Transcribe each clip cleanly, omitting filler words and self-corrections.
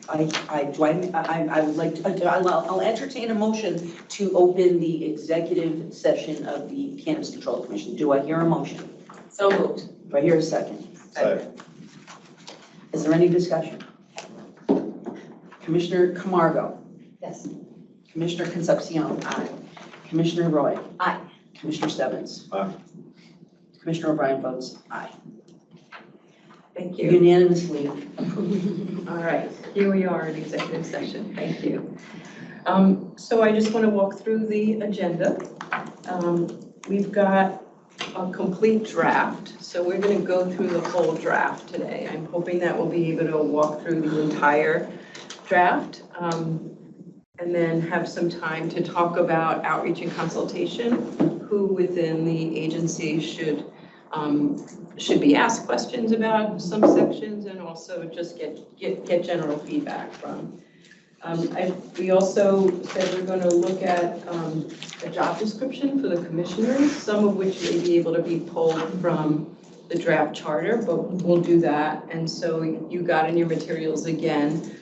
I would like to, I'll entertain a motion to open the executive session of the Cannabis Control Commission. Do I hear a motion? So moved. Do I hear a second? Second. Is there any discussion? Commissioner Camargo? Yes. Commissioner Concepcion? Aye. Commissioner Roy? Aye. Commissioner Stebbins? Aye. Commissioner O'Brien votes aye. Thank you. Unanimously. All right, here we are in executive session. Thank you. So I just want to walk through the agenda. We've got a complete draft, so we're going to go through the whole draft today. I'm hoping that we'll be able to walk through the entire draft and then have some time to talk about outreach and consultation, who within the agency should be asked questions about some sections, and also just get general feedback from. We also said we're going to look at a job description for the commissioners, some of which may be able to be pulled from the draft charter, but we'll do that. And so you got in your materials again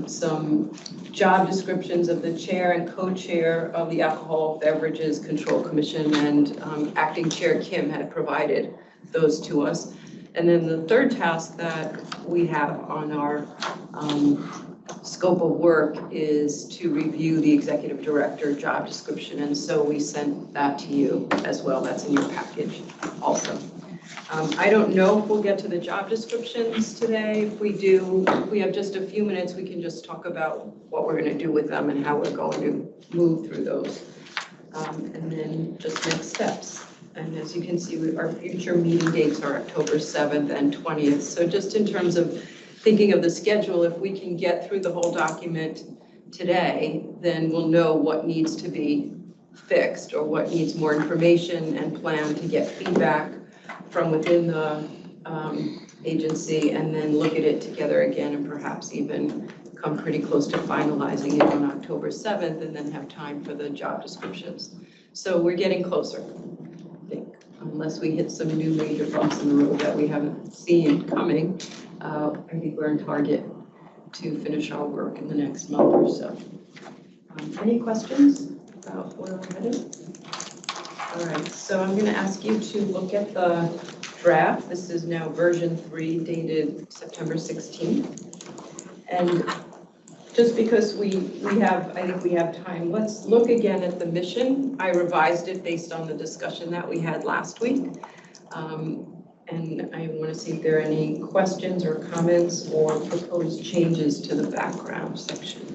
some job descriptions of the chair and co-chair of the Alcohol Beverages Control Commission, and acting chair Kim had provided those to us. And then the third task that we have on our scope of work is to review the executive director job description, and so we sent that to you as well. That's in your package also. I don't know if we'll get to the job descriptions today. If we do, if we have just a few minutes, we can just talk about what we're going to do with them and how we're going to move through those. And then just next steps. And as you can see, our future meeting dates are October 7th and 20th. So just in terms of thinking of the schedule, if we can get through the whole document today, then we'll know what needs to be fixed or what needs more information, and plan to get feedback from within the agency, and then look at it together again, and perhaps even come pretty close to finalizing it on October 7th, and then have time for the job descriptions. So we're getting closer, I think, unless we hit some new major bumps in the road that we haven't seen coming. I think we're on target to finish our work in the next month or so. Any questions about where we're headed? All right, so I'm going to ask you to look at the draft. This is now version 3, dated September 16th. And just because we have, I think we have time, let's look again at the mission. I revised it based on the discussion that we had last week. And I want to see if there are any questions or comments or proposed changes to the background section.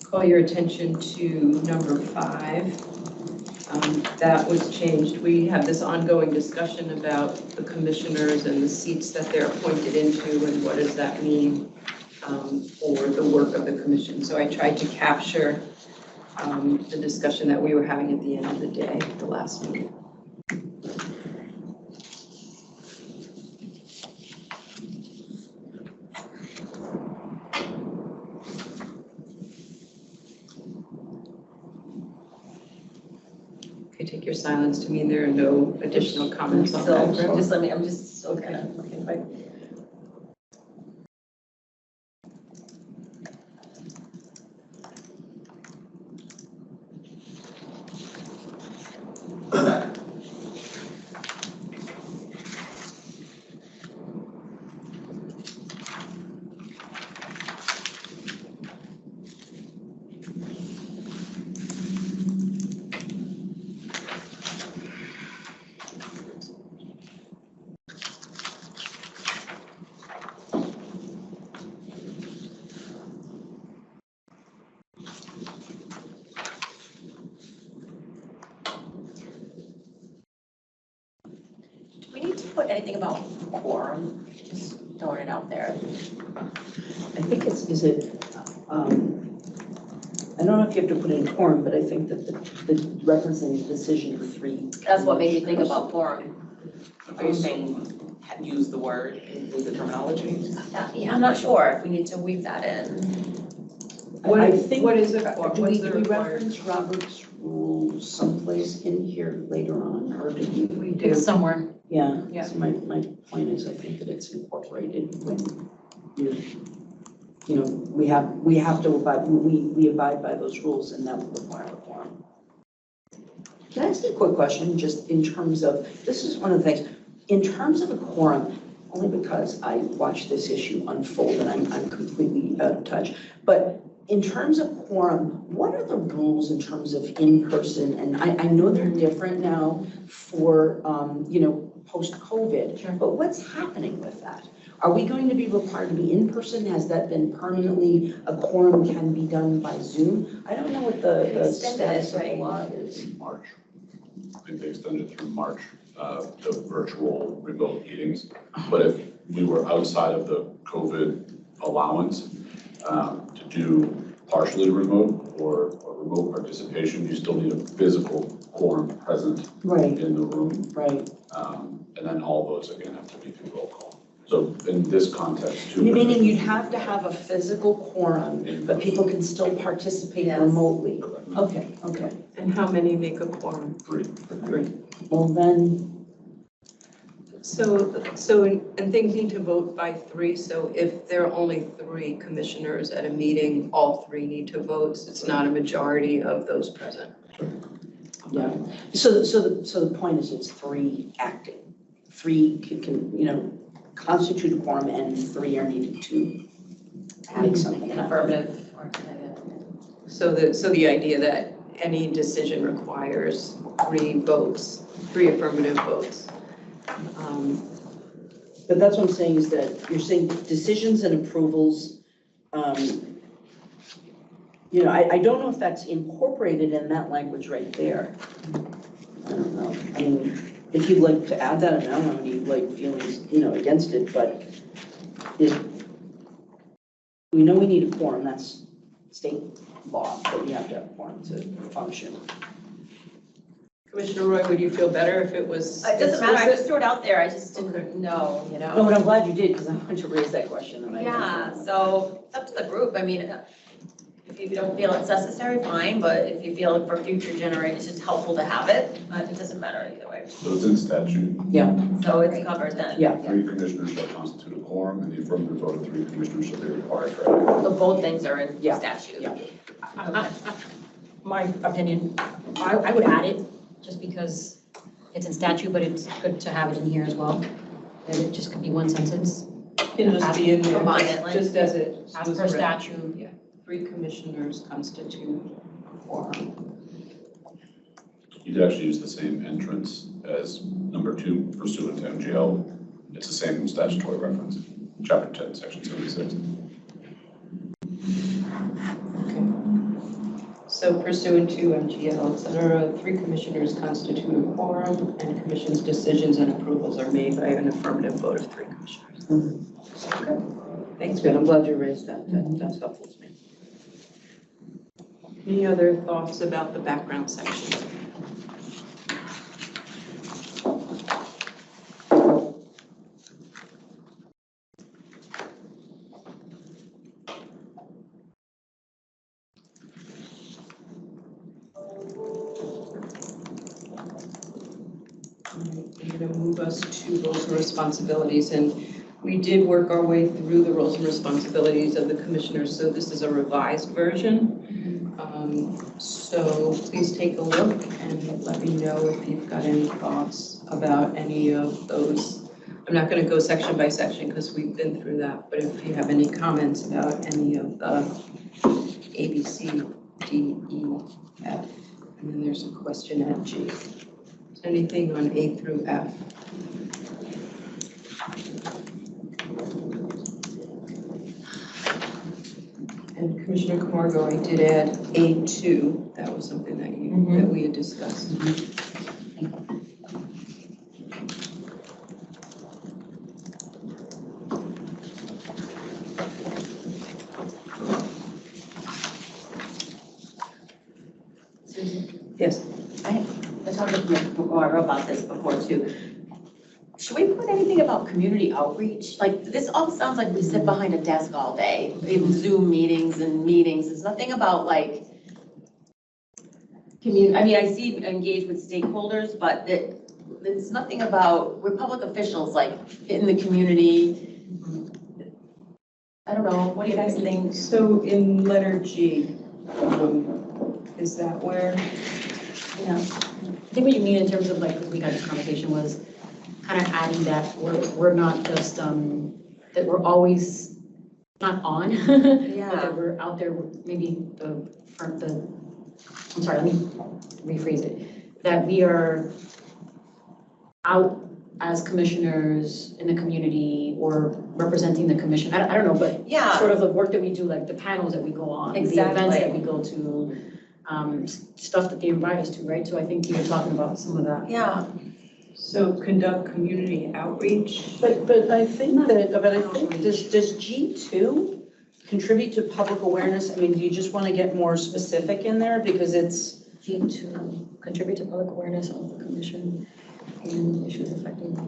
Call your attention to number 5. That was changed. We have this ongoing discussion about the commissioners and the seats that they're appointed into, and what does that mean for the work of the commission. So I tried to capture the discussion that we were having at the end of the day, the last meeting. Take your silence to mean there are no additional comments on that. So just let me, I'm just still kind of looking like. Anything about quorum, just throwing it out there. I think I don't know if you have to put in quorum, but I think that the referencing decision 3. That's what made me think about quorum. Are you saying use the word, include the terminology? Yeah, I'm not sure if we need to weave that in. I think. What is a quorum? Do What's we the do we requirement? reference Robert's rules someplace in here later on, or do we? We It's do. somewhere. Yeah, Yeah. so my point is, I think that it's incorporated when you're, you know, we have to abide, we abide by those rules, and that would require a quorum. Can I ask you a quick question, just in terms of, this is one of the things, in terms of a quorum, only because I watched this issue unfold and I'm completely out of touch, but in terms of quorum, what are the rules in terms of in-person? And I know they're different now for, you know, post-COVID, Sure. but what's happening with that? Are we going to be required to be in person? Has that been permanently, a quorum can be done by Zoom? I don't know what the Extended it, status of the right? law is. March. I think they extended through March, the virtual remote meetings. But if we were outside of the COVID allowance, to do partially remote or remote participation, you still need a physical quorum present Right, in the room. right. And then all those again have to be through roll call. So in this context too. Meaning you'd have to have a physical quorum, but people can still participate Yes. remotely? Correct. Okay, okay. And how many make a quorum? Three. Well, then, And things need to vote by three, so if there are only three commissioners at a meeting, all three need to vote, so it's not a majority of those present. yeah. So the point is it's three acting. Three can, you know, constitute a quorum and three are needed to make something An happen. affirmative or. So the idea that any decision requires three votes, three affirmative votes. But that's what I'm saying is that you're saying decisions and approvals, you know, I don't know if that's incorporated in that language right there. I don't know. I mean, if you'd like to add that, I don't have any like feelings, you know, against it, but if we know we need a quorum, that's state law, that we have to have a quorum to function. Commissioner Roy, would you feel better if it was? It doesn't matter, I just threw it out there, I just didn't know, you know? No, but I'm glad you did, because I wanted to raise that question. And I Yeah, so it's up to the group, I mean, if you don't feel it's necessary, fine, but if you feel for future generations, it's helpful to have it, but it doesn't matter either way. So it's in statute. So it's covered then. Yeah. Three commissioners shall constitute a quorum, and the affirmative vote of three commissioners shall be required for every. So both things are in Yeah. statute. Yeah. My opinion, I would add it, just because it's in statute, but it's good to have it in here as well. And it just could be one sentence, Can just be in there, Combine it, like- just as it as was per read. statute. Three commissioners constitute a quorum. You could actually use the same entrance as number 2 pursuant to MGL. It's the same statutory reference, chapter 10, section 76. So pursuant to MGL, et cetera, three commissioners constitute a quorum, and commission's decisions and approvals are made by an affirmative vote of three commissioners. Thanks, Thanks, Ben. Ben. I'm glad you raised that. That's helpful to me. Any other thoughts about the background section? I'm going to move us to roles and responsibilities, and we did work our way through the roles and responsibilities of the commissioners, so this is a revised version. So please take a look and let me know if you've got any thoughts about any of those. I'm not going to go section by section because we've been through that, but if you have any comments about any of the A, B, C, D, E, F, and then there's a question at G. Is anything on A through F? And Commissioner Camargo, I did add A2. That was something that we had discussed. Susan, Yes. I talked to Margo about this before too. Should we put anything about community outreach? Like, this all sounds like we sit behind a desk all day, in Zoom meetings and meetings. There's nothing about like, I mean, I see engage with stakeholders, but there's nothing about, we're public officials, like, in the community. I don't know, what do you guys think? So in letter G, is that where? Yeah. I think what you mean in terms of like, we had this conversation was kind of adding that we're not just, that we're always not on. But Yeah. that we're out there, maybe I'm sorry, let me rephrase it. That we are out as commissioners in the community or representing the commission. I don't know, but Yeah. sort of the work that we do, like the panels that we go on, the events Exactly. that we go to, stuff that they invite us to, right? So I think you were talking about some of that. Yeah. So conduct community outreach. But I think does G2 contribute to public awareness? I mean, do you just want to get more specific in there because it's, To contribute to public awareness of the commission and issues affecting the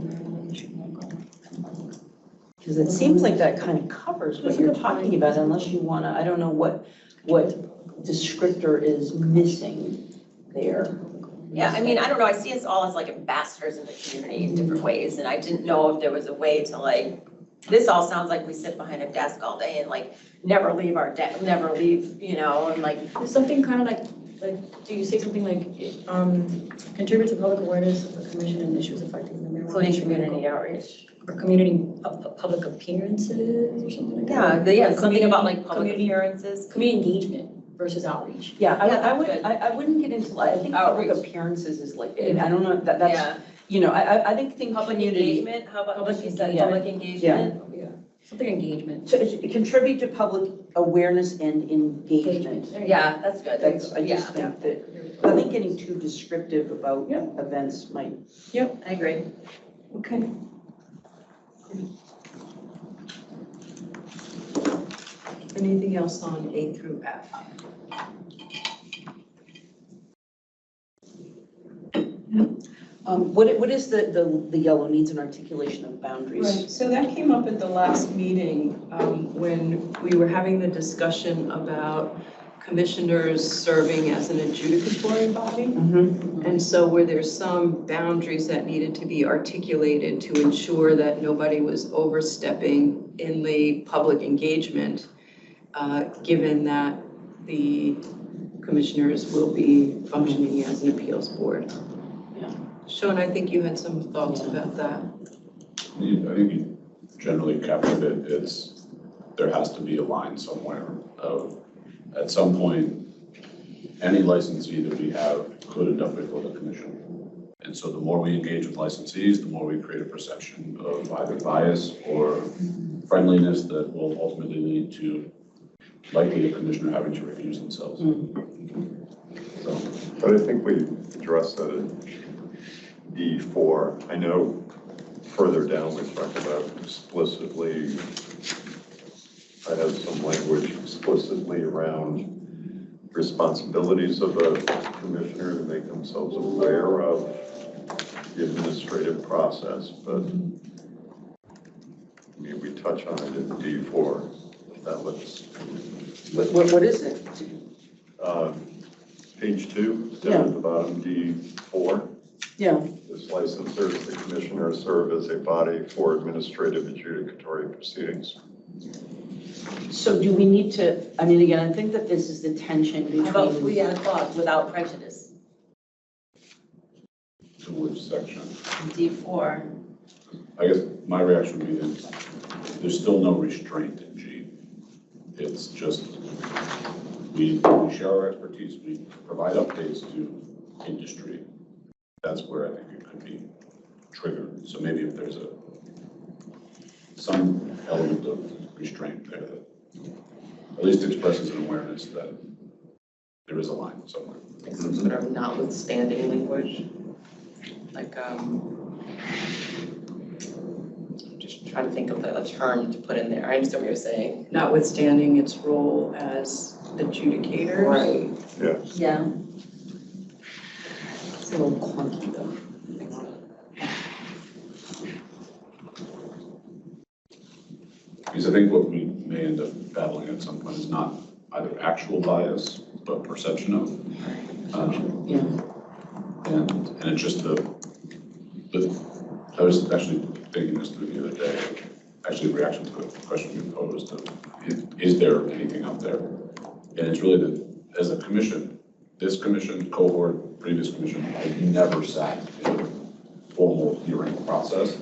because it seems like that kind of covers what you're talking about unless you want to, I don't know what descriptor is missing there. Yeah, I mean, I don't know, I see us all as like ambassadors in the community in different ways, and I didn't know if there was a way to like, this all sounds like we sit behind a desk all day and like never leave our desk, never leave, you know, and like. There's something kind of like, do you say something like, contribute to public awareness of the commission and issues affecting the marijuana? Including community outreach. Or community, public appearances or something like that? Yeah, something about like public community- appearances. Community engagement versus outreach. Yeah, Yeah, that's good. I wouldn't get into, I think public Outreach. appearances is like, I don't know, that's, Yeah, you know, I think public community. engagement, how about what you said, Public public engagement? Yeah, something engagement. To contribute to public awareness and engagement. There you go. Yeah, that's good. That's, I Yeah, just think that, I think getting too descriptive about events might. I agree. Okay. Anything else on A through F? What is the yellow needs and articulation of boundaries? Right, so that came up at the last meeting, when we were having the discussion about commissioners serving as an adjudicatory body. Mhm. And so were there some boundaries that needed to be articulated to ensure that nobody was overstepping in the public engagement, given that the commissioners will be functioning as an appeals board? Yeah. Sean, I think you had some thoughts about that. I think you generally captured it. There has to be a line somewhere of, at some point, any licensee that we have could end up before the commission. And so the more we engage with licensees, the more we create a perception of either bias or friendliness that will ultimately lead to likely a commissioner having to recuse themselves. So, But I think we addressed that in E4. I know further down we talked about explicitly, I have some language explicitly around responsibilities of a commissioner to make themselves aware of the administrative process, but I mean, we touch on it in D4. That looks, What is it? page 2, down at the bottom, D4. Yeah. This licensor is the commissioner serve as a body for administrative adjudicatory proceedings. So do we need to, I mean, again, I think that this is the tension How about we between, add a clause without prejudice? to which section? D4. I guess my reaction would be that there's still no restraint in G. It's just, we share our expertise, we provide updates to industry. That's where I think it could be triggered. So maybe if there's some element of restraint there that at least expresses an awareness that there is a line somewhere. Like some sort of notwithstanding language. Like, just trying to think of a term to put in there. I understand what you're saying. Notwithstanding its role as adjudicators. Right. Yeah. Yeah. it's a little clunky though. Because I think what we may end up battling at some point is not either actual bias, but perception of. Yeah. And it's just I was actually thinking this through the other day, actually in reaction to the question you posed of, is there anything out there? And it's really that as a commission, this commission, cohort, previous commission, I've never sat in a formal hearing process.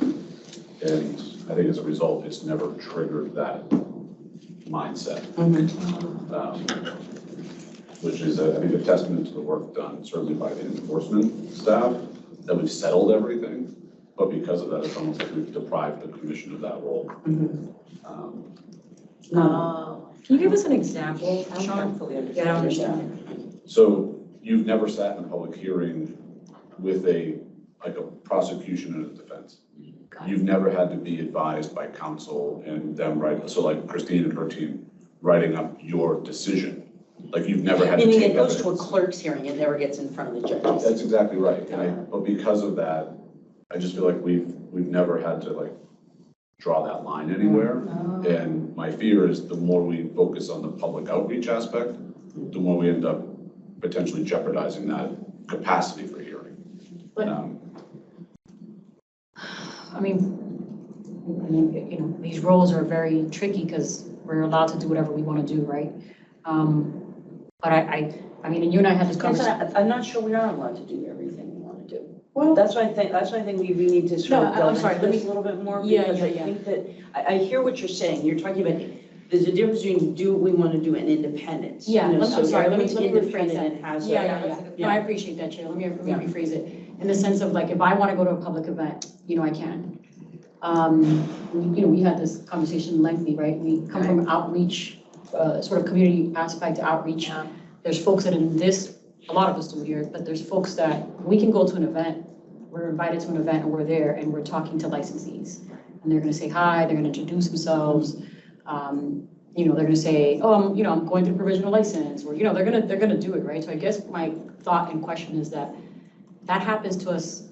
And I think as a result, it's never triggered that mindset. Which is, I think, a testament to the work done, certainly by the enforcement staff, that we've settled everything. But because of that, it's almost like we've deprived the commission of that role. Can you give us an example, Sean? Yeah, I don't understand. So you've never sat in a public hearing with a prosecution and a defense. You've never had to be advised by counsel and them write, so like Christine and her team writing up your decision. Like you've never had to take Meaning it goes to a evidence. clerk's hearing, it never gets in front of the judges. That's exactly right. But because of that, I just feel like we've never had to like draw that line anywhere. And my fear is the more we focus on the public outreach aspect, the more we end up potentially jeopardizing that capacity for hearing. But- I mean, you know, these roles are very tricky because we're allowed to do whatever we want to do, right? But I mean, and you and I had this conversation. I'm not sure we are allowed to do everything we want to do. Well, that's why I think we need to sort of No, I'm delve sorry, into let this me- a little bit more. Yeah, Because yeah, I yeah. think that, I hear what you're saying. You're talking about, there's a difference between do what we want to do and independence. Yeah, You know, I'm so sorry, let me everyone's rephrase that. independent and has a. Yeah. No, I appreciate that, Chair. Let me Yeah. rephrase it. In the sense of like, if I want to go to a public event, you know, I can. You know, we had this conversation lengthy, right? We come from outreach, sort of community aspect outreach. Yeah. There's folks that in this, a lot of us do here, but there's folks that we can go to an event, we're invited to an event and we're there and we're talking to licensees. And they're gonna say hi, they're gonna introduce themselves. You know, they're gonna say, oh, I'm going through provisional license, or, you know, they're gonna do it, right? So I guess my thought and question is that happens to us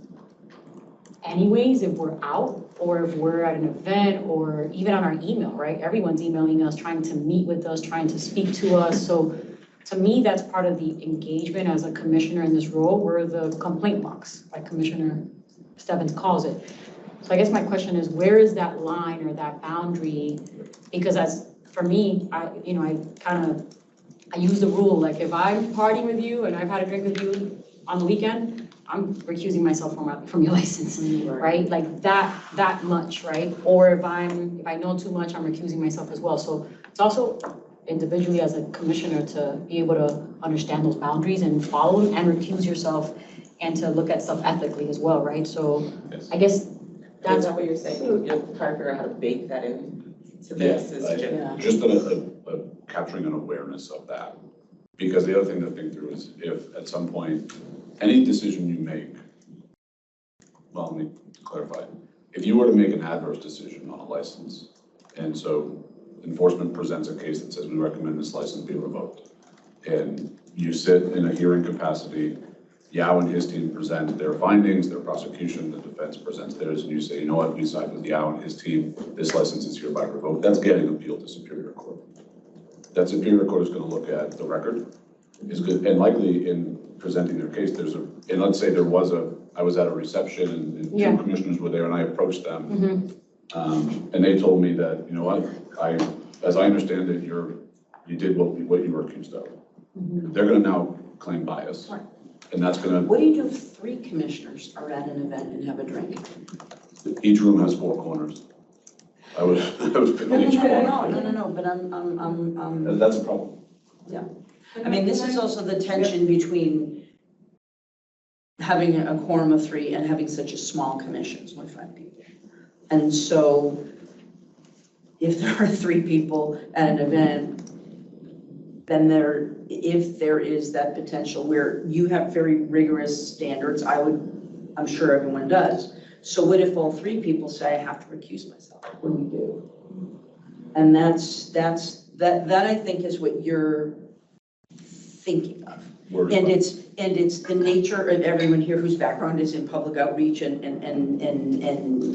anyways if we're out, or if we're at an event, or even on our email, right? Everyone's emailing us, trying to meet with us, trying to speak to us. So to me, that's part of the engagement as a commissioner in this role. We're the complaint box, like Commissioner Stebbins calls it. So I guess my question is, where is that line or that boundary? Because for me, I use the rule, like if I'm partying with you and I've had a drink with you on the weekend, I'm recusing myself from your license, right? Like that much, right? Or if I know too much, I'm recusing myself as well. So it's also individually as a commissioner to be able to understand those boundaries and follow them and recuse yourself and to look at stuff ethically as well, right? So Yes. I guess Is that's, that what you're saying? You're trying to figure out how to bake that in to this? Yeah. Just capturing an awareness of that. Because the other thing to think through is if at some point, any decision you make, well, let me clarify. If you were to make an adverse decision on a license, and so enforcement presents a case that says we recommend this license be revoked, and you sit in a hearing capacity, Yao and his team present their findings, their prosecution, the defense presents theirs, and you say, you know what, we side with Yao and his team, this license is hereby revoked, that's getting appealed to Superior Court. That Superior Court is going to look at the record, is good, and likely in presenting their case, and let's say I was at a reception and Yeah. two commissioners were there and I approached them. And they told me that, you know what, as I understand it, you did what you were accused of. They're going to now claim bias. Right. And that's going What do you do if 3 commissioners are at an event and have a drink? to, each room has 4 corners. I was picking each corner. No, but I'm, That's a problem. I mean, this is also the tension between having a quorum of 3 and having such a small commission, it's only 5 people. And so if there are 3 people at an event, then if there is that potential where you have very rigorous standards, I'm sure everyone does. So what if all 3 people say, I have to recuse myself? What do we do? And that I think is what you're thinking of. And it's the nature of everyone here whose background is in public outreach and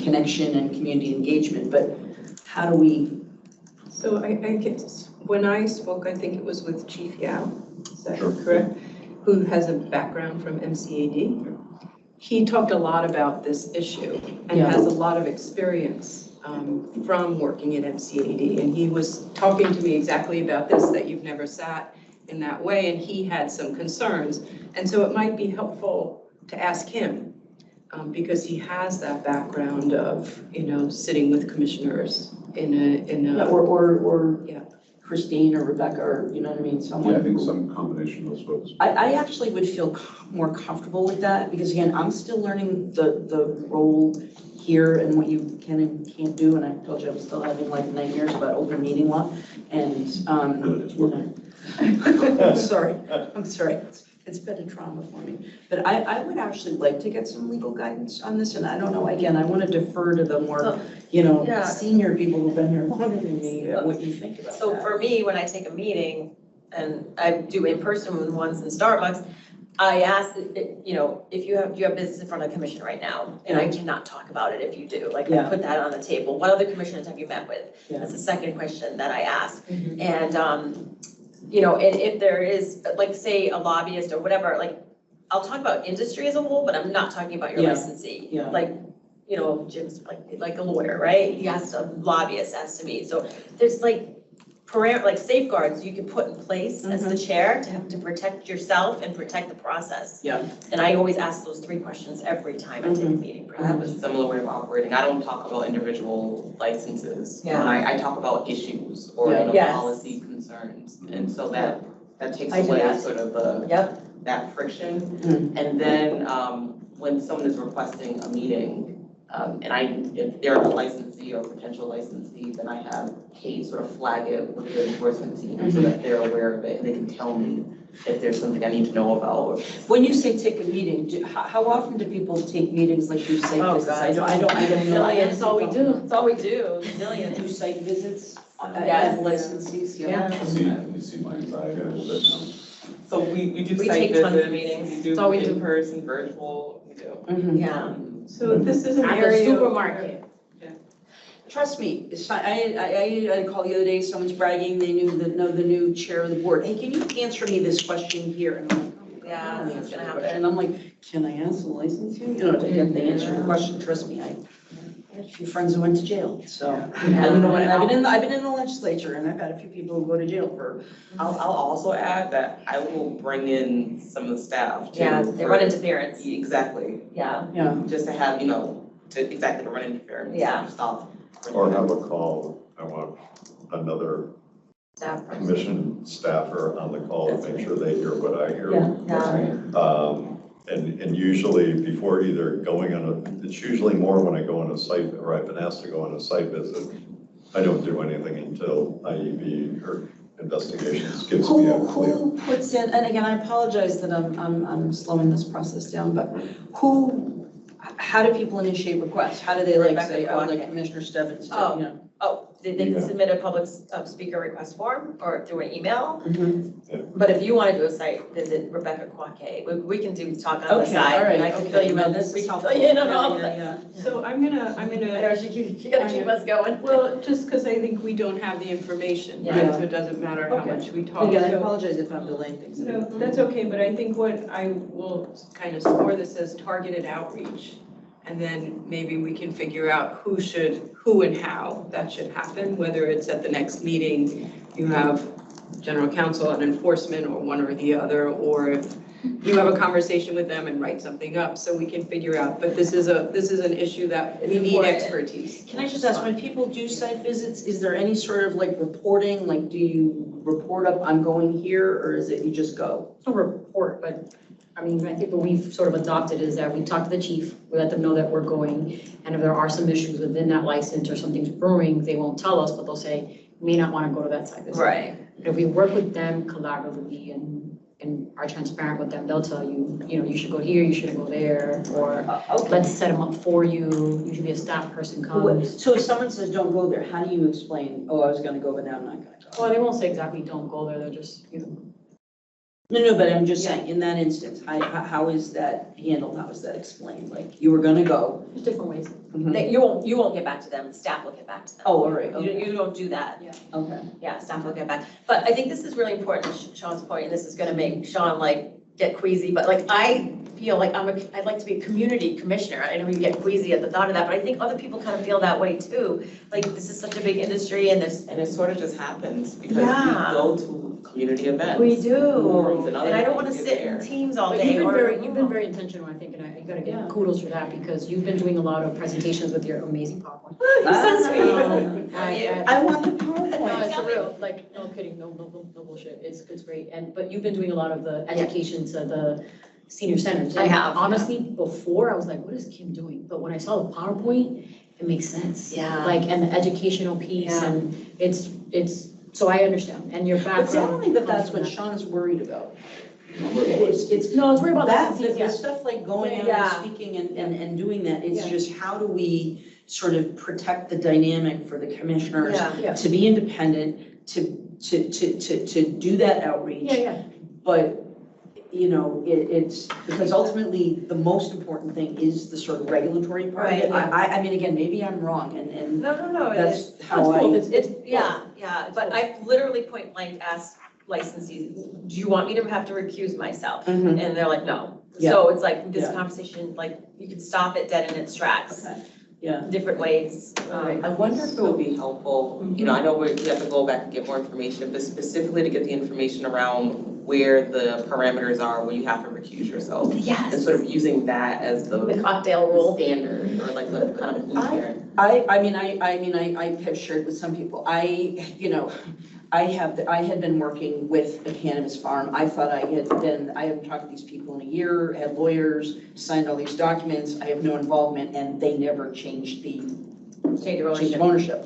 connection and community engagement. But how do we So I guess, when I spoke, I think it was with Chief Yao, is that Sure. correct? Who has a background from MCAD. He talked a lot about this issue and Yeah. has a lot of experience from working at MCAD. And he was talking to me exactly about this, that you've never sat in that way, and he had some concerns. And so it might be helpful to ask him, because he has that background of, sitting with commissioners in Yeah, a, or Yeah. Christine or Rebecca, or, you know what I mean, someone. Yeah, I think who- some combination of those folks. I actually would feel more comfortable with that, because again, I'm still learning the role here and what you can and can't do, and I told you I'm still having like nightmares about open meeting law, and, Good, it's working. I'm sorry, it's been a trauma for me. But I would actually like to get some legal guidance on this, and I don't know, again, I want to defer to the more, Yeah. senior people who've been here longer than me, what you think about that. So for me, when I take a meeting, and I do in-person ones in Starbucks, I ask, if do you have business in front of the commission right now? And I cannot talk about it if you do, like, I Yeah. put that on the table. What other commissioners have you met with? Yeah. That's the second question that I ask. Mhm. And, and if there is, like, say, a lobbyist or whatever, like, I'll talk about industry as a whole, but I'm not talking about your Yeah. licensee. Yeah. Like, Jim's like a lawyer, right? He has to, lobbyist has to be. So there's like safeguards you can put in place as the chair to protect yourself and protect the process. Yeah. And I always ask those 3 questions every time I take a meeting. I have a similar way of operating. I don't talk about individual licenses. Yeah. I talk about issues or Yeah. Yes. policy concerns. And so that takes I do away that. sort of the Yep, that friction. Mm. And then when someone is requesting a meeting, if they're a licensee or potential licensee, then I have Kate sort of flag it with the enforcement team so that they're aware of it and they can tell me if there's something I need to know about. When you say take a meeting, how often do people take meetings like do site Oh, visits? God. I don't know. That's all we do. That's all we do, Do millions. site visits Yes. as licensees? You see my anxiety a little bit now. So we do We site take tons of visits, meetings. we That's all we do do. in-person, virtual, we do. Mhm. Yeah. So this is an At the area. supermarket. Trust me, I had a call the other day, someone's bragging, they know the new chair of the board. Hey, can you answer me this question here? And I'm like, oh, Yeah, I don't that's gonna answer happen. it. And I'm like, can I ask the licensing? To get the answer to the question, trust me, I had a few friends who went to jail, so. And you know what, I've been in the legislature, and I've had a few people who go to jail for. I'll also add that I will bring in some of the staff too. Yeah, they run interference. Exactly, Yeah, Yeah. just to have, to run interference. Yeah. Stop. Or have a call, I want another staff person. commission staffer on the call to make sure they hear what I hear. Yeah. And usually before either going it's usually more when I go on a site, or I've been asked to go on a site visit. I don't do anything until IEB or investigations gives me a clear. Who puts in, and again, I apologize that I'm slowing this process down, but how do people initiate requests? How do they Rebecca say, oh, like Quackett. Commissioner Stebbins did, Oh. you know? Oh, they can submit a public speaker request form or through an email. But if you want to do a site visit, Rebecca Quackett, we can talk on the Okay, side. all right, And I can okay. fill you No, in, this we is can helpful. fill you in on all of Yeah, it. yeah, So I'm gonna, I know, she gotta keep us going. well, just because I think we don't have the information, right? Yeah. So it doesn't matter how Okay. much we yeah. talk. Again, I So- apologize if I'm delaying things. No, that's okay, but I think what I will kind of score this as targeted outreach. And then maybe we can figure out who and how that should happen, whether it's at the next meeting, you have general counsel and enforcement or one or the other, or if you have a conversation with them and write something up so we can figure out. But this is an issue that we need important. expertise. Can I just ask, when people do site visits, is there any sort of like reporting? Like, do you report up, I'm going here, or is it you just go? A report, but I mean, I think what we've sort of adopted is that we talk to the chief, we let them know that we're going, and if there are some issues within that license or something's brewing, they won't tell us, but they'll say, you may not want to go to that site visit. Right. If we work with them collaboratively and are transparent with them, they'll tell you, you should go here, you shouldn't go there, or Okay. let's set them up for you, usually a staff person comes. So if someone says, don't go there, how do you explain, oh, I was gonna go, but now I'm not gonna go? Well, they won't say exactly, don't go there, they'll just, No, but I'm just saying, in that instance, how is that handled? How is that explained? Like, you were gonna go. There's different ways. You won't get back to them, staff will get back to them. Oh, all right, You don't do that. okay. Yeah, staff will get back. But I think this is really important, Sean's point, and this is gonna make Sean like get queasy, but like I feel like I'd like to be a community commissioner. I know you get queasy at the thought of that, but I think other people kind of feel that way too. Like this is such a big industry and there's. And it sort of just happens because we Yeah. go to community events. We do, forums and other and I don't wanna things sit there. in teams all But day you've or. been very intentional, I think, and you gotta Yeah. get kudos for that, because you've been doing a lot of presentations with your amazing PowerPoint. You're so sweet. I want the No, PowerPoint. it's real, like, no kidding, no bullshit, it's great, but you've been doing a lot of the education to the senior centers. I have, yeah. Honestly, before, I was like, what is Kim doing? But when I saw the PowerPoint, it makes sense. Yeah. Like, and the educational piece, Yeah. and it's, so I understand, and your But background. see, I don't think that that's comes what from Sean is worried about. It's, no, I was worried about That, that. the stuff like going out Yeah. and speaking and doing that, it's Yeah. just how do we sort of protect the dynamic for the commissioners Yeah. to be independent, to do that outreach. Yeah. But, you know, it's, because ultimately, the most important thing is the sort of regulatory part of it. Right, yeah. I mean, again, maybe I'm wrong, and No, it's, that's how I. it's, yeah, but I've literally point blank asked licensees, do you want me to have to recuse myself? Mhm. And they're like, no. Yeah. So it's like this Yeah. conversation, like you can stop it dead in its tracks, Okay. Yeah. different ways. I wonder if it would be helpful, you know, I know we have to go back and get more information, but specifically to get the information around where the parameters are when you have to recuse yourself. And Yes, sort of using that as the the cocktail rule. standard or like the kind of blueprint. I have shared with some people, I had been working with a cannabis farm. I thought I haven't talked to these people in a year, had lawyers, signed all these documents. I have no involvement, and they never changed Change of change of ownership.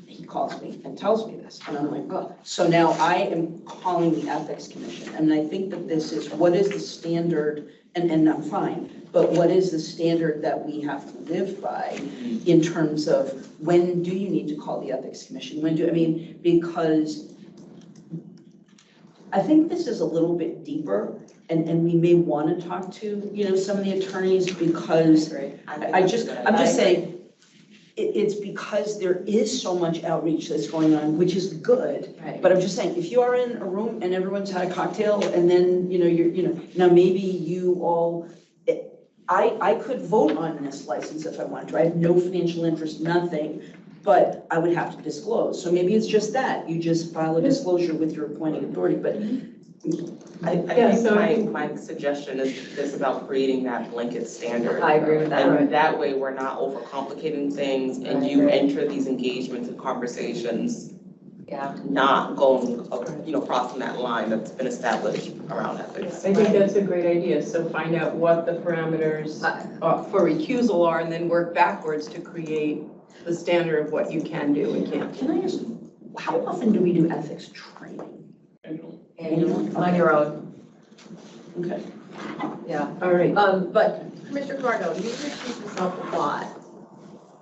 He calls me and tells me this, and I'm like, oh. So now I am calling the Ethics Commission, and I think that this is, what is the standard, and I'm fine, but what is the standard that we have to live by in terms of when do you need to call the Ethics Commission? Because I think this is a little bit deeper, and we may want to talk to, some of the attorneys, because I'm just saying, it's because there is so much outreach that's going on, which is good. Right. But I'm just saying, if you are in a room and everyone's had a cocktail and then, now maybe you all, I could vote on this license if I wanted to. I have no financial interest, nothing, but I would have to disclose. So maybe it's just that, you just file a disclosure with your appointing authority, but I think my suggestion is this about creating that blanket standard. I agree with that. And that way, we're not overcomplicating things and you enter these engagements and conversations Yeah. not going, crossing that line that's been established around ethics. I think that's a great idea, so find out what the parameters for recusal are and then work backwards to create the standard of what you can do and can't. can I ask, how often do we do ethics training? And on your own, Okay. yeah. All right. But Commissioner Cardo, you recuse yourself a lot,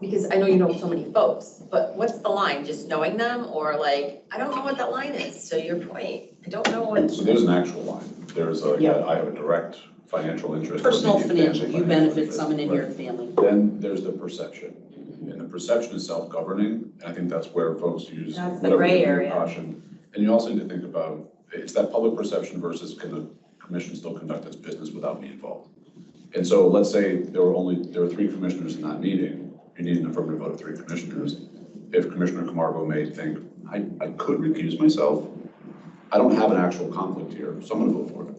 because I know you know so many folks, but what's the line? Just knowing them, or like, I don't know what that line is, to your point. I don't know what. So there's an actual line. There's Yeah. I have a direct financial interest. or Personal immediate financial, family you financial benefit interest. someone in Right. your family. Then there's the perception. And the perception is self-governing, and I think that's where folks use That's the whatever gray degree of area. caution. And you also need to think about, it's that public perception versus can the commission still conduct its business without me involved? And so let's say there were 3 commissioners in that meeting, you need an affirmative vote of 3 commissioners. If Commissioner Camargo may think, I could recuse myself, I don't have an actual conflict here, so I'm gonna vote for it.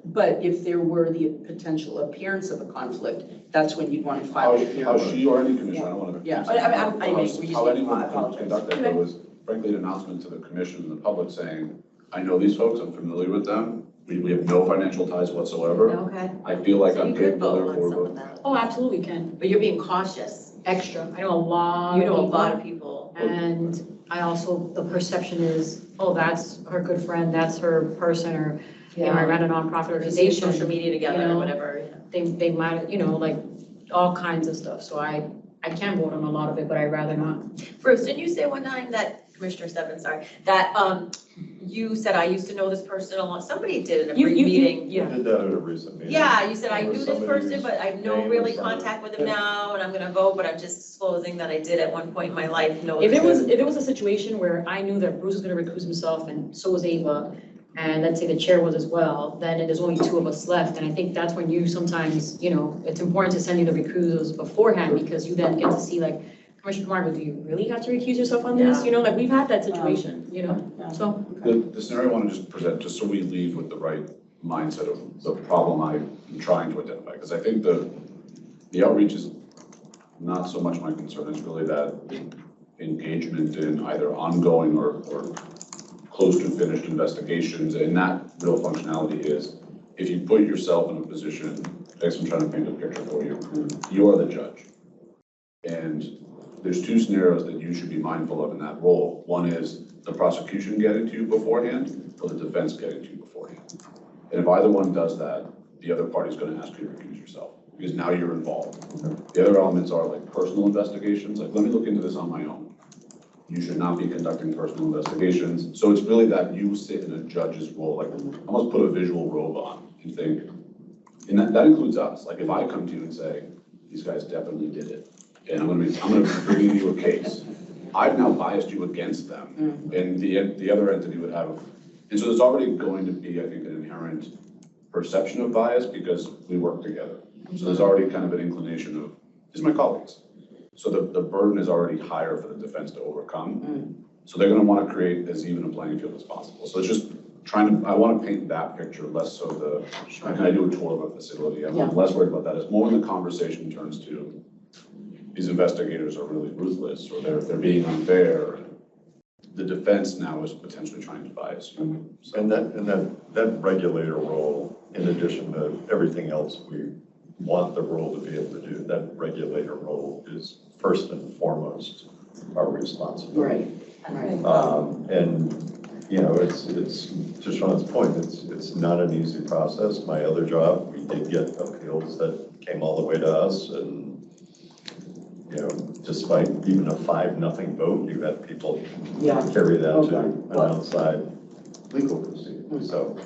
But if there were the potential appearance of a conflict, that's when you'd want to file it. How she or any commissioner, I don't want to. Yeah, I mean, we just How need to anyone apologize. can conduct that, though, is frankly an announcement to the commission and the public saying, I know these folks, I'm familiar with them, we have no financial ties whatsoever. Okay. I feel like So I'm you could capable, vote on therefore some of vote. that, Oh, absolutely can, but you're being cautious. extra, I know a lot. You know a people. lot of people. And I also, the perception is, oh, that's her good friend, that's her person, or, I ran a nonprofit Or just use organization. social media together you or know, whatever. They might, like, all kinds of stuff, so I can vote on a lot of it, but I'd rather not. Bruce, didn't you say one time that Commissioner Stebbins, sorry, that, you said, I used to know this person a lot, somebody did in a You- brief you- meeting. Yeah. Did that at a recent meeting. Yeah, you said, I Or knew this somebody person, whose but I have no name really was on it. contact with him now, and I'm gonna vote, but I'm just disclosing that I did at one point in my life know. If this it was a situation where I knew that Bruce was gonna recuse himself and so was Ava, and let's say the chair was as well, then there's only two of us left, and I think that's when you sometimes, it's important to send you the recusals beforehand, because you then get to see like, Commissioner Margot, do you really have to recuse yourself on this? Like, we've had that situation, so. The scenario I want to just present, just so we leave with the right mindset of the problem I'm trying to identify, because I think the outreach is not so much my concern, it's really that engagement in either ongoing or close to finished investigations, and that real functionality is, if you put yourself in a position, I guess I'm trying to paint a picture for you, you are the judge. And there's two scenarios that you should be mindful of in that role. One is the prosecution getting to you beforehand, or the defense getting to you beforehand. And if either one does that, the other party's gonna ask you to recuse yourself, because now you're involved. The other elements are like personal investigations, like, let me look into this on my own. You should not be conducting personal investigations. So it's really that you sit in a judge's role, like almost put a visual robe on and think, and that includes us. Like if I come to you and say, these guys definitely did it, and I'm gonna be bringing you a case, I've now biased you against them, and the other entity would have, and so there's already going to be, I think, an inherent perception of bias because we work together. So there's already kind of an inclination of, these are my colleagues. So the burden is already higher for the defense to overcome. So they're gonna wanna create as even a playing field as possible. So it's just I wanna paint that picture, less so can I do a tour of a facility? I'm less worried about that. It's more when the conversation turns to, these investigators are really ruthless, or they're being unfair. The defense now is potentially trying to bias you. So, And that regulator role, in addition to everything else we want the role to be able to do, that regulator role is first and foremost our responsibility. Right. And, it's to Sean's point, it's not an easy process. My other job, we did get appeals that came all the way to us, and despite even a 5-0 vote, you had people carry that to an outside legal proceeding. So,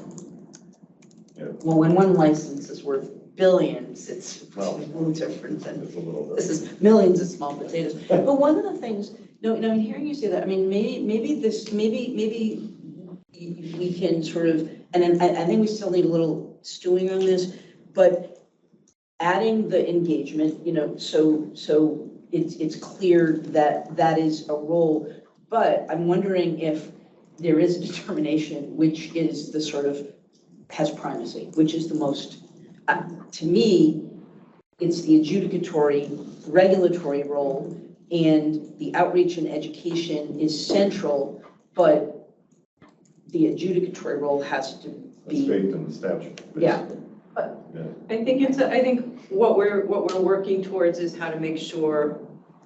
Well, when one license is worth billions, it's a Well, little different than, it's a little bit. this is millions of small potatoes. But one of the things, in hearing you say that, I mean, maybe we can sort of, and then I think we still need a little stewing on this, but adding the engagement, so it's clear that that is a role, but I'm wondering if there is a determination which is the sort of, has primacy, which is the most, to me, it's the adjudicatory, regulatory role, and the outreach and education is central, but the adjudicatory role has to It's be, baked in the statute. Yeah. I think what we're working towards is how to make sure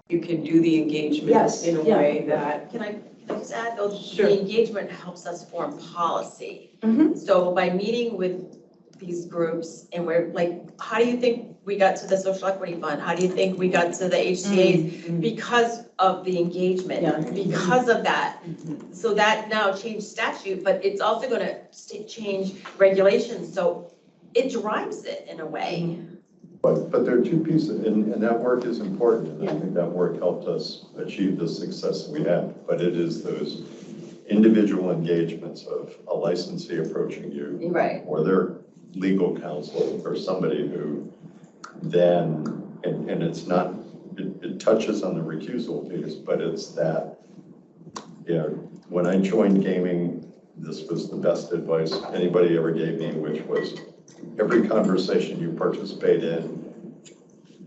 you can do the engagement Yes, in a yeah. way that. Can I just add, though, Sure. the engagement helps us form policy. Mhm. So by meeting with these groups, and we're like, how do you think we got to the social equity fund? How do you think we got to the HTAs? Because of the engagement, Yeah. because of that. So that now changed statute, but it's also gonna change regulations, so it drives it in a way. But there are two pieces, and that work is important, and I think that work helped us achieve the success we had. But it is those individual engagements of a licensee approaching you, Right. or their legal counsel, or somebody who then, and it's not, it touches on the recusal piece, but it's that, when I joined gaming, this was the best advice anybody ever gave me, which was every conversation you participate in,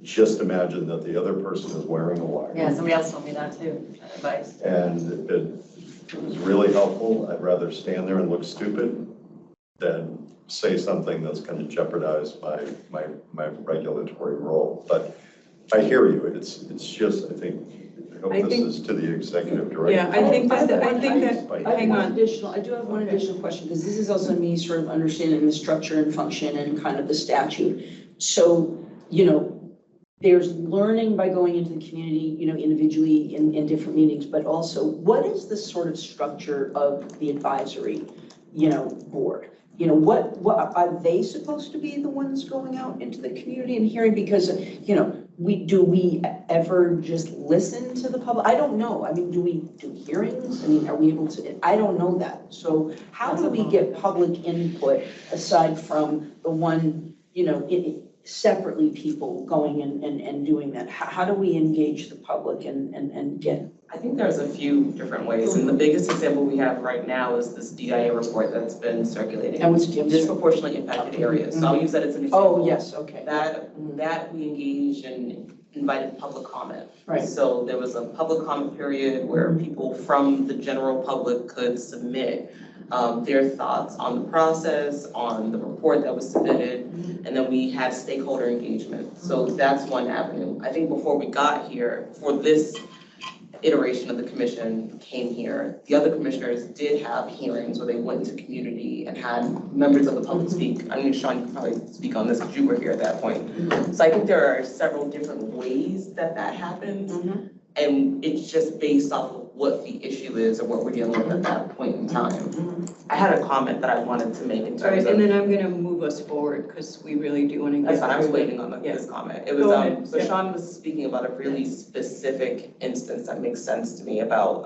just imagine that the other person is wearing a wire. Yeah, somebody else told me that too, that advice. And it was really helpful. I'd rather stand there and look stupid than say something that's going to jeopardize my regulatory role. But I hear you. It's just, I hope I this think- is to the executive director. Yeah, I think that, I hang on. I do have one additional question, because this is also me sort of understanding the structure and function and kind of the statute. So, there's learning by going into the community, individually in different meetings, but also what is the sort of structure of the advisory, board? What are they supposed to be the ones going out into the community and hearing? Because, do we ever just listen to the public? I don't know. I mean, do we do hearings? I mean, are we able to? I don't know that. So how do we get public input aside from the one, separately people going and doing that? How do we engage the public and get? I think there's a few different ways, and the biggest example we have right now is this DIA report that's been circulating. And what's disproportionately impacted areas, so I'll use that as an example. Oh, yes, okay. That we engaged and invited public comment. Right. So there was a public comment period where people from the general public could submit their thoughts on the process, on the report that was submitted, and then we had stakeholder engagement. So that's one avenue. I think before we got here, for this iteration of the commission came here, the other commissioners did have hearings where they went into community and had members of the public speak. I mean, Sean, you can probably speak on this because you were here at that point. So I think there are several different ways that happens. And it's just based off of what the issue is or what we're dealing with at that point in time. I had a comment that I wanted to make in All right, terms and of. then I'm gonna move us forward because we really do want to get. That's fine, I was through it. waiting on this comment. It Go was, ahead. so Yeah. Sean was speaking about a really specific instance that makes sense to me about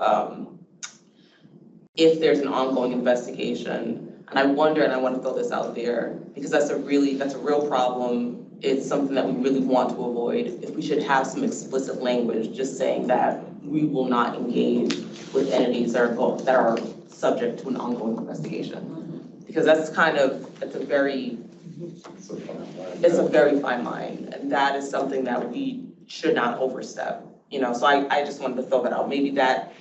if there's an ongoing investigation. And I wonder, and I want to throw this out there, because that's a real problem. It's something that we really want to avoid. If we should have some explicit language just saying that we will not engage with entities that are subject to an ongoing investigation. Because it's a very fine line. And that is something that we should not overstep. So I just wanted to throw that out. Maybe that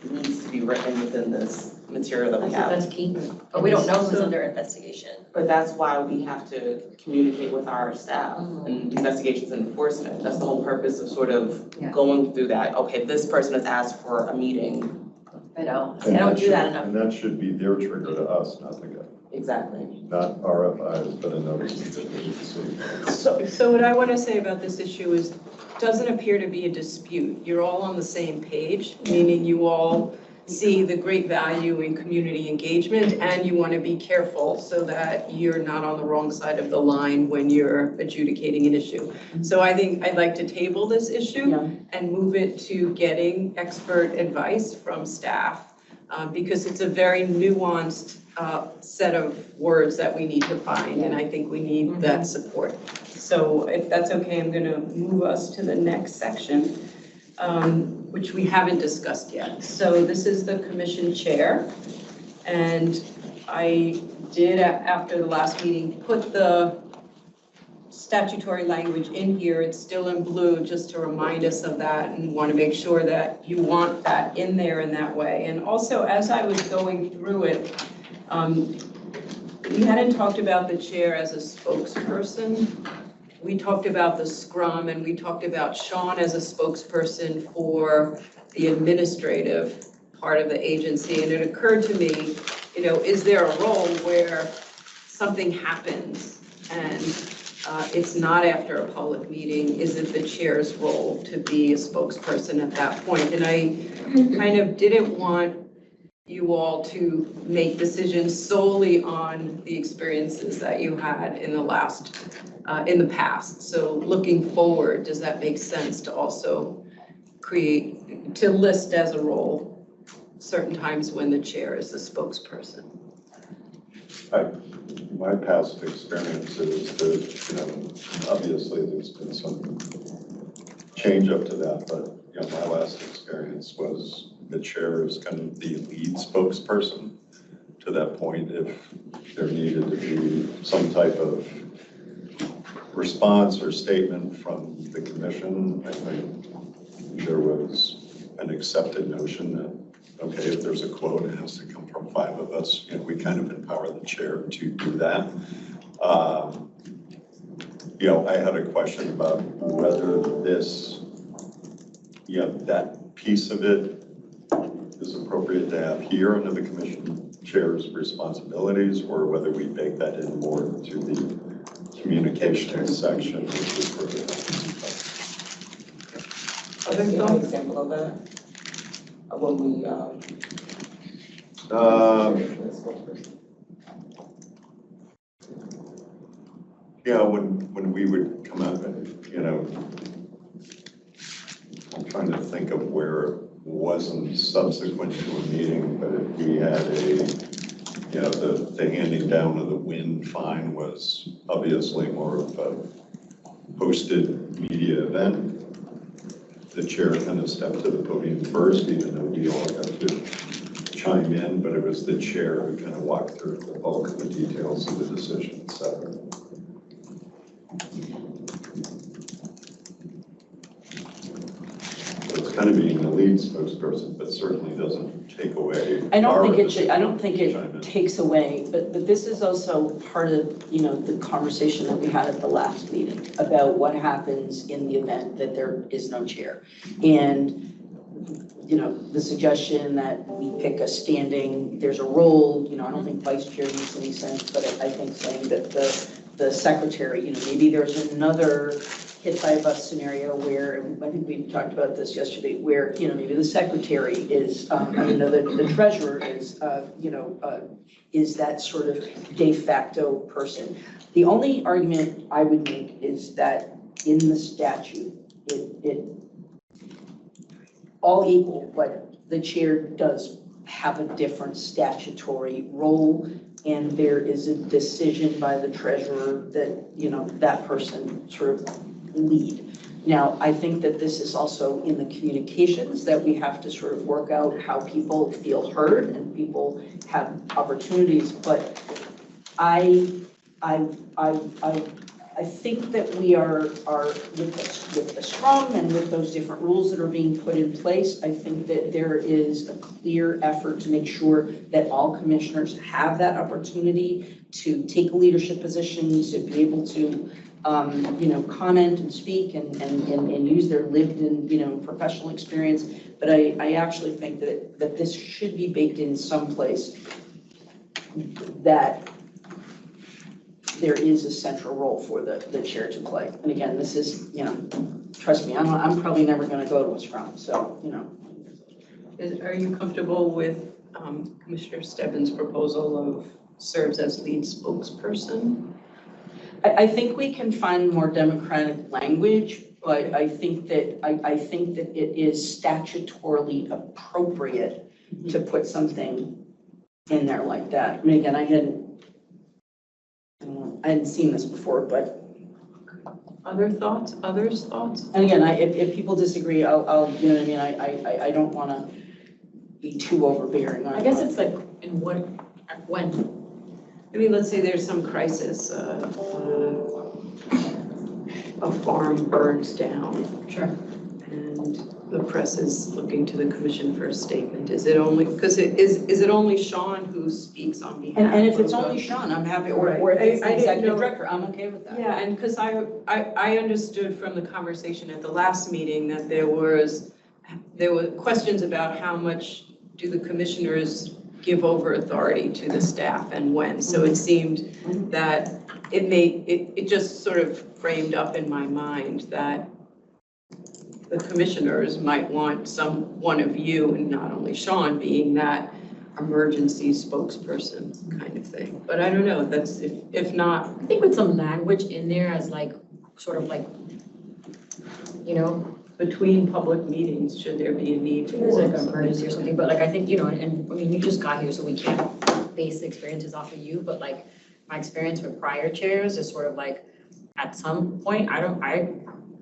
needs to be written within this material that we have. That's key. But we don't know who's under investigation. But that's why we have to communicate with our staff and investigations and enforcement. That's the whole purpose of sort of going through that. Okay, this person has asked for a meeting. I know, And I don't do should- that enough. And that should be their trigger to us, not the guy, Exactly. not RFIs, but a notice of deficiency. So what I want to say about this issue is, doesn't appear to be a dispute. You're all on the same page, meaning you all see the great value in community engagement and you want to be careful so that you're not on the wrong side of the line when you're adjudicating an issue. So I think I'd like to table this issue and move it to getting expert advice from staff because it's a very nuanced set of words that we need to find, and I think we need that support. So if that's okay, I'm gonna move us to the next section, which we haven't discussed yet. So this is the commission chair, and I did, after the last meeting, put the statutory language in here. It's still in blue, just to remind us of that, and want to make sure that you want that in there in that way. And also, as I was going through it, we hadn't talked about the chair as a spokesperson. We talked about the scrum, and we talked about Sean as a spokesperson for the administrative part of the agency. And it occurred to me, is there a role where something happens and it's not after a public meeting? Is it the chair's role to be a spokesperson at that point? And I kind of didn't want you all to make decisions solely on the experiences that you had in the past. So looking forward, does that make sense to also to list as a role certain times when the chair is the spokesperson? My past experience is that, obviously there's been some change up to that, but my last experience was the chair is kind of the lead spokesperson to that point. If there needed to be some type of response or statement from the commission, I think there was an accepted notion that, okay, if there's a quote, it has to come from 5 of us. We kind of empower the chair to do that. I had a question about whether this, that piece of it is appropriate to have here under the commission chair's responsibilities, or whether we bake that in more to the communications section, which is where the Other Give an thoughts? example of that, of when we, Yeah, when we would come up and, I'm trying to think of where it wasn't subsequent to a meeting, but if we had the handing down of the win fine was obviously more of a posted media event. The chair kind of stepped to the podium first, even though we all got to chime in, but it was the chair who kind of walked through the bulk of the details of the decision, et cetera. It's kind of being the lead spokesperson, but certainly doesn't take away. I don't our think it should, ability I don't think to chime it in. takes away, but this is also part of, the conversation that we had at the last meeting about what happens in the event that there is no chair. And, the suggestion that we pick a standing, there's a role, I don't think vice chair makes any sense, but I think saying that the secretary, maybe there's another hit by a bus scenario where, I think we talked about this yesterday, where, maybe the secretary is, the treasurer is that sort of de facto person. The only argument I would make is that in the statute, it all equal, but the chair does have a different statutory role, and there is a decision by the treasurer that, that person sort of lead. Now, I think that this is also in the communications that we have to sort of work out how people feel heard and people have opportunities, but I think that we are with the scrum and with those different rules that are being put in place, I think that there is a clear effort to make sure that all commissioners have that opportunity to take leadership positions, to be able to, comment and speak and use their lived and, professional experience. But I actually think that this should be baked in someplace that there is a central role for the chair to play. And again, this is, trust me, I'm probably never going to go to a scrum, so, Are you comfortable with Commissioner Stebbins' proposal of serves as lead spokesperson? I think we can find more democratic language, but I think that it is statutorily appropriate to put something in there like that. I mean, again, I hadn't seen this before, but, Others' thoughts? and again, if people disagree, I'll, you know what I mean, I don't want to be too overbearing on it. I guess it's like, in what, when? I mean, let's say there's some crisis, a farm burns down Sure. and the press is looking to the commission for a statement. Is it only, because is it only Sean who speaks on behalf? And if it's of the- only Sean, I'm happy, or Right. if it's the I didn't executive know- director, I'm okay with that. Yeah, and because I understood from the conversation at the last meeting that there were questions about how much do the commissioners give over authority to the staff and when. So it seemed that it just sort of framed up in my mind that the commissioners might want one of you, and not only Sean, being that emergency spokesperson kind of thing. But I don't know, that's, if not, I think with some language in there as like, sort of like, between public meetings, should there be a need for? there's like an emergency or something, but like, I think, and I mean, you just got here, so we can't base the experiences off of you, but like, my experience with prior chairs is sort of like, at some point, I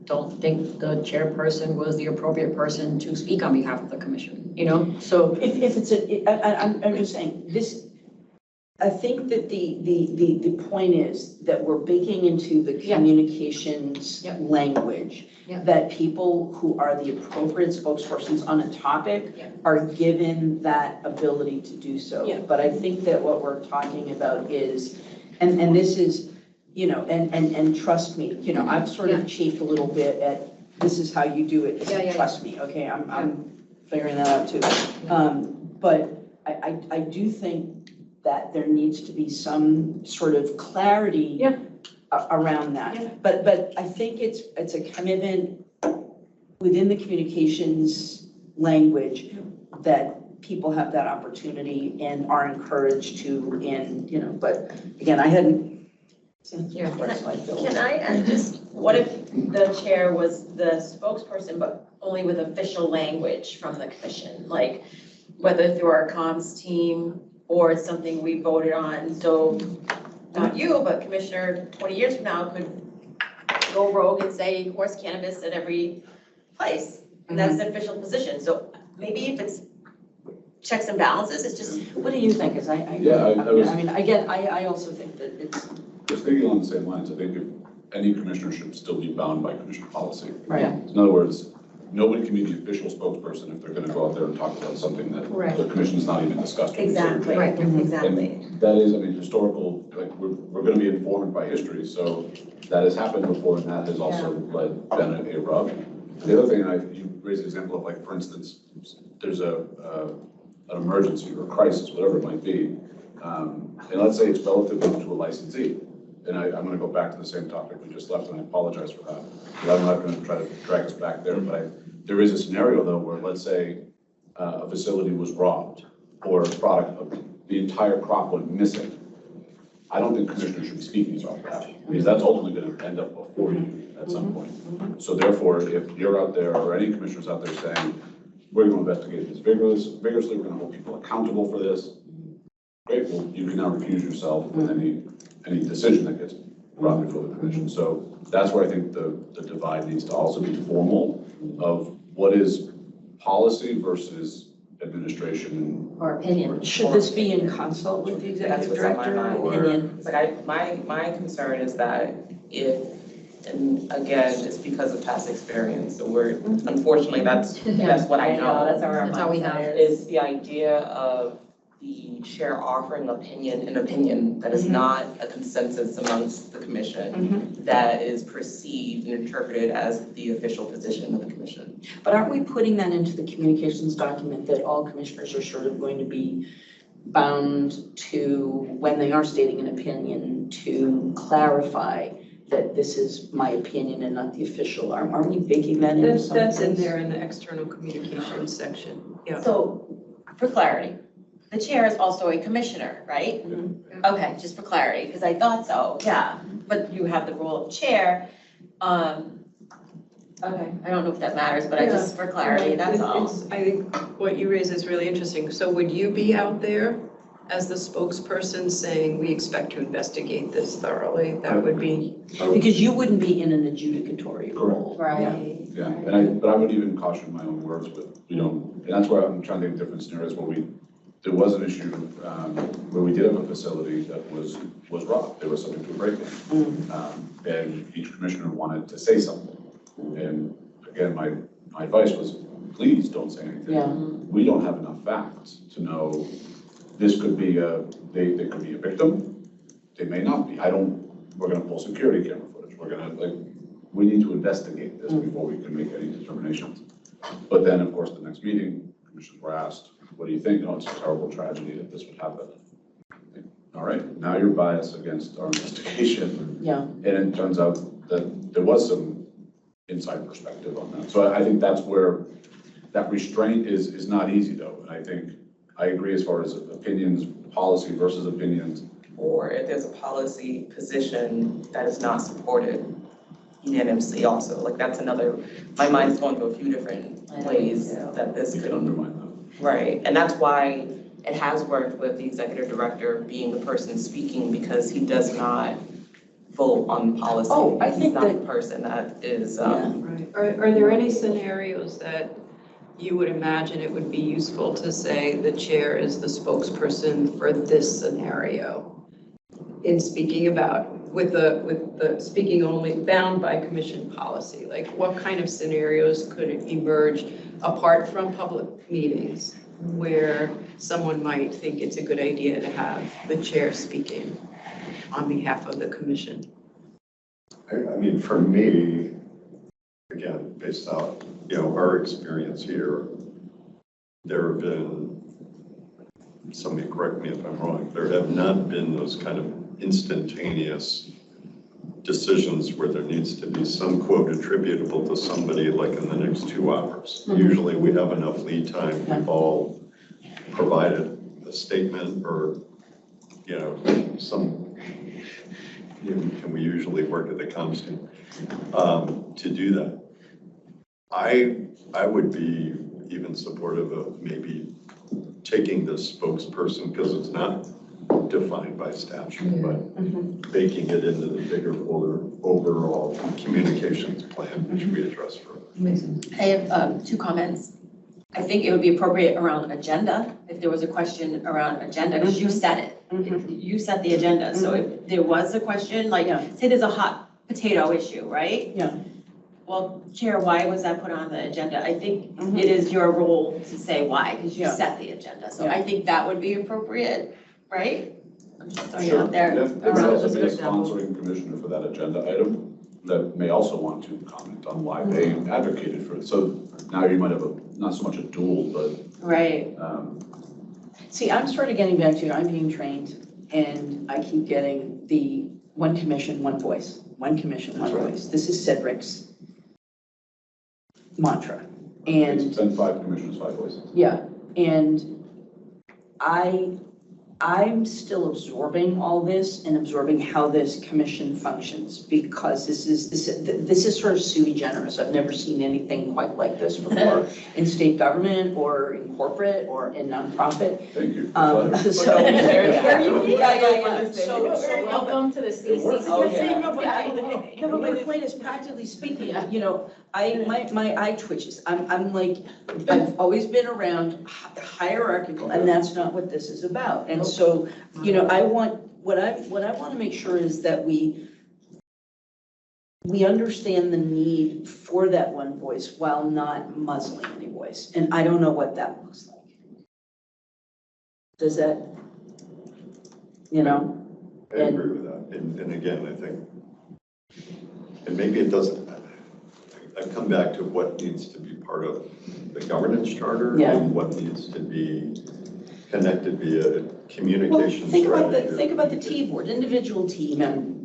don't think the chairperson was the appropriate person to speak on behalf of the commission, So if it's I'm just saying, I think that the point is that we're baking into the Yeah. communications Yeah. language Yeah. that people who are the appropriate spokespersons on a topic Yeah. are given that ability to do so. Yeah. But I think that what we're talking about is, and this is, and trust me, I've sort of chafed a little bit at, this is how you do it. Yeah. Trust me, okay, I'm figuring that out too. But I do think that there needs to be some sort of clarity around that. Yeah. But I think it's a commitment within the communications language, that people have that opportunity and are encouraged to, and, you know, but again, I hadn't. Yeah. Can I just, what if the chair was the spokesperson, but only with official language from the commission? Like, whether through our comms team or it's something we voted on, so not you, but Commissioner 20 years from now could go rogue and say horse cannabis at every place. And that's the official position. So maybe if it's checks and balances, it's just, What do you think? Is I mean, again, I also think that it's, Just thinking along the same lines, I think if any commissioner should still be bound by commission policy. right. In other words, nobody can be the official spokesperson if they're gonna go out there and talk about something that Right. the commission's not even discussed. or exactly, considered. exactly. And that is, I mean, historical, like, we're gonna be informed by history, so that has happened before, and that has also been a rub. The other thing, you raised the example of, like, for instance, there's an emergency or a crisis, whatever it might be, and let's say it's relative to a licensee. And I'm gonna go back to the same topic we just left, and I apologize for that. But I'm not gonna try to drag us back there, but there is a scenario though where, let's say, a facility was robbed, or a product, the entire crop went missing. I don't think commissioners should be speaking about that, because that's ultimately gonna end up before you at some point. So therefore, if you're out there, or any commissioners out there saying, we're gonna investigate this vigorously, we're gonna hold people accountable for this, great, well, you can now recuse yourself with any decision that gets brought before the commission. So that's where I think the divide needs to also be formal of what is policy versus administration. Or opinion. Should this be in consult with the That's executive what's on my director? mind. Opinion? It's like my concern is that if, and again, it's because of past experience, so unfortunately, that's what I know. That's our That's all we have. mindset Is the idea of the chair offering an opinion that is not a consensus amongst the commission, that is perceived and interpreted as the official position of the commission. But aren't we putting that into the communications document that all commissioners are sort of going to be bound to, when they are stating an opinion, to clarify that this is my opinion and not the official? Aren't we baking that in? That's in there in the external communications section, yeah. So, for clarity, the chair is also a commissioner, right? Okay, just for clarity, because I thought so, yeah, but you have the role of chair. Okay, I don't know if that matters, but I just, for clarity, that's all. I think what you raise is really interesting. So would you be out there as the spokesperson saying, we expect to investigate this thoroughly? That would be. Because you wouldn't be in an adjudicatory role. Right. Yeah, but I would even caution my own words with, and that's why I'm trying to think of different scenarios where there was an issue where we did have a facility that was robbed. There was something to a break-in. And each commissioner wanted to say something. And again, my advice was, please don't say anything. Yeah. We don't have enough facts to know this could be they could be a victim. They may not be. We're gonna pull security camera footage. We need to investigate this before we can make any determinations. But then, of course, the next meeting, commissioners were asked, what do you think? Oh, it's a terrible tragedy that this would happen. All right, now you're biased against our investigation. Yeah. And it turns out that there was some inside perspective on that. So I think that's where that restraint is not easy though. And I think I agree as far as opinions, policy versus opinions. Or if there's a policy position that is not supported unanimously also, like that's another, my mind's going through a few different ways that this You could. can undermine that. Right, and that's why it has worked with the executive director being the person speaking, because he does not vote on policy. Oh, I think He's not that- the person that is, Right. Are there any scenarios that you would imagine it would be useful to say the chair is the spokesperson for this scenario? In speaking about, with the speaking only bound by commission policy, like what kind of scenarios could emerge apart from public meetings where someone might think it's a good idea to have the chair speaking on behalf of the commission? I mean, for me, again, based on, our experience here, there have been, somebody correct me if I'm wrong, there have not been those kind of instantaneous decisions where there needs to be some quote attributable to somebody like in the next 2 hours. Usually we have enough lead time, we've all provided a statement or, and we usually work at the comms team to do that. I would be even supportive of maybe taking this spokesperson, because it's not defined by statute, but baking it into the bigger overall communications plan, which we address further. I have 2 comments. I think it would be appropriate around agenda, if there was a question around agenda, because you said it. You set the agenda, so if there was a question, like, say there's a hot potato issue, right? Yeah. Well, Chair, why was that put on the agenda? I think it is your role to say why, because you set the agenda. So I think that would be appropriate, right? I'm just throwing it out there. If there's also be a sponsoring commissioner for that agenda item that may also want to comment on why they advocated for it. So now you might have not so much a duel, but. Right. See, I'm sort of getting back to, I'm being trained, and I keep getting the one commission, one voice, one commission, one voice. This is Cedric's mantra. And Send 5 commissioners, 5 voices. yeah, and I'm still absorbing all this and absorbing how this commission functions, because this is sort of sui generis. I've never seen anything quite like this before in state government or in corporate or in nonprofit. Thank you. So yeah. So Welcome to the CC. no, but my point is, practically speaking, my eye twitches. I'm like, I've always been around hierarchical, and that's not what this is about. And so, what I want to make sure is that we understand the need for that one voice while not muzzling any voice. And I don't know what that looks like. Does that, I agree with that. And again, I think, and maybe it doesn't, I've come back to what needs to be part of the governance charter and what needs to be connected via communication strategy. Think about the T board, individual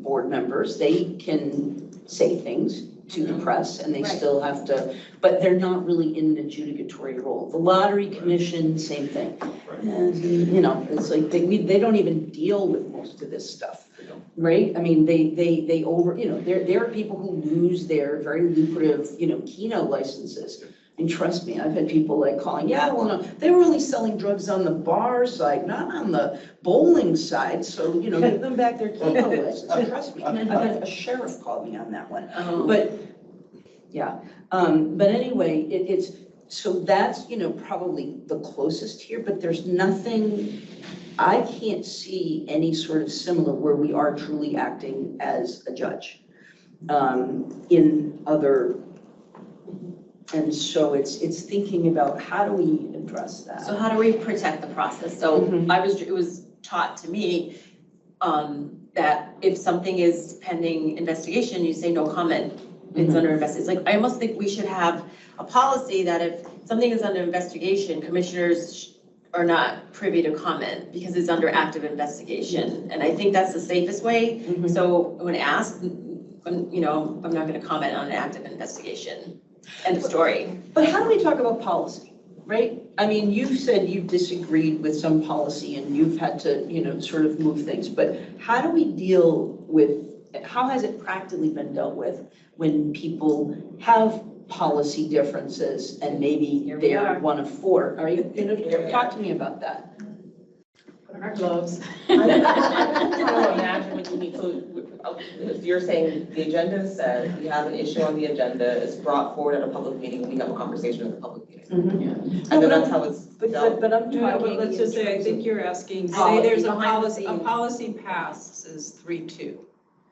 board members, they can say things to the press and they still have to, but they're not really in an adjudicatory role. The lottery commission, same thing. And, it's like they don't even deal with most of this stuff, right? I mean, they over, there are people who lose their very lucrative, Keno licenses. And trust me, I've had people like calling, no, they were only selling drugs on the bar side, not on the bowling side. So, give them back their Keno license. Trust me, I've had a sheriff call me on that one. But yeah, but anyway, it's, so that's, probably the closest here, but there's nothing, I can't see any sort of similar where we are truly acting as a judge in other. And so it's thinking about how do we address that? So how do we protect the process? So it was taught to me that if something is pending investigation, you say no comment, it's under investigation. It's like, I almost think we should have a policy that if something is under investigation, commissioners are not privy to comment because it's under active investigation. And I think that's the safest way. So when asked, I'm not going to comment on an active investigation. End of story. But how do we talk about policy, right? I mean, you've said you've disagreed with some policy and you've had to, sort of move things, but how do we deal with, how has it practically been dealt with when people have policy differences and maybe they're one of 4? Are you, talk to me about that. Put on our gloves. I don't imagine what you need to, if you're saying the agenda is set, we have an issue on the agenda, it's brought forward at a public meeting, we have a conversation at the public meeting. And then that's how it's dealt. But I'm No, talking. but let's just say, I think you're asking, say Policy there's a behind the policy, a scenes. policy passes 3-2.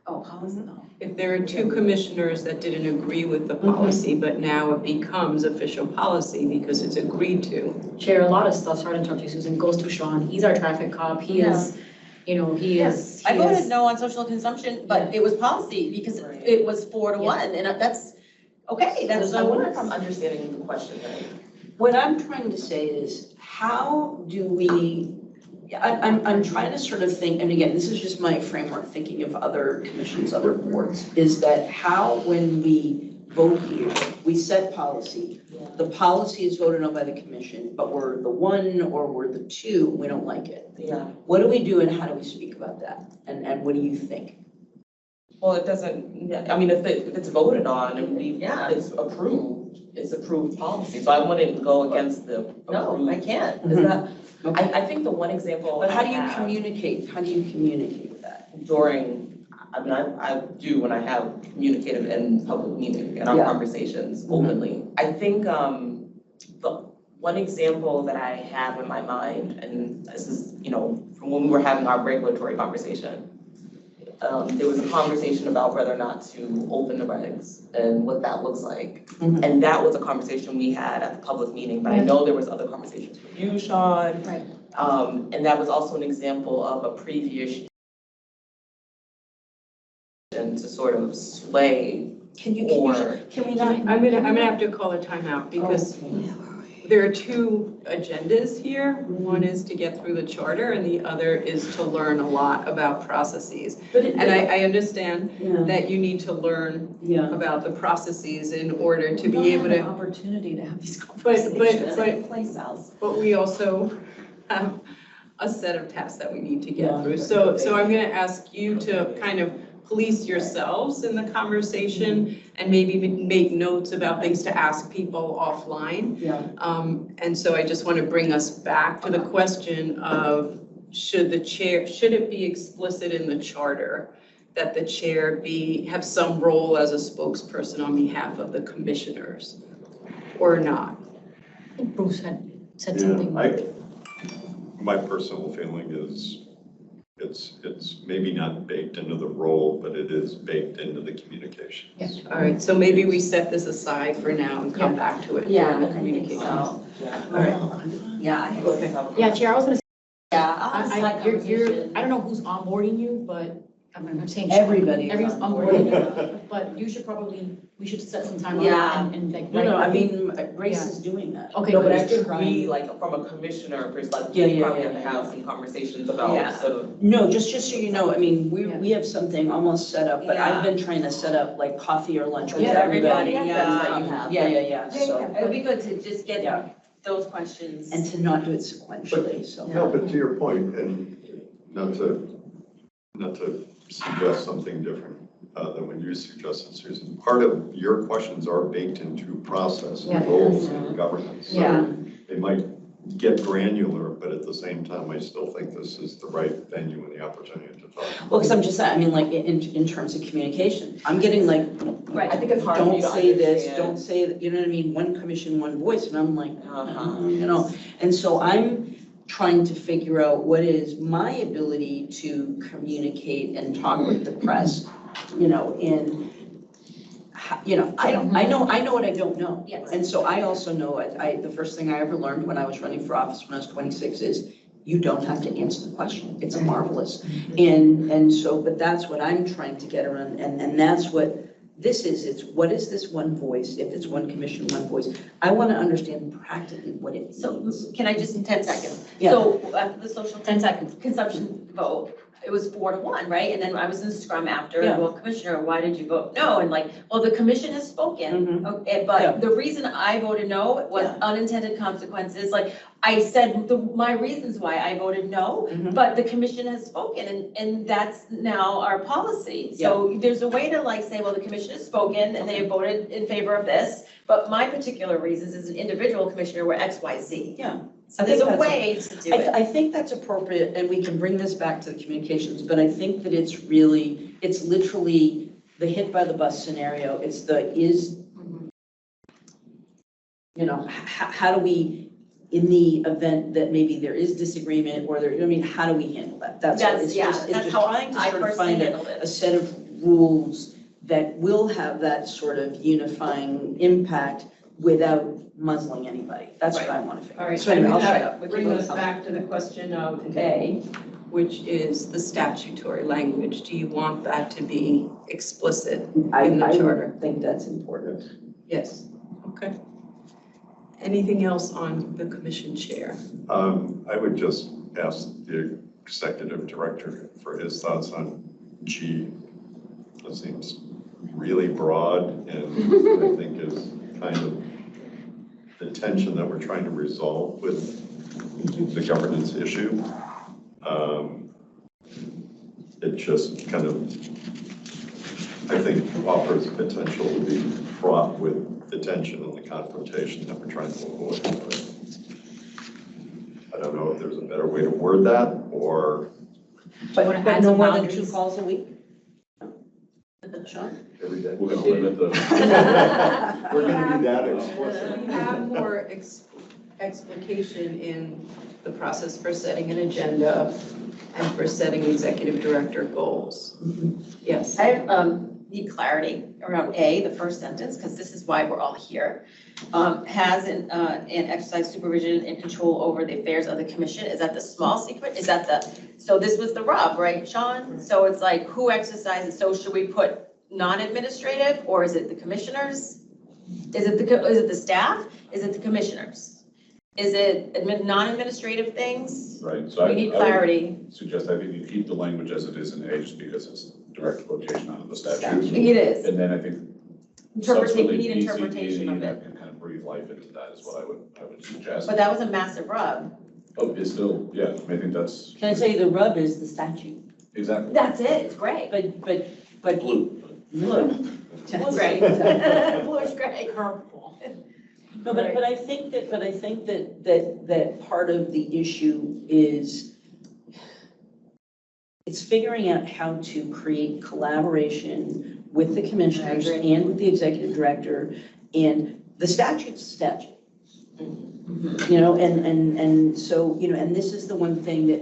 Oh, policy. If there are 2 commissioners that didn't agree with the policy, but now it becomes official policy because it's agreed to. Chair, a lot of stuff, sorry to interrupt you, Susan, goes to Sean. He's our traffic cop. He is, he is. I voted no on social consumption, but it was policy because it was 4-1, and that's okay. That's I wonder if I'm understanding the question right. What I'm trying to say is, how do we Yeah, I'm trying to sort of think, and again, this is just my framework, thinking of other commissions, other boards, is that how, when we vote here, we set policy. The policy is voted on by the commission, but we're the one or we're the two, we don't like it. Yeah. What do we do and how do we speak about that? And what do you think? Well, it doesn't, I mean, if it's voted on and Yeah. it's approved policy, so I wouldn't go against the approved. No, I can't. Is that, Okay. I think the one example. But how I do you have communicate? How do you communicate that? During, I mean, I do when I have communicative in public meetings and our Yeah. conversations openly. I think, the one example that I have in my mind, and this is, you know, from when we were having our regulatory conversation, there was a conversation about whether or not to open the regs and what that looks like. Mhm. And that was a conversation we had at the public meeting, but I know there was other conversations with you, Sean. Right. And that was also an example of a previous to sort of sway Can we not? I'm gonna have to call a timeout because there are two agendas here. One is to get through the charter and the other is to learn a lot about processes. But it, And I understand yeah, that you need to learn yeah. about the processes in order to We don't be have able an to, opportunity to have these but, conversations. Place else. but we also have a set of tasks that we need to Yeah. get through. So I'm gonna ask you to kind of police yourselves in the conversation and maybe make notes about things to ask people offline. Yeah, And so I just want to bring us back to the question of should it be explicit in the charter that the chair have some role as a spokesperson on behalf of the commissioners or not? I think Bruce had said Yeah, something. my personal feeling is it's maybe not baked into the role, but it is baked into the communications. Yeah. All right, so maybe we set this aside for now and come back to it Yeah, during the I think communications. so. All right. Yeah, I think so. Yeah, Chair, I was gonna say, Yeah, I'll have a side you're, conversation. I don't know who's onboarding you, but I'm saying. Everybody is Everyone's onboarding. onboarding you, but you should probably, we should set some time Yeah. and like. no, I write- mean, Grace Yeah. is doing that. Okay, No, but I good. think Trying. we, like, from a commissioner perspective, Yeah, we yeah, probably yeah, have to yeah. have some conversations Yeah. about sort of. No, just so you know, I mean, Yeah. we have something almost set up, but I've Yeah. been trying to set up like coffee or lunch with Yeah, everybody. everybody, that's what you have. Yeah, Yeah, so, it would be good to just Yeah. get those questions. and to not do it sequentially, so. No, but to your point, and not to suggest something different than what you suggested, Susan, part of your questions are baked into process Yeah. and goals and governance. So Yeah. they might get granular, but at the same time, I still think this is the right venue and the opportunity to talk. Well, because I'm just saying, I mean, like, in terms of communication, I'm getting like, Right. I think it's hard for don't you to say this, understand. don't say that, you know what I mean? One commission, one voice, and I'm like, Uh-huh. you know? And so I'm trying to figure out what is my ability to communicate and talk with the press, you know, I know what I don't know. Yes. And so I also know, the first thing I ever learned when I was running for office when I was 26 is you don't have to answer the question. It's a marvelous. And so, but that's what I'm trying to get around, and that's what this is. It's what is this one voice? If it's one commission, one voice. I want to understand practically what it So means. can I just, in 10 seconds? Yeah. So after the social 10 seconds. consumption vote, it was 4-1, right? And then I was in scrum after, Yeah. well, Commissioner, why did you vote no? And like, well, the commission has spoken. Mhm. Okay, Yeah. but the reason I voted no was Yeah. unintended consequences. Like, I said my reasons why I voted no, Mhm. but the commission has spoken and that's now our policy. So there's a way to like say, well, the commission has spoken and they have voted in favor of this, but my particular reasons as an individual commissioner were X, Y, Z. Yeah. So I there's think a that's way to do it. I think that's appropriate, and we can bring this back to the communications, but I think that it's literally the hit by the bus scenario. It's you know, how do we, in the event that maybe there is disagreement or there, I mean, how do we handle that? That's what it's just trying to I sort of personally find handled a it. set of rules that will have that sort of unifying impact without muzzling anybody. That's what I want to figure All out. right, So anyway, I'll shut that up. bring us back to the question of A, which is the statutory language. Do you want that to be explicit in the charter? I think that's important. Yes, okay. Anything else on the commission chair? I would just ask the executive director for his thoughts on G. That seems really broad and I think is kind of the tension that we're trying to resolve with the governance issue. It just kind of, I think, offers potential to be fraught with the tension and the confrontation that we're trying to avoid. I don't know if there's a better way to word that, or But add no some more than boundaries? 2 calls a week? Sean? every day. We're gonna limit the, We're gonna be that explicit. We have more explication in the process for setting an agenda and for setting executive director goals. Yes. I need clarity around A, the first sentence, because this is why we're all here. Has an exercise supervision and control over the affairs of the commission. Is that the small secret? Is that the, so this was the rub, right, Sean? So it's like, who exercises? So should we put non-administrative, or is it the commissioners? Is it the staff? Is it the commissioners? Is it non-administrative things? right, so We need I would clarity. suggest, I think you keep the language as it is in A, just because it's direct quotation out of the statute. It is. And then I think We subsequently need interpretation of that it. can kind of breathe life into that is what I would suggest. But that was a massive rub. But it's still, yeah, I think that's Can I tell you, the rub is the statute, exactly. That's it, it's great. but Blue. look. Blue's great. Blue's great. No, but I think that part of the issue is it's figuring out how to create collaboration with the commissioners I agree. and with the executive director, and the statute's the statute. You know, and so, you know, and this is the one thing that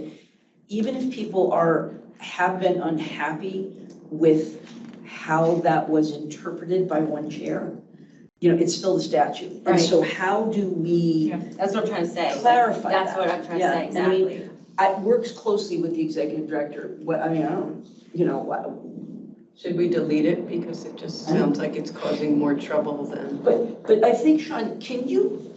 even if people have been unhappy with how that was interpreted by one chair, you know, it's still the statute. And Right. so how do we That's what I'm trying to say. clarify That's that? what I'm trying to Yeah, say, and I mean, exactly. It works closely with the executive director. What, I mean, I don't, you know, Should we delete it because it just sounds like it's causing more trouble than? but I think, Sean, can you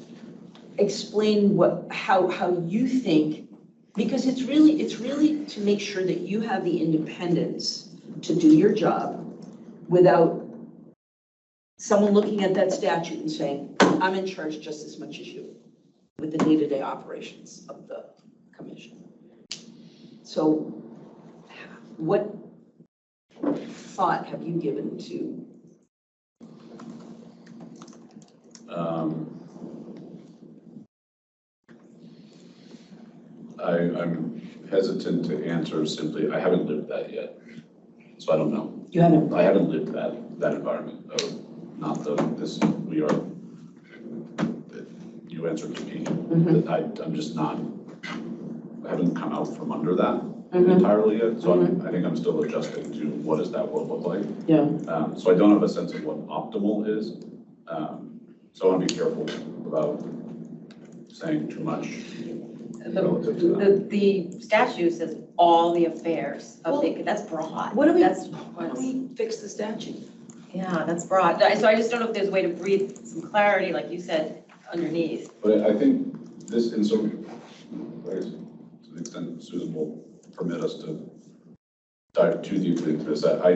explain how you think, because it's really to make sure that you have the independence to do your job without someone looking at that statute and saying, I'm in charge just as much as you with the day-to-day operations of the commission. So what thought have you given to? I'm hesitant to answer simply, I haven't lived that yet, so I don't know. You haven't. I haven't lived that environment of not this, we are, you answered to me, Mhm. that I'm just not, I haven't come out from under that Mhm. entirely yet, so I think I'm still adjusting to what does that world look like. Yeah. So I don't have a sense of what optimal is, so I want to be careful about saying too much relative to that. The statute says all the affairs of the, that's broad. What do we, That's, why don't we fix the statute? yeah, that's broad. So I just don't know if there's a way to breathe some clarity, like you said, underneath. But I think this, in some ways, to the extent Susan will permit us to dive too deeply into this, I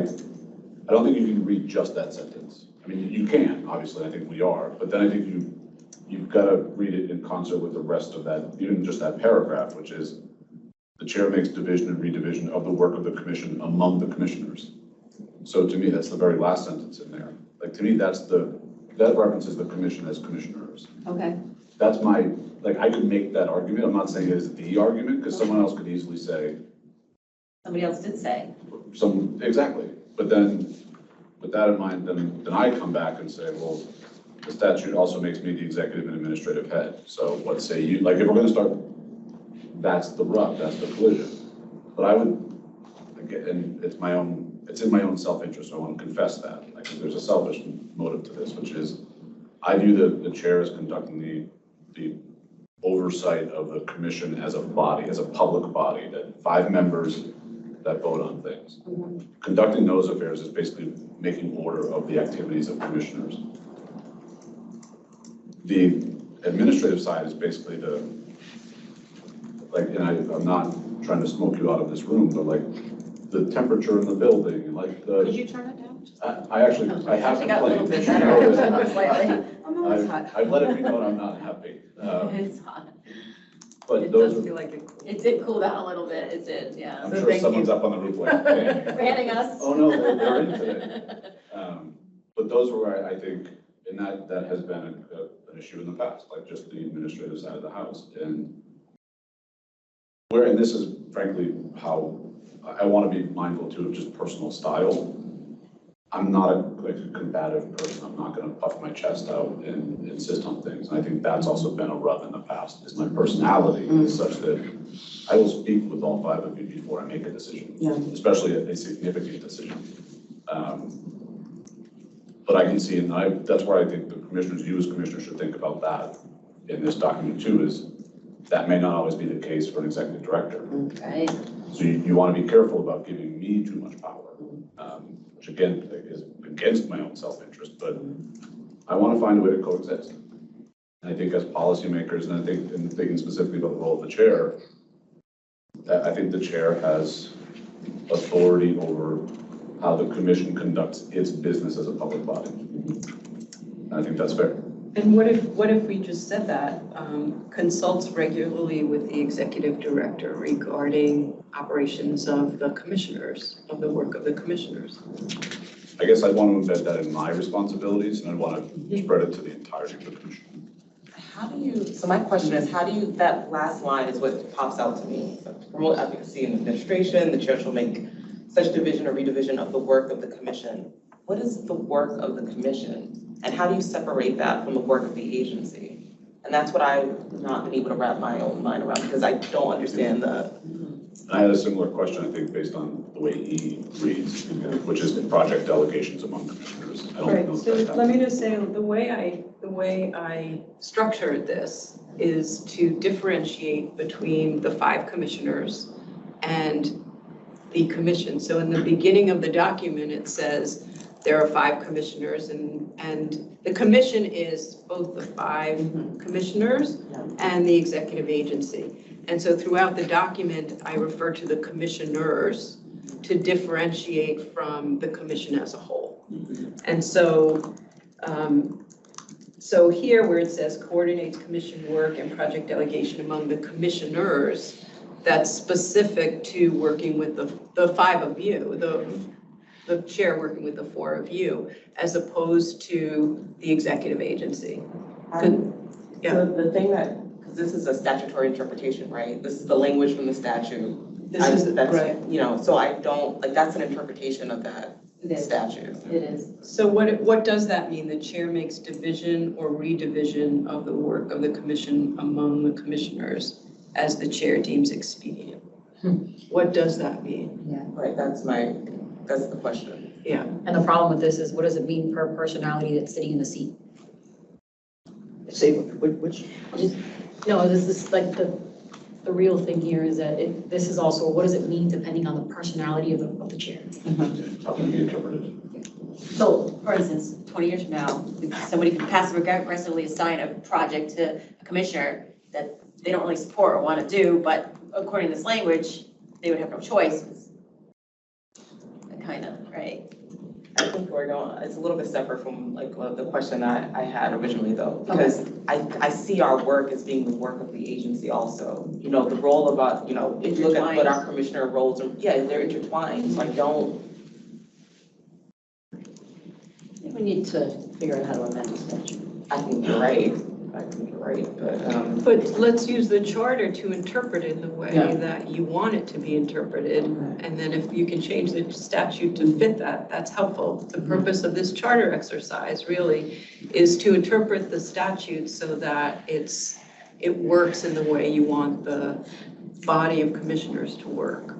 don't think you can read just that sentence. I mean, you can, obviously, I think we are, but then I think you've got to read it in concert with the rest of that, even just that paragraph, which is the chair makes division and redivision of the work of the commission among the commissioners. So to me, that's the very last sentence in there. Like, to me, that references the commission as commissioners. Okay. That's my, like, I could make that argument. I'm not saying it is the argument, because someone else could easily say, Somebody else did say. exactly. But then, with that in mind, then I come back and say, well, the statute also makes me the executive and administrative head. So what say you, like, if we're gonna start, that's the rub, that's the collision. But I would, again, and it's in my own self-interest, so I want to confess that. Like, there's a selfish motive to this, which is, I view the chair as conducting the oversight of the commission as a body, as a public body, that 5 members that vote on things. Conducting those affairs is basically making order of the activities of commissioners. The administrative side is basically like, and I'm not trying to smoke you out of this room, but like, the temperature in the building, and like Could the, you turn it down? I actually, I have Actually got a little complained. bit better slightly. Oh, no, it's hot. I've let it be known I'm not happy. It's hot. But It those does are, feel like it. It did cool down a little bit, it did, yeah. I'm So sure thank someone's you. up on the roof like, "Hey." Fanning us. Oh, no, they're in today. But those were where I think, and that has been an issue in the past, like just the administrative side of the house. And this is frankly how I want to be mindful too of just personal style. I'm not like a combative person. I'm not going to puff my chest out and insist on things. And I think that's also been a rub in the past, is my personality is such that I will speak with all five of you before I make a decision, especially a significant decision. But I can see, and that's where I think the commissioners, you as commissioners, should think about that in this document too, is that may not always be the case for an executive director. Okay. So you want to be careful about giving me too much power, which again is against my own self-interest, but I want to find a way to coexist. And I think as policymakers, and I think in thinking specifically about the role of the chair, I think the chair has authority over how the commission conducts its business as a public body. And I think that's fair. And what if we just said that, consults regularly with the executive director regarding operations of the commissioners, of the work of the commissioners? I guess I'd want to embed that in my responsibilities, and I'd want to spread it to the entirety of the commission. How do you, so my question is, how do you, that last line is what pops out to me. So, promote advocacy in administration, the chair shall make such division or redivision of the work of the commission. What is the work of the commission? And how do you separate that from the work of the agency? And that's what I've not been able to wrap my own mind around, because I don't understand the. I had a similar question, I think, based on the way E reads, which is project delegations among commissioners. I don't know Right, if so that's let me just say, the way I structured this is to differentiate between the 5 commissioners and the commission. So in the beginning of the document, it says there are 5 commissioners, and the commission is both the 5 commissioners and the executive agency. And so throughout the document, I refer to the commissioners to differentiate from the commission as a whole. And so, so here where it says coordinates commission work and project delegation among the commissioners, that's specific to working with the 5 of you, the chair working with the 4 of you, as opposed to the executive agency. Yeah. So the thing that, because this is a statutory interpretation, right? This is the language from the statute. This is, That's, right. you know, so I don't, like, that's an interpretation of that It is, statute. it is. So what does that mean? The chair makes division or redivision of the work of the commission among the commissioners as the chair deems expedient? What does that mean? Right, that's the question. Yeah. And the problem with this is, what does it mean per personality that's sitting in the seat? Say, which? No, this is like the real thing here is that this is also, what does it mean depending on the personality of the chair? how can it be interpreted? So, for instance, 20 years from now, somebody could passive aggressively assign a project to a commissioner that they don't really support or want to do, but according to this language, they would have no choice. Kind of, right? I think we're going, it's a little bit separate from like the question that I had originally though, because I see our work as being the work of the agency also. You know, the role of, you know, if you look at what our commissioner roles are, yeah, they're intertwined, so I don't. I think we need to figure out how to amend the statute. I think you're right, But let's use the charter to interpret it the way Yeah. that you want it to be interpreted. And then if you can change the statute to fit that, that's helpful. The purpose of this charter exercise really is to interpret the statute so that it works in the way you want the body of commissioners to work.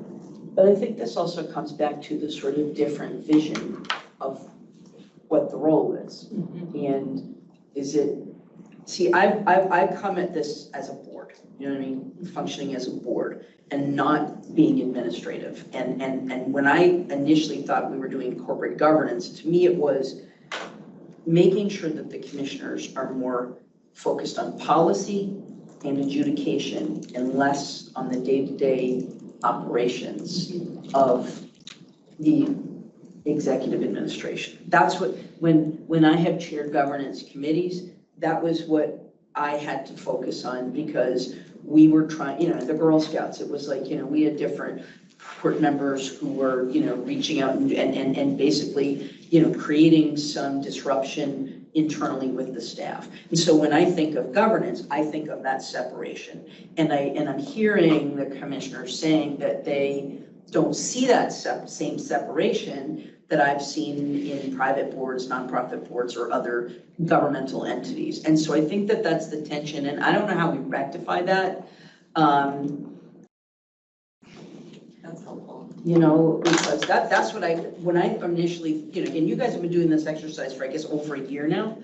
But I think this also comes back to the sort of different vision of what the role is. And is it, see, I come at this as a board, you know what I mean? Functioning as a board and not being administrative. And when I initially thought we were doing corporate governance, to me it was making sure that the commissioners are more focused on policy and adjudication and less on the day-to-day operations of the executive administration. That's what, when I have chaired governance committees, that was what I had to focus on, because we were trying, the Girl Scouts, it was like, we had different court members who were, reaching out and basically, creating some disruption internally with the staff. And so when I think of governance, I think of that separation. And I'm hearing the commissioners saying that they don't see that same separation that I've seen in private boards, nonprofit boards, or other governmental entities. And so I think that that's the tension, and I don't know how we rectify that. That's helpful. Because that's what when I initially, and you guys have been doing this exercise for, I guess, over a year now.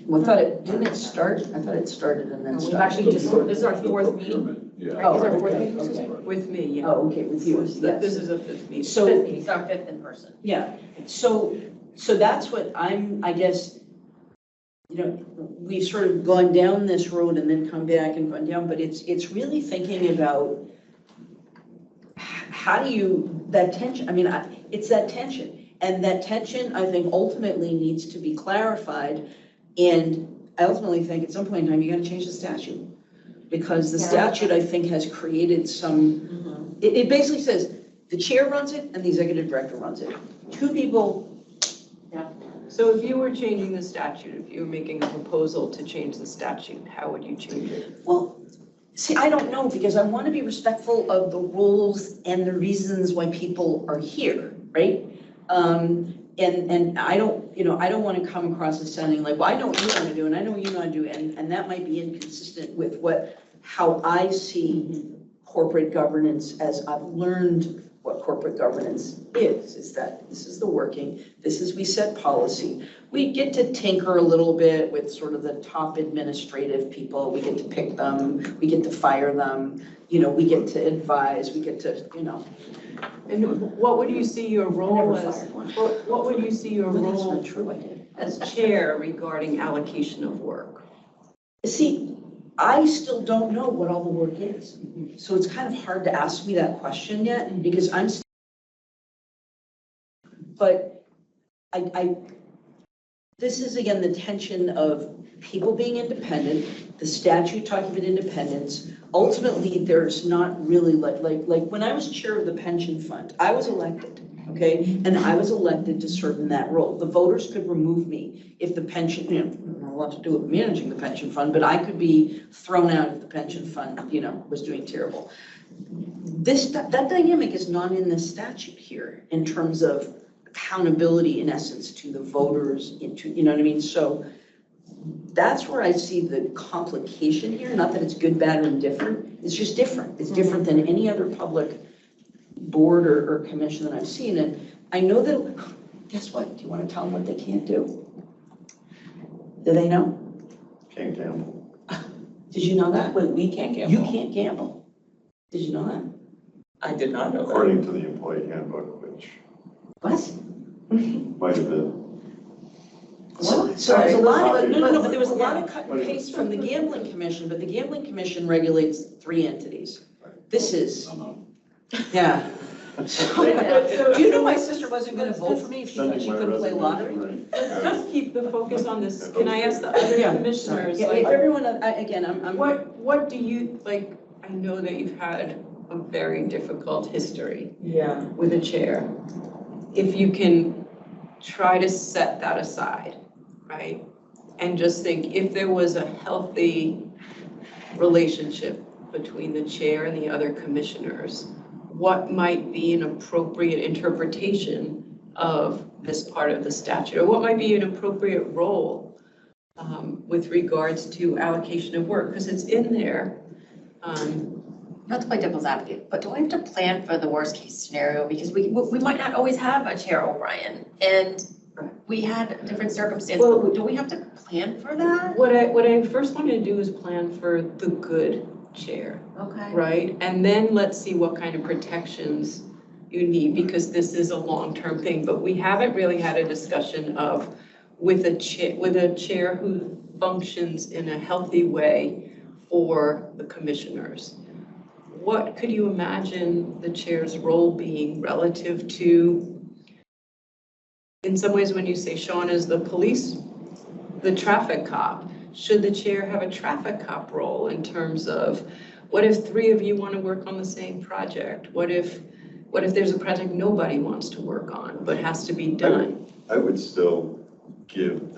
Well, didn't it start? I thought it started and then We've stopped. actually just, this is our fourth meeting. Procurement, yeah. Oh, Is our fourth okay, meeting, Susan? okay. With me, yeah. Oh, okay, with you, yes. This is a fifth meeting. So, It's our fifth in person. yeah, so that's what I guess, we've sort of gone down this road and then come back and gone down, but it's really thinking about how do you, that tension, it's that tension. And that tension, I think, ultimately needs to be clarified. And I ultimately think at some point in time, you gotta change the statute. Because the statute, I think, has created some, it basically says, the chair runs it and the executive director runs it. Two people. So if you were changing the statute, if you were making a proposal to change the statute, how would you change it? Well, see, I don't know, because I want to be respectful of the rules and the reasons why people are here, right? And I don't, I don't want to come across as sounding like, well, I know what you want to do and I know what you want to do, and that might be inconsistent with how I see corporate governance as I've learned what corporate governance is that this is the working, we set policy. We get to tinker a little bit with sort of the top administrative people. We get to pick them, we get to fire them, we get to advise, we get to, And what would you see your I role never as? fired one. What would you see your Well, that's role not true, I did. as chair regarding allocation of work? See, I still don't know what all the work is. So it's kind of hard to ask me that question yet, because but this is again the tension of people being independent, the statute talking about independence. Ultimately, there's not really like when I was chair of the pension fund, I was elected, okay? And I was elected to serve in that role. The voters could remove me if the pension, not a lot to do with managing the pension fund, but I could be thrown out if the pension fund, was doing terrible. That dynamic is not in this statute here in terms of accountability, in essence, to the voters, you know what I mean? So that's where I see the complication here. Not that it's good, bad, or indifferent. It's just different. It's different than any other public board or commission that I've seen. And I know that, guess what? Do you want to tell them what they can't do? Do they know? Can't gamble. Did you know that? Wait, we can't gamble. You can't gamble. Did you know that? I did not know that. According to the employee handbook, which What? might have been. So there's a lot of, no, but there was a lot of cut and paste from the gambling commission, but the gambling commission regulates 3 entities. This is, yeah. So, do you know my sister wasn't gonna vote for me if she thought she couldn't play lottery? Let's just keep the focus on this. Can I ask the other Yeah, commissioners, Yeah, like, everyone, again, I'm. what do you, like, I know that you've had a very difficult history with a chair. If you can try to set that aside, right? And just think, if there was a healthy relationship between the chair and the other commissioners, what might be an appropriate interpretation of this part of the statute? Or what might be an appropriate role with regards to allocation of work? Because it's in there. Not to play devil's advocate, but do we have to plan for the worst case scenario? Because we might not always have a Chair O'Brien, and we had different circumstances. Well, Do we have to plan for that? What I first want to do is plan for the good chair, Okay. right? And then let's see what kind of protections you need, because this is a long-term thing. But we haven't really had a discussion of, with a chair who functions in a healthy way, for the commissioners. What could you imagine the chair's role being relative to, in some ways, when you say Sean is the police, the traffic cop, should the chair have a traffic cop role in terms of, what if 3 of you want to work on the same project? What if there's a project nobody wants to work on, but has to be done? I would still give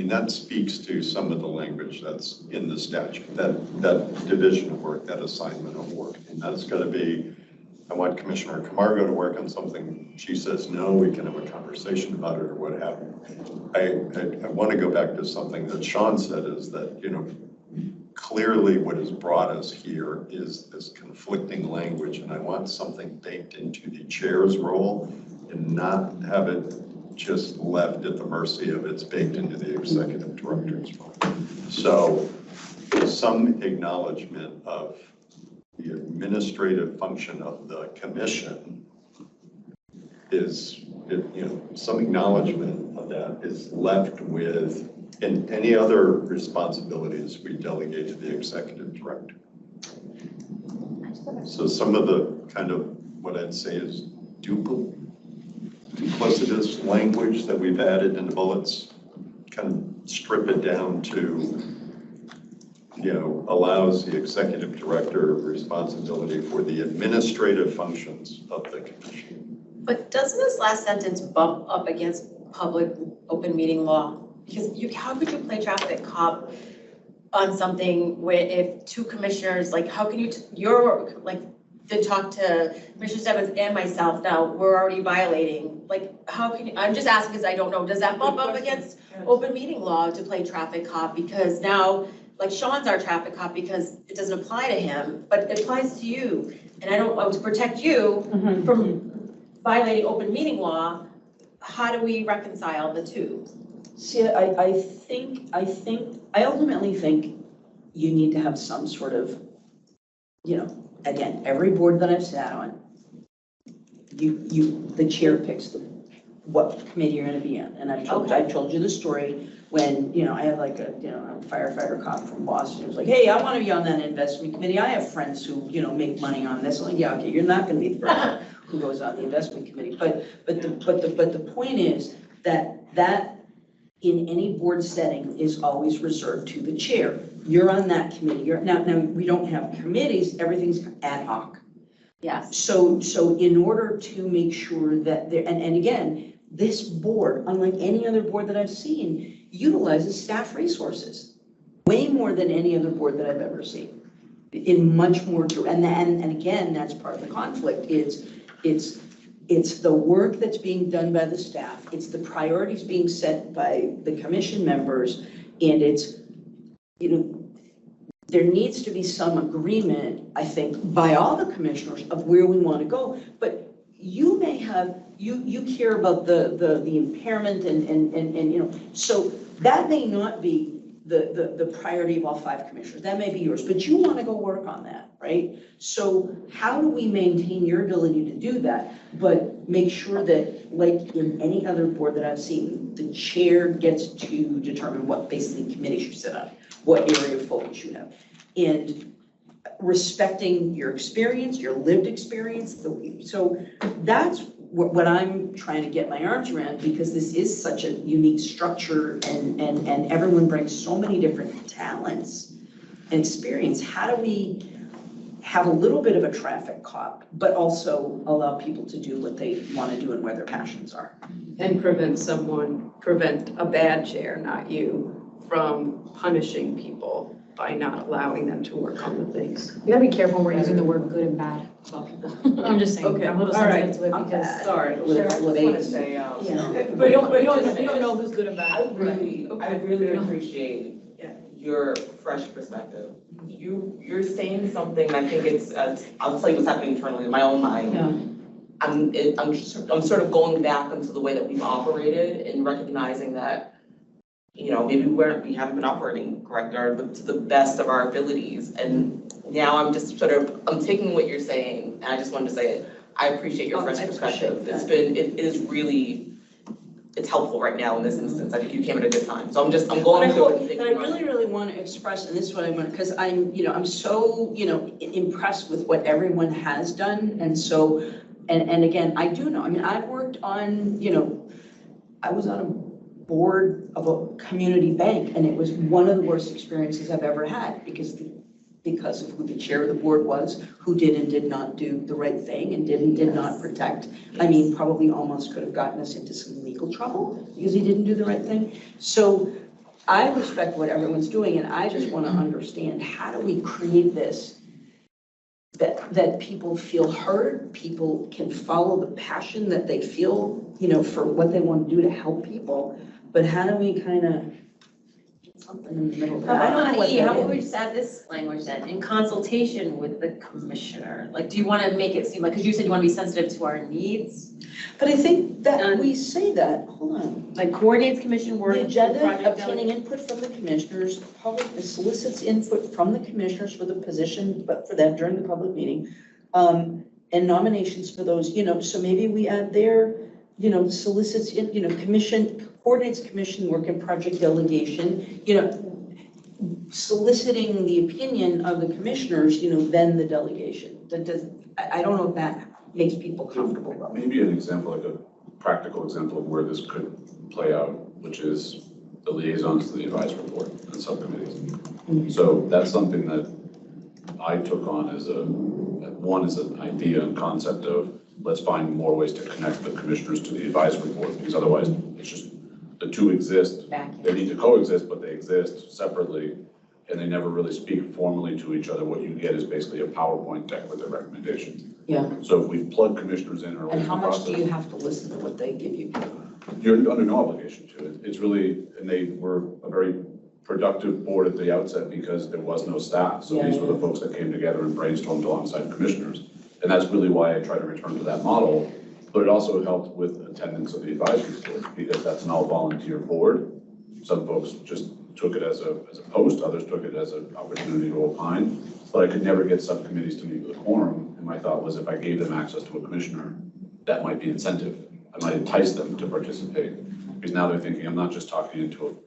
that speaks to some of the language that's in the statute, that division of work, that assignment of work. And that's going to be, I want Commissioner Camargo to work on something. She says, no, we can have a conversation about it or what have you. I want to go back to something that Sean said, is that, clearly what has brought us here is this conflicting language, and I want something baked into the chair's role and not have it just left at the mercy of it's baked into the executive director's role. So some acknowledgement of the administrative function of the commission is, some acknowledgement of that is left with, and any other responsibilities we delegate to the executive director. So some of the kind of what I'd say is duplicitous language that we've added in the bullets, kind of strip it down to, allows the executive director responsibility for the administrative functions of the commission. But doesn't this last sentence bump up against public open meeting law? Because how could you play traffic cop on something where if 2 commissioners, like how can you're like, to talk to Commissioner Stebbins and myself now, we're already violating, like how can you, I'm just asking because I don't know, does that bump up against open meeting law to play traffic cop? Because now, like Sean's our traffic cop because it doesn't apply to him, but it applies to you. And I don't want to protect you from violating open meeting law. How do we reconcile the two? See, I ultimately think you need to have some sort of, again, every board that I've sat on, the chair picks what committee you're gonna be in. And I've told you the story when, I had like a firefighter cop from Boston who was like, hey, I wanna be on that investment committee. I have friends who, make money on this. I'm like, yeah, okay, you're not gonna be the person who goes on the investment committee. But the point is that in any board setting is always reserved to the chair. You're on that committee. Now we don't have committees, everything's ad hoc. Yes. So in order to make sure that there, and again, this board, unlike any other board that I've seen, utilizes staff resources way more than any other board that I've ever seen. In much more, and again, that's part of the conflict, it's the work that's being done by the staff, it's the priorities being set by the commission members, and it's, there needs to be some agreement, I think, by all the commissioners of where we want to go. But you may have, you care about the impairment and so that may not be the priority of all 5 commissioners. That may be yours, but you want to go work on that, right? So how do we maintain your ability to do that, but make sure that, like in any other board that I've seen, the chair gets to determine what basically committees you sit on, what area of focus you have, and respecting your experience, your lived experience. So that's what I'm trying to get my arms around, because this is such a unique structure and everyone brings so many different talents and experience. How do we have a little bit of a traffic cop, but also allow people to do what they want to do and where their passions are? And prevent a bad chair, not you, from punishing people by not allowing them to work on the things. We gotta be careful when we're using the word good and bad about people. I'm just saying, Okay, I'm a little all right. sensitive to it because. Sorry. Sharon, I just want to say, But you don't know who's good and I bad. really appreciate your fresh perspective. You're saying something, I think it's, I'll tell you what's happening internally in my own mind. Yeah. I'm sort of going back into the way that we've operated and recognizing that, maybe we haven't been operating correctly or to the best of our abilities. And now I'm just I'm taking what you're saying, and I just wanted to say it. I appreciate your fresh perspective. It is really it's helpful right now in this instance. I think you came at a good time. So I'm going But I through hope, and thinking but I about really, it. really want to express, and this is what I want, because I'm so, impressed with what everyone has done. And so, and again, I do know, I mean, I've worked on, I was on a board of a community bank, and it was one of the worst experiences I've ever had because of who the chair of the board was, who did and did not do the right thing and did not protect. I mean, probably almost could have gotten us into some legal trouble because he didn't do the right thing. So I respect what everyone's doing, and I just want to understand, how do we create this that people feel heard, people can follow the passion that they feel, for what they want to do to help people, but how do we kind of get something in the middle of that? I don't know what How that about we is. just add this language then, in consultation with the commissioner? Like, do you want to make it seem like, because you said you want to be sensitive to our needs? But I think that we say that, hold on. Like coordinates commission work. The agenda, project obtaining input from the commissioners, public solicits input from the commissioners for the position, but for them during the public meeting. And nominations for those, so maybe we add there, solicits, commission, coordinates commission work and project delegation, soliciting the opinion of the commissioners, then the delegation. That does, I don't know if that makes people comfortable though. Maybe an example, like a practical example of where this could play out, which is the liaisons to the advisory board and subcommittees. So that's something that I took on as an idea and concept of, let's find more ways to connect the commissioners to the advisory board, because otherwise it's just, the two exist, they need to coexist, but they exist separately, and they never really speak formally to each other. What you get is basically a PowerPoint deck with their recommendations. Yeah. So if we plug commissioners in early And in the how much do process, you have to listen to what they give you? you're under no obligation to it. It's really, and they were a very productive board at the outset because there was no staff. So these were the folks that came together and brainstormed alongside commissioners. And that's really why I try to return to that model. But it also helped with attendance of the advisory board because that's an all volunteer board. Some folks just took it as a post, others took it as an opportunity to opine. But I could never get subcommittees to meet with a quorum. And my thought was if I gave them access to a commissioner, that might be incentive. I might entice them to participate. Because now they're thinking, I'm not just talking into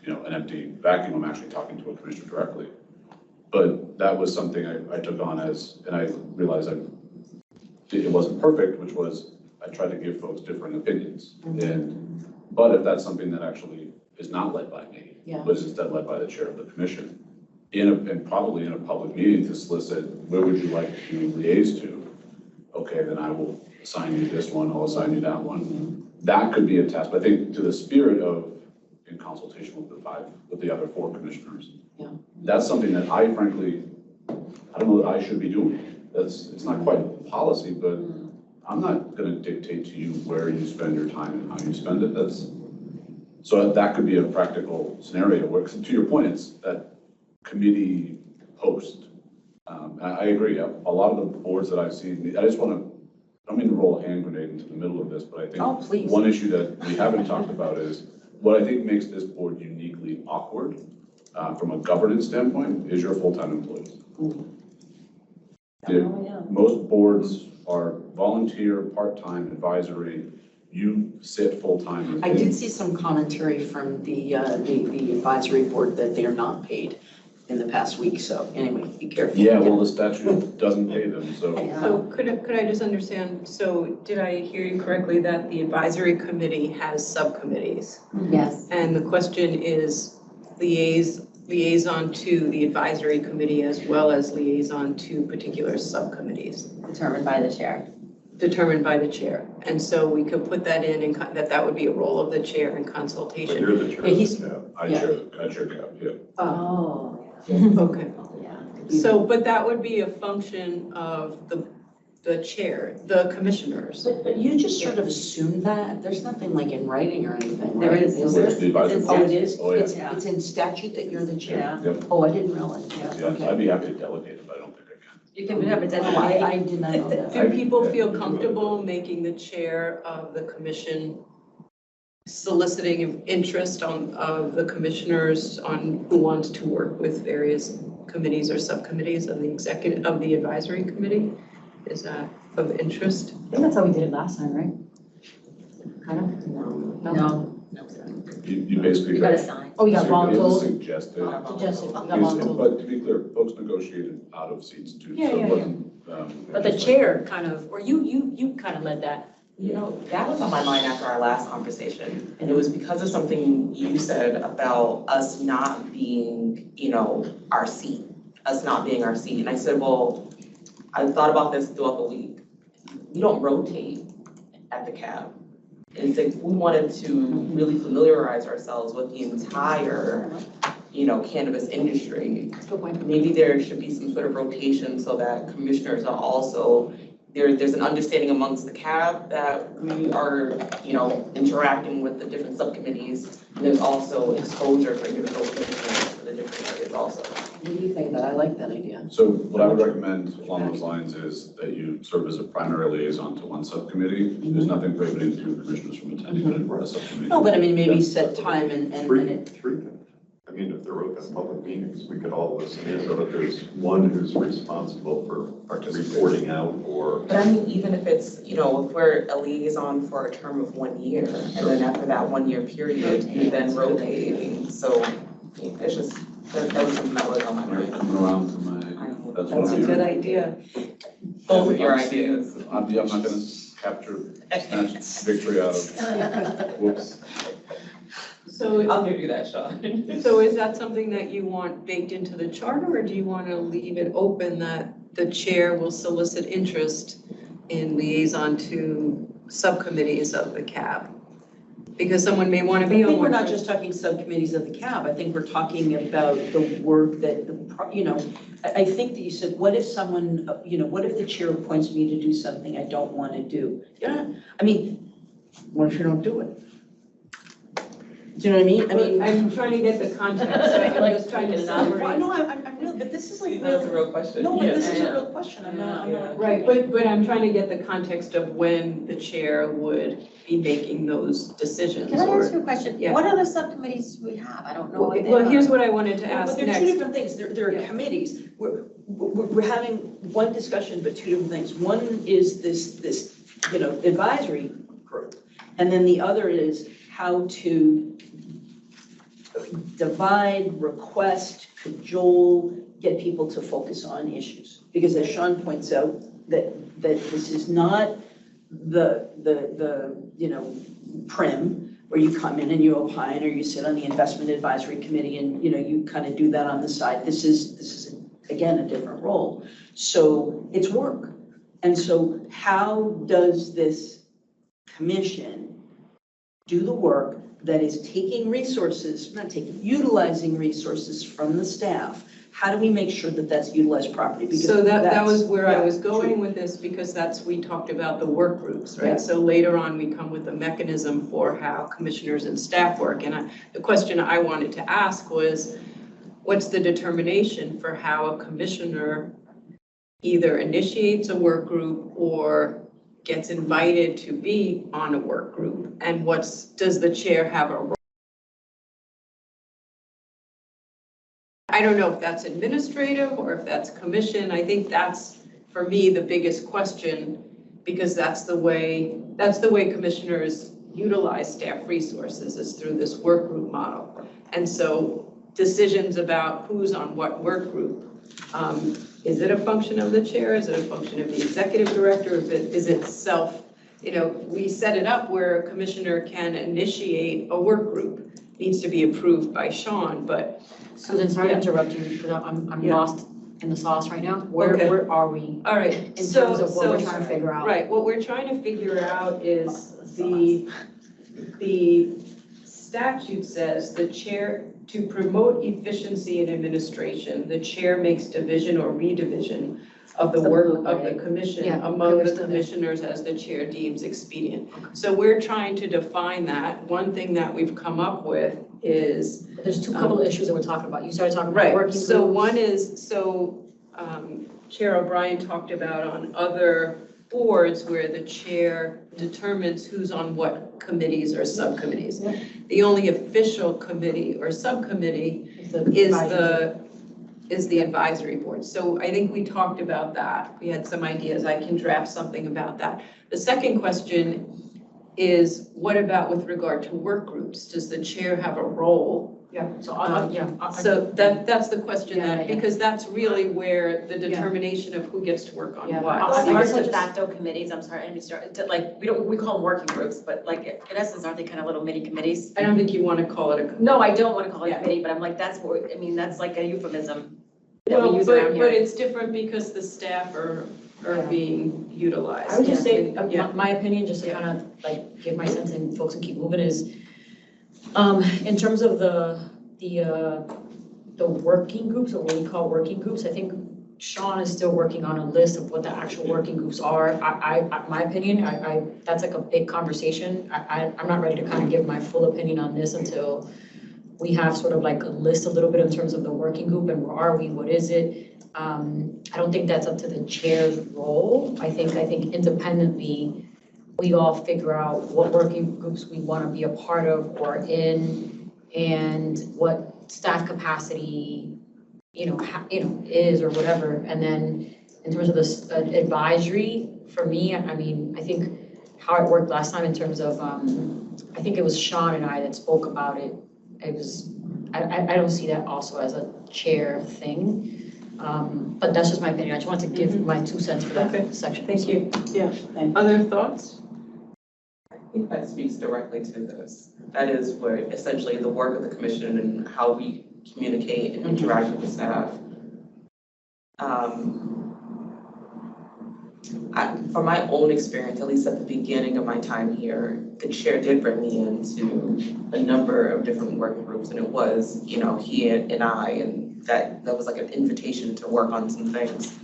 an empty vacuum, I'm actually talking to a commissioner directly. But that was something I took on and I realized it wasn't perfect, which was I tried to give folks different opinions. But if that's something that actually is not led by me, but is instead led by the chair of the commission, and probably in a public meeting to solicit, where would you like to liaise to? Okay, then I will assign you this one, I'll assign you that one. That could be a task, but I think to the spirit of, in consultation with the other 4 commissioners. Yeah. That's something that I frankly, I don't know that I should be doing. It's not quite policy, but I'm not gonna dictate to you where you spend your time and how you spend it. So that could be a practical scenario where, to your point, it's that committee post. I agree, a lot of the boards that I've seen, I don't mean to roll a hand grenade into the middle of this, but I think one issue that we haven't talked about is what I think makes this board uniquely awkward from a governance standpoint is your full-time employees. Most boards are volunteer, part-time, advisory. You sit full-time. I did see some commentary from the advisory board that they are not paid in the past week, so anyway, be careful. Yeah, well, the statute doesn't pay them, so. So could I just understand, so did I hear you correctly that the advisory committee has subcommittees? Yes. And the question is liaison to the advisory committee as well as liaison to particular subcommittees? Determined by the chair. Determined by the chair. And so we could put that in that would be a role of the chair in But consultation. you're the chair Yeah, of he's- the CAB. I chair CAB, yeah. Oh. Okay. Yeah. So, but that would be a function of the chair, the commissioners. But you just sort of assumed that, there's nothing like in writing or anything, There right? is. Where's there? the advisory Oh, board? it is? Oh, yeah. It's in statute that you're the chair? Yeah. Yep. Oh, I didn't realize, yeah, Yeah, okay. I'd be happy to delegate it, but I don't think I can. You can have a Oh, I designated. did not know that. Do people feel comfortable making the chair of the commission soliciting interest of the commissioners on who wants to work with various committees or subcommittees of the advisory committee? Is that of interest? I think that's how we did it last time, right? No. You basically. You gotta sign. Oh, you got So you're gonna voluntold? suggest it. Suggested, you got Because- voluntold. But to be clear, folks negotiated out of seats too. Yeah, so it yeah, wasn't, But the chair kind of, or you kind of led that. You know, that was on my mind after our last conversation, and it was because of something you said about us not being, our seat, us not being our seat. And I said, well, I thought about this throughout the week. We don't rotate at the cab. And it's like, we wanted to really familiarize ourselves with the entire, cannabis industry. Good point. Maybe there should be some sort of rotation so that commissioners are also, there's an understanding amongst the CAB that we are, interacting with the different subcommittees. And there's also exposure for individual commissioners for the different areas also. What do you think of that? I like that idea. So what I would recommend along those lines is that you serve as a primary liaison to one subcommittee. There's nothing prohibiting two commissioners from attending a subcommittee. No, but I mean, maybe set time and Three, I mean, if they're open public meetings, we could all listen in, so that there's one who's responsible for reporting out or. But I mean, even if it's, if we're a liaison for a term of 1 year, and then after that 1 year period, you then rotate. So it's just, that was something that was on my You're mind. coming around to my, that's one That's of a your. good idea. Both of your ideas. I'm not gonna capture, snatch victory out of, whoops. So, I'll give you that, Sean. so is that something that you want baked into the charter, or do you want to leave it open that the chair will solicit interest in liaison to subcommittees of the CAB? Because someone may want to I be on think we're one. not just talking subcommittees of the CAB. I think we're talking about the work that, I think that you said, what if someone, what if the chair appoints me to do something I don't want to do? Yeah, I mean, what if you don't do it? Do you know what I mean? I mean, I'm trying to get the context, so I'm just trying to well, summarize. no, I'm really, but this is like That's a real, real question. no, but this is Yeah. a real question. I'm not. Right, but I'm trying to get the context of when the chair would be making those decisions. Can I or- ask you a question? Yeah. What other subcommittees do we have? I don't know what they Well, are. here's what I wanted to Well, ask but they're two next. different things. There are Yeah. committees. We're having one discussion, but two different things. One is this, advisory group. And then the other is how to divide, request, cajole, get people to focus on issues. Because as Sean points out, that this is not the prim, where you come in and you opine, or you sit on the investment advisory committee and, you kind of do that on the side. This is, again, a different role. So it's work. And so how does this commission do the work that is utilizing resources from the staff? How do we make sure that that's utilized properly? Because So that that's- was where I yeah, was going true. with this, because we talked about the work groups, Yeah. right? So later on, we come with a mechanism for how commissioners and staff work. And the question I wanted to ask was, what's the determination for how a commissioner either initiates a work group or gets invited to be on a work group? And does the chair have a role? I don't know if that's administrative or if that's commission. I think that's, for me, the biggest question, because that's the way commissioners utilize staff resources, is through this work group model. And so decisions about who's on what work group, is it a function of the chair? Is it a function of the executive director? Is it self? We set it up where a commissioner can initiate a work group. Needs to be approved by Sean, but Susan, sorry to interrupt you, because I'm Yeah. lost in the sauce right now. Okay. Where are we all right. in terms of what we're trying to figure out? Right, what we're trying to figure out is the statute says the chair, to promote efficiency in administration, the chair makes division or redivision of the work of the commission Yeah, among the understood that. commissioners as the chair deems expedient. So we're trying to define that. One thing that we've come up with is There's couple of issues that we're talking about. You started talking about right, working so groups. one is, Chair O'Brien talked about on other boards where the chair determines who's on what committees or subcommittees. Yeah. The only official committee or subcommittee Is the is advisory. the advisory board. So I think we talked about that. We had some ideas. I can draft something about that. The second question is what about with regard to work groups? Does the chair have a role? Yeah, so So that's the question, Yeah, that yeah. because that's really where the determination of who gets to work on Yeah. what. I'll Are just- de facto committees, I'm sorry, I didn't start, like, we call them working groups, but like, in essence, aren't they kind of little mini committees? I don't think you want to call it a. No, I don't want to call it Yeah. a committee, but I'm like, that's what, I mean, that's like a euphemism that we Well, use around but here. it's different because the staff are Yeah. being utilized. I would just say, Yeah. my opinion, just to Yeah. kind of like give my sense and folks can keep moving is, in terms of the working groups, or what we call working groups, I think Sean is still working on a list of what the actual working groups are. My opinion, that's like a big conversation. I'm not ready to kind of give my full opinion on this until we have sort of like a list a little bit in terms of the working group and where are we, what is it? I don't think that's up to the chair's role. I think independently, we all figure out what working groups we want to be a part of or in, and what staff capacity, is or whatever. And then in terms of this advisory, for me, I mean, I think how it worked last time in terms of, I think it was Sean and I that spoke about it. It was, I don't see that also as a chair thing. But that's just my opinion. I just wanted to give my 2 cents for Okay. that section. Thank you. Yeah, thank Other thoughts? I think that speaks directly to this. That is where essentially the work of the commission and how we communicate and interact with the staff. From my own experience, at least at the beginning of my time here, the chair did bring me into a number of different working groups, and it was, he and I, and that was like an invitation to work on some things.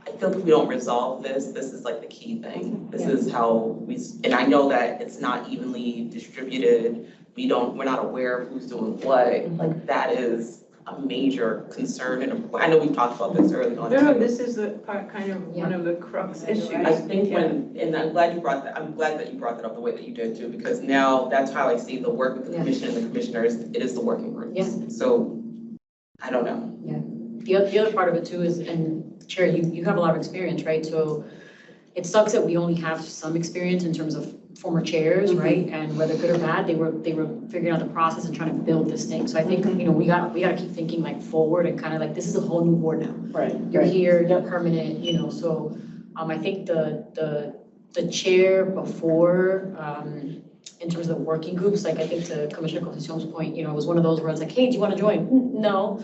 I feel like if we don't resolve this is like the key thing. This is how and I know that it's not evenly distributed. We're not aware of who's doing what. Like, that is a major concern, and I know we've talked about this early on. No, this is kind of one of the crux issues. I think and I'm glad that you brought that up the way that you did too, because now that's how I see the work with the commission and the commissioners. It is the working groups. Yeah. So, I don't know. The other part of it too is, and Chair, you have a lot of experience, right? So it sucks that we only have some experience in terms of former chairs, right? And whether good or bad, they were figuring out the process and trying to build this thing. So I think, we gotta keep thinking like forward and kind of like, this is a whole new board now. Right. You're here, you're permanent, so I think the chair before, in terms of the working groups, like I think to Commissioner Concepcion's point, it was one of those where it's like, hey, do you want to join? No.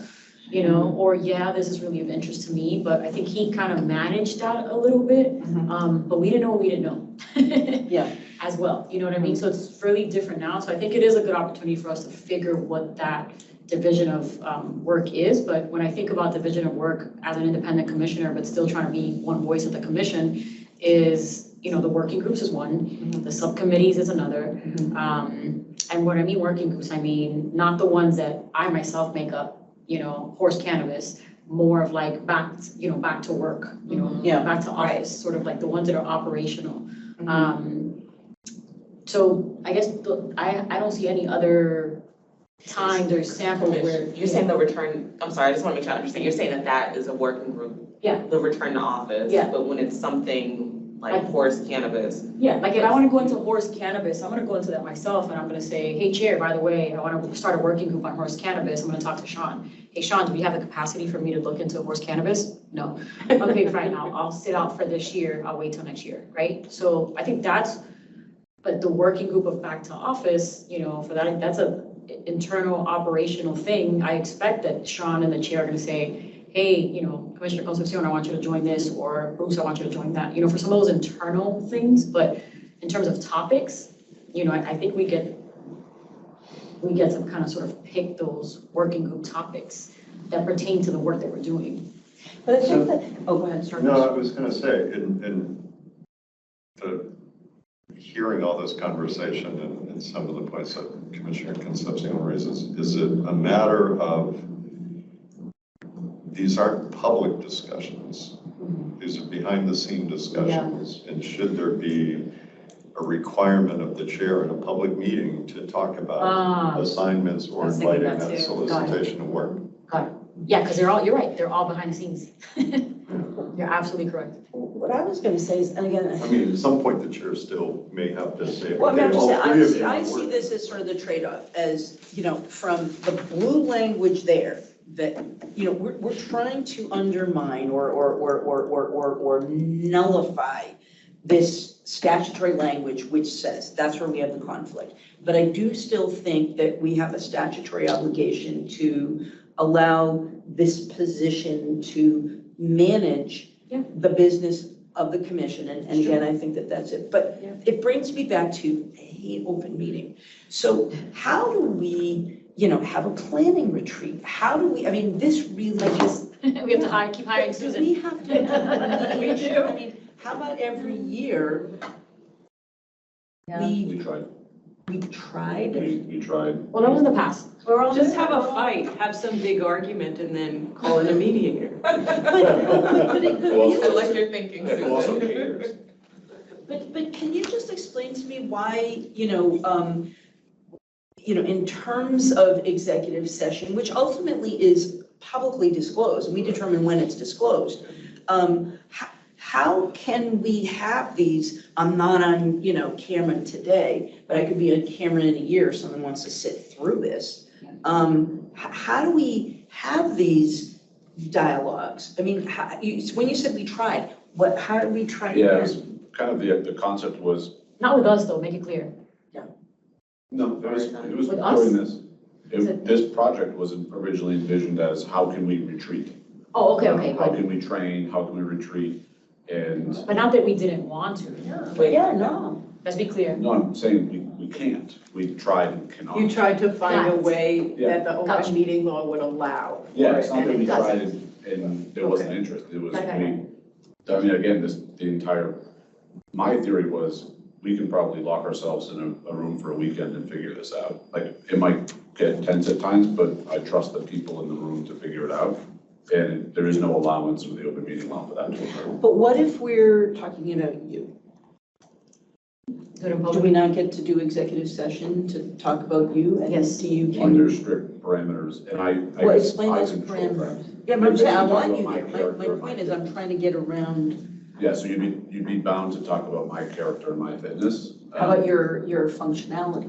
Or yeah, this is really of interest to me, but I think he kind of managed that a little bit. But we didn't know what we didn't know. Yeah. As well, you know what I mean? So it's really different now. So I think it is a good opportunity for us to figure what that division of work is. But when I think about division of work as an independent commissioner, but still trying to be one voice at the commission, is, the working groups is one, the subcommittees is another. And when I mean working groups, I mean not the ones that I myself make up, horse cannabis, more of like back to work, back to office, sort of like the ones that are operational. So I guess I don't see any other times or samples where. You're saying the return, I'm sorry, I just want to make sure I understand. You're saying that is a working group? Yeah. The return to office? Yeah. But when it's something like horse cannabis? Yeah, like if I want to go into horse cannabis, I'm going to go into that myself and I'm going to say, hey, Chair, by the way, I want to start a working group on horse cannabis. I'm going to talk to Sean. Hey, Sean, do we have the capacity for me to look into horse cannabis? No. Okay, fine, I'll sit out for this year. I'll wait till next year, right? So I think but the working group of back to office, for that's a internal operational thing. I expect that Sean and the chair are going to say, hey, Commissioner Concepcion, I want you to join this, or Bruce, I want you to join that, for some of those internal things. But in terms of topics, I think we get to kind of sort of pick those working group topics that pertain to the work that we're doing. But I think that, go ahead, sir. No, I was going to say, in hearing all this conversation and some of the points that Commissioner Concepcion raises, is it a matter of these aren't public discussions, these are behind the scene discussions, and should there be a requirement of the chair in a public meeting to talk about assignments or inviting that solicitation of work? Got it. Yeah, because you're right, they're all behind the scenes. You're absolutely correct. What I was gonna say is, and again, I mean, at some point, the chair still may have to say, well, I mean, I'm okay, just all three of saying, you. I see this as sort of the trade-off, as, from the blue language there, that, we're trying to undermine or nullify this statutory language which says, that's where we have the conflict. But I do still think that we have a statutory obligation to allow this position to manage the business of the commission, and again, I think that that's it. But it brings me back to, I hate open meeting. So how do we, have a planning retreat? How do we, I mean, this really is. We have to keep hiring Do Susan. we have to? We do. I mean, how about every year? We tried, We've tried. we tried. Well, that was in the past. We're all Just have a fight, have some big argument and then call it a meeting. But I like your thinking, It also Susan. caters. But can you just explain to me why, in terms of executive session, which ultimately is publicly disclosed, and we determine when it's disclosed, how can we have these, I'm not on, camera today, but I could be on camera in a year if someone wants to sit through this. How do we have these dialogues? I mean, when you said we tried, how did we try? Yeah, it was kind of the concept was, Not with us, though, make it clear. no, it was With us? doing this. This project was originally envisioned as how can we retreat? Oh, okay, How but, can we train, how can we retreat? And, but not that we didn't want to. Yeah, no. Let's be clear. no, I'm saying we can't. We tried and cannot. You tried to find a way Yeah. that the Gotcha. open meeting law would allow. Yeah, it's not that we Gotcha. tried and there wasn't interest, it was, Okay. I mean, again, my theory was, we can probably lock ourselves in a room for a weekend and figure this out. Like, it might get tense at times, but I trust the people in the room to figure it out. And there is no allowance with the open meeting law for that to occur. But what if we're talking about you? Do it in Do public. we not get to do executive session to talk about you? And Yes. do you, can Under you? strict parameters, and I Well, guess explain I those control that. parameters. Yeah, but I'm saying, I Talk want about you my there. character, My point is, I'm trying to get around. Yeah, so you'd be bound to talk about my character and my fitness. How about your functionality?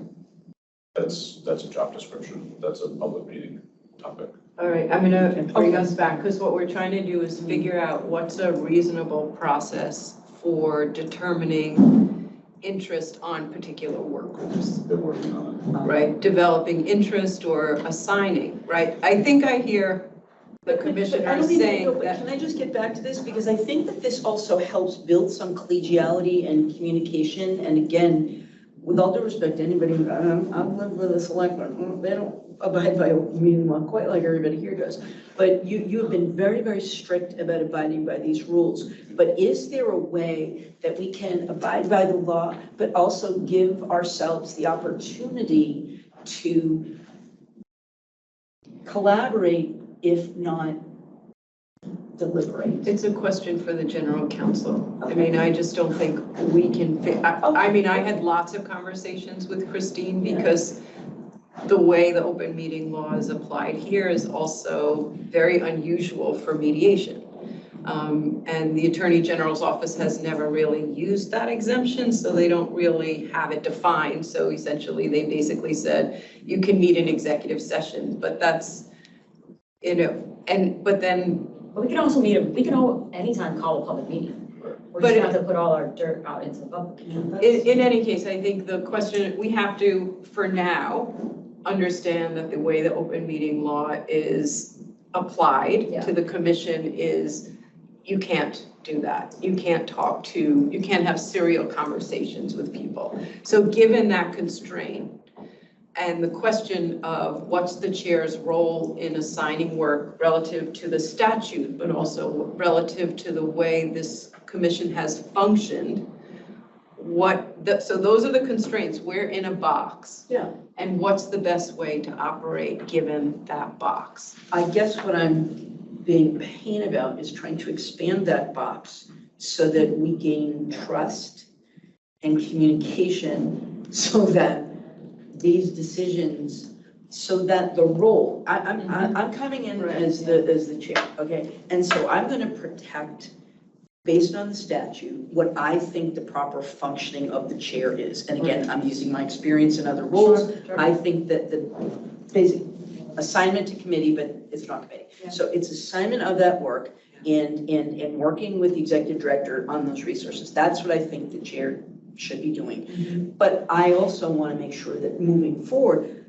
That's a job description, that's a public meeting topic. All right, I'm gonna bring us back, because what we're trying to do is figure out what's a reasonable process for determining interest on particular work groups, Been working on it. right? Developing interest or assigning, right? I think I hear the I commissioner don't mean to saying go, but that. can I just get back to this? Because I think that this also helps build some collegiality and communication. And again, with all due respect to anybody, I've lived with a selectman, they don't abide by open meeting law quite like everybody here does. But you have been very, very strict about abiding by these rules. But is there a way that we can abide by the law, but also give ourselves the opportunity to collaborate, if not deliberate? It's a question for the general counsel. I mean, I just don't think we can, I mean, I had lots of conversations with Christine because the way the open meeting law is applied here is also very unusual for mediation. And the Attorney General's office has never really used that exemption, so they don't really have it defined. So essentially, they basically said, you can meet in executive session, but that's, but then But we can also we can anytime call a public meeting. We're But just gonna have to put all our dirt out into the public. in any case, I think the question, we have to, for now, understand that the way the open meeting law is applied to the commission is you can't do that. You can't you can't have serial conversations with people. So given that constraint, and the question of what's the chair's role in assigning work relative to the statute, but also relative to the way this commission has functioned, so those are the constraints. We're in a box. Yeah. And what's the best way to operate given that box? I guess what I'm being pain about is trying to expand that box so that we gain trust and communication so that these decisions, so that the role, I'm coming in as the chair, okay? And so I'm gonna protect based on the statute, what I think the proper functioning of the chair is. And again, I'm using my experience in other roles. I think that the basic assignment to committee, but it's not committee. Yeah. So it's assignment of that work and working with the executive director on those resources. That's what I think the chair should be doing. But I also want to make sure that moving forward,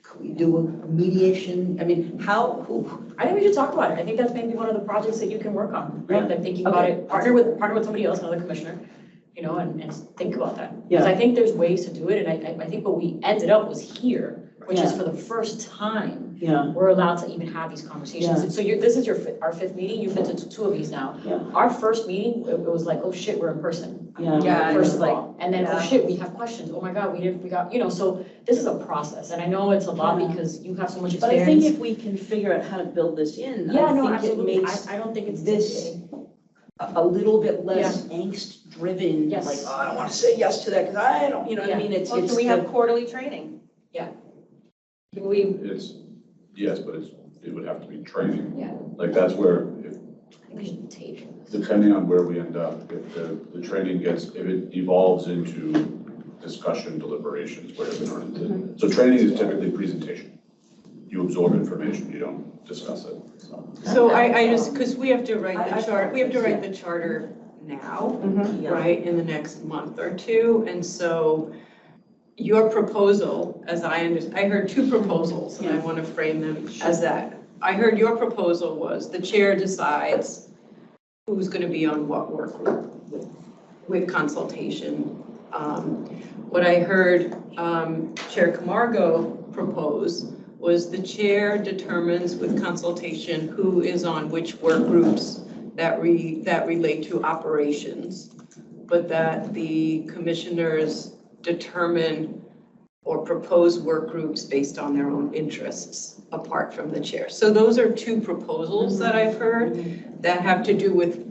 could we do a mediation? I mean, I think we should talk about it. I think that's maybe one of the projects that you can work on, right? Like thinking about Okay. it, partner with somebody else, another commissioner, you know, and think about that. Because Yeah. I think there's ways to do it, and I think what we ended up was here, which is Yeah. for the first time, yeah, we're allowed to even have these conversations. Yeah. So this is our fifth meeting, you've been to two of these now. Yeah. Our first meeting, it was like, oh shit, we're in person. yeah. First of all, and then, oh Yeah. shit, we have questions, oh my God, we got, you know, so this is a process, and I know it's a lot Yeah. because you have so much But I experience. think if we can figure out how to build this in, Yeah, I no, think it absolutely, makes I don't think it's this a little bit less angst driven, Yes. like, oh, I don't want to say yes to that because I don't, you know what I Yeah. mean? It's, Well, it's can we have the- quarterly training? Can we, Yes, but it would have to be training. Yeah. Like that's where, if, I think we should take. depending on where we end up, if the training if it evolves into discussion, deliberations, whatever. So training is typically presentation. You absorb information, you don't discuss it, so. So I just, because we have to write I the chart, we have to thought this, write the charter now, Mhm. right, in the next month or two. And so your proposal, as I understand, I heard two proposals, and I want to frame them as that. I heard your proposal was the chair decides who's going to be on what work group with consultation. What I heard Chair Camargo propose was the chair determines with consultation who is on which work groups that relate to operations, but that the commissioners determine or propose work groups based on their own interests, apart from the chair. So those are two proposals that I've heard that have to do with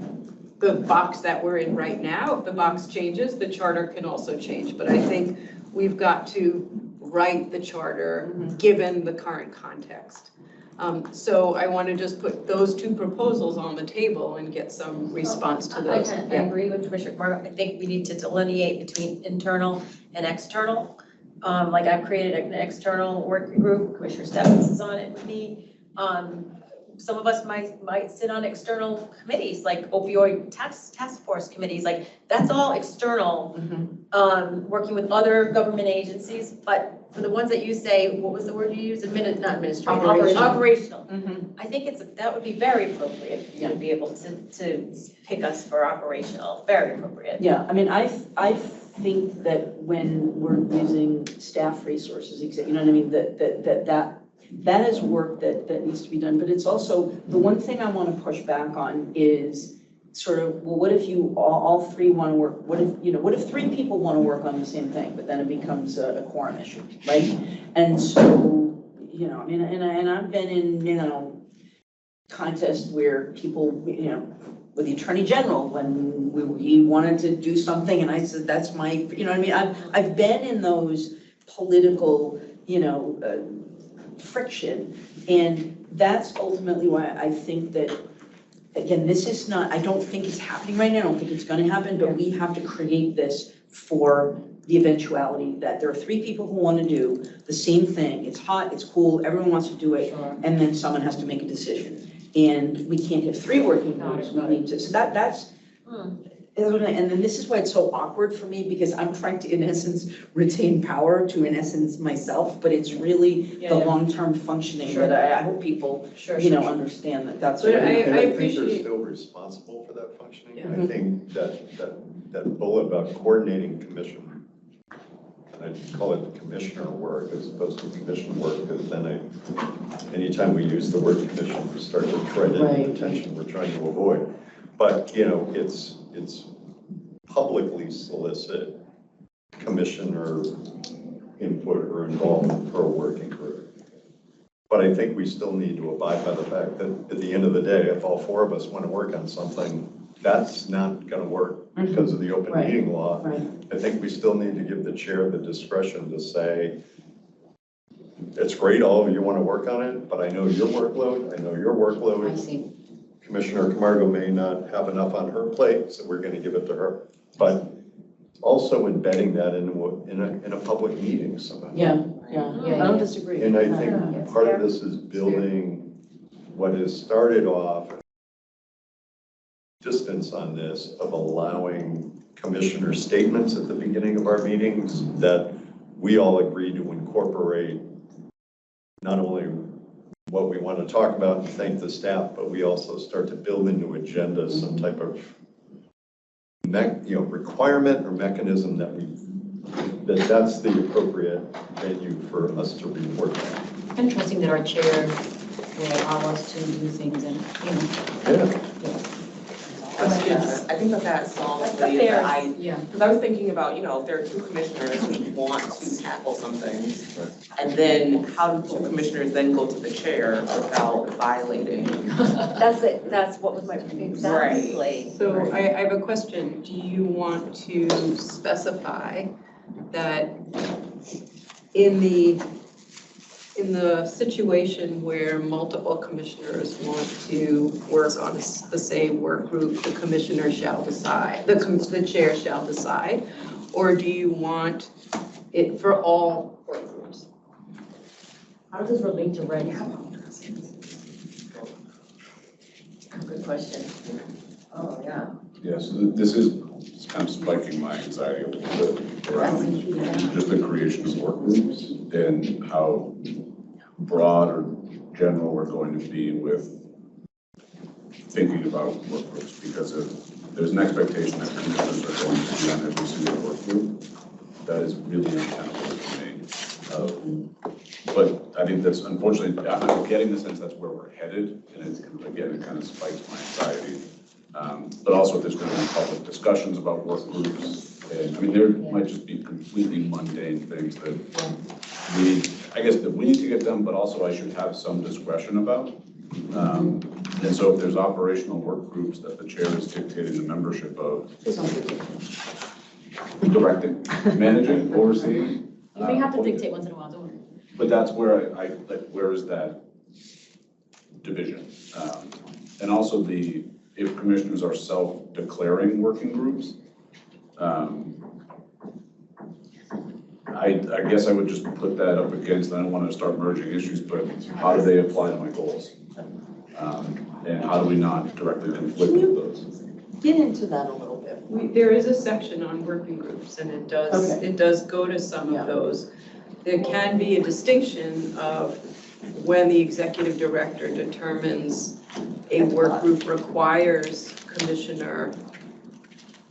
the box that we're in right now. If the box changes, the charter can also change. But I think we've got to write the charter, given the current context. So I want to just put those two proposals on the table and get some response to those. I agree with Commissioner Camargo. I think we need to delineate between internal and external. Like I've created an external working group, Commissioner Stebbins is on it with me. Some of us might sit on external committees, like opioid task force committees, like that's all external, working with other government agencies. But for the ones that you say, what was the word you used? Not administrative. Operational. I think that would be very appropriate for you to be able to pick us for operational, very appropriate. Yeah, I mean, I think that when we're using staff resources, you know what I mean, that is work that needs to be done. But it's also, the one thing I want to push back on is sort of, well, what if you all three want to work, what if three people want to work on the same thing, but then it becomes a quorum issue, right? And so, you know, I mean, and I've been in, you know, contests where people, you know, with the Attorney General, when he wanted to do something, and I said, that's my, you know what I mean? I've been in those political, you know, friction, and that's ultimately why I think that, again, this is not, I don't think it's happening right now, I don't think it's gonna happen, but we have to create this for the eventuality that there are three people who wanna do the same thing, it's hot, it's cool, everyone wants to do it, and then someone has to make a decision. And we can't have three working groups, we need to, so that's, and then this is why it's so awkward for me, because I'm trying to, in essence, retain power to, in essence, myself, but it's really the long-term functioning that I hope people, you know, understand that that's what But I And I think appreciate- they're still responsible for that functioning. Yeah. I think that bullet about coordinating commission, and I call it commissioner work as opposed to commission work, because then anytime we use the word commission, we start to tread into the tension we're trying to avoid. But, you know, it's publicly solicit commissioner input or involvement for a working group. But I think we still need to abide by the fact that at the end of the day, if all four of us want to work on something, that's not going to work because of the open meeting law. I think we still need to give the chair the discretion to say, it's great, all of you want to work on it, but I know your workload, I know your workload. I see. Commissioner Camargo may not have enough on her plate, so we're gonna give it to her. But also embedding that in a public meeting somehow. Yeah, Yeah, I don't disagree. And I Yeah. think part of this is building what has started off distance on this of allowing commissioner statements at the beginning of our meetings that we all agree to incorporate not only what we want to talk about and thank the staff, but we also start to build into agenda some type of requirement or mechanism that's the appropriate venue for us to report that. And trusting that our chair will allow us to do things and, Yeah. I think that solves That's the, fair. yeah. because I was thinking about, if there are two commissioners who want to tackle something, and then how do two commissioners then go to the chair without violating? That's it, that's what was my, exactly. So I have a question. Do you want to specify that in the situation where multiple commissioners want to work on the same work group, the commissioner shall decide, the chair shall decide? Or do you want it for all work groups? How does this relate to red? Good question. Oh, yeah. Yeah, so this is kind of spiking my anxiety a little bit around just the creation of work groups and how broad or general we're going to be with thinking about work groups, because if there's an expectation that commissioners are going to be on every single work group, that is really untenable for me. But I think that's, unfortunately, I'm getting the sense that's where we're headed, and it's, again, it kind of spikes my anxiety. But also if there's going to be public discussions about work groups, and I mean, there might just be completely mundane things that we need to get done, but also I should have some discretion about. And so if there's operational work groups that the chair is dictating the membership of, directing, managing, overseeing. You may have to dictate once in a while, don't worry. But that's where where is that division? And also if commissioners are self-declaring working groups, I guess I would just put that up against, I don't want to start merging issues, but how do they apply to my goals? And how do we not directly conflict with those? Get into that a little bit. There is a section on working groups, and it does go to some of those. There can be a distinction of when the executive director determines a work group requires commissioner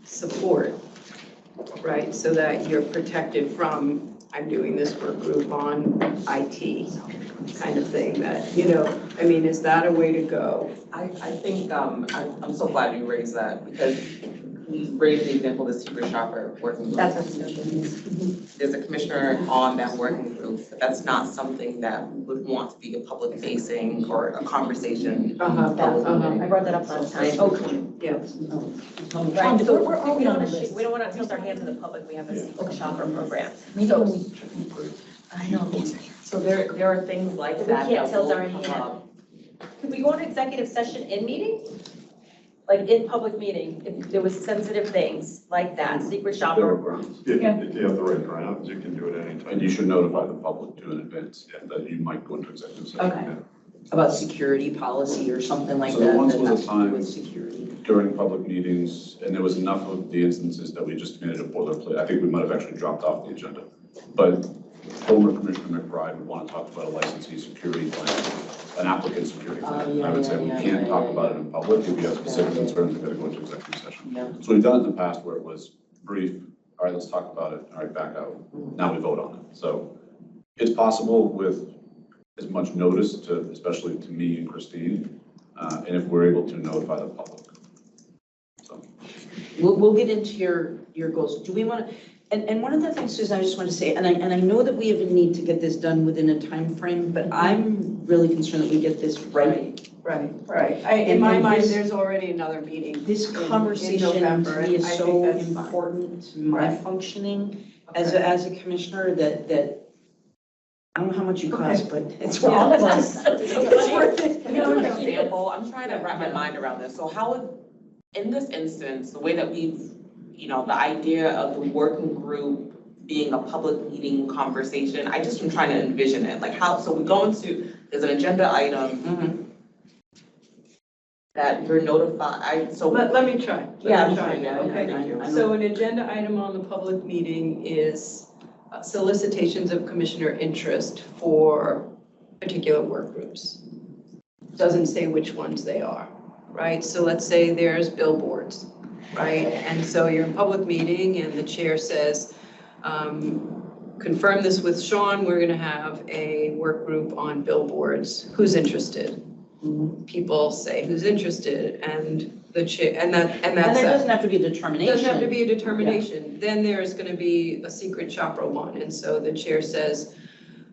support, right? So that you're protected from, I'm doing this work group on IT kind of thing that, I mean, is that a way to go? I think, I'm so glad you raised that, because we raised the example of the secret shopper working group. That's what discussion. There's a commissioner on that working group, but that's not something that we would want to be a public facing or a conversation. Uh-huh, I brought that up last time. yeah. Right, so we don't want to tilt our hands to the public, we have a secret shopper program. So, I know. So there are things like We that. can't that tilt will our come hand. up. Could we go into executive session in meeting? Like in public meeting, if there was sensitive things like that, secret There are shopper? grounds. If you have the right grounds, you can do it anytime. And you should notify the public too in advance that you might go into executive session. Okay. About security policy or something like So that. there once that was a has to do time- with security. During public meetings, and there was enough of the instances that we just made it a boilerplate. I think we might have actually dropped off the agenda. But former Commissioner McBride would want to talk about a licensee security plan, an applicant security plan. I would say we can't talk about it in public. If you have specific concerns, we've got to go into executive session. Yeah. So we've done it in the past where it was brief, all right, let's talk about it, all right, back out. Now we vote on it. So it's possible with as much notice to, especially to me and Christine, and if we're able to notify the public. So. We'll get into your goals. Do we want to, and one of the things, Susan, I just want to say, and I know that we have a need to get this done within a time frame, but I'm really concerned that we get this right. Right. In And my then mind, this- there's already another meeting. This in conversation to November, me is I think so that's fine. important to my Right. functioning as a commissioner that I don't know how much you cost, but it's For worth all of it. us. It's worth it. To give you an example, I'm trying to wrap my mind around this. So how would, in this instance, the way that we've, the idea of the working group being a public meeting conversation, I just am trying to envision it. Like how, so we go into, there's an agenda item that you're notified, Let me try. Yeah, Let me I'm try trying, yeah, again, okay? thank you. So an agenda item on the public meeting is solicitations of commissioner interest for particular work groups. Doesn't say which ones they are, right? So let's say there's billboards, right? And so you're in public meeting and the chair says, confirm this with Sean, we're gonna have a work group on billboards. Who's interested? People say who's interested and the chair, and that's And there that. doesn't have to be a determination. Doesn't have to be a determination. Then there's going to be a secret shopper one. And so the chair says,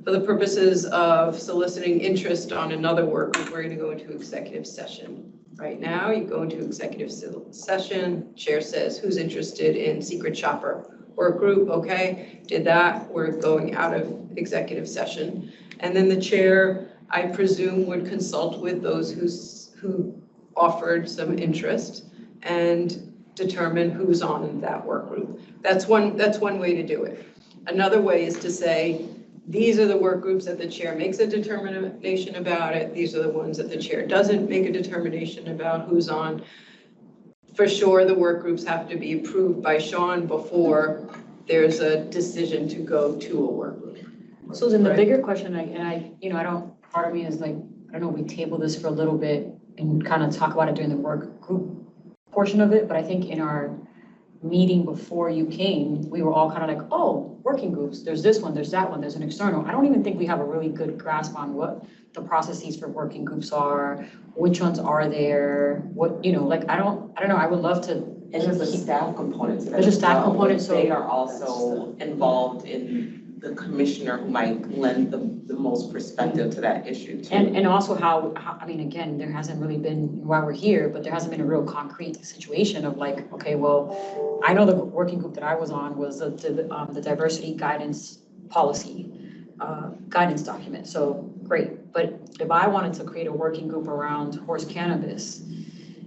for the purposes of soliciting interest on another work group, we're going to go into executive session. Right now, you go into executive session, chair says, who's interested in secret shopper work group? Okay, did that, we're going out of executive session. And then the chair, I presume, would consult with those who offered some interest and determine who's on that work group. That's one way to do it. Another way is to say, these are the work groups that the chair makes a determination about it. These are the ones that the chair doesn't make a determination about who's on. For sure, the work groups have to be approved by Sean before there's a decision to go to a work group. Susan, the Right. bigger question, part of me is like, I don't know, we table this for a little bit and kind of talk about it during the work group portion of it, but I think in our meeting before you came, we were all kind of like, oh, working groups, there's this one, there's that one, there's an external. I don't even think we have a really good grasp on what the processes for working groups are, which ones are there, what, I don't know, I would love to. And there's a staff component to that. There's a as staff well. component, so- They are also involved in the commissioner who might lend the most perspective to that issue too. And also how, I mean, again, there hasn't really been, while we're here, but there hasn't been a real concrete situation of like, okay, well, I know the working group that I was on was the diversity guidance policy, guidance document, so great. But if I wanted to create a working group around horse cannabis,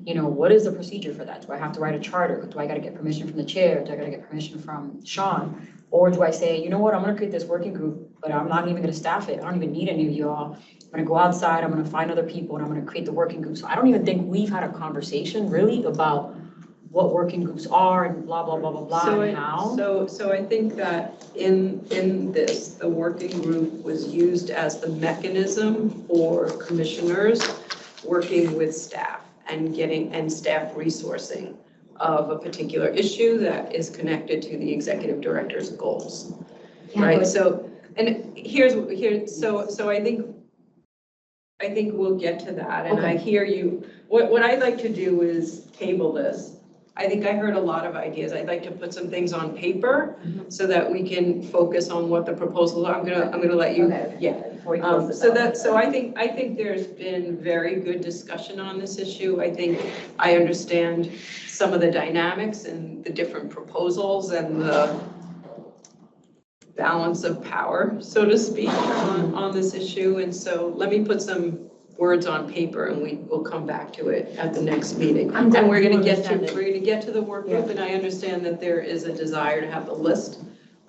what is the procedure for that? Do I have to write a charter? Do I gotta get permission from the chair? Do I gotta get permission from Sean? Or do I say, you know what, I'm gonna create this working group, but I'm not even gonna staff it. I don't even need any of y'all. I'm gonna go outside, I'm gonna find other people, and I'm gonna create the working group. So I don't even think we've had a conversation really about what working groups are and blah, blah, blah, blah, blah, and how. So I think that in this, the working group was used as the mechanism for commissioners working with staff and staff resourcing of a particular issue that is connected to the executive director's goals. Right, so, and so I think we'll get to that, and I hear you. What I'd like to do is table this. I think I heard a lot of ideas. I'd like to put some things on paper so that we can focus on what the proposals are. I'm gonna let you, yeah. Before we close this out. So I think there's been very good discussion on this issue. I think I understand some of the dynamics and the different proposals and the balance of power, so to speak, on this issue. And so let me put some words on paper and we will come back to it at the next meeting. And we're gonna get to the work group, and I understand that there is a desire to have the list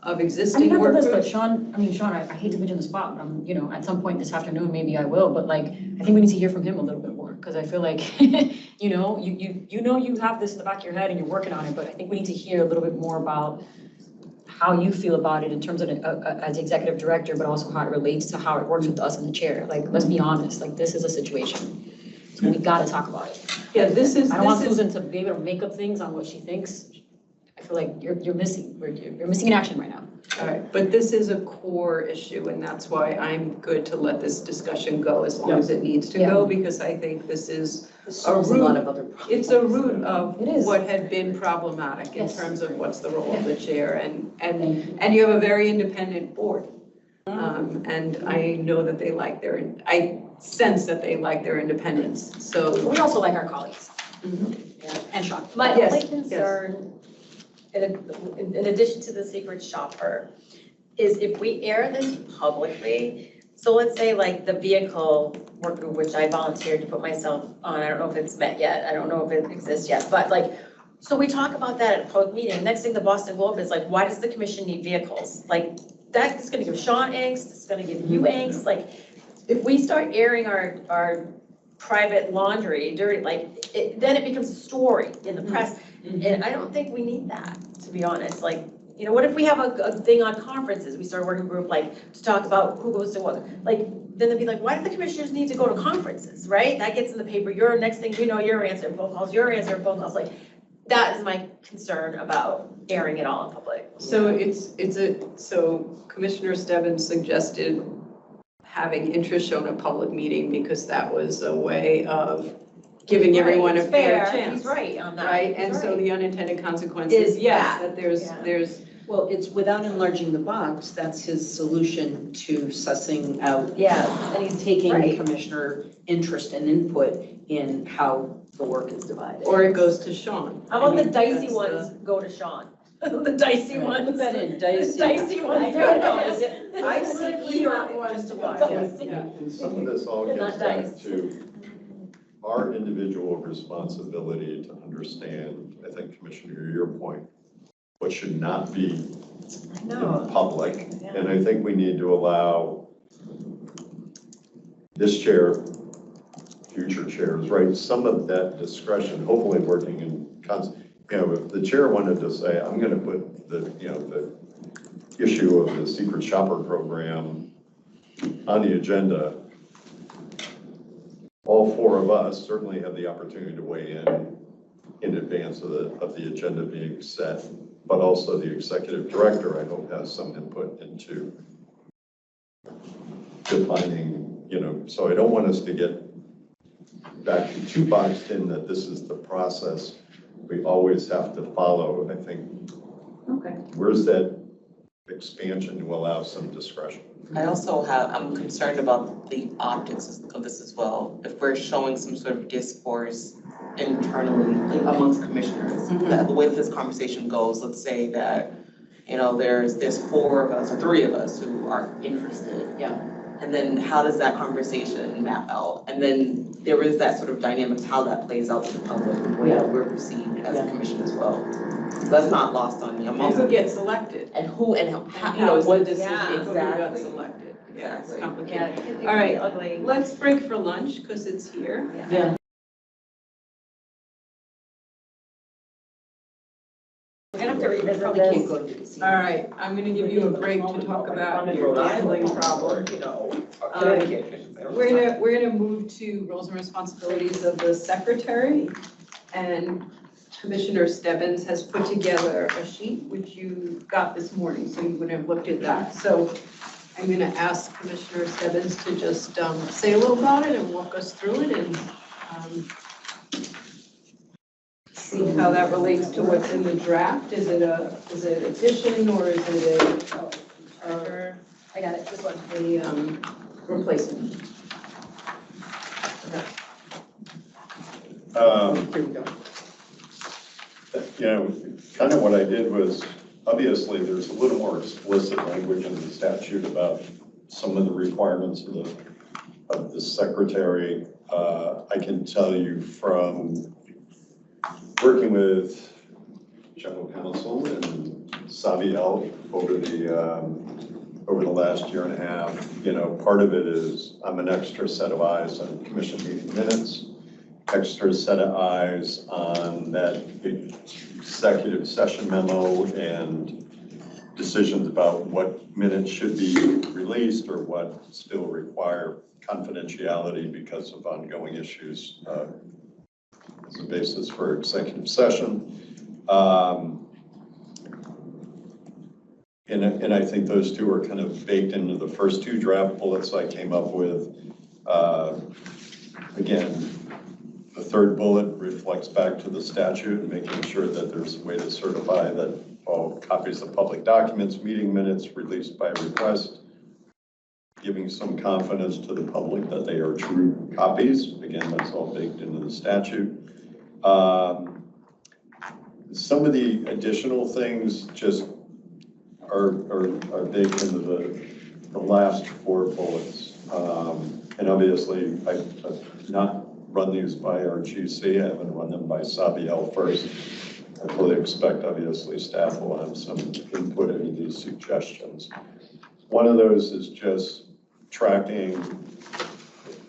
of existing not work the list, groups. but Sean, I hate to put you on the spot, but I'm, at some point this afternoon, maybe I will, but like, I think we need to hear from him a little bit more, because I feel like, you have this in the back of your head and you're working on it, but I think we need to hear a little bit more about how you feel about it in terms of as executive director, but also how it relates to how it works with us in the chair. Like, let's be honest, like this is a situation. So we gotta talk about it. Yeah, this is. I don't want Susan to be able to make up things on what she thinks. I feel like you're missing in action right now. All right, but this is a core issue, and that's why I'm good to let this discussion go as long as it needs to go, because I think this is Solves a lot of other problems. it's a root of It is. what had been problematic in Yes. terms of what's the role of the chair, and you have a very independent board. And I know that they like I sense that they like their independence, so. We also like our colleagues. And Sean. My Yes, only concern, in addition to the secret shopper, is if we air this publicly, so let's say like the vehicle work group, which I volunteered to put myself on, I don't know if it's met yet, I don't know if it exists yet, but like, so we talk about that at a public meeting, next thing the Boston Globe is like, why does the commission need vehicles? Like, that's gonna give Sean angst, it's gonna give you angst, like, if we start airing our private laundry, dirty, like, then it becomes a story in the press, and I don't think we need that, to be honest, like, you know, what if we have a thing on conferences, we start a working group, like, to talk about who goes to what, like, then they'd be like, why do the commissioners need to go to conferences, right? That gets in the paper, you're, next thing you know, you're answering phone calls, like, that is my concern about airing it all in public. So so Commissioner Stebbins suggested having interest shown at public meeting because that was a way of giving everyone a It's fair chance. He's right on that. Right, He's and so right. the unintended consequences, Is yes, that, that there's, yeah. there's, Well, it's without enlarging the box, that's his solution to sussing out. Yeah, And he's taking Right. commissioner interest and input in how the work is divided. or it goes to Sean. How about I the mean, dicey that's ones go to Sean? The dicey ones. Put that in, The dicey. dicey ones. I don't know, is it, I see either one. Just to watch. And some of this all They're gets not back dice. to our individual responsibility to understand, I think, Commissioner, your point, what should not be in public. Yeah. And I think we need to allow this chair, future chairs, right, some of that discretion, hopefully working in you know, if the chair wanted to say, I'm gonna put the, you know, the issue of the secret shopper program on the agenda, all four of us certainly have the opportunity to weigh in advance of the agenda being set, but also the executive director, I hope, has some input into defining, you know, so I don't want us to get back to too boxed in that this is the process we always have to follow. I think, Okay. where's that expansion to allow some discretion? I'm concerned about the optics of this as well. If we're showing some sort of discourse internally, like amongst commissioners, that the way that this conversation goes, let's say that, you know, there's 4 of us or 3 of us who are interested. Yeah. And then how does that conversation map out? And then there is that sort of dynamics, how that plays out to the public, the way that we're perceived as a commission as well. So that's not lost on me. I'm And also, who gets selected? and who and how, you How know, is the what decision yeah, who got exactly. selected? Yeah, it's Exactly. complicated. Yeah. it All right. can be ugly. Let's break for lunch because it's here. Yeah. We're gonna have to revisit Probably can't this. go to the DC. All right, I'm gonna give you a break to talk about your gambling problem. You know. We're gonna move to roles and responsibilities of the secretary. And Commissioner Stebbins has put together a sheet which you got this morning, so you would have looked at that. So I'm gonna ask Commissioner Stebbins to just say a little about it and walk us through it and see how that relates to what's in the draft. Is it addition or is it I got it, this one. a replacement? Here we go. You know, kind of what I did was, obviously, there's a little more explicit language in the statute about some of the requirements of the secretary. I can tell you from working with general counsel and Saviel over the last year and a half, you know, part of it is I'm an extra set of eyes on commission meeting minutes, extra set of eyes on that executive session memo and decisions about what minutes should be released or what still require confidentiality because of ongoing issues as a basis for executive session. And I think those two are kind of baked into the first 2 draft bullets I came up with. Again, the 3rd bullet reflects back to the statute, making sure that there's a way to certify that all copies of public documents, meeting minutes released by request, giving some confidence to the public that they are true copies. Again, that's all baked into the statute. Some of the additional things, just are baked into the last 4 bullets. And obviously, I've not run these by our GC, I haven't run them by Sabiel first. I fully expect, obviously, staff will have some input into these suggestions. One of those is just tracking,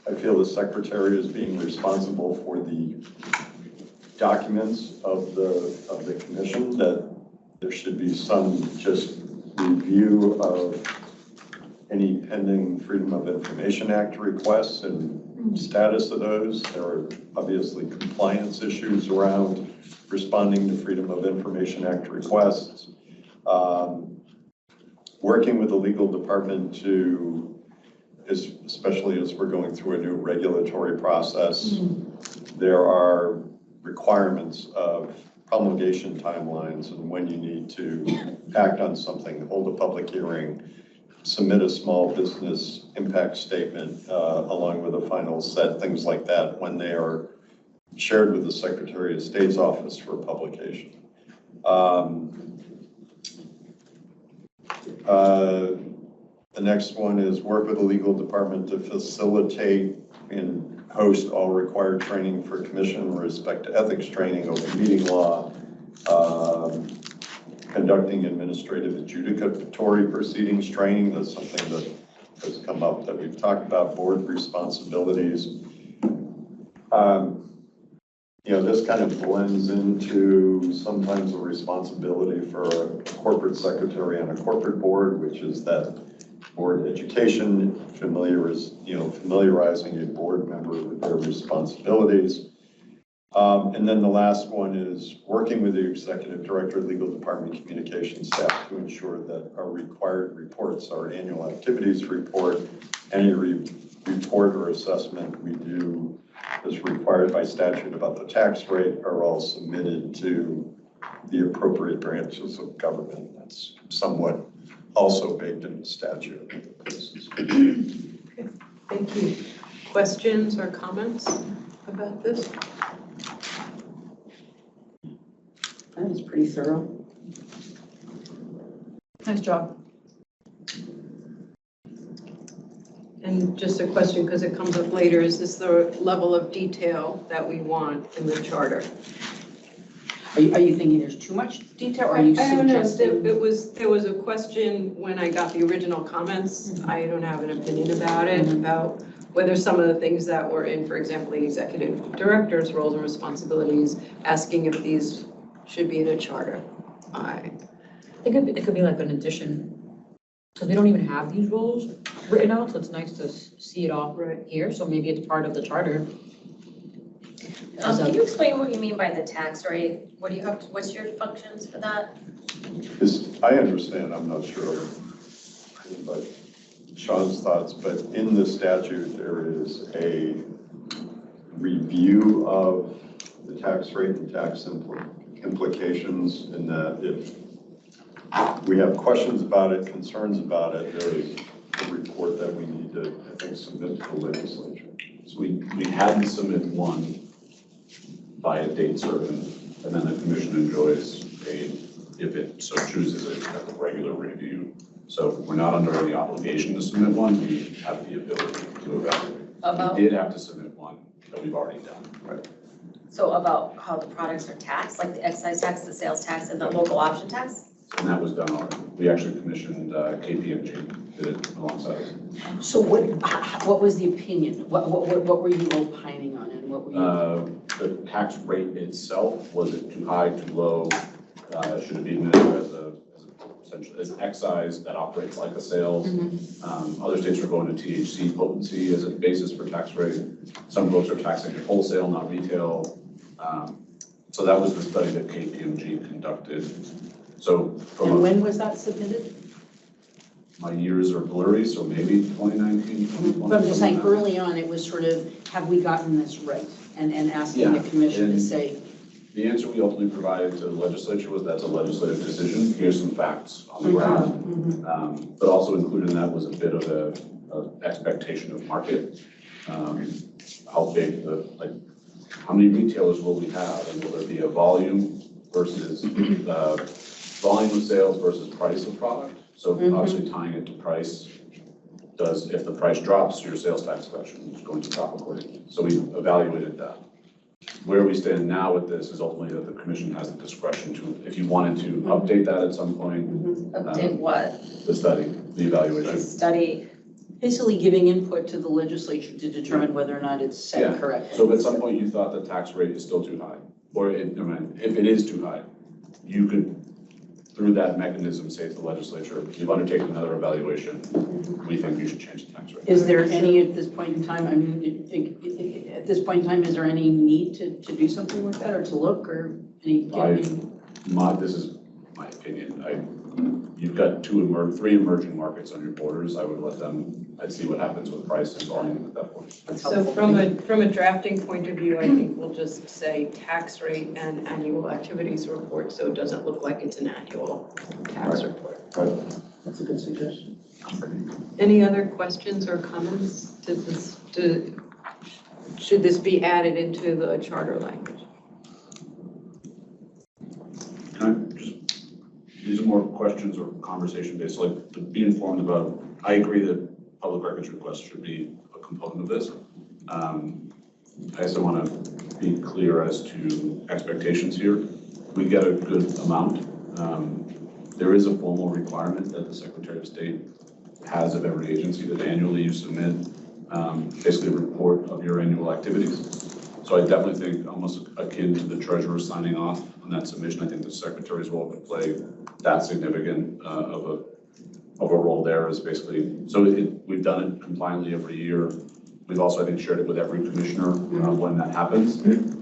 I feel the secretary is being responsible for the documents of the commission, that there should be some just review of any pending Freedom of Information Act requests and status of those. There are obviously compliance issues around responding to Freedom of Information Act requests. Working with the legal department to, especially as we're going through a new regulatory process, there are requirements of promulgation timelines and when you need to act on something, hold a public hearing, submit a small business impact statement along with a final set, things like that, when they are shared with the Secretary of State's office for publication. The next one is work with the legal department to facilitate and host all required training for commission with respect to ethics training, open meeting law, conducting administrative adjudicatory proceedings training. That's something that has come up that we've talked about, board responsibilities. You know, this kind of blends into sometimes a responsibility for a corporate secretary on a corporate board, which is that board education, familiarizing a board member with their responsibilities. And then the last one is working with the executive director, legal department, communication staff to ensure that our required reports, our annual activities report, any report or assessment we do as required by statute about the tax rate are all submitted to the appropriate branches of government. That's somewhat also baked in the statute. Okay, thank you. Questions or comments about this? That was pretty thorough. Nice job. And just a question, because it comes up later, is this the level of detail that we want in the charter? Are you thinking there's too much detail, or are you I don't know, suggesting? there was a question when I got the original comments. I don't have an opinion about it, about whether some of the things that were in, for example, the executive director's roles and responsibilities, asking if these should be in a charter. I think it could be like an addition, because we don't even have these roles written out, so it's nice to see it all Right. here, so maybe it's part of the charter. Can you explain what you mean by the tax rate? What do you have, what's your functions for that? I understand, I'm not sure, but Sean's thoughts, but in the statute, there is a review of the tax rate and tax implications, in that if we have questions about it, concerns about it, there is a report that we need to, I think, submit to the legislature. So we had to submit one by a date certain, and then the commission enjoys if it so chooses, a regular review. So we're not under any obligation to submit one, we have the ability to evaluate. We did have to submit one that we've already done. Right. So about how the products are taxed, like the excise tax, the sales tax, and the local option tax? And that was done already. We actually commissioned KPMG, did it alongside us. So what was the opinion? What were you opining on, and what were you? The tax rate itself, was it too high, too low? Should it be administered essentially as excise that operates like a sales? Other states are going to THC potency as a basis for tax rate. Some folks are taxing at wholesale, not retail. So that was the study that KPMG conducted. So And when was that submitted? my years are blurry, so maybe 2019, 2020. But I'm just saying, early on, it was sort of, have we gotten this right? And asking Yeah, the commission to and- say, The answer we ultimately provided to the legislature was that's a legislative decision. Here's some facts on the ground. But also included in that was a bit of a expectation of market. How big how many retailers will we have, and will there be a volume versus volume of sales versus price of product. So Mhm. obviously tying it to price does, if the price drops, your sales tax collection is going to drop accordingly. So we evaluated that. Where we stand now with this is ultimately that the commission has the discretion to, if you wanted to update that at some point, Update what? the study, the evaluation. Study. Basically giving input to the legislature to determine whether or not it's set Yeah. correctly. So if at some point you thought the tax rate is still too high, or if it is too high, you could, through that mechanism, say to the legislature, you've undertaken another evaluation, we think you should change the tax rate. Is there any at this point in time, I mean, at this point in time, is there any need to do something like that or to look or any? This is my opinion. You've got three emerging markets on your borders. I would let them, I'd see what happens with price and volume at that point. That's So helpful. from a drafting point of view, I think we'll just say tax rate and annual activities report, so it doesn't look like it's an annual tax report. That's a good suggestion. Any other questions or comments to this, should this be added into the charter language? These are more questions or conversation based, like to be informed about, I agree that public records requests should be a component of this. I also want to be clear as to expectations here. We get a good amount. There is a formal requirement that the Secretary of State has of every agency that annually you submit basically a report of your annual activities. So I definitely think almost akin to the treasurer signing off on that submission. I think the secretary's role could play that significant of a role there is basically, so we've done it compliantly every year. We've also, I think, shared it with every commissioner when that happens,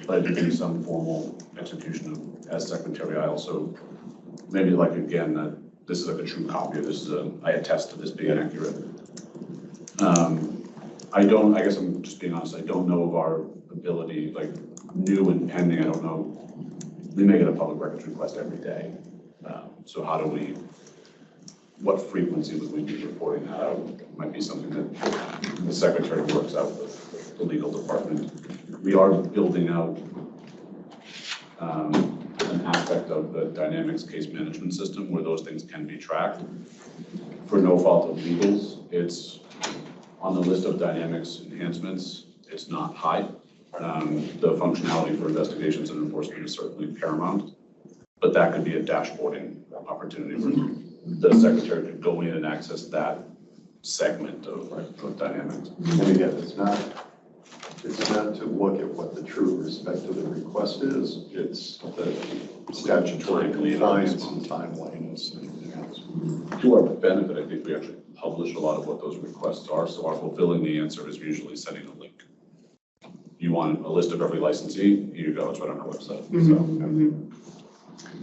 but I do think some formal execution of, as secretary. I also, maybe like again, that this is like a true copy of this, I attest to this being accurate. I guess I'm just being honest, I don't know of our ability, like new and pending, I don't know. We may get a public records request every day. So how do we, what frequency would we be reporting that out? Might be something that the secretary works out with the legal department. We are building out an aspect of the Dynamics case management system where those things can be tracked. For no fault of legals, it's on the list of Dynamics enhancements, it's not high. The functionality for investigations and enforcement is certainly paramount, but that could be a dashboarding opportunity where the secretary could go in and access that segment of Dynamics. And again, it's not to look at what the true respect of the request is, it's the statutory compliance and timelines. To our benefit, I think we actually publish a lot of what those requests are, so our fulfilling the answer is usually sending a link. You want a list of every licensee, here you go, it's right on our website.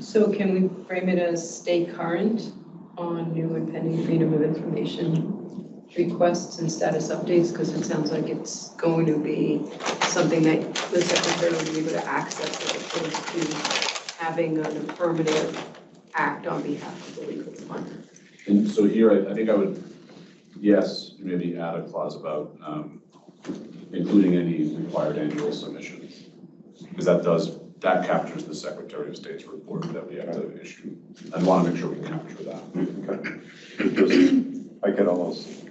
So can we frame it as stay current on new and pending freedom of information requests and status updates? Because it sounds like it's going to be something that the secretary will be able to access as opposed to having an affirmative act on behalf of the legal department. And so here, I think I would, yes, maybe add a clause about including any required annual submissions. Because that captures the Secretary of State's report that we have to issue. I want to make sure we capture that. Just, I could almost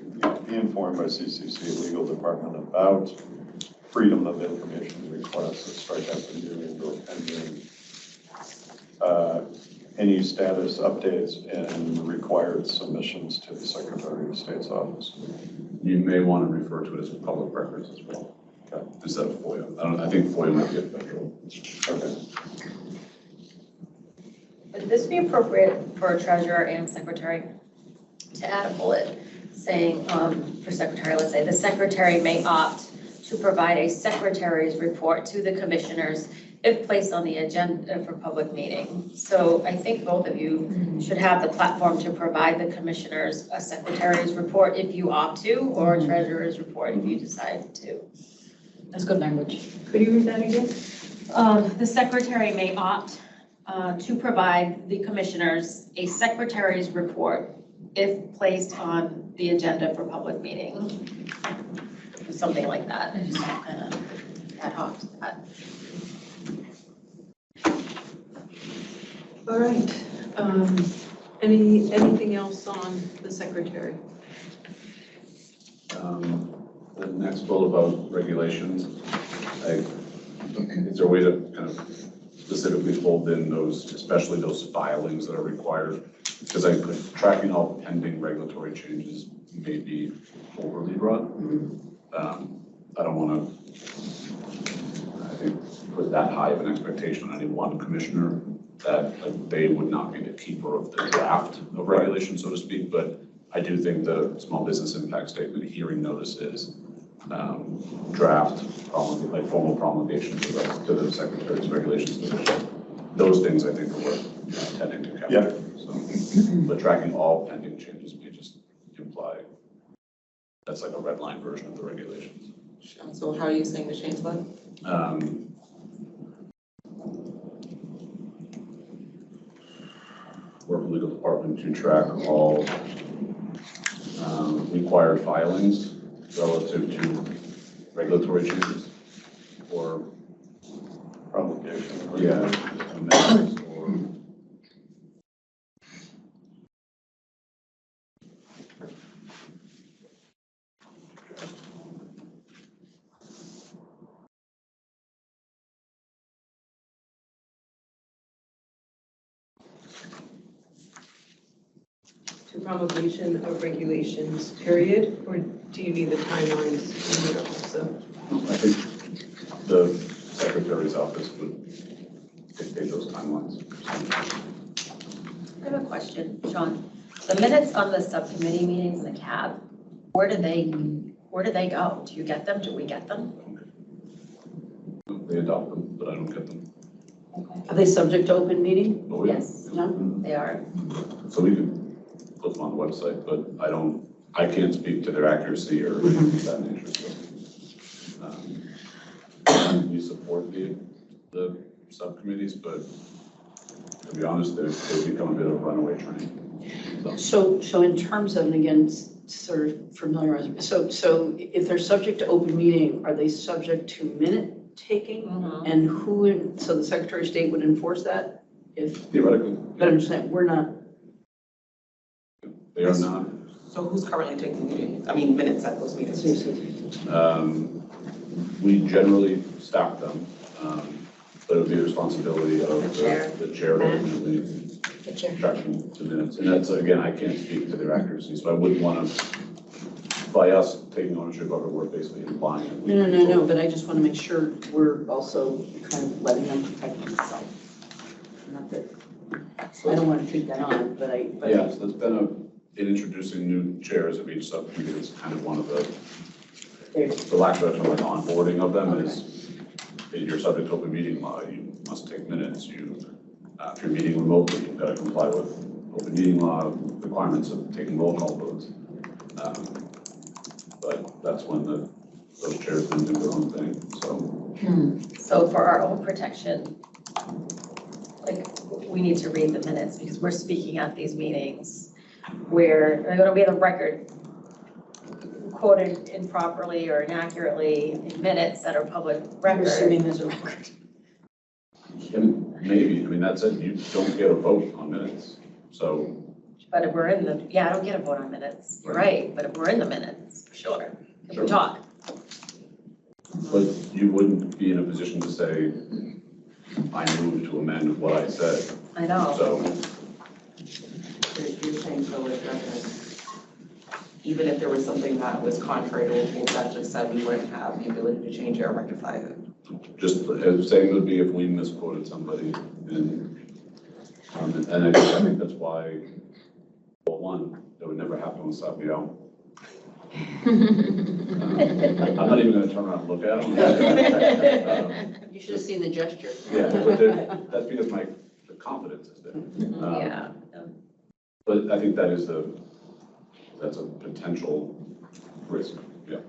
be informed by CCC legal department about freedom of information requests that strike out the new or pending. Any status updates and required submissions to the Secretary of State's office. You may want to refer to it as public records as well, instead of FOIA. I think FOIA might be a federal. Okay. Would this be appropriate for a treasurer and secretary to add a bullet saying, for secretary, let's say, the secretary may opt to provide a secretary's report to the commissioners if placed on the agenda for public meeting. So I think both of you should have the platform to provide the commissioners a secretary's report if you opt to, or a treasurer's report if you decide to. That's good language. Could you read that again? The secretary may opt to provide the commissioners a secretary's report if placed on the agenda for public meeting. Something like that, I just kind of ad hoc that. All right, Anything else on the secretary? The next bill about regulations, is there a way to kind of specifically fold in those, especially those filings that are required? Because tracking all pending regulatory changes may be overly broad. I don't want to, I think, put that high of an expectation on any one commissioner that they would not be the keeper of the draft of regulation, so to speak. But I do think the small business impact statement hearing notices, draft, like formal promulgation to the Secretary's regulations division. Those things I think are worth tending to capture. So, but tracking all pending changes may just imply that's like a red line version of the regulations. So how are you saying to change that? Work with legal department to track all required filings relative to regulatory changes or Promulgation. amendments or To promulgation of regulations, period, or do you need the timelines in here also? I think the Secretary's office would dictate those timelines. I have a question, Sean. The minutes on the subcommittee meetings in the CAB, where do they go? Do you get them? Do we get them? They adopt them, but I don't get them. Are they subject to open meeting? Oh, yeah. Yes, No? they are. So we could put them on the website, but I can't speak to their accuracy or anything of that nature. So, we support the subcommittees, but to be honest, they've become a bit of a runaway train. So in terms of, and again, sort of familiarize, so if they're subject to open meeting, are they subject to minute taking? And so the Secretary of State would enforce that? If, Theoretically, but I'm saying, we're not, they are not. So who's currently taking minutes at those meetings? We generally staff them, but it would be the responsibility of the chair to ultimately track the minutes. And that's, again, I can't speak to their accuracy, so I wouldn't want to, by us taking ownership of it, we're basically implying that we. no, but I just want to make sure we're also kind of letting them protect themselves. Not that, I don't want to take that on, but Yes, that's been in introducing new chairs of each subcommittee, it's kind of one of the lack of a term, like onboarding of them is, you're subject to open meeting law, you must take minutes, if you're meeting remotely, you've got to comply with open meeting law requirements of taking roll call votes. But that's when those chairs can do their own thing, so. So for our own protection, like, we need to read the minutes because we're speaking at these meetings where they're going to be the record quoted improperly or inaccurately in minutes that are public I'm record. assuming there's a record. Maybe, that's it, you don't get a vote on minutes, so. But if we're in the, I don't get a vote on minutes, you're right, but if we're in the minutes, for sure, if we talk. But you wouldn't be in a position to say, I move to amend what I said, I know. so. You're saying so it doesn't, even if there was something that was contrary to what we actually said, we wouldn't have the ability to change it or rectify it. Just as saying would be if we misquoted somebody, and I think that's why, well, one, that would never happen with Savio. I'm not even going to turn around and look at him. You should have seen the gesture. Yeah, but that's because the confidence is there. Yeah. But I think that's a potential risk, yeah.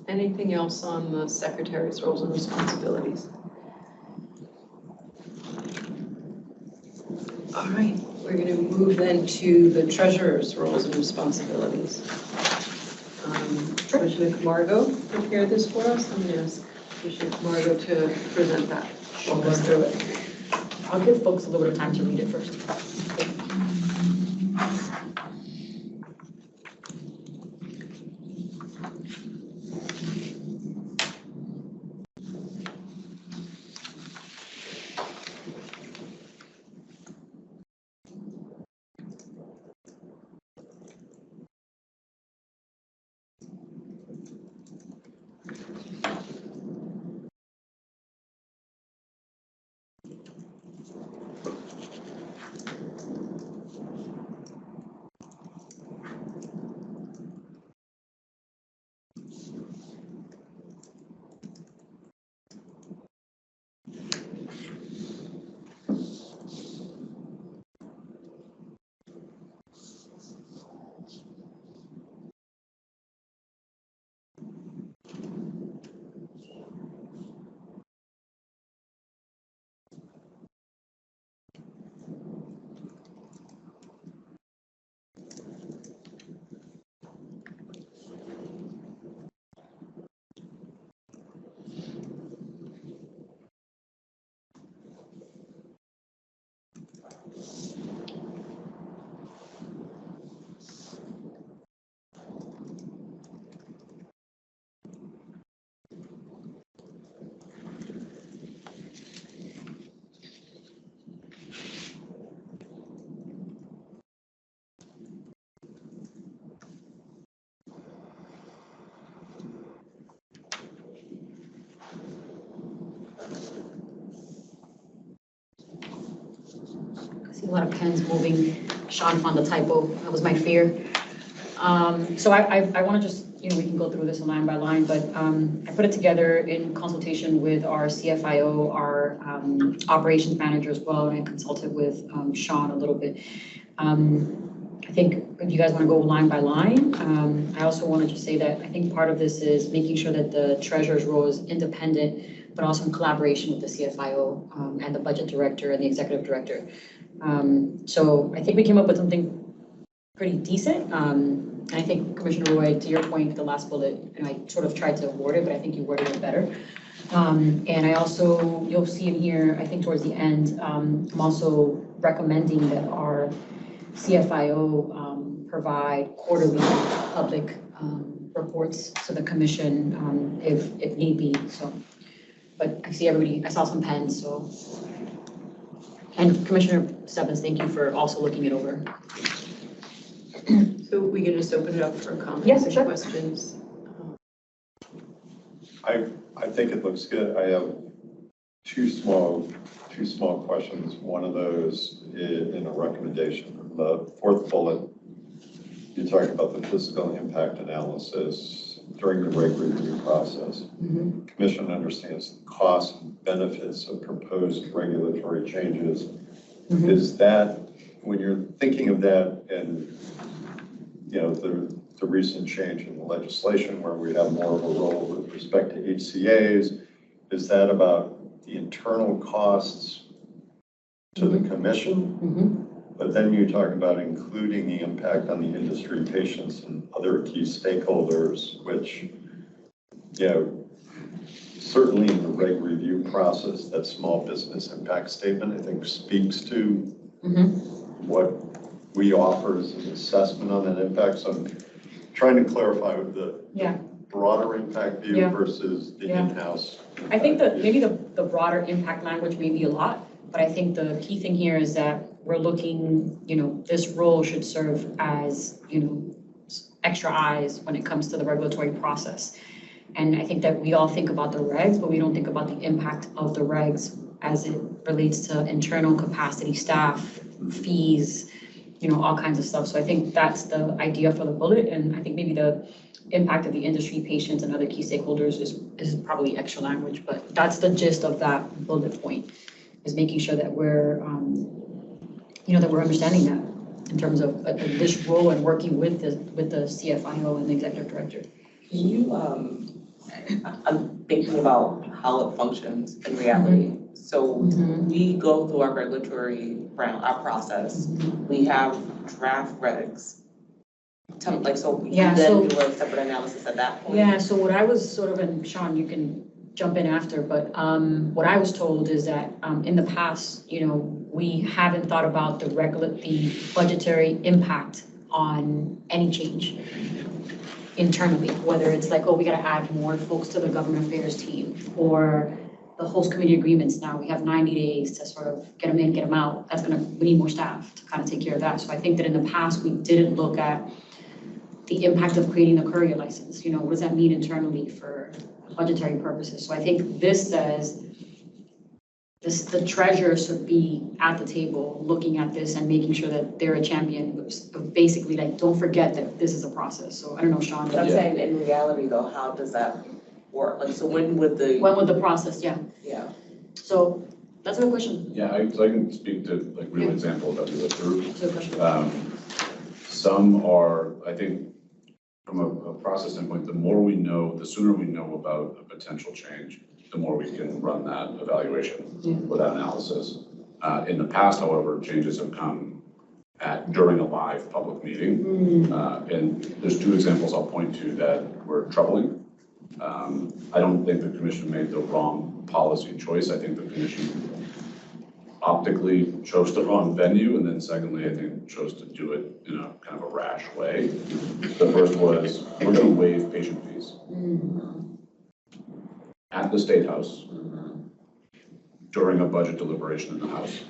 Anything else on the secretary's roles and responsibilities? All right, we're going to move then to the treasurer's roles and responsibilities. Commissioner Camargo prepared this for us. I'm going to ask Commissioner Camargo to present that. Walk us through it. I'll give folks a little bit of time to read it first. I see a lot of pens moving. Sean found the typo. That was my fear. So I want to just, we can go through this line by line, but I put it together in consultation with our CFIO, our operations manager as well, and I consulted with Sean a little bit. I think if you guys want to go line by line, I also want to just say that I think part of this is making sure that the treasurer's role is independent, but also in collaboration with the CFIO and the budget director and the executive director. So I think we came up with something pretty decent. And I think Commissioner Roy, to your point, the last bullet, and I sort of tried to word it, but I think you worded it better. And I also, you'll see in here, I think towards the end, I'm also recommending that our CFIO provide quarterly public reports to the commission if need be. So, but I see everybody, I saw some pens, so. And Commissioner Stebbins, thank you for also looking it over. So we can just open it up for comments Yes, and sure. questions. I think it looks good. I have two small questions. One of those is in a recommendation. The fourth bullet, you talked about the physical impact analysis during the reg review process. Mm-hmm. Commission understands the costs and benefits of proposed regulatory changes. Mm-hmm. Is that, when you're thinking of that and the recent change in the legislation where we have more of a role with respect to HCAs, is that about the internal costs to the commission? Mm-hmm. But then you talk about including the impact on the industry, patients, and other key stakeholders, which, certainly in the reg review process, that small business impact statement, I think, speaks to what we offer as an assessment on that impact. So I'm trying to clarify with the broader impact view versus the in-house. I think that maybe the broader impact language may be a lot, but I think the key thing here is that we're looking, this role should serve as, extra eyes when it comes to the regulatory process. And I think that we all think about the regs, but we don't think about the impact of the regs as it relates to internal capacity, staff, fees, all kinds of stuff. So I think that's the idea for the bullet. And I think maybe the impact of the industry, patients, and other key stakeholders is probably extra language, but that's the gist of that bullet point, is making sure that we're, that we're understanding that in terms of this role and working with the CFIO and the executive director. Can you, I'm thinking about how it functions in reality. So we go through our regulatory our process. We have draft regs. So you then do a separate analysis at that point? Yeah, so what I was sort of, and Sean, you can jump in after, but what I was told is that in the past, we haven't thought about the budgetary impact on any change internally, whether it's like, oh, we gotta add more folks to the government affairs team, or the host committee agreements now, we have 90 days to sort of get them in, get them out. We need more staff to kind of take care of that. So I think that in the past, we didn't look at the impact of creating the courier license. What does that mean internally for budgetary purposes? So I think this says the treasurer should be at the table looking at this and making sure that they're a champion of basically like, don't forget that this is a process. So I don't know, Sean. But I'm saying in reality though, how does that work? Like, so when would the process, yeah. Yeah. So that's a good question. Yeah, so I can speak to like real examples that we went through. That's a good question. Some are, I think, from a process standpoint, the more we know, the sooner we know about a potential change, the more we can run that evaluation or that analysis. In the past, however, changes have come during a live public meeting. And there's two examples I'll point to that were troubling. I don't think the commission made the wrong policy choice. I think the commission optically chose the wrong venue, and then secondly, I think chose to do it in a kind of a rash way. The first was, we're gonna waive patient fees at the State House during a budget deliberation in the House.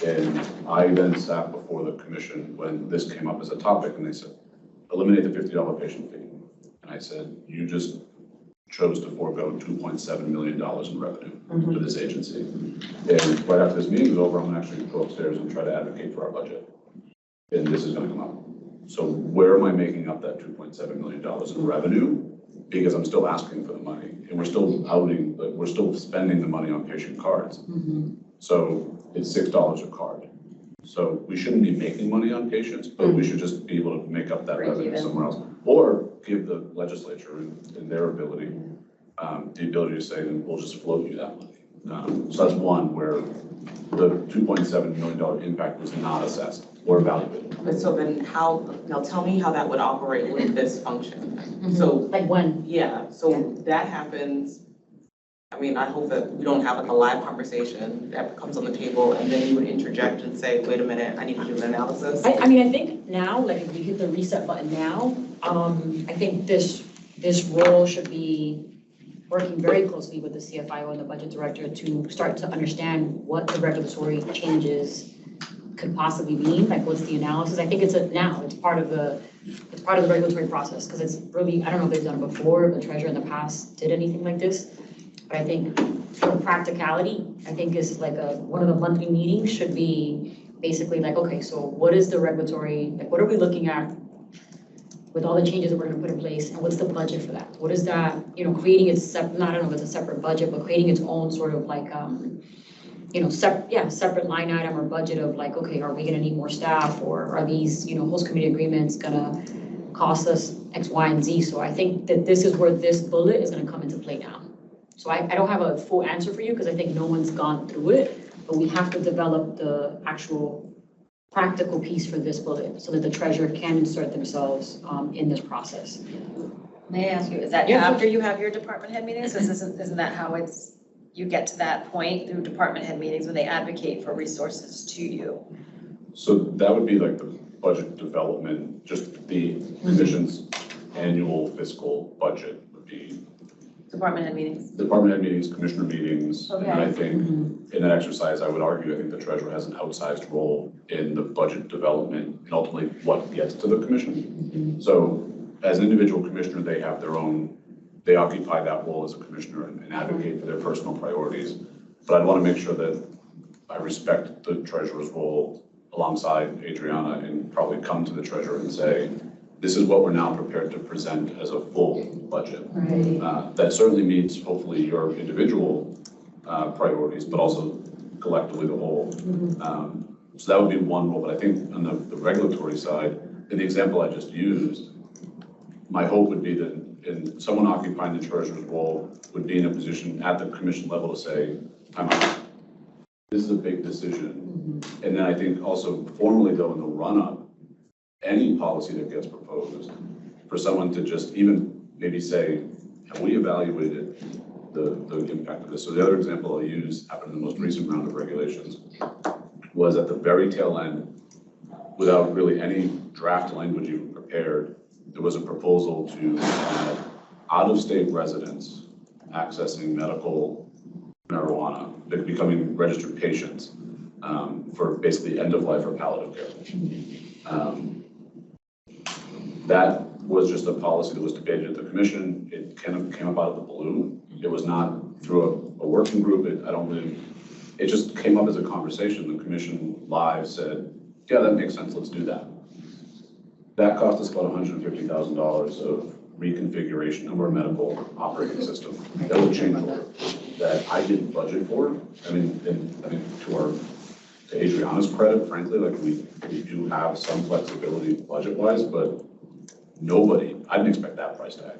And I then sat before the commission when this came up as a topic, and they said, eliminate the $50 patient fee. And I said, you just chose to forego $2.7 million in revenue to this agency. And right after this meeting is over, I'm gonna actually go upstairs and try to advocate for our budget. And this is gonna come up. So where am I making up that $2.7 million in revenue? Because I'm still asking for the money, and we're still we're still spending the money on patient cards. So it's $6 a card. So we shouldn't be making money on patients, but we should just be able to make up that revenue somewhere else. Or give the legislature and their ability, the ability to say, we'll just float you that money. So that's one where the $2.7 million impact was not assessed or evaluated. But so then now tell me how that would operate with this function. So, like when? yeah, so that happens. I mean, I hope that we don't have like a live conversation that comes on the table and then you would interject and say, wait a minute, I need to do an analysis. I mean, I think now, like if we hit the reset button now, I think this role should be working very closely with the CFIO and the budget director to start to understand what the regulatory changes could possibly mean, like what's the analysis. I think it's part of the regulatory process, because it's really, I don't know if they've done it before, the treasurer in the past did anything like this. But I think for practicality, I think is like one of the monthly meetings should be basically like, okay, so what is the regulatory, like what are we looking at with all the changes that we're gonna put in place, and what's the budget for that? What is that, creating its I don't know if it's a separate budget, but creating its own sort of like, separate line item or budget of like, okay, are we gonna need more staff, or are these, host committee agreements gonna cost us X, Y, and Z? So I think that this is where this bullet is gonna come into play now. So I don't have a full answer for you because I think no one's gone through it, but we have to develop the actual practical piece for this bullet so that the treasurer can insert themselves in this process. May I ask you, is that after you have your department head meetings? Isn't that how you get to that point through department head meetings when they advocate for resources to you? So that would be like the budget development, just the commission's annual fiscal budget would be Department head meetings? department head meetings, commissioner meetings. Okay. And I think in that exercise, I would argue, I think the treasurer has an outsized role in the budget development and ultimately what gets to the commission. So as an individual commissioner, they have their own, they occupy that role as a commissioner and advocate for their personal priorities. But I'd want to make sure that I respect the treasurer's role alongside Adriana and probably come to the treasurer and say, this is what we're now prepared to present as a full budget. Right. That certainly meets hopefully your individual priorities, but also collectively the whole. So that would be one role, but I think on the regulatory side, in the example I just used, my hope would be that someone occupying the treasurer's role would be in a position at the commission level to say, time out. This is a big decision. And then I think also formally though in the run-up, any policy that gets proposed, for someone to just even maybe say, have we evaluated the impact of this. So the other example I'll use happened in the most recent round of regulations was at the very tail end, without really any draft language even prepared, there was a proposal to add out-of-state residents accessing medical marijuana, becoming registered patients for basically end-of-life or palliative care. That was just a policy that was debated at the commission. It kind of came up out of the blue. It was not through a working group. It just came up as a conversation. The commission live said, yeah, that makes sense, let's do that. That cost us about $150,000 of reconfiguration of our medical operating system. That would change order that I didn't budget for. I mean, to Adriana's credit, frankly, like we do have some flexibility budget-wise, but I didn't expect that price tag.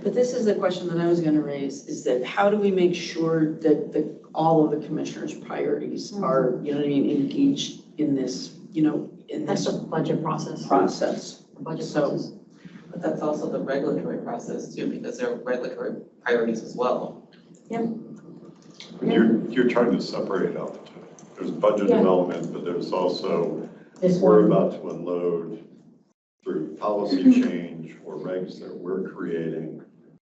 But this is the question that I was gonna raise, is that how do we make sure that all of the commissioners' priorities are, you know what I mean, engaged in this, in That's this the budget process. process? Budget So- process. But that's also the regulatory process too, because there are regulatory priorities as well. You're trying to separate out the two. There's budget Yeah. development, but there's also, This we're one, about to unload through policy change or regs that we're creating.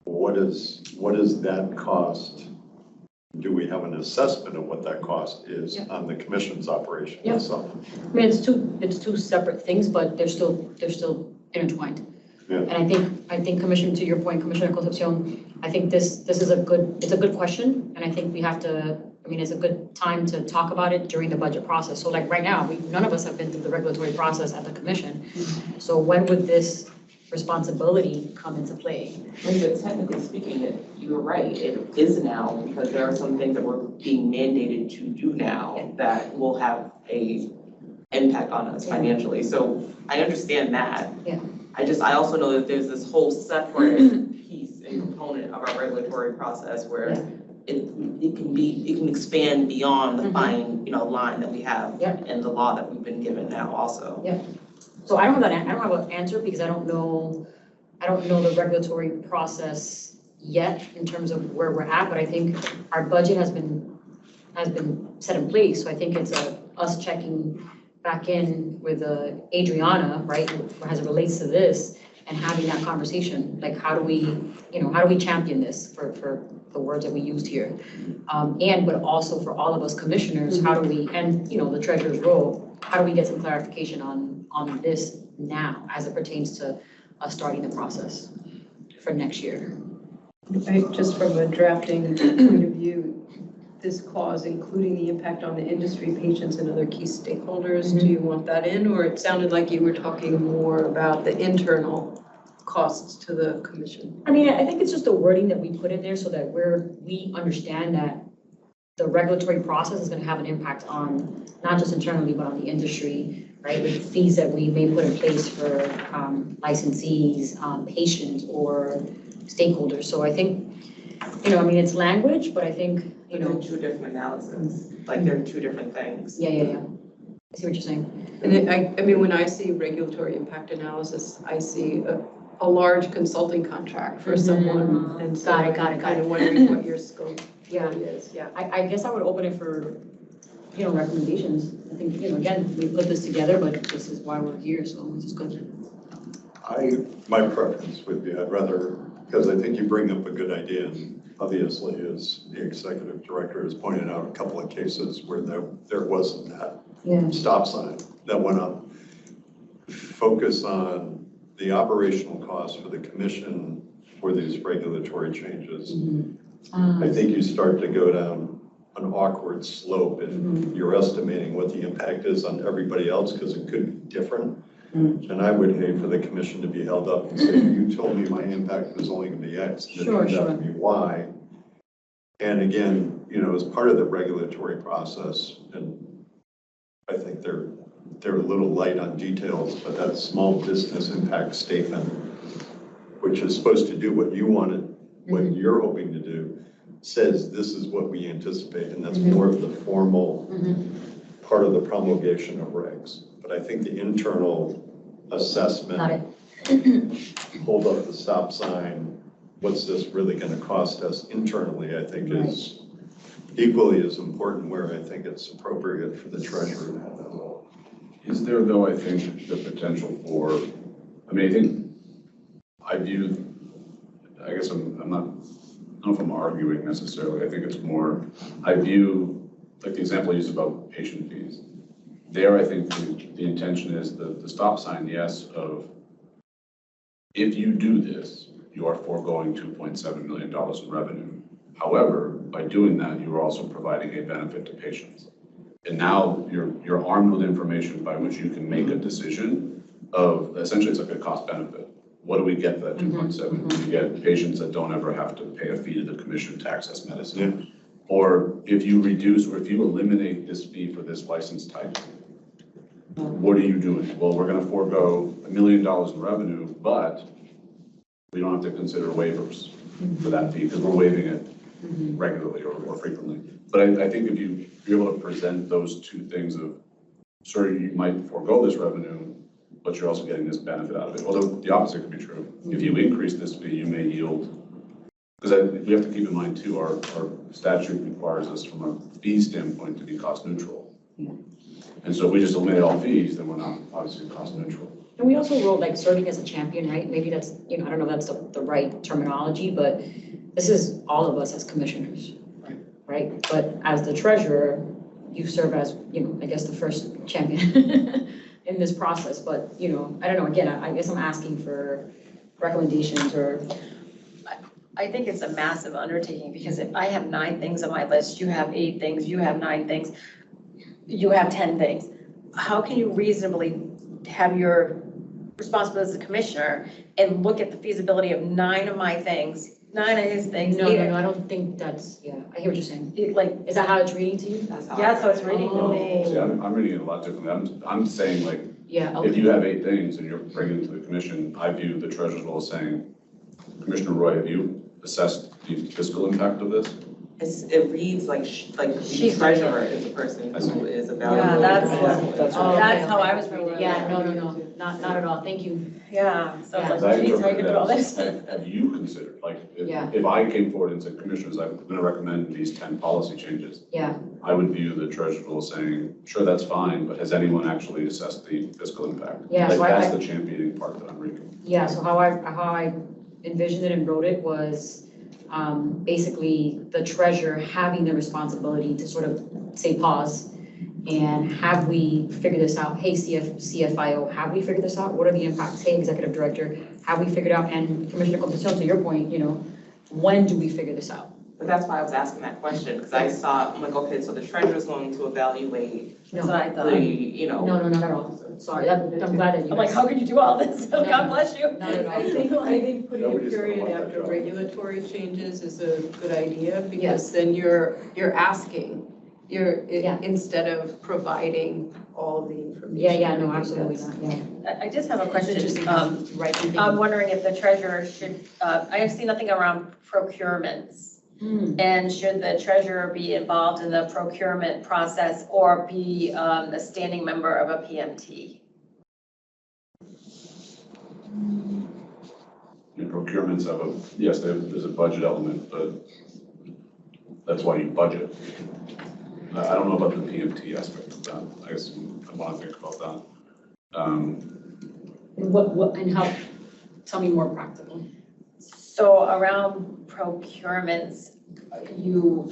What is that cost? Do we have an assessment of what that cost is Yeah. on the commission's operation Yeah. itself? I mean, it's two separate things, but they're still intertwined. Yeah. And I think Commissioner, to your point, Commissioner Concepcion, I think this is a good question, and I think we have to, it's a good time to talk about it during the budget process. So like right now, none of us have been through the regulatory process at the commission. So when would this responsibility come into play? But technically speaking, you're right, it is now, because there are some things that we're being mandated to do now that will have a impact on us financially. So I understand that. Yeah. I also know that there's this whole separate piece and component of our regulatory process where it can expand beyond the fine, line that we have and the law that we've been given now also. So I don't have an answer because I don't know the regulatory process yet in terms of where we're at, but I think our budget has been set in place. So I think it's us checking back in with Adriana, right, as it relates to this and having that conversation. Like how do we champion this for the words that we used here? But also for all of us commissioners, how do we, and the treasurer's role, how do we get some clarification on this now as it pertains to us starting the process for next year? Just from a drafting point of view, this clause, including the impact on the industry, patients, and other key stakeholders, do you want that in? Or it sounded like you were talking more about the internal costs to the commission. I think it's just the wording that we put in there so that we understand that the regulatory process is gonna have an impact on, not just internally, but on the industry, right? With fees that we may put in place for licensees, patients, or stakeholders. So I think, it's language, but I think, There are two different analyses, like there are two different things. Yeah. I see what you're saying. And when I see regulatory impact analysis, I see a large consulting contract for someone. And so Got it. I'm kind of wondering what your scope is, I guess I would open it for, recommendations. I think, again, we put this together, but this is why we're here, so this is good. My preference would be, I'd rather, because I think you bring up a good idea, and obviously, as the executive director has pointed out, a couple of cases where there wasn't that stop sign that went up. Focus on the operational costs for the commission for these regulatory changes. I think you start to go down an awkward slope if you're estimating what the impact is on everybody else, because it could be different. And I would hate for the commission to be held up and say, you told me my impact was only going to be X, and it turned out to be Y. And again, as part of the regulatory process, and I think they're a little light on details, but that small business impact statement, which is supposed to do what you wanted, what you're hoping to do, says this is what we anticipate, and that's more of the formal part of the promulgation of regs. But I think the internal assessment, hold up the stop sign, what's this really going to cost us internally, I think is equally as important, where I think it's appropriate for the treasurer to have that role. Is there though, I think, the potential for, I mean, I think, I view, I guess I'm not, I don't know if I'm arguing necessarily, I think it's more, I view, like the example I used about patient fees. There, I think the intention is the stop sign, yes, of if you do this, you are foregoing $2.7 million in revenue. However, by doing that, you are also providing a benefit to patients. And now you're armed with information by which you can make a decision of, essentially it's like a cost benefit. What do we get for that 2.7? We get patients that don't ever have to pay a fee to the commission to access medicine. Or if you reduce, or if you eliminate this fee for this license type, what are you doing? Well, we're gonna forego $1 million in revenue, but we don't have to consider waivers for that fee because we're waiving it regularly or frequently. But I think if you're able to present those two things of, sure, you might forego this revenue, but you're also getting this benefit out of it. Although the opposite could be true. If you increase this fee, you may yield, because we have to keep in mind too, our statute requires us from a fee standpoint to be cost neutral. And so if we just eliminate all fees, then we're not obviously cost neutral. And we also wrote like serving as a champion, right? Maybe that's, I don't know if that's the right terminology, but this is all of us as commissioners, right? But as the treasurer, you serve as, I guess the first champion in this process. But, I don't know, again, I guess I'm asking for recommendations or. I think it's a massive undertaking because if I have 9 things on my list, you have 8 things, you have 9 things, you have 10 things. How can you reasonably have your responsibility as a commissioner and look at the feasibility of 9 of my things, 9 of his things? No, I don't think that's, I hear what you're saying. Is that how it's reading to you? That's how it's reading to me. See, I'm reading it a lot differently. I'm saying like, Yeah, okay. if you have 8 things and you're bringing it to the commission, I view the treasurer's role as saying, Commissioner Roy, have you assessed the fiscal impact of this? It reads like the treasurer is the person who is evaluating. That's how I was reading it. Yeah, no, not at all, thank you. Yeah, so it's Because like, I geez, how you interpret gonna do all it this? as, have you considered, like, Yeah. if I came forward and said, commissioners, I'm gonna recommend these 10 policy changes, Yeah, I would view the treasurer's role saying, sure, that's fine, but has anyone actually assessed the fiscal impact? Yeah, Like, so that's the championing part that I'm reading. yeah, so how I envisioned it and wrote it was basically the treasurer having the responsibility to sort of say pause and have we figured this out? Hey, CFIO, have we figured this out? What are the impacts? Hey, executive director, have we figured out? And Commissioner Concepcion, to your point, when do we figure this out? But that's why I was asking that question, because I saw, I'm like, okay, so the treasurer's going to evaluate That's what I thought. the, No, not at all. Sorry, I'm glad that you. I'm like, how could you do all this? God bless you. Not at all. I think putting a Nobody's gonna period want that after job. regulatory changes is a good idea, Yes. because then you're asking, Yeah. instead of providing all the information. Yeah, no, absolutely not, yeah. I just have a question. Interesting. Right. I'm wondering if the treasurer should, I have seen nothing around procurements. And should the treasurer be involved in the procurement process or be a standing member of a PMT? And procurements have yes, there's a budget element, but that's why you budget. I don't know about the PMT aspect of that. I guess I want to think about that. And how, tell me more practical. So around procurements, you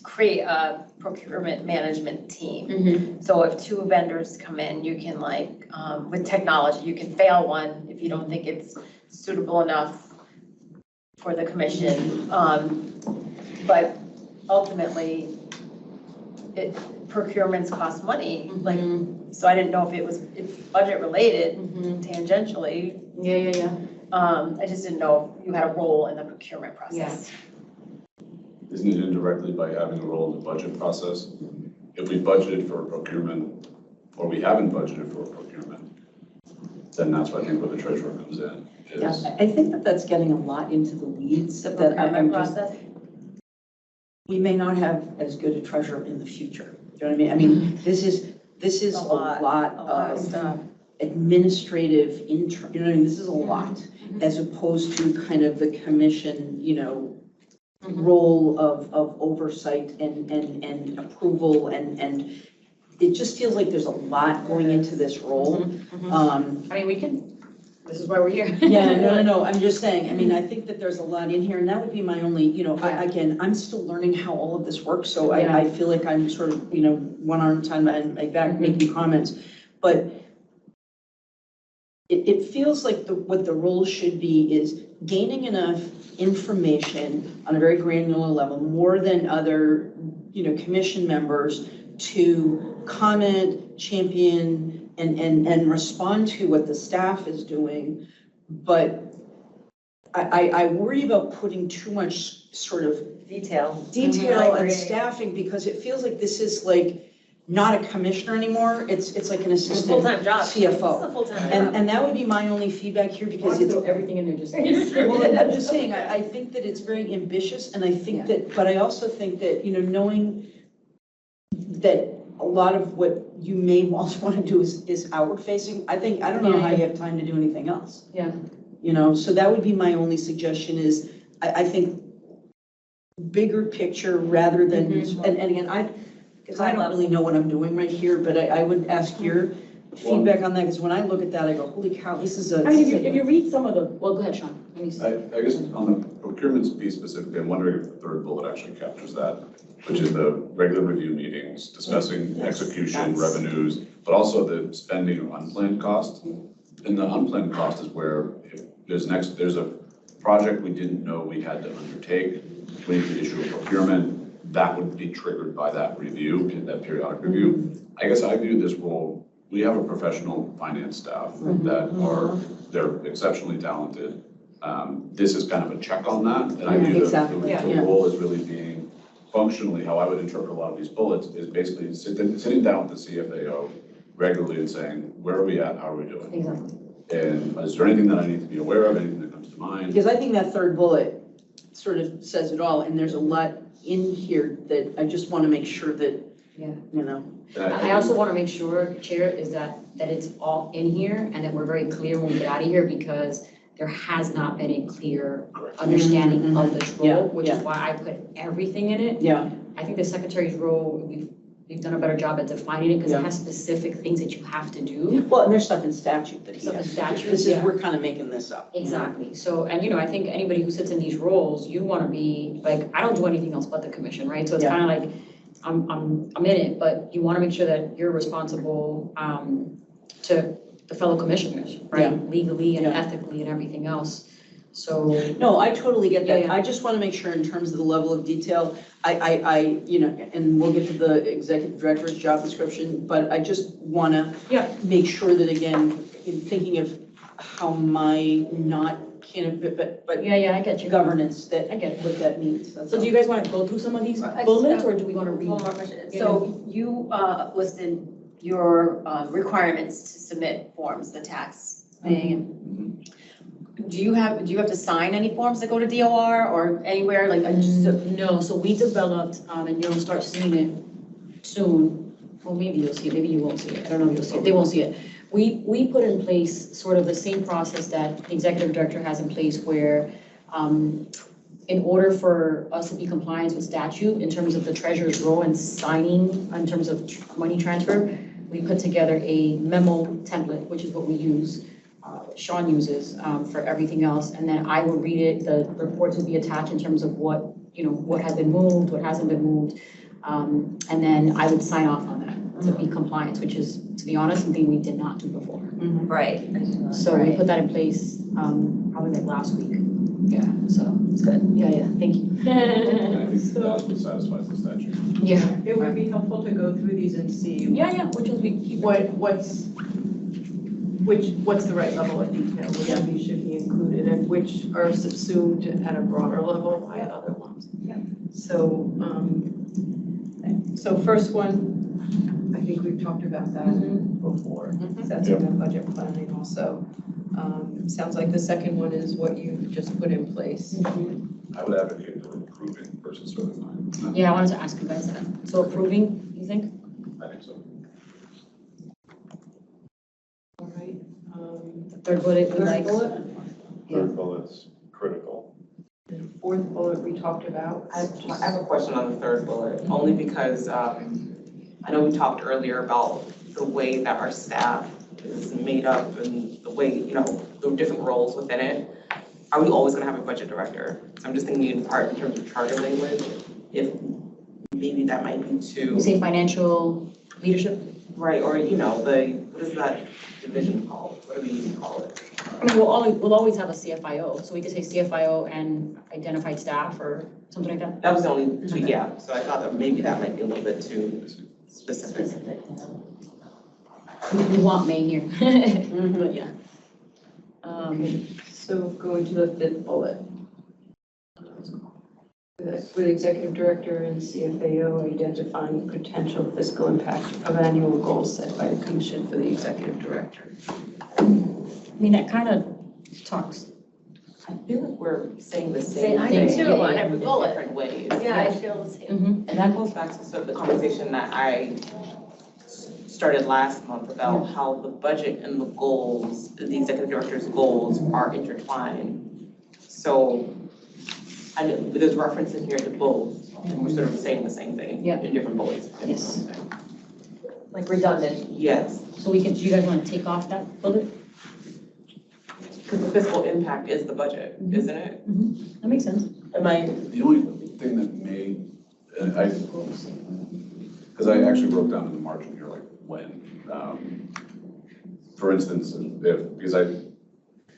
create a procurement management team. So if 2 vendors come in, you can with technology, you can fail one if you don't think it's suitable enough for the commission. But ultimately, procurements cost money. So I didn't know if it's budget related tangentially. Yeah. I just didn't know if you had a role in the procurement process. Isn't it indirectly by having a role in the budget process? If we budgeted for a procurement, or we haven't budgeted for a procurement, then that's what I think where the treasurer comes in. Is I think that's getting a lot into the weeds. The That procurement process. we may not have as good a treasurer in the future. Do you know what I mean? I mean, this is a lot of of stuff. administrative you know, what I mean, this is a lot, as opposed to kind of the commission, you know, role of oversight and approval and it just feels like there's a lot going into this role. I mean, we can, this is why we're here. Yeah, no, I'm just saying, I mean, I think that there's a lot in here, and that would be my only, you know, again, I'm still learning how all of this works, so I feel like I'm sort of, you know, one arm at a time and like back making comments, but it feels like what the role should be is gaining enough information on a very granular level, more than other, you know, commission members, to comment, champion, and respond to what the staff is doing. But I worry about putting too much sort of Detail. and staffing, because it feels like this is like not a commissioner anymore. It's like an assistant Full-time job. It's CFO. a full-time job. And that would be my only feedback here, because it's, Throw everything in there just. well, I'm just saying, I think that it's very ambitious, and I think that, but I also think that, you know, knowing that a lot of what you may also want to do is outward facing, I don't know how you have time to do anything else. Yeah. You know, so that would be my only suggestion is, I think bigger picture rather than, and again, because I don't really know what I'm doing right here, but I would ask your feedback on that, because when I look at that, I go, holy cow, this is a. I mean, if you read some of the, well, go ahead, Sean. Let me see. I guess on the procurement piece specifically, I'm wondering if the third bullet actually captures that, which is the regular review meetings, discussing execution, revenues, but also the spending of unplanned costs. And the unplanned cost is where if there's a project we didn't know we had to undertake, we need to issue a procurement, that would be triggered by that review, that periodic review. I guess I view this role, we have a professional finance staff that they're exceptionally talented. This is kind of a check on that, and I view the role as really being functionally, how I would interpret a lot of these bullets, is basically sitting down with the CFAO regularly and saying, where are we at, how are we doing? Exactly. And is there anything that I need to be aware of, anything that comes to mind? Because I think that third bullet sort of says it all, and there's a lot in here that I just want to make sure that, you know. I also want to make sure, Chair, is that it's all in here and that we're very clear when we get out of here, because there has not been a clear understanding of this role, which is why I put everything in it. Yeah. I think the secretary's role, we've done a better job at defining it, because it has specific things that you have to do. Well, and there's stuff in statute that he Stuff in has. statute, This is, we're kind of making this up. Exactly. So, and you know, I think anybody who sits in these roles, you want to be, like, I don't do anything else but the commission, right? So it's kind of like, I'm in it, but you want to make sure that you're responsible to the fellow commissioners, right? Legally and ethically and everything else. So. No, I totally get that. Yeah. I just want to make sure in terms of the level of detail, you know, and we'll get to the executive director's job description, but I just want to make sure that, again, in thinking of how my not candidate, but Yeah, I get you. governance, that I get it. what that means. That's So do you guys want to go through some of these bullets, or do we want to read? One more question. So you listed your requirements to submit forms, the tax thing. Do you have to sign any forms that go to DOR or anywhere, like? No, so we developed, and you'll start seeing it soon. Well, maybe you'll see it, maybe you won't see it. I don't know if you'll see it. They won't see it. We put in place sort of the same process that the executive director has in place, where in order for us to be compliant with statute in terms of the treasurer's role and signing in terms of money transfer, we put together a memo template, which is what we use. Sean uses for everything else, and then I will read it. The reports will be attached in terms of what has been moved, what hasn't been moved, and then I would sign off on that to be compliant, which is, to be honest, something we did not do before. Right. So we put that in place probably like last week. Yeah, so it's good. Yeah, thank you. And I think that's what satisfies the statute. Yeah. It would be helpful to go through these and see Yeah, which ones we keep. what's the right level of detail, which of these should be included, and which are subsumed at a broader level by other ones. So, so first one, I think we've talked about that before. That's in the budget planning also. Sounds like the second one is what you just put in place. I would advocate for approving versus certifying. Yeah, I wanted to ask you guys that. So approving, you think? I think so. All right, The third bullet, we Third like. bullet, Third bullet's critical. and fourth bullet we talked about. I have a question on the third bullet, only because I know we talked earlier about the way that our staff is made up and the way, the different roles within it. Are we always gonna have a budget director? So I'm just thinking in part in terms of charter language, if maybe that might be too. We say financial leadership. Right, or what is that division called? What do we even call it? I mean, we'll always have a CFIO, so we could say CFIO and identified staff or something like that. That was the only two, yeah, so I thought that maybe that might be a little bit too specific. We want May here, Mm-hmm. but yeah. So going to the fifth bullet. With executive director and CFAO identifying potential fiscal impact of annual goals set by the commission for the executive director. I mean, that kind of talks. I feel like we're saying the Say, same I thing. do too, on in every bullet. different ways. Yeah, I feel the same. And that goes back to sort of the conversation that I started last month about how the budget and the goals, the executive director's goals are intertwined. So there's reference in here to both, and we're sort of saying the same thing in different bullets. Yes. Like redundant. Yes, So do you guys want to take off that bullet? because the fiscal impact is the budget, isn't it? That makes sense. Am I? The only thing that may, because I actually wrote down in the margin here, like when. For instance, because I'm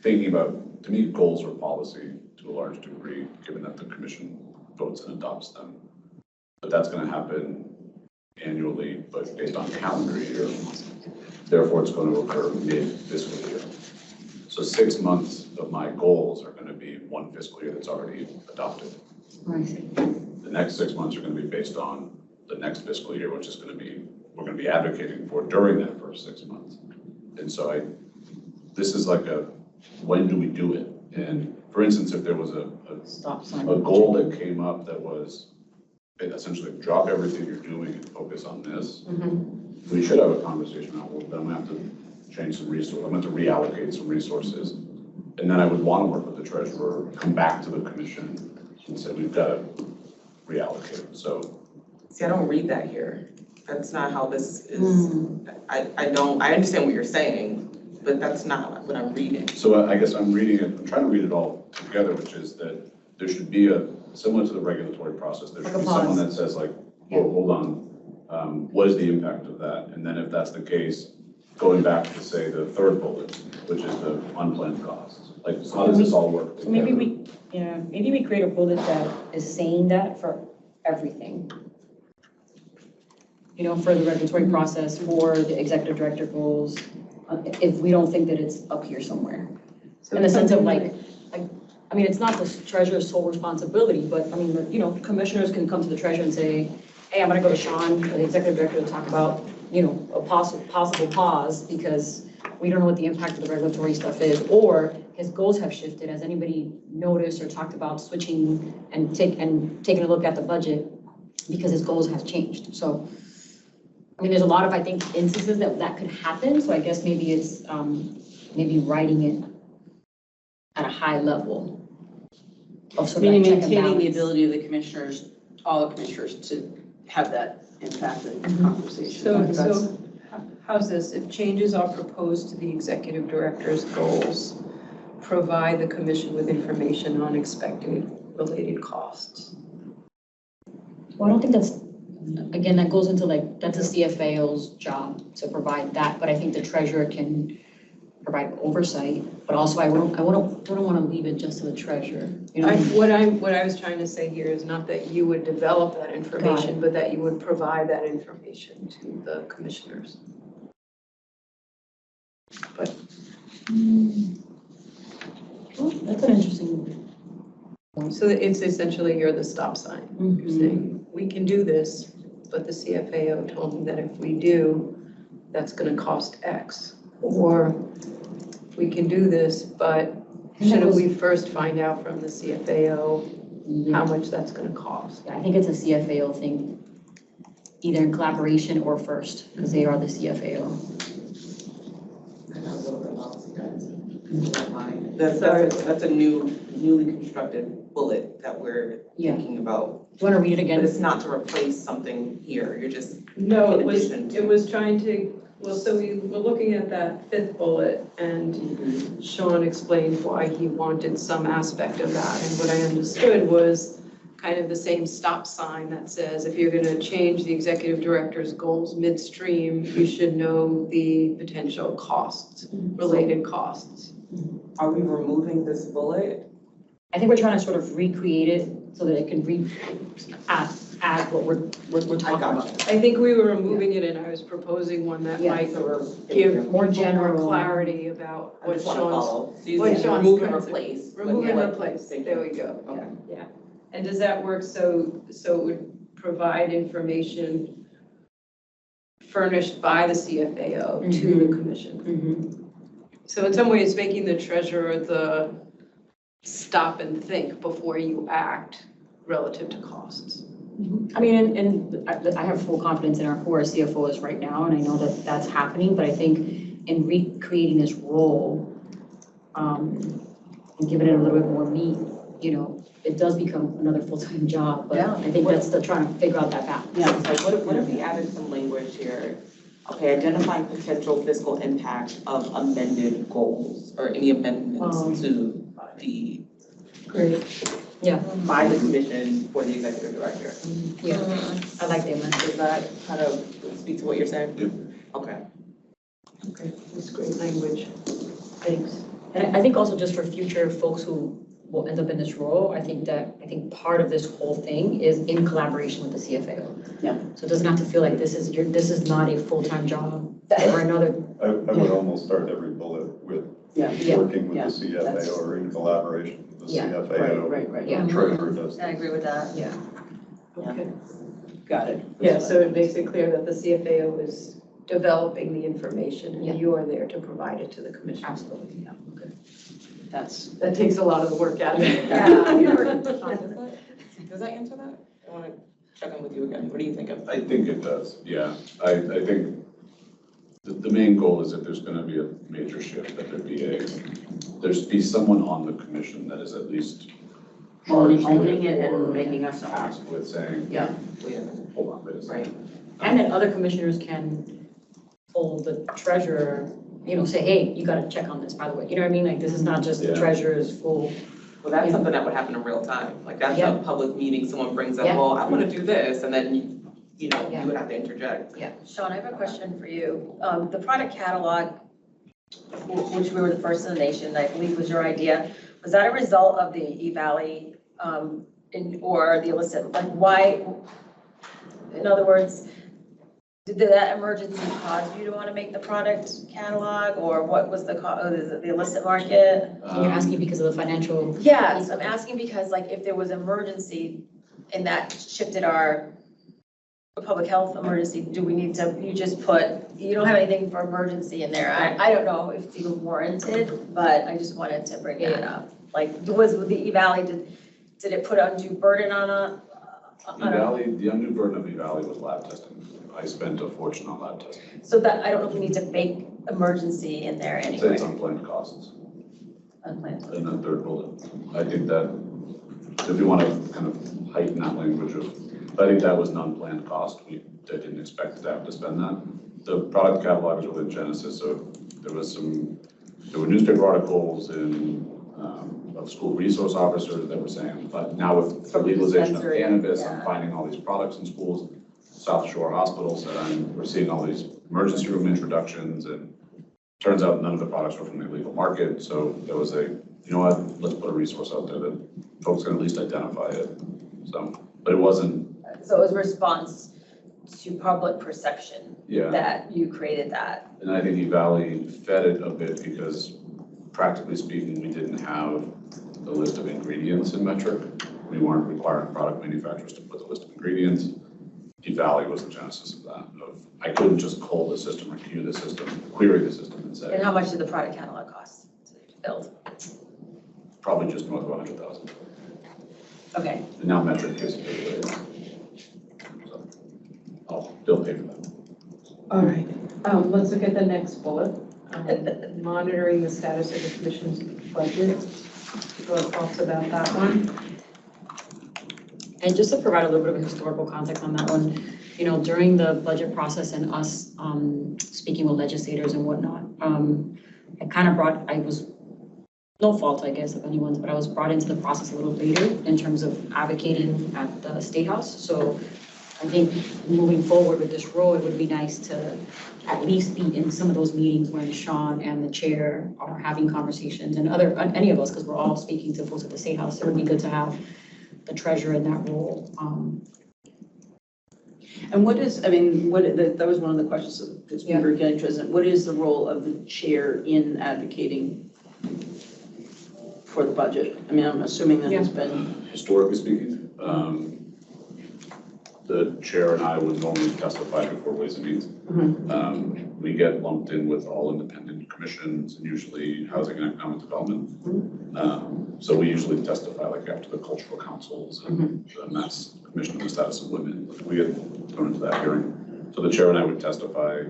thinking about, to me, goals are policy to a large degree, given that the commission votes and adopts them. But that's going to happen annually, but based on calendar year. Therefore, it's going to occur mid-fiscal year. So 6 months of my goals are going to be one fiscal year that's already adopted. I see. The next 6 months are going to be based on the next fiscal year, which is going to be, we're going to be advocating for during that first 6 months. And so this is like when do we do it? And for instance, if there was a Stop sign. goal that came up that was essentially drop everything you're doing and focus on this, we should have a conversation on, well, then I'm gonna have to change some resources, I'm gonna have to reallocate some resources. And then I would want to work with the treasurer, come back to the commission and say, we've got to reallocate. So. See, I don't read that here. That's not how this is. I understand what you're saying, but that's not what I'm reading. So I guess I'm trying to read it all together, which is that there should be similar to the regulatory process, there should be someone that says like, well, hold on, what is the impact of that? And then if that's the case, going back to say the third bullet, which is the unplanned costs. Like, how does this all work together? Maybe we create a bullet that is saying that for everything. For the regulatory process, for the executive director goals, if we don't think that it's up here somewhere. So In the sense of it's not the treasurer's sole responsibility, but commissioners can come to the treasurer and say, hey, I'm gonna go to Sean, the executive director, to talk about, a possible pause because we don't know what the impact of the regulatory stuff is, or his goals have shifted. Has anybody noticed or talked about switching and taking a look at the budget because his goals have changed? So, there's a lot of, I think, instances that could happen. So I guess maybe it's maybe writing it at a high level of sort of Meaning like check and maintaining the balance. ability of the commissioners, all the commissioners, to have that impact and conversation. So how's this? If changes are proposed to the executive director's goals, provide the commission with information on expected related costs. Well, I don't think again, that goes into that's a CFAO's job to provide that, but I think the treasurer can provide oversight, but also I don't want to leave it just to the treasurer. What I was trying to say here is not that you would develop that information, but that you would provide that information to the commissioners. But Well, that's an interesting. so it's essentially you're the stop sign. You're saying, we can do this, but the CFAO told me that if we do, that's going to cost X. Or we can do this, but shouldn't we first find out from the CFAO how much that's going to cost? I think it's a CFAO thing, either in collaboration or first, because they are the CFAO. that line. That's a newly constructed bullet that we're Yeah. thinking about. Do you want to read it But again? it's not to replace something here, you're just, No, In it was, addition to- it was trying to, well, so we were looking at that fifth bullet and Sean explained why he wanted some aspect of that. And what I understood was kind of the same stop sign that says, if you're gonna change the executive director's goals midstream, you should know the potential costs, related costs. are we removing this bullet? I think we're trying to sort of recreate it so that it can add what we're talking about. I think we were removing it and I was proposing one that Yeah. might So we're. give More more general. clarity about I what just wanna Sean's, follow. So you what said Sean's remove and concept- replace. but remove and what- replace, Thank there you. we go. Okay. And does that work so it would provide information furnished by the CFAO to the commission? Mhm. So in some ways, making the treasurer the stop and think before you act relative to costs. I mean, and I have full confidence in who our CFO is right now, and I know that that's happening, but I think in recreating this role, and giving it a little bit more meat, it does become another full-time job, but Yeah. I think that's the trying to figure out that balance. Yeah. Like, what if we added some language here? Okay, identify potential fiscal impact of amended goals or any amendments to the, Great. by the commission for the executive director. Yeah, I like the amendment. Does that kind of speak to what you're saying? Yep. Okay. Okay, that's great language. Thanks. And I think also just for future folks who will end up in this role, I think part of this whole thing is in collaboration with the CFAO. Yeah. So it doesn't have to feel like this is not a full-time job or another, I would almost start every bullet with Yeah. working with Yeah, the CFAO or in collaboration with the Yeah. CFAO. Right. yeah, Treasurer does. I agree with that. yeah. Okay. Got it. Yeah, so it makes it clear that the CFAO is developing the information Yeah. and you are there to provide it to the commission. Absolutely, yeah. That's, That takes a lot of the work out of it. Does that answer that? I want to check in with you again. What are you thinking? I think it does, yeah. I think the main goal is if there's gonna be a major shift, that there's be someone on the commission that is at least charged owning with it and or making us. tasked with saying, Yeah. Wait a minute. hold on, wait a second. Right. And then other commissioners can pull the treasurer, say, hey, you gotta check on this, by the way. You know what I mean? Like, this is not just the Yeah. treasurer's full. Well, that's Yeah. something that would happen in real time. Like, that's Yeah. a public meeting, someone brings up, Yeah. well, I want to do this, and then, you Yeah. would have to interject. Sean, I have a question for you. The product catalog, which we were the first in the nation, I believe was your idea, was that a result of the E-Valley or the illicit? Like, why, in other words, did that emergency cause you to want to make the product catalog, or what was the illicit market? And you're asking because of the financial. Yes, I'm asking because like if there was emergency and that shifted our public health emergency, do we need to, you don't have anything for emergency in there. I don't know if it's even warranted, but I just wanted to bring that up. Like, was with the E-Valley, did it put undue burden on The undue burden of E-Valley was lab testing. I spent a fortune on lab testing. so that, I don't know if we need to bake emergency in there I'd say anyway. it's unplanned costs Unplanned. in the third bullet. I think that if you want to kind of heighten that language I think that was an unplanned cost. I didn't expect to have to spend that. The product catalog is within Genesis, so there were newspaper articles of school resource officers that were saying, but now with the legalization of Dispensary, cannabis, yeah. I'm finding all these products in schools. South Shore Hospital said we're seeing all these emergency room introductions, and turns out none of the products were from the illegal market. So there was you know what, let's put a resource out there that folks can at least identify it. So, but it wasn't. So it was response to public perception Yeah. that you created that. And I think E-Valley fed it a bit because practically speaking, we didn't have the list of ingredients in metric. We weren't requiring product manufacturers to put the list of ingredients. E-Valley was the genesis of that. I couldn't just call the system or query the system and say, And how much did the product catalog cost to build? probably just north of 100,000. Okay, And now metric gives it away. So they'll pay for that. All right, let's look at the next bullet. monitoring the status of the commission's budget. What thoughts about that one? And just to provide a little bit of historical context on that one, you know, during the budget process and us speaking with legislators and whatnot, I was, no fault, I guess, of anyone's, but I was brought into the process a little later in terms of advocating at the State House. So I think moving forward with this role, it would be nice to at least be in some of those meetings when Sean and the chair are having conversations and any of us, because we're all speaking to folks at the State House. It would be good to have the treasurer in that role. And what is, I mean, that was one of the questions that we were getting to, what is the role of the chair in advocating for the budget? I mean, I'm assuming that it's been. Historically speaking, the chair and I would normally testify before Ways and Means. We get lumped in with all independent commissions and usually housing and economic development. So we usually testify like after the cultural councils and that's the Commission on the Status of Women. We get thrown into that hearing. So the chair and I would testify.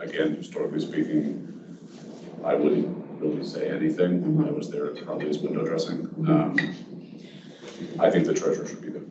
Again, historically speaking, I wouldn't really say anything. I was there probably as window dressing. I think the treasurer should be there.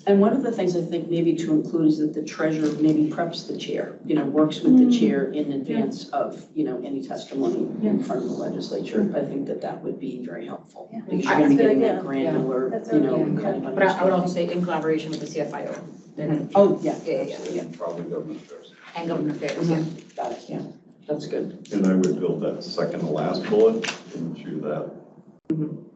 And one of the things I think maybe to include is that the treasurer maybe preps the chair, you know, works with the chair in advance of, you know, any testimony in front of the legislature. I think that would be very helpful. Because you're going to be getting that granular, you know, kind of But I would understanding. also say in collaboration with the CFIO. Oh, yeah. Yeah. Probably government affairs. And government affairs, yeah. Got it, yeah. That's good. And I would build that second to last bullet into that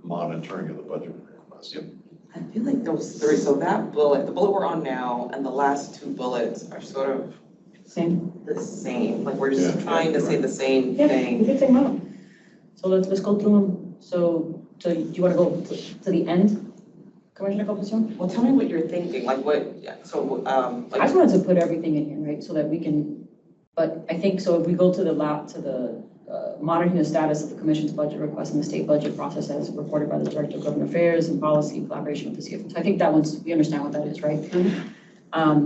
monitoring of the budget request. Yep. I feel like those three, so that bullet, the bullet we're on now, and the last two bullets are sort of Same. the same. Like we're just Yeah, trying to say the same Yeah, thing. we can take them out. So let's go through them. So do you want to go to the end, Commissioner Copason? Well, tell me what you're thinking, like what, yeah, so, I like, just wanted to put everything in here, right, so that we can, but I think, so if we go to the monitoring the status of the commission's budget request and the state budget process as reported by the Director of Government Affairs and Policy in collaboration with the CFO. So I think that we understand what that is, right?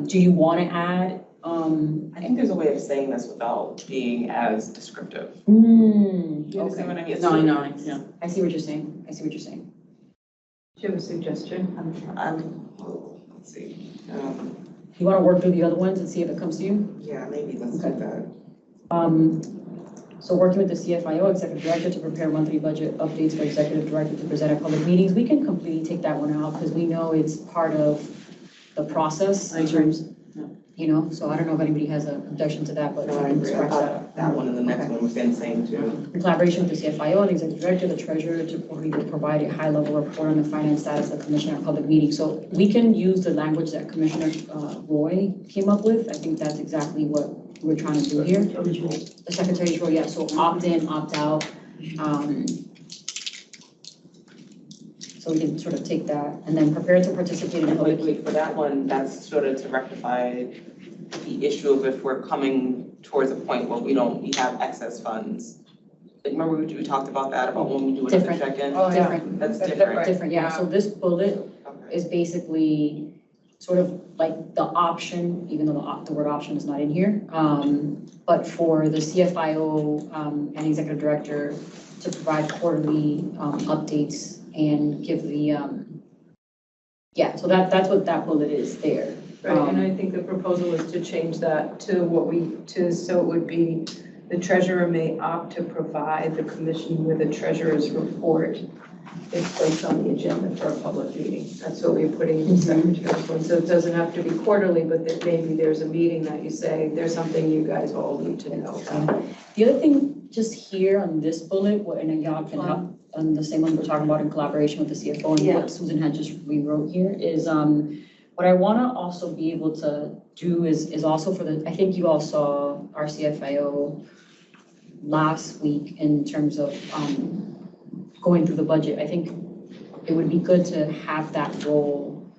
Do you want to add? I think there's a way of saying this without being as descriptive. You You understand okay. what I mean? No, I know, yeah. I see what you're saying. Do you have a suggestion? Let's see, You want to work through the other ones and see if it comes to you? yeah, maybe let's do Okay. that. So working with the CFIO, Executive Director, to prepare monthly budget updates for Executive Director to present at public meetings, we can completely take that one out because we know it's part of the process in terms, you know, so I don't know if anybody has an objection to that, but we No, I can agree. I scratch that out. thought that one and the next one was the same too. In collaboration with the CFIO and the Executive Director, the Treasurer to provide a high-level report on the finance status of the Commission at public meetings. So we can use the language that Commissioner Roy came up with. I think that's exactly what we're trying to do here. The Secretary's role, yeah, so opt in, opt out. So we can sort of take that and then prepare to participate in public. Wait, for that one, that's sort of to rectify the issue of if we're coming towards a point where we have excess funds. Like, remember we talked about that, about when we do another Different. check-in? Different, That's different. different, yeah. So this bullet Okay. is basically sort of like the option, even though the word option is not in here. But for the CFIO and Executive Director to provide quarterly updates and give the, so that's what that bullet is there. Right, and I think the proposal is to change that to so it would be, the treasurer may opt to provide the commission with a treasurer's report if placed on the agenda for a public meeting. That's what we're putting in the secretary's one. So it doesn't have to be quarterly, but that maybe there's a meeting that you say, there's something you guys all need to know about. The other thing, just here on this bullet, and y'all can have, on the same one we're talking about in collaboration with the CFO and what Susan had just rewrote here is, what I want to also be able to do is also for I think you all saw our CFIO last week in terms of going through the budget. I think it would be good to have that role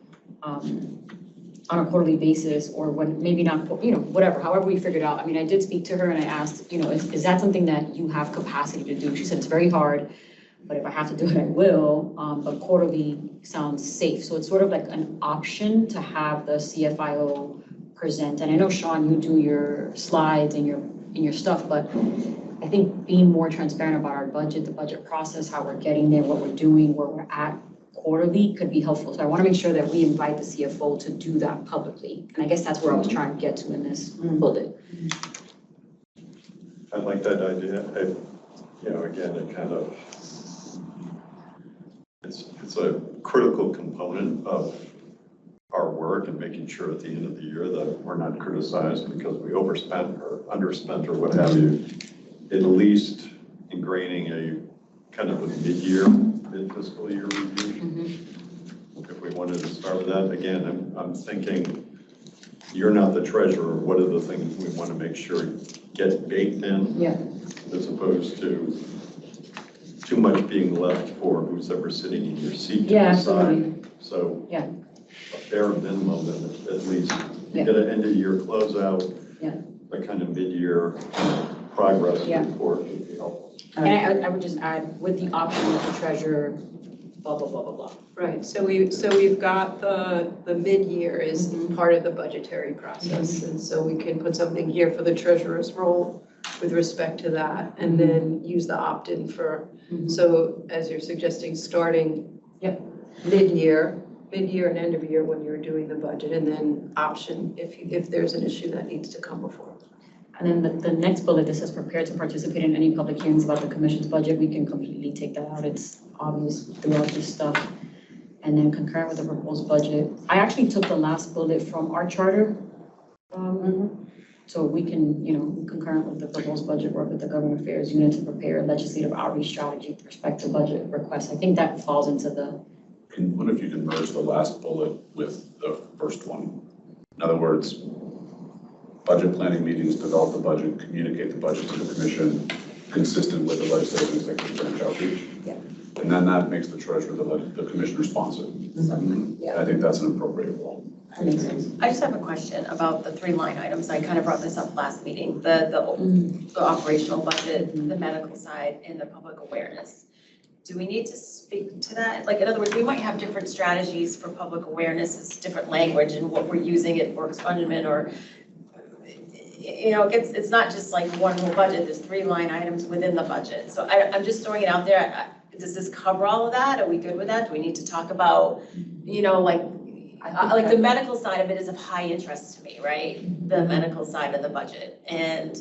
on a quarterly basis or when, maybe not, you know, whatever, however we figured out. I mean, I did speak to her and I asked, you know, is that something that you have capacity to do? She said it's very hard, but if I have to do it, I will. But quarterly sounds safe. So it's sort of like an option to have the CFIO present. And I know, Sean, you do your slides and your in your stuff, but I think being more transparent about our budget, the budget process, how we're getting there, what we're doing, where we're at quarterly could be helpful. So I want to make sure that we invite the CFO to do that publicly. And I guess that's where I was trying to get to in this bullet. I like that idea. Again, it kind of, it's a critical component of our work and making sure at the end of the year that we're not criticized because we overspent or underspent or what have you. At least ingraining a kind of a mid-fiscal year review. If we wanted to start with that, again, I'm thinking you're not the treasurer. What are the things we want to make sure get baked in? Yeah. As opposed to too much being left for who's ever sitting in your seat to Yeah, decide. absolutely. So Yeah. a bare minimum, at least, Yeah. get an end of year closeout. Yeah. A kind of mid-year progress Yeah. report would be helpful. And I would just add, with the option of the treasurer, blah, blah, blah, blah, blah. Right, so we've got the mid-year is part of the budgetary process. And so we can put something here for the treasurer's role with respect to that, and then use the opt-in for, so as you're suggesting, starting mid-year and end of year when you're doing the budget, and then option if there's an issue that needs to come before. And then the next bullet that says prepare to participate in any public hearings about the commission's budget, we can completely take that out. It's obvious throughout this stuff. And then concurrent with the proposed budget. I actually took the last bullet from our charter. So we can, concurrent with the proposed budget, work with the government affairs unit to prepare a legislative outreach strategy with respect to budget requests. I think that falls into the. What if you can merge the last bullet with the first one? In other words, budget planning meetings, develop the budget, communicate the budget to the commission, consistent with the legislative and executive branch outreach. Yeah. And then that makes the treasurer, the commission responsive. Yeah. I think that's an appropriate role. That makes sense. I just have a question about the 3 line items. I kind of brought this up last meeting, the operational budget, the medical side, and the public awareness. Do we need to speak to that? Like, in other words, we might have different strategies for public awareness, it's different language and what we're using at work expungement, or, it's not just like one whole budget, there's 3 line items within the budget. So I'm just throwing it out there. Does this cover all of that? Are we good with that? Do we need to talk about, like the medical side of it is of high interest to me, right? The medical side of the budget. And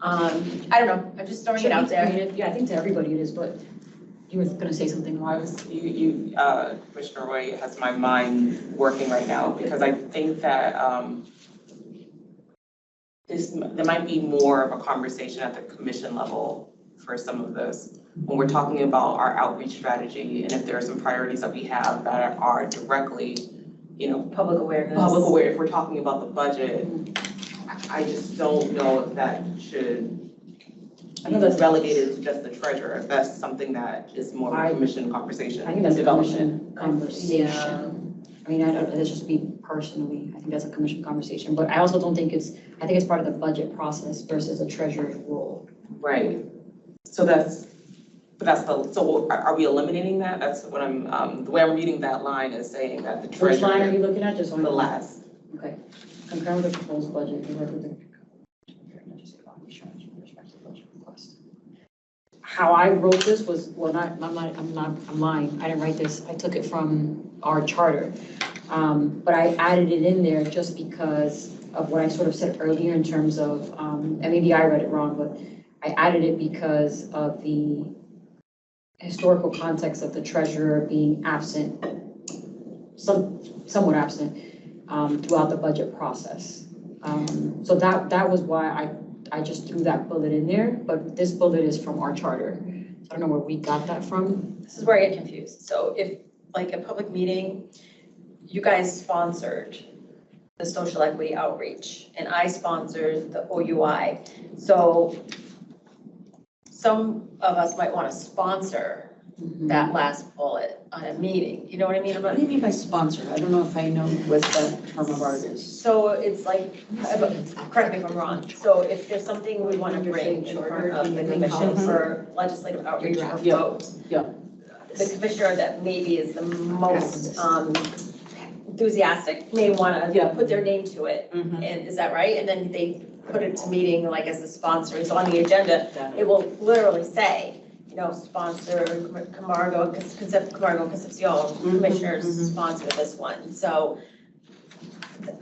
I don't know, I'm just throwing it out there. Yeah, I think to everybody it is, but you were gonna say something, Miles? Commissioner Roy has my mind working right now, because I think that there might be more of a conversation at the commission level for some of this. When we're talking about our outreach strategy, and if there are some priorities that we have that are directly, Public awareness. public aware, if we're talking about the budget, I just don't know if that should be relegated to just the treasurer. If that's something that is more of a commission conversation. I think that's a development. commission conversation. I mean, that's just me personally, I think that's a commission conversation, but I also don't think I think it's part of the budget process versus a treasurer's role. Right. So so are we eliminating that? That's what the way I'm reading that line is saying that the treasurer. Which line are you looking at, just so I The know? last. Okay. Concur with the proposed budget, we work with the. How I wrote this was, well, I'm lying, I didn't write this, I took it from our charter. But I added it in there just because of what I sort of said earlier in terms of, and maybe I read it wrong, but I added it because of the historical context of the treasurer being absent, somewhat absent, throughout the budget process. So that was why I just threw that bullet in there, but this bullet is from our charter. So I don't know where we got that from. This is where I get confused. So if, like, a public meeting, you guys sponsored the social equity outreach, and I sponsored the OUI. So some of us might want to sponsor that last bullet on a meeting, you know what I mean? What do you mean by sponsor? I don't know if I know what the term of art is. So it's like, correct me if I'm wrong, so if there's something we want to bring in front of the commission for legislative outreach or vote. Yeah. The commissioner that maybe is the most enthusiastic may want to put their name to it, and is that right? And then they put it to meeting like as a sponsor, it's on the agenda, it will literally say, you know, sponsor Camargo Concepcion, commissioners sponsor this one. So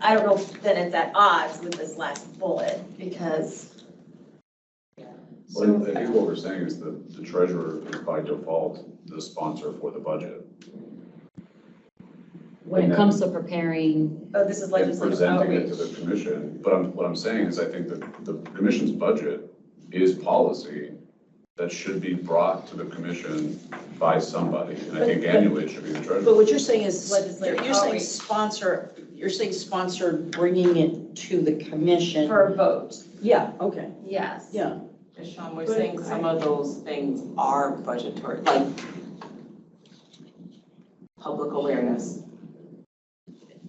I don't know if then it's at odds with this last bullet because. Well, I think what we're saying is that the treasurer is by default the sponsor for the budget. When it comes to preparing, Oh, this is And legislative presenting it outreach. to the commission, but what I'm saying is I think that the commission's budget is policy that should be brought to the commission by somebody, and I think annually it should be the treasurer. But what you're saying is, Legislative you're saying outreach. sponsor, you're saying sponsor bringing it to the commission. For a vote, Yeah, okay, yes. yeah. And Sean, we're But saying some of those things are budgetary, like public awareness.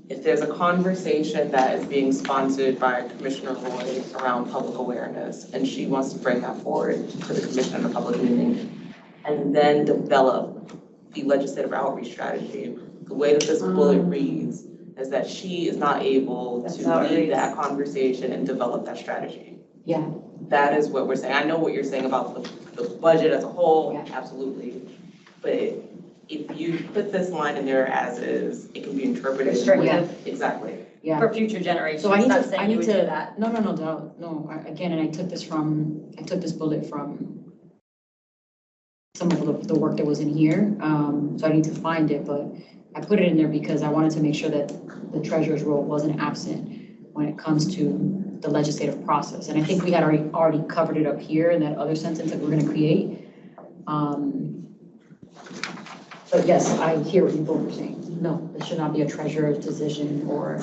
If there's a conversation that is being sponsored by Commissioner Roy around public awareness, and she wants to bring that forward to the commission in a public meeting, and then develop the legislative outreach strategy, the way that this bullet reads is that she is not able That's to how it lead reads. that conversation and develop that strategy. yeah, That is what we're saying. I know what you're saying about the budget as a whole, Yeah. absolutely. But if you put this line in there as is, it can be interpreted. Restrictive. Exactly. yeah. For future generations, So I need not to, saying I you need would do to, that. again, and I took this bullet from some of the work that was in here, so I need to find it, but I put it in there because I wanted to make sure that the treasurer's role wasn't absent when it comes to the legislative process. And I think we had already covered it up here in that other sentence that we're gonna create. But yes, I hear what you both are saying. No, it should not be a treasurer's decision or,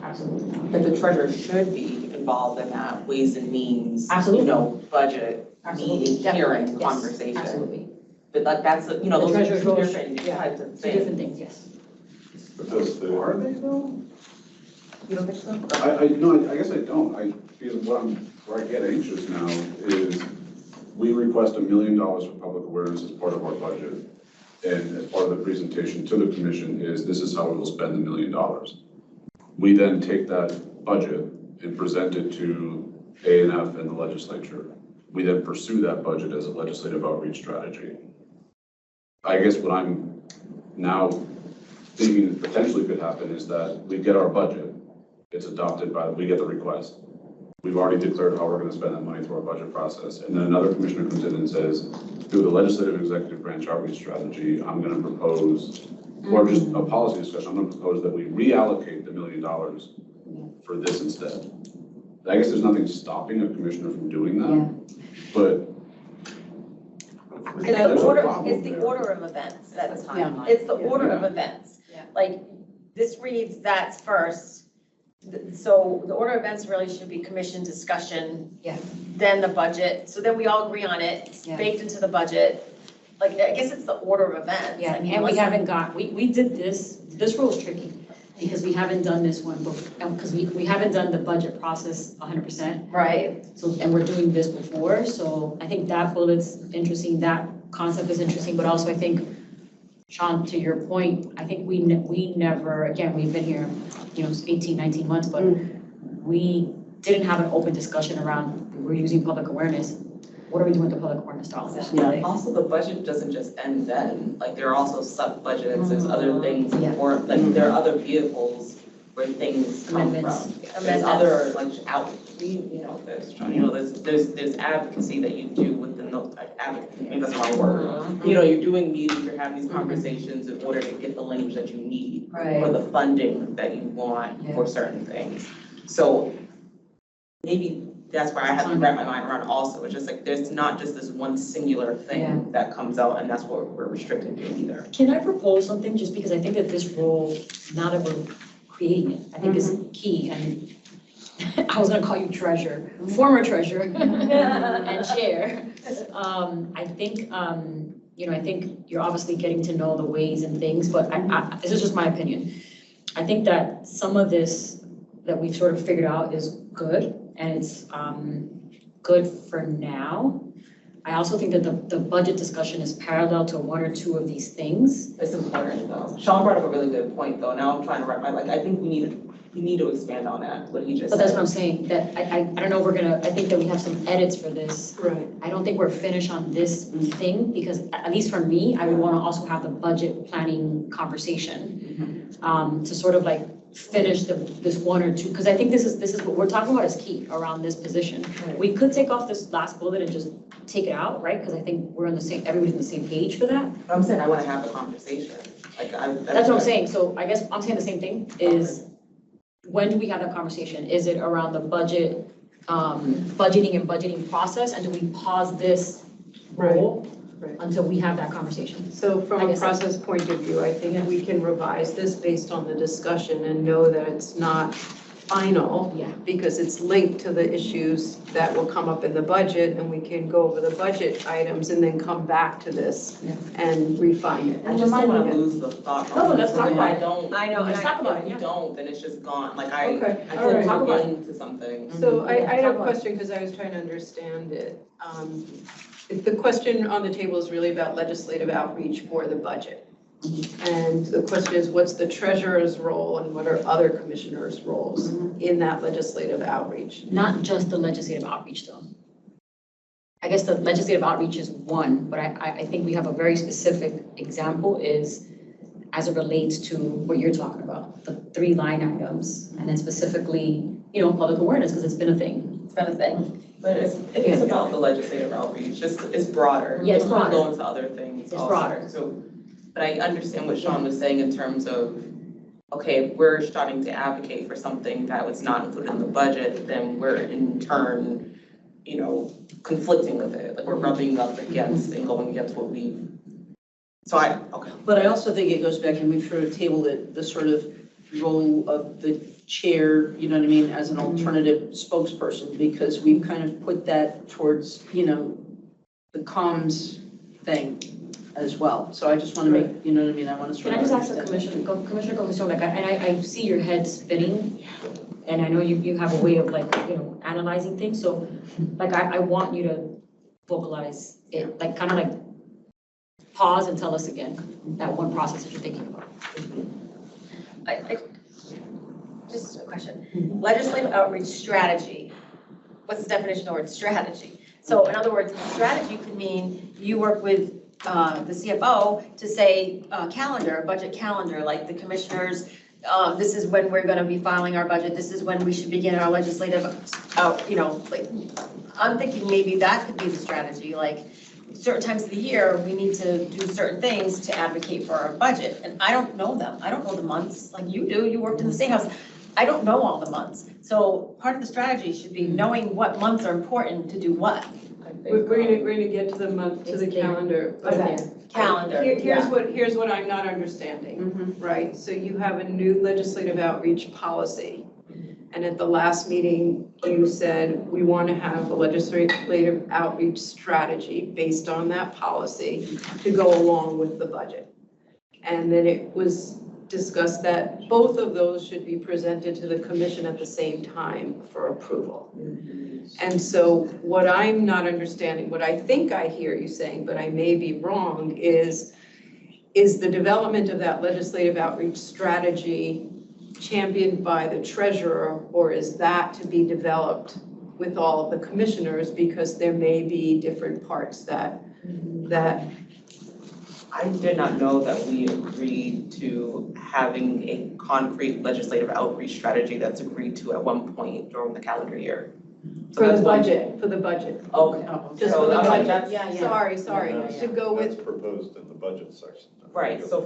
absolutely not. But the treasurer should be involved in that ways and means, Absolutely. you know, budget, Absolutely, meeting, definitely, hearing, yes, conversation. Absolutely. But like that's, you know, The those are treasurer's two role different should- yeah, types of Two things. different things, yes. But does the, Are they though? You don't think so? No, I guess I don't. I feel where I get anxious now is we request $1 million for public awareness as part of our budget. And as part of the presentation to the commission is this is how we will spend the $1 million. We then take that budget and present it to A&F and the legislature. We then pursue that budget as a legislative outreach strategy. I guess what I'm now thinking potentially could happen is that we get our budget, it's adopted we get the request. We've already declared how we're going to spend that money through our budget process. And then another commissioner comes in and says, through the legislative executive branch outreach strategy, I'm going to propose, or just a policy discussion, I'm going to propose that we reallocate the $1 million for this instead. I guess there's nothing stopping a commissioner from doing that, but It's there's a the order, problem it's the there. order of events, that's, Yeah. it's the order of Yeah. events. Yeah. Like, this reads that's first, so the order of events really should be commission discussion. Yeah. Then the budget, so then we all agree on it, it's Yeah. baked into the budget. Like, I guess it's the order of events. Yeah, I mean, and we unless- haven't we did this rule is tricky because we haven't done this one before, because we haven't done the budget process 100%. Right, So, and we're doing this before, so I think that bullet's interesting, that concept is interesting, but also I think, Sean, to your point, I think we never, again, we've been here, 18, 19 months, but we didn't have an open discussion around, we're using public awareness. What are we doing with the public awareness dollars? Yeah. Also, the budget doesn't just end then, like there are also sub-budgets, there's other things, Yeah. or like there are other vehicles where things come from. Amendments. There's other like there's advocacy that you do with the advocacy, maybe that's the wrong word. You know, you're doing meetings, you're having these conversations in order to get the language that you need for right. the funding that you want for certain things. So maybe that's where I have to wrap my mind around also. It's just like, there's not just this one singular Yeah. thing that comes out and that's what we're restricted to either. Can I propose something, just because I think that this role, now that we're creating it, I think is key, and I was gonna call you treasurer, former treasurer and chair. I think, I think you're obviously getting to know the ways and things, but this is just my opinion. I think that some of this that we've sort of figured out is good, and it's good for now. I also think that the budget discussion is parallel to one or two of these things. It's important though. Sean brought up a really good point though. Now I'm trying to wrap my, I think we need you need to expand on that, what he just But that's what said. I'm saying, that I don't know, I think that we have some edits for this. Right. I don't think we're finished on this thing, because at least for me, I would wanna also have the budget planning conversation. To sort of like finish this one or two, because I think this is what we're talking about is key around this position. We could take off this last bullet and just take it out, right? Because I think we're on the same, everybody's on the same page for that. I'm saying I wanna have a conversation, like That's what I'm saying, so I guess I'm saying the same thing, is when do we have that conversation? Is it around the budget, budgeting process, and do we pause this role Right. until we have that conversation? So from I a guess that's- process point of view, I think we can revise this based on the discussion and know that it's not final, Yeah. because it's linked to the issues that will come up in the budget, and we can go over the budget items and then come back to this Yeah. and refine it. I just don't wanna lose the thought. No, let's talk If about I it. don't. I know, Let's and I- talk about it, If yeah. we don't, then it's just gone, like Okay, I all right. feel Talk about we're into something. So I had Talk a about it. question, because I was trying to understand it. The question on the table is really about legislative outreach for the budget. And the question is, what's the treasurer's role and what are other commissioners' roles in that legislative outreach? Not just the legislative outreach though. I guess the legislative outreach is one, but I think we have a very specific example is as it relates to what you're talking about, the 3 line items, and then specifically, public awareness, because it's been a thing. It's been a thing. But it's about the legislative outreach, it's broader. Yeah, it's It can broader. go into other things It's also. broader. So, but I understand what Sean was saying in terms of, okay, if we're starting to advocate for something that was not included in the budget, then we're in turn, conflicting with it, like we're rubbing up against and going against what we. So okay. But I also think it goes back, and we've sort of tabled it, the sort of role of the chair, you know what I mean, as an alternative spokesperson, because we've kind of put that towards, the comms thing as well. So I just want to make, you know what I mean, I want to sort Can of. I just ask the understand. Commissioner Comisión, I see your head spinning, and I know you have a way of analyzing things, so I want you to vocalize it, kind of pause and tell us again that one process that you're thinking about. Just a question. Legislative outreach strategy. What's the definition of the word strategy? So in other words, strategy could mean you work with the CFO to say calendar, budget calendar, like the commissioners, this is when we're going to be filing our budget. This is when we should begin our legislative I'm thinking maybe that could be the strategy, certain times of the year, we need to do certain things to advocate for our budget. And I don't know them. I don't know the months like you do. You worked in the State House. I don't know all the months. So part of the strategy should be knowing what months are important to do what. We're gonna get to the month, to the calendar. but Okay. Calendar, Here's what I'm not understanding, right? So you have a new legislative outreach policy. And at the last meeting, you said, we want to have a legislative outreach strategy based on that policy to go along with the budget. And then it was discussed that both of those should be presented to the commission at the same time for approval. And so what I'm not understanding, what I think I hear you saying, but I may be wrong, is the development of that legislative outreach strategy championed by the treasurer, or is that to be developed with all of the commissioners, because there may be different parts that I did not know that we agreed to having a concrete legislative outreach strategy that's agreed to at one point during the calendar year. So for the that's one- budget, for the budget. Okay. Just So for the I'm like, budget. that's- Sorry, to go That's with, proposed in the budget section. Right, so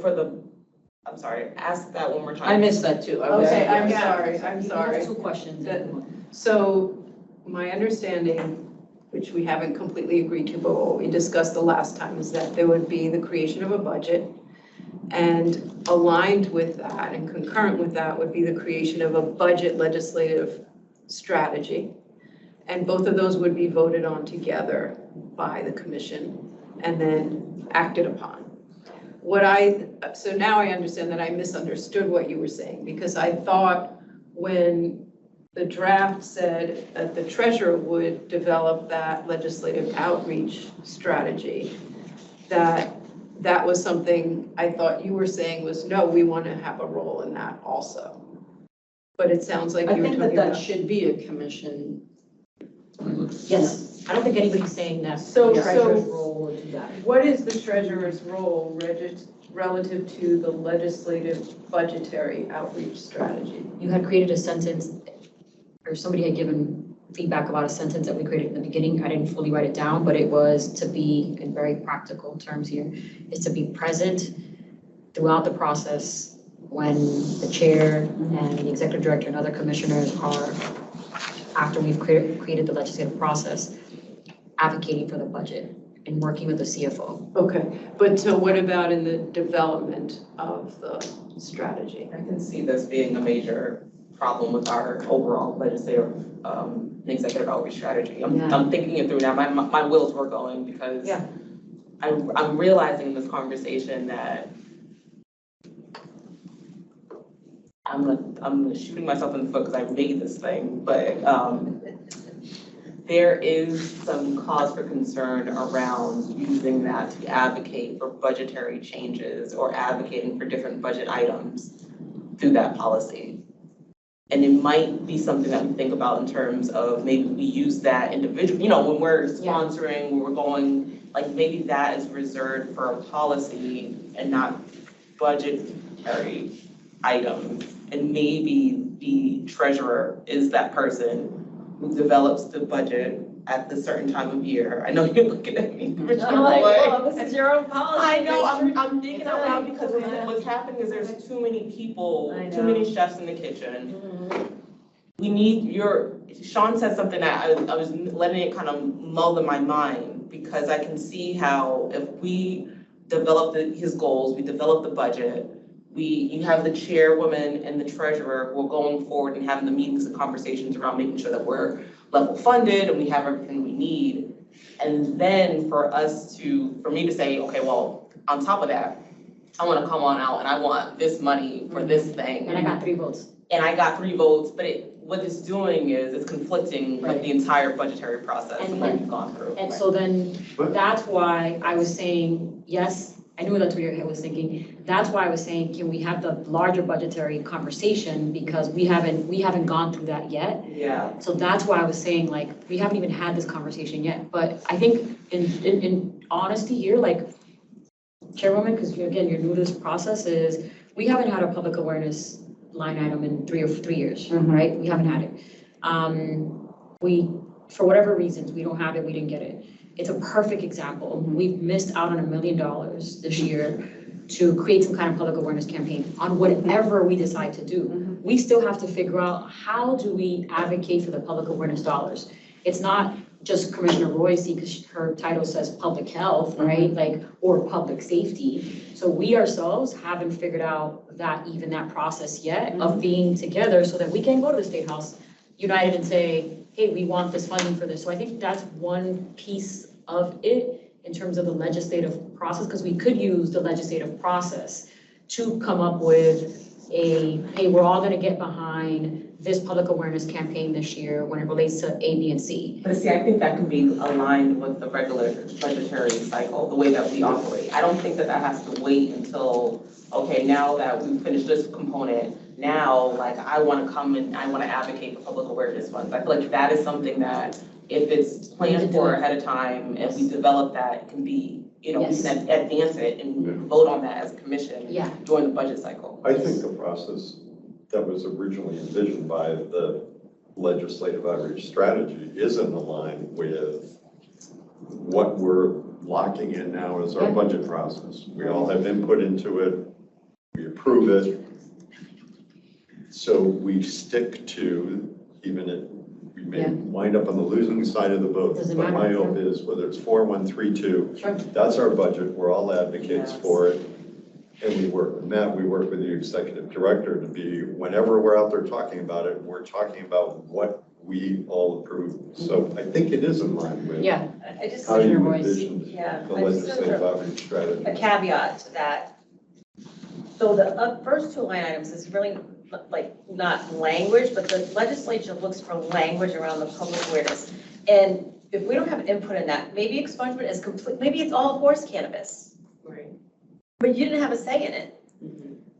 I'm sorry, ask that one more time. I missed that too. I was- okay, I'm You sorry. have 2 questions. So my understanding, which we haven't completely agreed to, but what we discussed the last time, is that there would be the creation of a budget. And aligned with that and concurrent with that would be the creation of a budget legislative strategy. And both of those would be voted on together by the commission and then acted upon. So now I understand that I misunderstood what you were saying, because I thought when the draft said that the treasurer would develop that legislative outreach strategy, that was something I thought you were saying was, no, we want to have a role in that also. But it sounds like I you were think talking that about. should be a commission. Yes, I don't think anybody's saying that So- the treasurer's so- role will do that. What is the treasurer's role relative to the legislative budgetary outreach strategy? You had created a sentence, or somebody had given feedback about a sentence that we created in the beginning. I didn't fully write it down, but it was to be, in very practical terms here, is to be present throughout the process when the chair and the executive director and other commissioners are, after we've created the legislative process, advocating for the budget and working with the CFO. Okay, but so what about in the development of the strategy? I can see this being a major problem with our overall legislative, and executive outreach strategy. I'm thinking it through now, my wheels were going because Yeah. I'm realizing in this conversation that I'm shooting myself in the foot because I made this thing, but there is some cause for concern around using that to advocate for budgetary changes or advocating for different budget items through that policy. And it might be something that we think about in terms of maybe we use that individual, when we're sponsoring, when we're going, like maybe that is reserved for a policy and not budgetary item. And maybe the treasurer is that person who develops the budget at the certain time of year. I know you're looking at me, Commissioner I'm like, Roy. well, this is your own policy. I know, I'm thinking out loud because Yeah. what's happening is there's too many people, I too know. many chefs in the kitchen. We need Sean said something that I was letting it kind of mull in my mind because I can see how if we develop his goals, we develop the budget, you have the chairwoman and the treasurer who are going forward and having the meetings and conversations around making sure that we're level funded and we have everything we need. And then for me to say, okay, well, on top of that, I want to come on out and I want this money for this thing. And I got 3 votes. And I got 3 votes, but what it's doing is it's conflicting with the entire budgetary process And that we've gone through. And so then, that's why I was saying, yes, I knew that's what your head was thinking. That's why I was saying, can we have the larger budgetary conversation? Because we haven't gone through that yet. Yeah. So that's why I was saying, like, we haven't even had this conversation yet. But I think in honesty here, like, Chairwoman, because again, you're new to this process, is we haven't had a public awareness line item in 3 years, right? We haven't had it. For whatever reasons, we don't have it, we didn't get it. It's a perfect example. We've missed out on $1 million this year to create some kind of public awareness campaign on whatever we decide to do. We still have to figure out how do we advocate for the public awareness dollars. It's not just Commissioner Royce, because her title says public health, right? Like, or public safety. So we ourselves haven't figured out that process yet of being together so that we can go to the State House united and say, hey, we want this funding for this. So I think that's one piece of it in terms of the legislative process, because we could use the legislative process to come up with hey, we're all gonna get behind this public awareness campaign this year when it relates to A, B, and C. But see, I think that can be aligned with the regular budgetary cycle, the way that we operate. I don't think that has to wait until, okay, now that we've finished this component, now, like, I want to come and I want to advocate for public awareness funds. I feel like that is something that if it's planned for ahead of time and we develop that, it can be, we can advance it and vote on that as a commission during the budget cycle. I think the process that was originally envisioned by the legislative outreach strategy is in line with what we're locking in now as our budget process. We all have input into it, we approve it. So we stick to, even if we may wind up on the losing side of the vote, but my hope is whether it's 4, 1, 3, 2, that's our budget, we're all advocates for it. And we work with Matt, we work with the executive director to be, whenever we're out there talking about it, we're talking about what we all approve. So I think it is in line with I just, how you Voice. envision the I just legislative outreach strategy. a caveat to that. So the first 2 line items is really like not language, but the legislature looks for language around the public awareness. And if we don't have input in that, maybe expungement is complete, maybe it's all horse cannabis. Right. But you didn't have a say in it.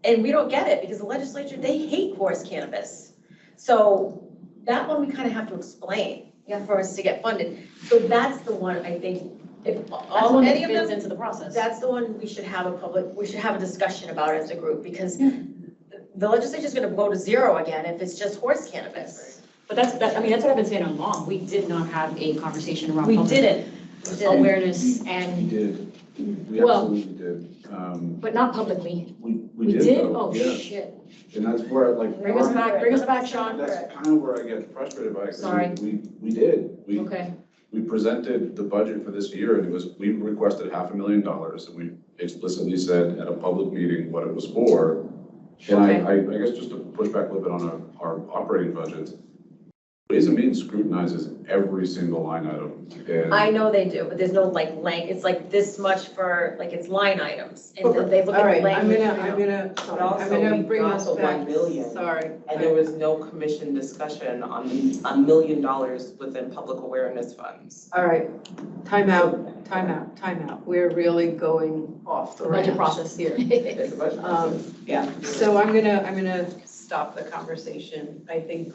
And we don't get it because the legislature, they hate horse cannabis. So that one we kind of have to explain for us to get funded. So that's the one, I think, if That's all, one any that of fits them, into the process. that's the one we should have a discussion about as a group, because the legislature's gonna go to zero again if it's just horse cannabis. But that's what I've been saying all along. We did not have a conversation around We public didn't. awareness We and, did, we Well- absolutely did. but not publicly. We did though, Oh, yeah. shit. And that's where, like, Bring us back, Sean. that's kind of where I get frustrated by it. 'Cause Sorry. We did. Okay. We presented the budget for this year and it was, we requested $500,000 and we explicitly said at a public meeting what it was for. And I guess just to push back a little bit on our operating budget, Ways and Means scrutinizes every single line item. And I know they do, but there's no it's like this much for, like, it's line items, and then they look at All the right, language. But also, I'm gonna we bring got us the back. 1 million. Sorry. And there was no commission discussion on $1 million within public awareness funds. All right, time out. We're really going off the Budget rails process. here. It's a budget process. So I'm gonna stop the conversation. I think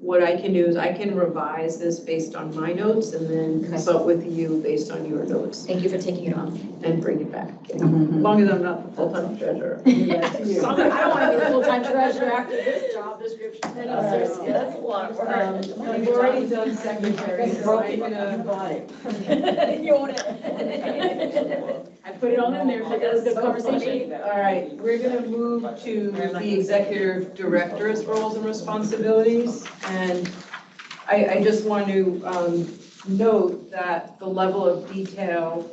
what I can do is I can revise this based on my notes and then consult with you based on your notes Thank you for taking it on. and bring it back. As long as I'm not the full-time treasurer. I don't want to be the full-time treasurer after this job description. That's a lot of work. We've already done secretary, so I'm gonna. You own it. I put it all in there, so that was a good conversation. All right, we're gonna move to the executive director's roles and responsibilities. And I just want to note that the level of detail.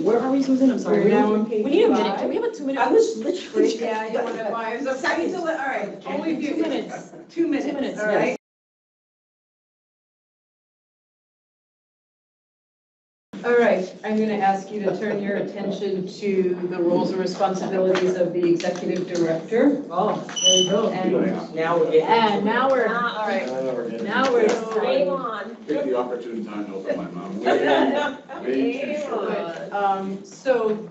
Where are we, Susan? I'm sorry. We're now on page We need a minute. 5. Can we have a 2-minute? I was literally. Yeah, you want to buy, all right, only 2 minutes. 2 minutes, 2 minutes, all right? All right, I'm going to ask you to turn your attention to the roles and responsibilities of the executive director. Oh, there you go. And Now we're getting. And now we're, All right. now we're. Game on. Take the opportune time to open my mouth. Game on. So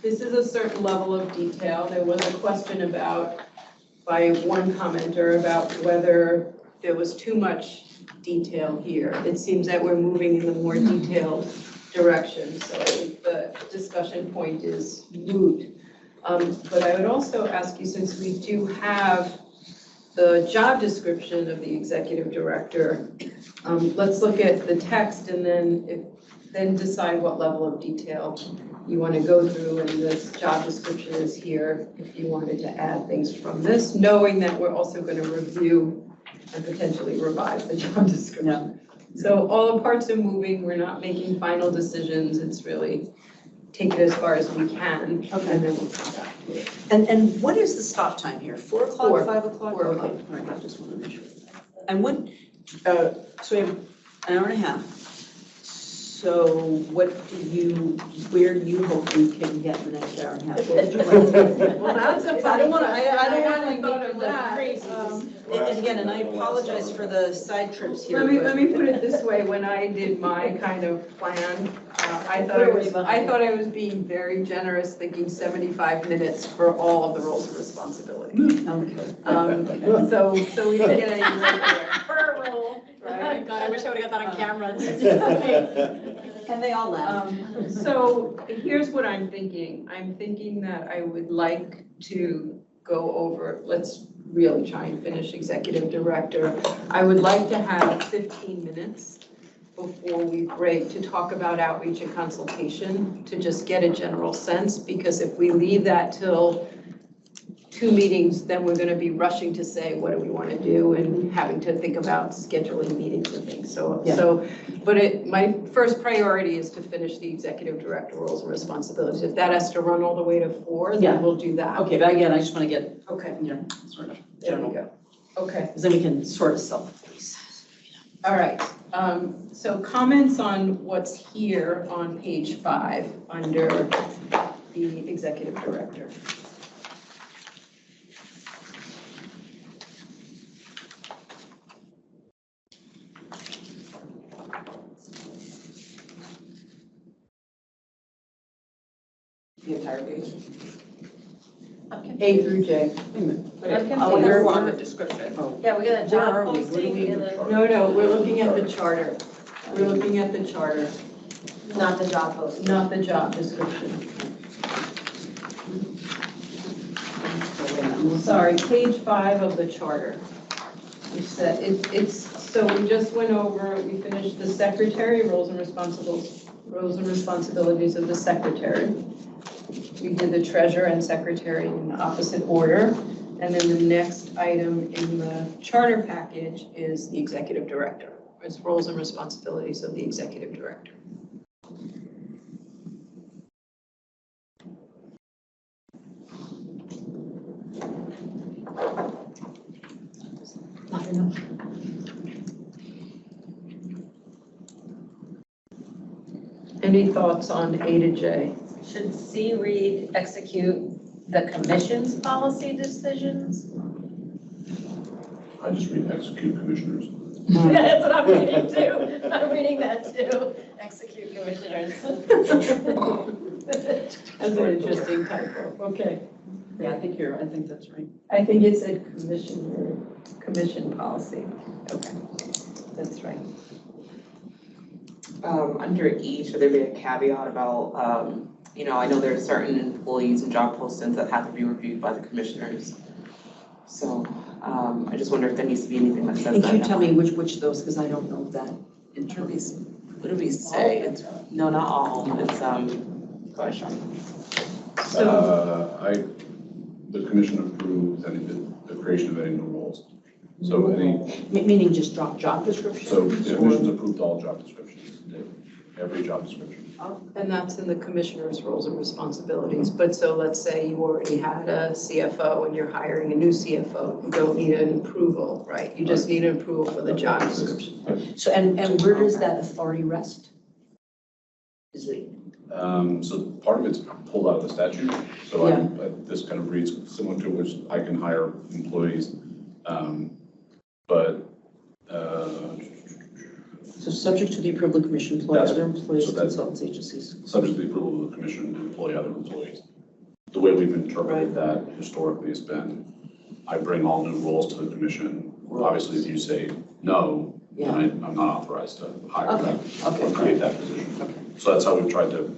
this is a certain level of detail. There was a question by one commenter about whether there was too much detail here. It seems that we're moving in the more detailed direction, so I think the discussion point is moot. But I would also ask you, since we do have the job description of the executive director, let's look at the text and then decide what level of detail you want to go through, and this job description is here if you wanted to add things from this, knowing that we're also going to review and potentially revise the job description. So all the parts are moving, we're not making final decisions, it's really take it as far as we can, and then we'll come back to it. And what is the stop time here? 4 o'clock, 4. 5 o'clock? 4 Okay, o'clock. all right, I just want to make sure. And what, so we have an hour and a half. So where do you hope we can get in the next hour and a half? What would you like to- Well, that's a I don't want to, funny I don't want to question. thought of that. And again, and I apologize for the side trips here. Let me put it this way, when I did my kind of plan, I thought I was being very generous, thinking 75 minutes for all of the roles and responsibilities. Okay. So we didn't get any more there. Per rule. Right? God, I wish I would have got that on camera. And they all laugh. So here's what I'm thinking. I'm thinking that I would like to go over, let's really try and finish executive director. I would like to have 15 minutes before we break to talk about outreach and consultation, to just get a general sense, because if we leave that till 2 meetings, then we're gonna be rushing to say, what do we wanna do, and having to think about scheduling meetings and things, but my first priority is to finish the executive director roles and responsibilities. If that has to run all the way to 4, Yeah. then we'll do that. Okay, but again, I just want to get, Okay, sort of there we general, go. Okay. because then we can sort of self-police. All right, so comments on what's here on page 5 under the executive director. The entire page. A through J. I'm Oh, confused. we're on the description. Yeah, we got a Where job are we? What are posting we- and then, No, we're looking at the charter. We're looking at the charter, not the job posting. not the job description. Sorry, page 5 of the charter. Which said, so we just went over, we finished the secretary, roles and responsibilities of the secretary. We did the treasurer and secretary in opposite order. And then the next item in the charter package is the executive director. It's roles and responsibilities of the executive director. Not enough. Any thoughts on A to J? Should C read execute the commission's policy decisions? I just read execute commissioners. That's what I'm reading too. I'm reading that too. Execute commissioners. That's an interesting typo. Okay. Yeah, I think that's right. I think it's a commission policy. Okay, that's right. Under E, should there be a caveat about, I know there are certain employees and job postings that have to be reviewed by the commissioners. So, I just wonder if there needs to be anything that says that. Can you tell me which of those, because I don't know that in terms. What do we say? It's, no, not all, it's, go ahead, Sean. The commission approves the creation of any new roles. So Meaning just drop job descriptions? so the commission's approved all job descriptions, every job description. And that's in the commissioner's roles and responsibilities. But so let's say you already had a CFO and you're hiring a new CFO, you don't need an approval, right? You just need an approval for the job description. So, and where does that authority rest? Is it? So part of it's pulled out of the statute. So this kind of reads similar to which I can hire employees. So subject to the approval of the commission, employ That's- other employees, so that's- consultants, agencies. subject to the approval of the commission, employ other employees. The way we've interpreted that historically has been, I bring all new roles to the commission. Obviously, if you say no, then I'm not authorized to hire them or create that position. Okay. So that's how we've tried to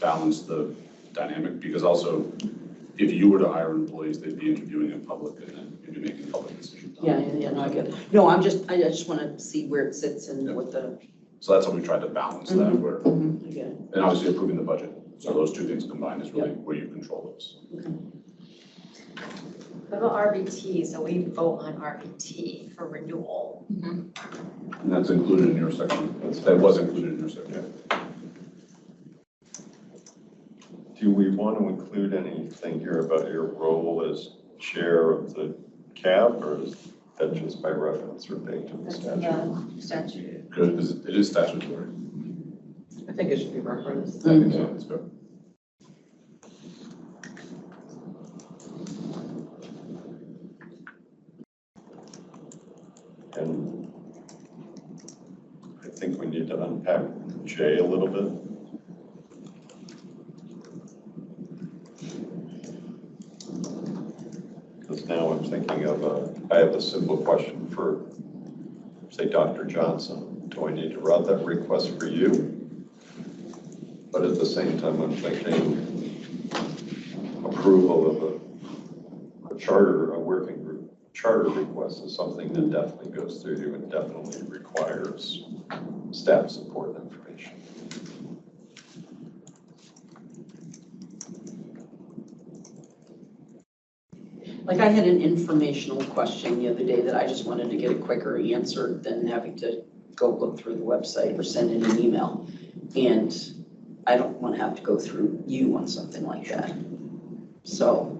balance the dynamic, because also, if you were to hire employees, they'd be interviewing in public and then you'd be making public decisions. No, I get it. No, I just want to see where it sits and what the. So that's how we tried to balance that, where, I get it. and obviously approving the budget. So those two things combined is really where you control those. What about RBT? So we vote on RBT for renewal. And that's included in your section. That was included in your section. Do we want to include anything here about your role as chair of the CAB, or is that just by reference or baked in the That's statute? the statute. Good, because it is statutory. I think it should be referenced. I think so, it's fair. And I think we need to unpack J a little bit. Because now I'm thinking of I have a simple question for, say, Dr. Johnson. Do I need to route that request for you? But at the same time, I'm thinking approval of a charter, a working group charter request is something that definitely goes through you and definitely requires staff support information. Like I had an informational question the other day that I just wanted to get a quicker answer than having to go look through the website or send in an email. And I don't want to have to go through you on something like that. So.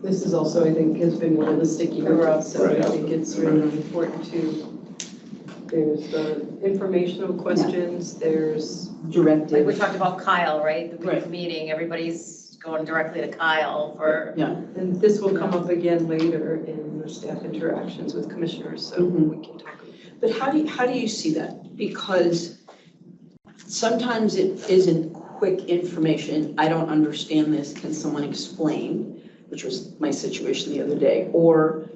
This is also, I think, has been one of the sticky wickets, so I Right. think it's really important there's the informational questions, there's Like Directive. we talked about Kyle, right? The Right. big meeting, everybody's going directly to Kyle for, Yeah. And this will come up again later in the staff interactions with commissioners, so we can talk about it. But how do you see that? Because sometimes it isn't quick information, I don't understand this, can someone explain? Which was my situation the other day, or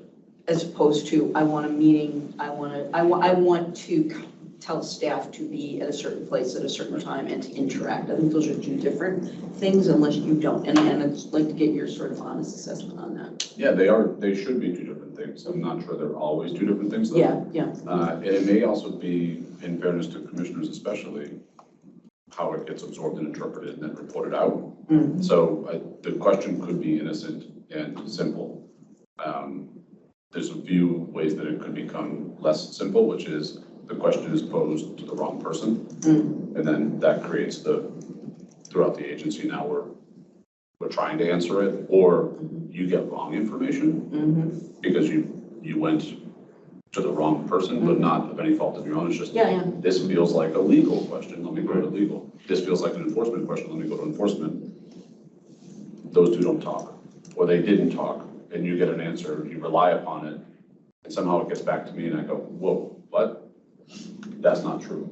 as opposed to, I want a meeting, I want to tell staff to be at a certain place at a certain time and to interact. I think those are two different things unless you don't. And I'd like to get your sort of honest assessment on that. Yeah, they should be two different things. I'm not sure they're always two different things though. Yeah. And it may also be, in fairness to commissioners especially, how it gets absorbed and interpreted and then reported out. So the question could be innocent and simple. There's a few ways that it could become less simple, which is the question is posed to the wrong person. And then that creates throughout the agency now we're trying to answer it, or you get wrong information because you went to the wrong person, but not of any fault of your own. It's just, this feels like a legal question, let me go to legal. This feels like an enforcement question, let me go to enforcement. Those two don't talk, or they didn't talk, and you get an answer, you rely upon it, and somehow it gets back to me and I go, whoa, what? That's not true.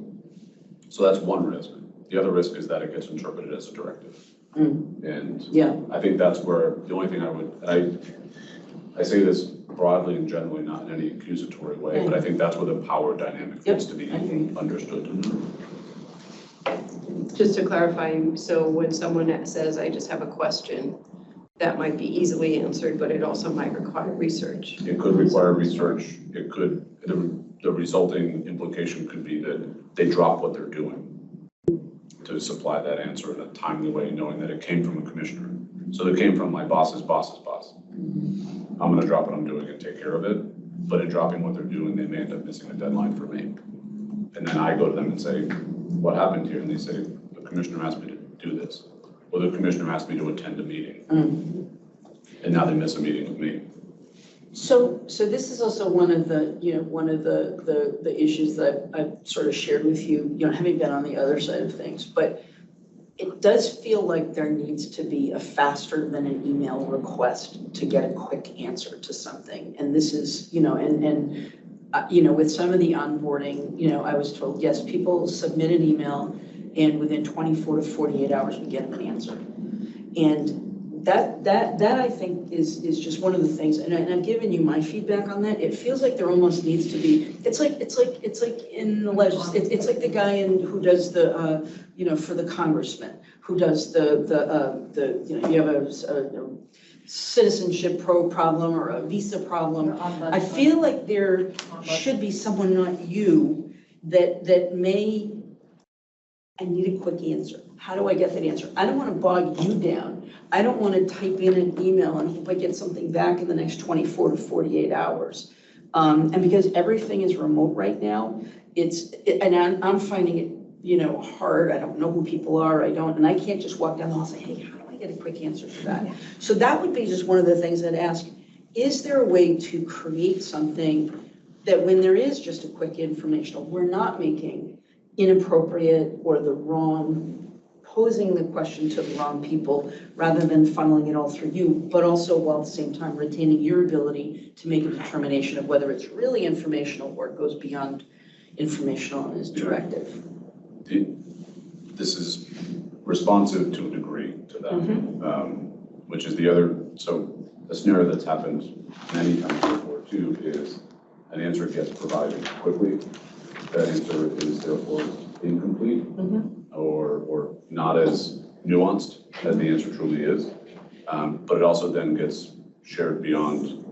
So that's one risk. The other risk is that it gets interpreted as a directive. And I think that's where the only thing I say this broadly and generally, not in any accusatory way, but I think that's where the power dynamic needs to be understood. Just to clarify, so when someone says, I just have a question, that might be easily answered, but it also might require research. It could require research. It could, the resulting implication could be that they drop what they're doing to supply that answer in a timely way, knowing that it came from a commissioner. So it came from my boss's boss's boss. I'm going to drop what I'm doing and take care of it. But in dropping what they're doing, they may end up missing a deadline for me. And then I go to them and say, what happened here? And they say, the commissioner asked me to do this. Or the commissioner asked me to attend a meeting. And now they miss a meeting with me. So this is also one of the issues that I've sort of shared with you, having been on the other side of things, but it does feel like there needs to be a faster than an email request to get a quick answer to something. And this is, with some of the onboarding, I was told, yes, people submit an email and within 24 to 48 hours we get an answer. And that I think is just one of the things, and I've given you my feedback on that. It feels like there almost needs to be. It's like in the it's like the guy who does the for the congressman who does you have a citizenship problem or a visa problem. I feel like there should be someone, not you, that may. I need a quick answer. How do I get that answer? I don't want to bog you down. I don't want to type in an email and hope I get something back in the next 24 to 48 hours. And because everything is remote right now, I'm finding it, hard. I don't know who people are. And I can't just walk down the hall and say, hey, how do I get a quick answer to that? So that would be just one of the things I'd ask. Is there a way to create something that when there is just a quick informational, we're not making inappropriate or the wrong, posing the question to the wrong people rather than funneling it all through you, but also while at the same time retaining your ability to make a determination of whether it's really informational or it goes beyond informational and is directive. This is responsive to a degree to that, which is the other, so a scenario that's happened many times before too is an answer gets provided quickly. That answer is therefore incomplete or not as nuanced as the answer truly is. But it also then gets shared beyond,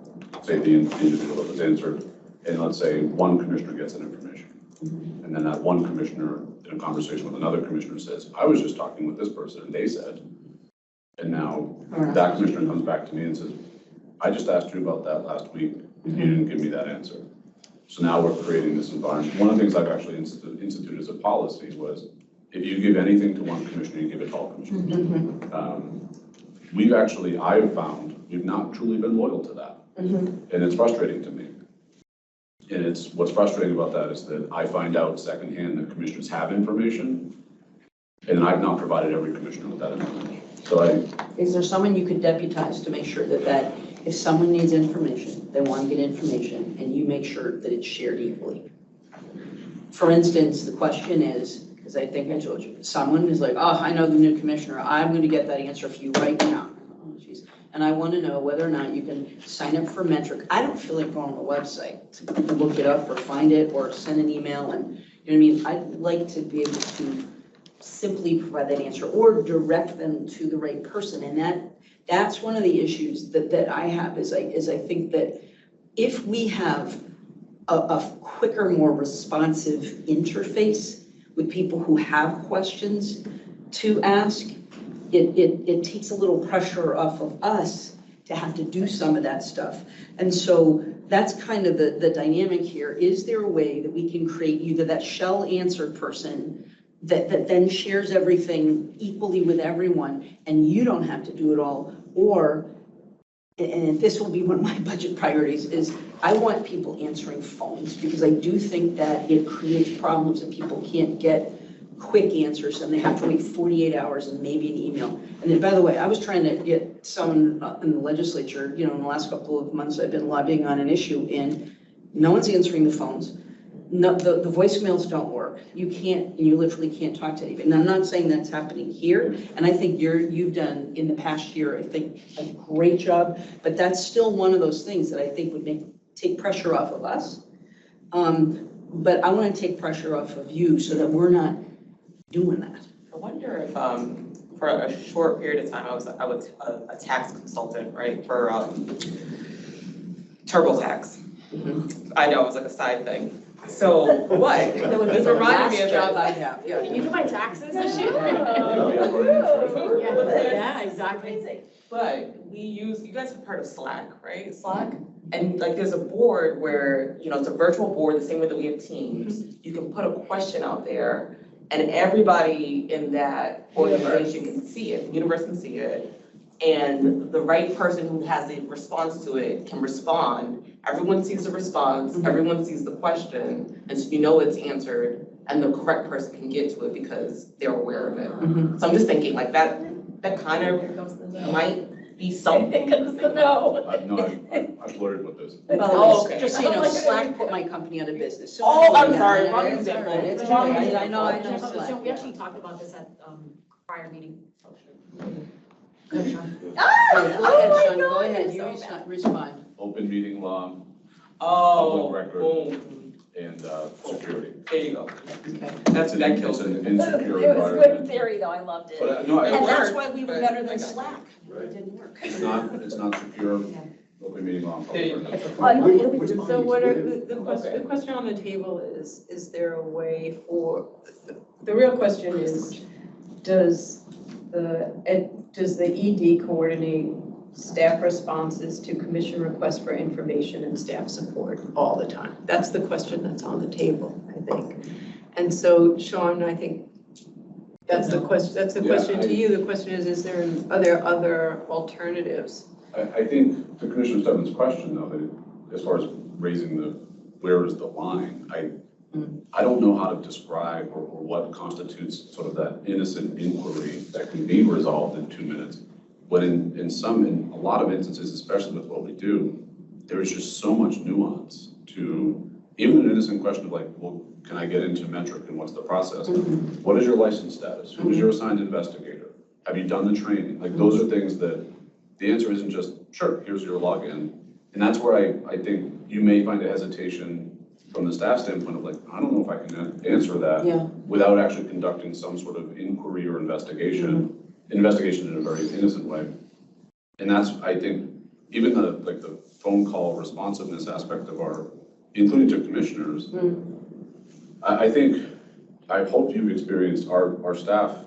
say, the individual that was answered. And let's say one commissioner gets that information. And then that one commissioner in a conversation with another commissioner says, I was just talking with this person and they said, and now that commissioner comes back to me and says, I just asked you about that last week. You didn't give me that answer. So now we're creating this environment. One of the things I've actually instituted as a policy was, if you give anything to one commissioner, you give it to all commissioners. I have found, we've not truly been loyal to that. And it's frustrating to me. And what's frustrating about that is that I find out secondhand that commissioners have information, and I've not provided every commissioner with that information. So is there someone you could deputize to make sure that if someone needs information, they want to get information, and you make sure that it's shared equally? For instance, the question is, Because I think I told you, someone is like, oh, I know the new commissioner, I'm gonna get that answer for you right now. Oh, geez. And I want to know whether or not you can sign up for Metric. I don't feel like going on the website to look it up or find it or send an email and, you know what I mean? I'd like to be able to simply provide that answer or direct them to the right person. And that's one of the issues that I have is I think that if we have a quicker, more responsive interface with people who have questions to ask, it takes a little pressure off of us to have to do some of that stuff. And so that's kind of the dynamic here. Is there a way that we can create either that shell answered person that then shares everything equally with everyone and you don't have to do it all? Or, and this will be one of my budget priorities, is I want people answering phones because I do think that it creates problems that people can't get quick answers and they have to wait 48 hours and maybe an email. And then, by the way, I was trying to get someone in the legislature, you know, in the last couple of months, I've been lobbying on an issue and no one's answering the phones. No, the voicemails don't work. You literally can't talk to anybody. And I'm not saying that's happening here. And I think you've done in the past year, I think, a great job, but that's still one of those things that I think would take pressure off of us. But I want to take pressure off of you so that we're not doing that. I wonder if, for a short period of time, I was a tax consultant, right, for TurboTax. I know, it was like a side thing. So what? This reminded me of Job I that. have, yeah. Can you do my taxes this year? Yeah, exactly. But you guys have heard of Slack, right? Slack? And like there's a board where, you know, it's a virtual board, the same way that we have Teams. You can put a question out there and everybody in that organization can see it, the universe can see it. And the right person who has the response to it can respond. Everyone sees the response, everyone sees the question, and so you know it's answered, and the correct person can get to it because they're aware of it. So I'm just thinking like that kind of might be something. No, I've flirted with this. By the Oh, way, okay. just so you know, Slack put my company out of business. So Oh, I'm yeah, sorry, yeah, wrong it's all example. right, it's all right. I know So Slack. we actually talked about this at prior meeting. Go ahead, Sean. Go ahead, Sean, go God, ahead, you're you so respond. Open meeting law Oh, Public record. boom. and security. There you go. Okay. That kills It's it. an insecure It was good environment. theory though, I loved it. But no, And that's worked, why we were but better I than got it. Slack. It didn't work. it's not secure. Open meeting law. There you Public record. So what are the question on the table is there a way for, the real question is, does the ED coordinate staff responses to commission requests for information and staff support all the time? That's the question that's on the table, I think. And so, Sean, I think that's the question to you. The question is are there other alternatives? I think to Commissioner Stebbins' question though, that as far as raising where is the line, I don't know how to describe or what constitutes sort of that innocent inquiry that can be resolved in 2 minutes. But in a lot of instances, especially with what we do, there is just so much nuance to even an innocent question of like, well, can I get into Metric and what's the process? What is your license status? Who is your assigned investigator? Have you done the training? Like those are things that the answer isn't just, sure, here's your login. And that's where I think you may find a hesitation from the staff standpoint of like, I don't know if I can answer that without actually conducting some sort of inquiry or investigation in a very innocent way. And that's, I think, even the phone call responsiveness aspect of including to commissioners, I hope you've experienced our staff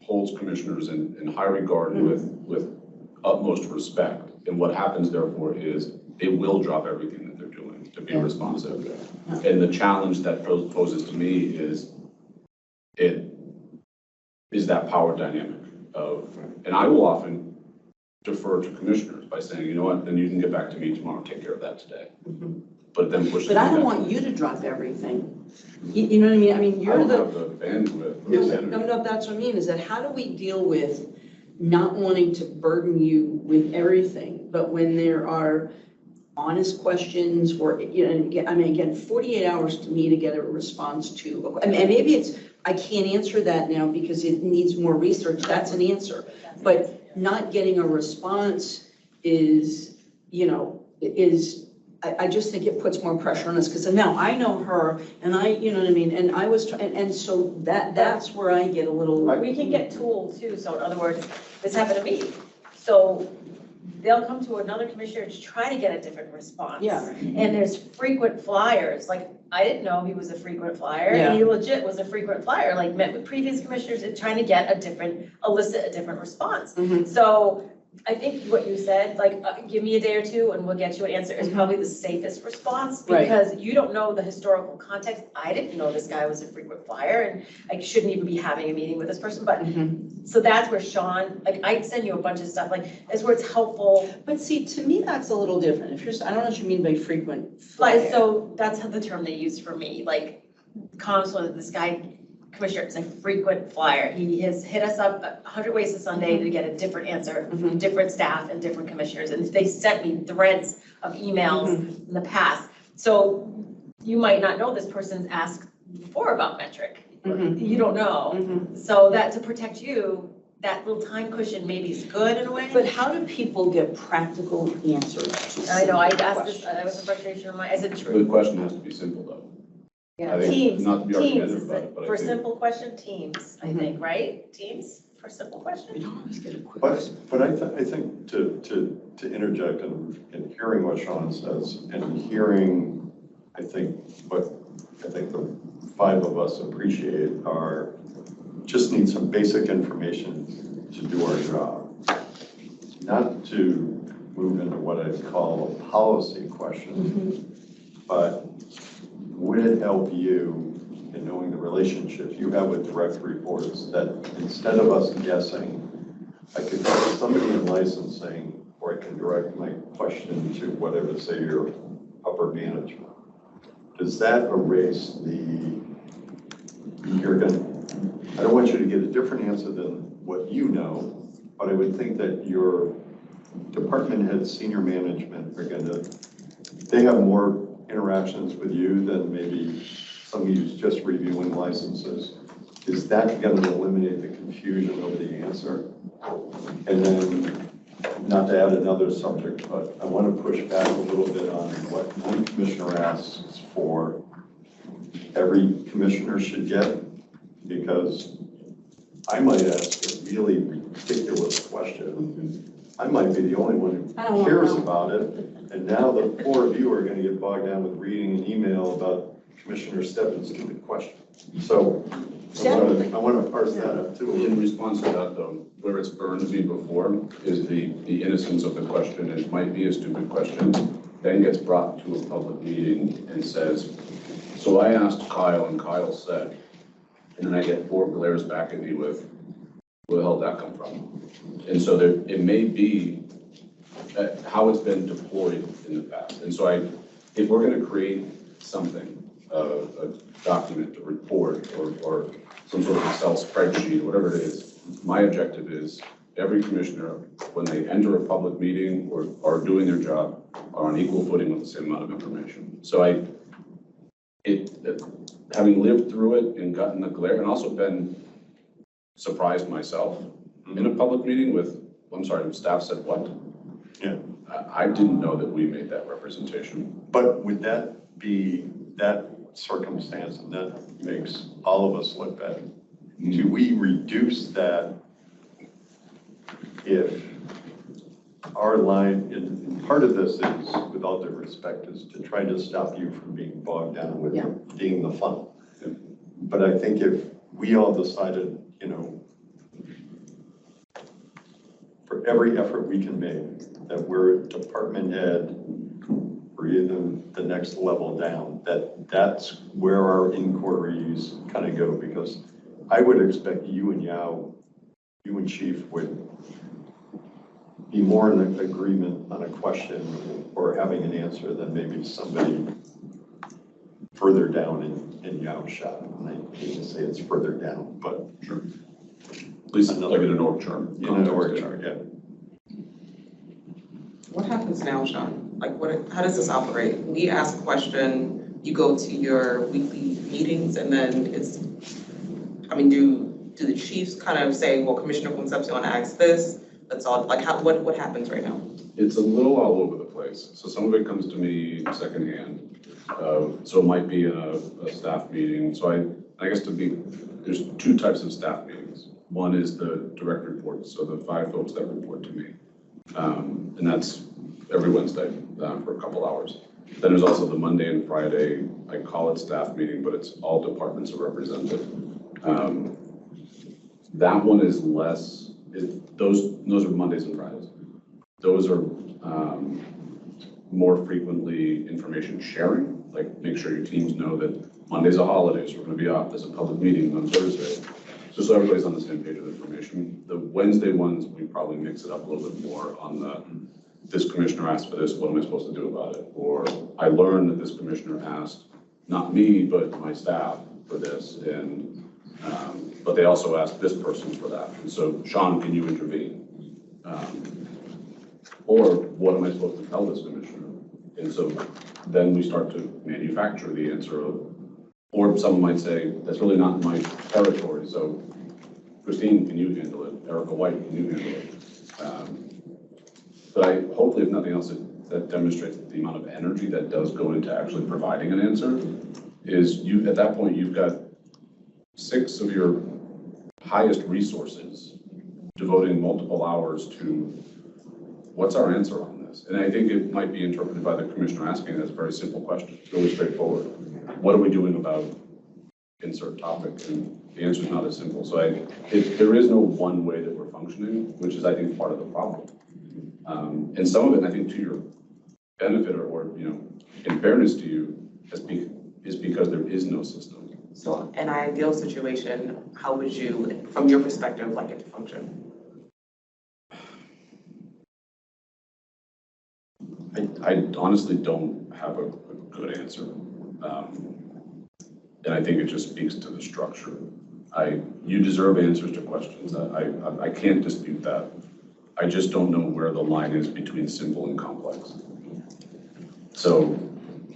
holds commissioners in high regard with utmost respect. And what happens therefore is they will drop everything that they're doing to be responsive. And the challenge that poses to me is that power dynamic of, and I will often defer to commissioners by saying, you know what, then you can get back to me tomorrow, take care of that today. But then push. But I don't want you to drop everything. You know what I mean? I mean, I you're don't the. have the bandwidth. No, that's what I mean, is that how do we deal with not wanting to burden you with everything, but when there are honest questions or, you know, I mean, again, 48 hours to me to get a response to, and maybe it's, I can't answer that now because it needs more research, that's an answer. But not getting a response is, I just think it puts more pressure on us, because now I know her, and you know what I mean, and I was, and so that's where I get a little. We can get tools too, so in other words, this happened to me. So they'll come to another commissioner to try to get a different response. Yeah. And there's frequent flyers, like, I didn't know he was a frequent flyer, Yeah. and he legit was a frequent flyer, like, met with previous commissioners and trying to get elicit a different response. Mhm. So I think what you said, like, give me a day or two and we'll get you an answer, is probably the safest response, Right. because you don't know the historical context. I didn't know this guy was a frequent flyer, and I shouldn't even be having a meeting with this person, but, so that's where Sean, like, I'd send you a bunch of stuff, like, that's where it's helpful. But see, to me, that's a little different. If you're, I don't know what you mean by frequent Like, flyer. so that's how the term they used for me, like, comms was this guy, commissioner, is a frequent flyer. He has hit us up 100 ways to Sunday to get a different answer, from different staff and different commissioners, and they sent me threads of emails in the past. So you might not know this person's asked before about metric. You don't know. So that, to protect you, that little time cushion maybe is good in a way. But how do people get practical answers to I know, I simple asked this, questions? that was a frustration of mine. I said, The question has to be simple though. I think, Teams, not to be teams, argumentative is about it? it, but I For a think- simple question, teams, I think, right? Teams for simple We question? don't always get a quick. But I think to interject in hearing what Sean says and hearing, I think the five of us appreciate are, just need some basic information to do our job. Not to move into what I'd call a policy question, but would it help you in knowing the relationships you have with direct reports, that instead of us guessing, I could call somebody in licensing, or I can direct my question to whatever, say, your upper management. Does that erase I don't want you to get a different answer than what you know, but I would think that your department head, senior management they have more interactions with you than maybe somebody who's just reviewing licenses. Is that going to eliminate the confusion over the answer? And then, not to add another subject, but I want to push back a little bit on what one commissioner asks for, every commissioner should get, because I might ask a really ridiculous question. I might be the only one who cares about it, and now the four of you are going to get bogged down with reading an email about Commissioner Stebbins' stupid question. So I want to parse that up too. In response to that though, where it's burned me before is the innocence of the question. It might be a stupid question, then gets brought to a public meeting and says, so I asked Kyle and Kyle said, and then I get 4 glares back at me with, where the hell did that come from? And so it may be how it's been deployed in the past. And so if we're going to create something, a document, a report, or some sort of Excel spreadsheet, whatever it is, my objective is every commissioner, when they enter a public meeting or are doing their job, are on equal footing with the same amount of information. So having lived through it and gotten the glare, and also been surprised myself in a public meeting with, I'm sorry, staff said what? Yeah. I didn't know that we made that representation. But would that be that circumstance, and that makes all of us look bad? Do we reduce that if our line, and part of this is, with all due respect, is to try to stop you from being bogged down with being the funnel. But I think if we all decided, for every effort we can make, that we're department head or even the next level down, that's where our inquiries kind of go, because I would expect you and Chief would be more in agreement on a question or having an answer than maybe somebody further down in Yao shop. And I hate to say it's further down, but Sure. At least like in an org chart. in an org chart, yeah. What happens now, Sean? Like, how does this operate? We ask a question, you go to your weekly meetings, and then mean, do the chiefs kind of say, well, Commissioner Concepcion asked this, that's all, like, what happens right now? It's a little all over the place. So some of it comes to me secondhand. So it might be a staff meeting. So I guess there's two types of staff meetings. One is the direct reports, so the 5 folks that report to me. And that's every Wednesday for a couple hours. Then there's also the Monday and Friday, I call it staff meeting, but it's all departments are represented. That one is less, those are Mondays and Fridays. Those are more frequently information sharing, like make sure your teams know that Monday's a holiday, so we're gonna be off, there's a public meeting on Thursday. Just so everybody's on the same page of information. The Wednesday ones, we probably mix it up a little bit more on the, this commissioner asked for this, what am I supposed to do about it? Or I learned that this commissioner asked, not me, but my staff for this, and but they also asked this person for that. And so, Sean, can you intervene? Or what am I supposed to tell this commissioner? And so then we start to manufacture the answer of, or someone might say, that's really not my territory. So Christine, can you handle it? Erica White, can you handle it? But hopefully, if nothing else, that demonstrates the amount of energy that does go into actually providing an answer. Is you, at that point, you've got 6 of your highest resources devoting multiple hours to what's our answer on this? And I think it might be interpreted by the commissioner asking as a very simple question. It's really straightforward. What are we doing about insert topic? And the answer is not as simple. So there is no one way that we're functioning, which is, I think, part of the problem. And some of it, I think, to your benefit or in fairness to you, is because there is no system. So in an ideal situation, how would you, from your perspective, like it to function? I honestly don't have a good answer. And I think it just speaks to the structure. You deserve answers to questions. I can't dispute that. I just don't know where the line is between simple and complex. So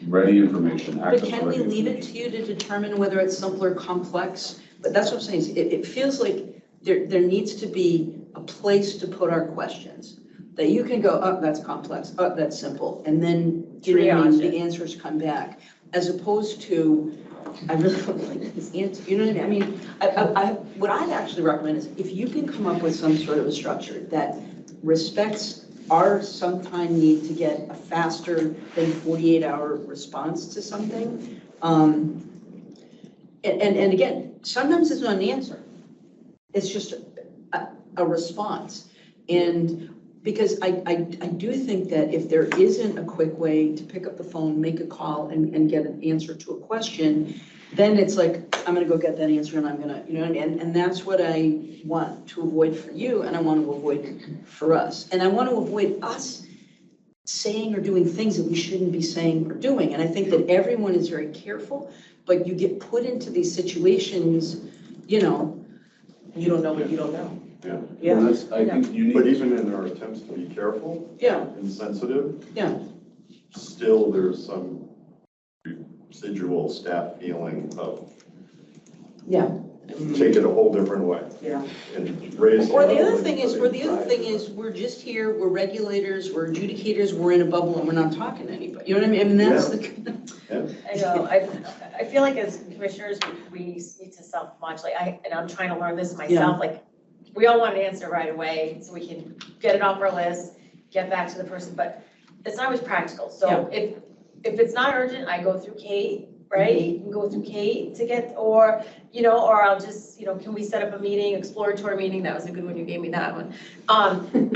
ready information, But access to can we ready leave it information. to you to determine whether it's simple or complex? But that's what I'm saying, is it feels like there needs to be a place to put our questions. That you can go, oh, that's complex, oh, that's simple, and then, you know what I mean, Triage it. the answers come back. As opposed to, I really don't like this answer, you know what I mean? What I'd actually recommend is if you can come up with some sort of a structure that respects our sometime need to get a faster than 48-hour response to something. And again, sometimes it's not an answer. It's just a response. And because I do think that if there isn't a quick way to pick up the phone, make a call and get an answer to a question, then it's like, I'm gonna go get that answer and I'm gonna, and that's what I want to avoid for you and I want to avoid for us. And I want to avoid us saying or doing things that we shouldn't be saying or doing. And I think that everyone is very careful, but you get put into these situations, You don't know what you don't know. Yeah. And that's, I think you But need, even in our attempts to be careful yeah, and sensitive, yeah. still there's some residual staff feeling of Yeah. take it a whole different way. Yeah. And raise. Or the level other thing is, and we're just here, we're regulators, we're adjudicators, we're in a bubble and we're not talking to anybody. You know what I mean? I mean, that's the. I know, I feel like as commissioners, we need to self-modulate, and I'm trying to learn this myself, like, we all want an answer right away, so we can get it off our list, get back to the person, but it's not always practical, so if it's not urgent, I go through Kate, right? Go through Kate to get, or I'll just, can we set up a meeting, exploratory meeting, that was a good one, you gave me that one.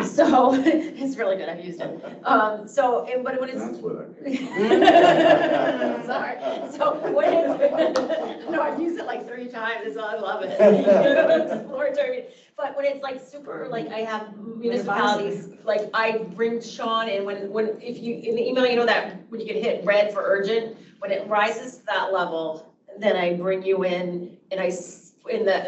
So, it's really good, I've used it. But when it's. that's what I mean. Sorry, so when it's, no, I've used it like 3 times, so I love it. Exploratory meeting. But when it's like super, like I have municipalities, like I bring Sean in if you, in the email, that when you can hit red for urgent, when it rises to that level, then I bring you in and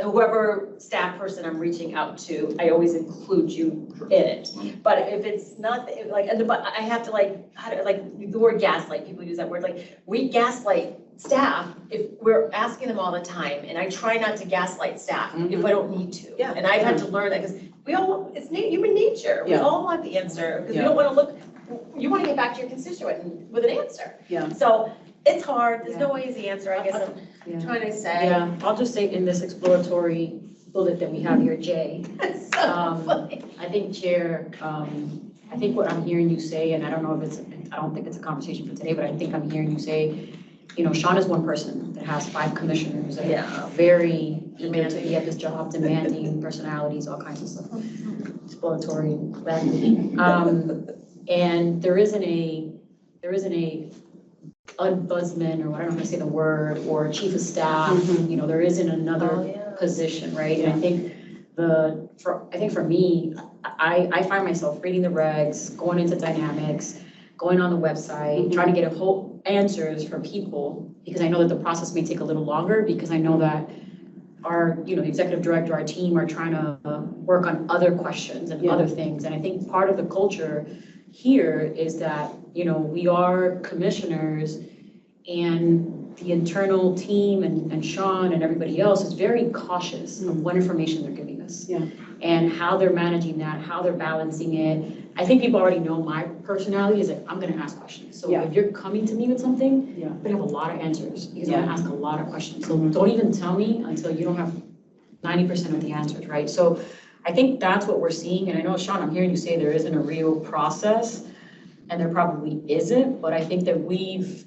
whoever staff person I'm reaching out to, I always include you in it. But if it's not, but I have to the word gaslight, people use that word, like we gaslight staff, if we're asking them all the time, and I try not to gaslight staff if I don't need to. Yeah. And I've had to learn that, because we all, it's human nature, we Yeah. all want the answer, because we Yeah. don't wanna look, you wanna get back to your constituent with an answer. Yeah. So, it's hard, there's no easy answer, I guess Yeah. I'm trying to say. Yeah, I'll just say in this exploratory bullet that we have here, J, It's so funny. I think Chair, I think what I'm hearing you say, and I don't know if it's, I don't think it's a conversation for today, but I think I'm hearing you say, you know, Sean is one person that has 5 commissioners that Yeah. are very eager to be at this job, demanding personalities, all kinds of stuff. Exploratory language. And there isn't a ombudsman, or I don't know how to say the word, or chief of staff, you know, there isn't Oh, another yeah. position, right? And I think for me, I find myself reading the regs, going into dynamics, going on the website, trying to get a whole answers from people, because I know that the process may take a little longer, because I know that our, you know, the executive director, our team are trying to work on other questions and other things. And I think part of the culture here is that, you know, we are commissioners, and the internal team and Sean and everybody else is very cautious of what information they're giving us. Yeah. And how they're managing that, how they're balancing it. I think people already know my personality is that I'm gonna ask questions. So Yeah. if you're coming to me with something, Yeah. I'm gonna have a lot of answers, because I'm Yeah. gonna ask a lot of questions. So don't even tell me until you don't have 90% of the answers, right? So I think that's what we're seeing, and I know, Sean, I'm hearing you say there isn't a real process, and there probably isn't, but I think that we've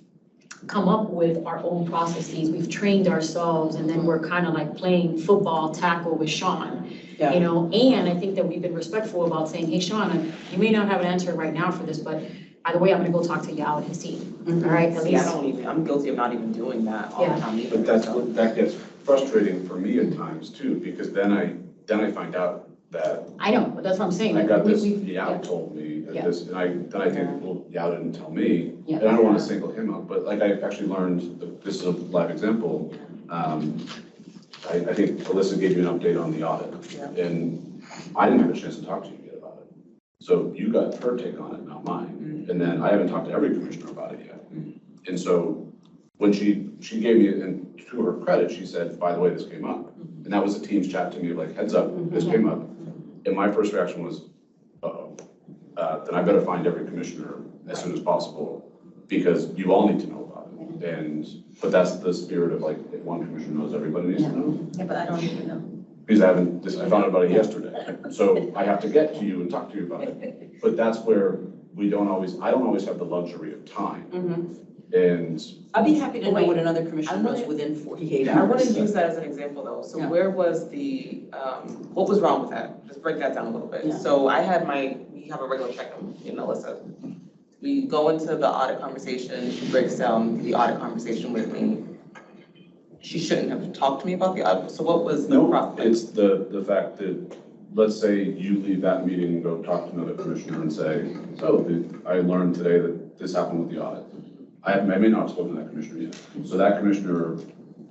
come up with our own processes, we've trained ourselves, and then we're kind of like playing football tackle with Sean, Yeah. you know? And I think that we've been respectful about saying, hey, Sean, you may not have an answer right now for this, but by the way, I'm gonna go talk to Yao and his team, all right? At See, I least, don't even, I'm guilty of not even doing that all the time either. But that's so. what, that gets frustrating for me at times too, because then I find out that I know, but that's what I'm saying. I like, got this, we- Yao told me Yeah. this, and then I think, well, Yao didn't tell me. Yeah. And I don't wanna single him out, but like I actually learned, this is a live example. I think Alyssa gave you an update on the audit. And I didn't have a chance to talk to you yet about it. So you got her take on it, not mine. And then I haven't talked to every commissioner about it yet. And so when she gave me, and to her credit, she said, by the way, this came up. And that was a team's chat to me, like, heads up, this came up. And my first reaction was, uh-oh, then I better find every commissioner as soon as possible, because you all need to know about it. But that's the spirit of like, if one commissioner knows, everybody needs to know. Yeah, but I don't even know. Because I found out about it yesterday. So I have to get to you and talk to you about it. But that's where I don't always have the luxury of time. And I'd be happy to know Wait, what another commissioner I knows wanna- within 48 I want hours. to use that as an example though. So Yeah. where was the, what was wrong with that? Just break that down a little bit. Yeah. So we have a regular check-in, you know, Alyssa. We go into the audit conversation, she breaks down the audit conversation with me. She shouldn't have talked to me about the audit, so what was the no, problem? it's the fact that, let's say you leave that meeting and go talk to another commissioner and say, so I learned today that this happened with the audit. I may not have spoken to that commissioner yet. So that commissioner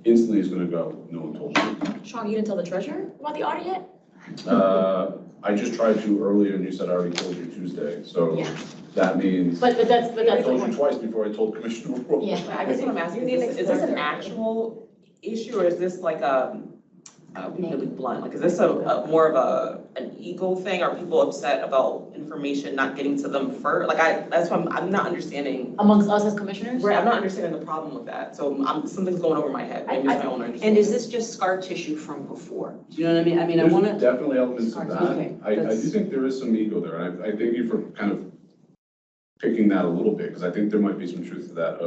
instantly is gonna go, no one told you. Sean, you didn't tell the treasurer about the audit yet? I just tried to earlier and you said I already told you Tuesday, so Yeah. that means But that's I the told you point. twice before I told Commissioner Roll. Yeah. I guess what I'm asking is this an actual issue or is this like I'll be really blunt, like, is this a more of an ego thing? Are people upset about information not getting to them first? Like that's why I'm not understanding. Amongst us as commissioners? Right, I'm not understanding the problem with that, so something's going over my head, maybe it's my own understanding. And is this just scar tissue from before? Do you know what I mean? I mean, I want There's to, definitely elements of that. Okay, I do that's- think there is some ego there, and I thank you for kind of picking that a little bit, because I think there might be some truth to that.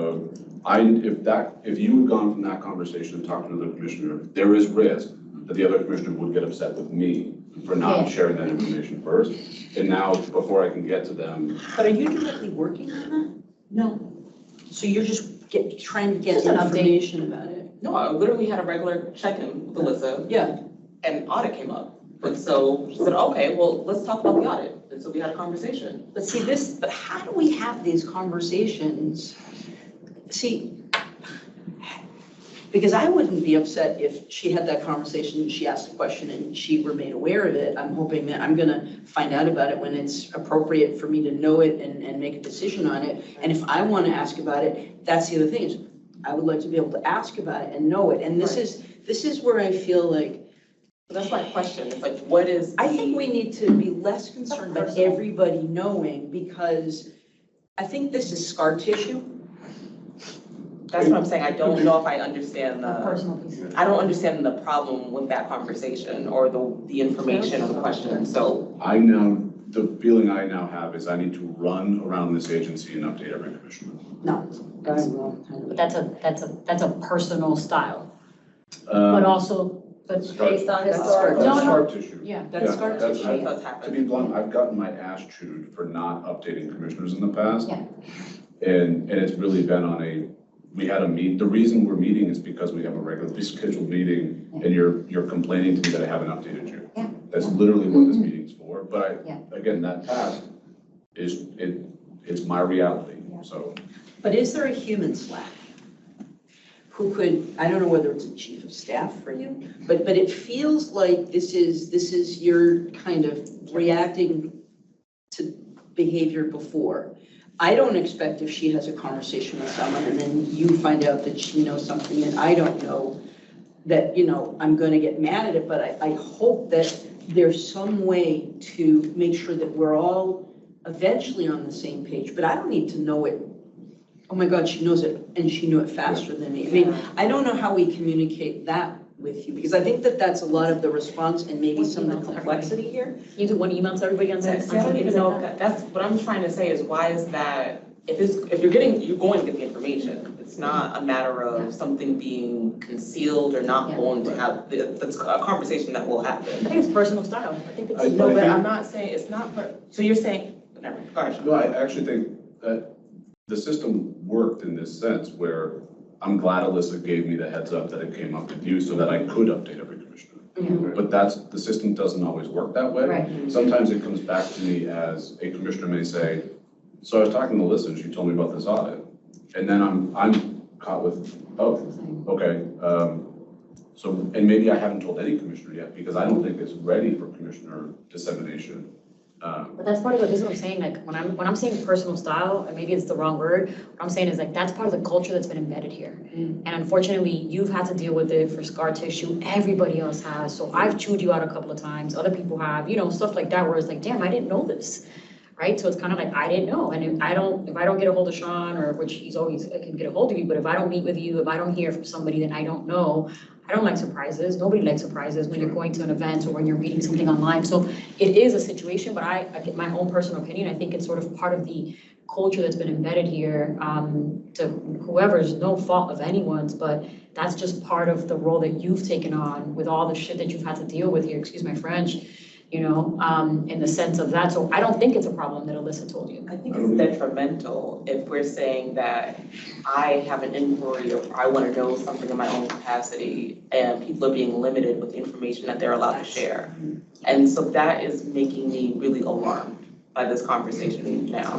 If you had gone from that conversation and talked to another commissioner, there is risk that the other commissioner would get upset with me for not Yeah. sharing that information first. And now, before I can get to them, but are you directly working on that? No. So you're just trying to get Just an update. information about it? No, I literally had a regular check-in with Alyssa, Yeah. and audit came up. And so she said, okay, well, let's talk about the audit. And so we had a conversation. But see but how do we have these conversations? See, because I wouldn't be upset if she had that conversation, she asked a question and she were made aware of it. I'm hoping that I'm gonna find out about it when it's appropriate for me to know it and make a decision on it. And if I wanna ask about it, that's the other thing is, I would like to be able to ask about it and know it. And this is where I feel like, That's my question, it's like, what is I think we need to be less concerned about everybody knowing, because I think this is scar tissue. That's what I'm saying, I don't know if I understand the, Personal piece. I don't understand the problem with that conversation or the information or the question, so. The feeling I now have is I need to run around this agency and update every commissioner. No, that's wrong. But that's a personal style, but also, but Based on That's historical. No, That's no. scar tissue. yeah. That's Yeah, scar that's- tissue. That does To happen. be blunt, I've gotten my ass chewed for not updating commissioners in the past. Yeah. And it's really been on we had a the reason we're meeting is because we have a regularly scheduled meeting and you're complaining to me that I haven't updated you. Yeah. That's literally what this meeting's for, but Yeah. again, that past it's my reality, so. But is there a human Slack who could, I don't know whether it's a chief of staff for you, but it feels like this is your kind of reacting to behavior before. I don't expect if she has a conversation with someone and then you find out that she knows something and I don't know, that, I'm gonna get mad at it, but I hope that there's some way to make sure that we're all eventually on the same page, but I don't need to know it. Oh my God, she knows it and she knew it faster than me. I mean, I don't know how we communicate that with you, because I think that that's a lot of the response and maybe some of the complexity here. You do one email to everybody on that. See, I don't even know if that's what I'm trying to say is why is that, if you're going to get the information. It's not a matter of something being concealed or not Yeah. going to have, that's a conversation that will happen. I think it's personal style. I think it's. No, but I'm not saying, it's not, so you're saying, never mind, go ahead. No, I actually think that the system worked in this sense where I'm glad Alyssa gave me the heads up that it came up with you so that I could update every commissioner. But the system doesn't always work that way. Right. Sometimes it comes back to me as a commissioner may say, so I was talking to Alyssa and she told me about this audit. And then I'm caught with, oh, okay. So, and maybe I haven't told any commissioner yet because I don't think it's ready for commissioner dissemination. But that's part of this is what I'm saying, like, when I'm saying personal style, and maybe it's the wrong word, what I'm saying is like, that's part of the culture that's been embedded here. And unfortunately, you've had to deal with it for scar tissue, everybody else has, so I've chewed you out a couple of times, other people have, stuff like that, where it's like, damn, I didn't know this, right? So it's kind of like, I didn't know, and if I don't get a hold of Sean, or which he's always, I can get a hold of you, but if I don't meet with you, if I don't hear from somebody that I don't know, I don't like surprises. Nobody likes surprises when you're going to an event or when you're reading something online. So it is a situation, but I get my own personal opinion. I think it's sort of part of the culture that's been embedded here to whoever's, no fault of anyone's, but that's just part of the role that you've taken on with all the shit that you've had to deal with here, excuse my French, in the sense of that. So I don't think it's a problem that Alyssa told you. I think it's detrimental if we're saying that I have an inquiry or I want to know something in my own capacity and people are being limited with the information that they're allowed to share. And so that is making me really alarmed by this conversation now.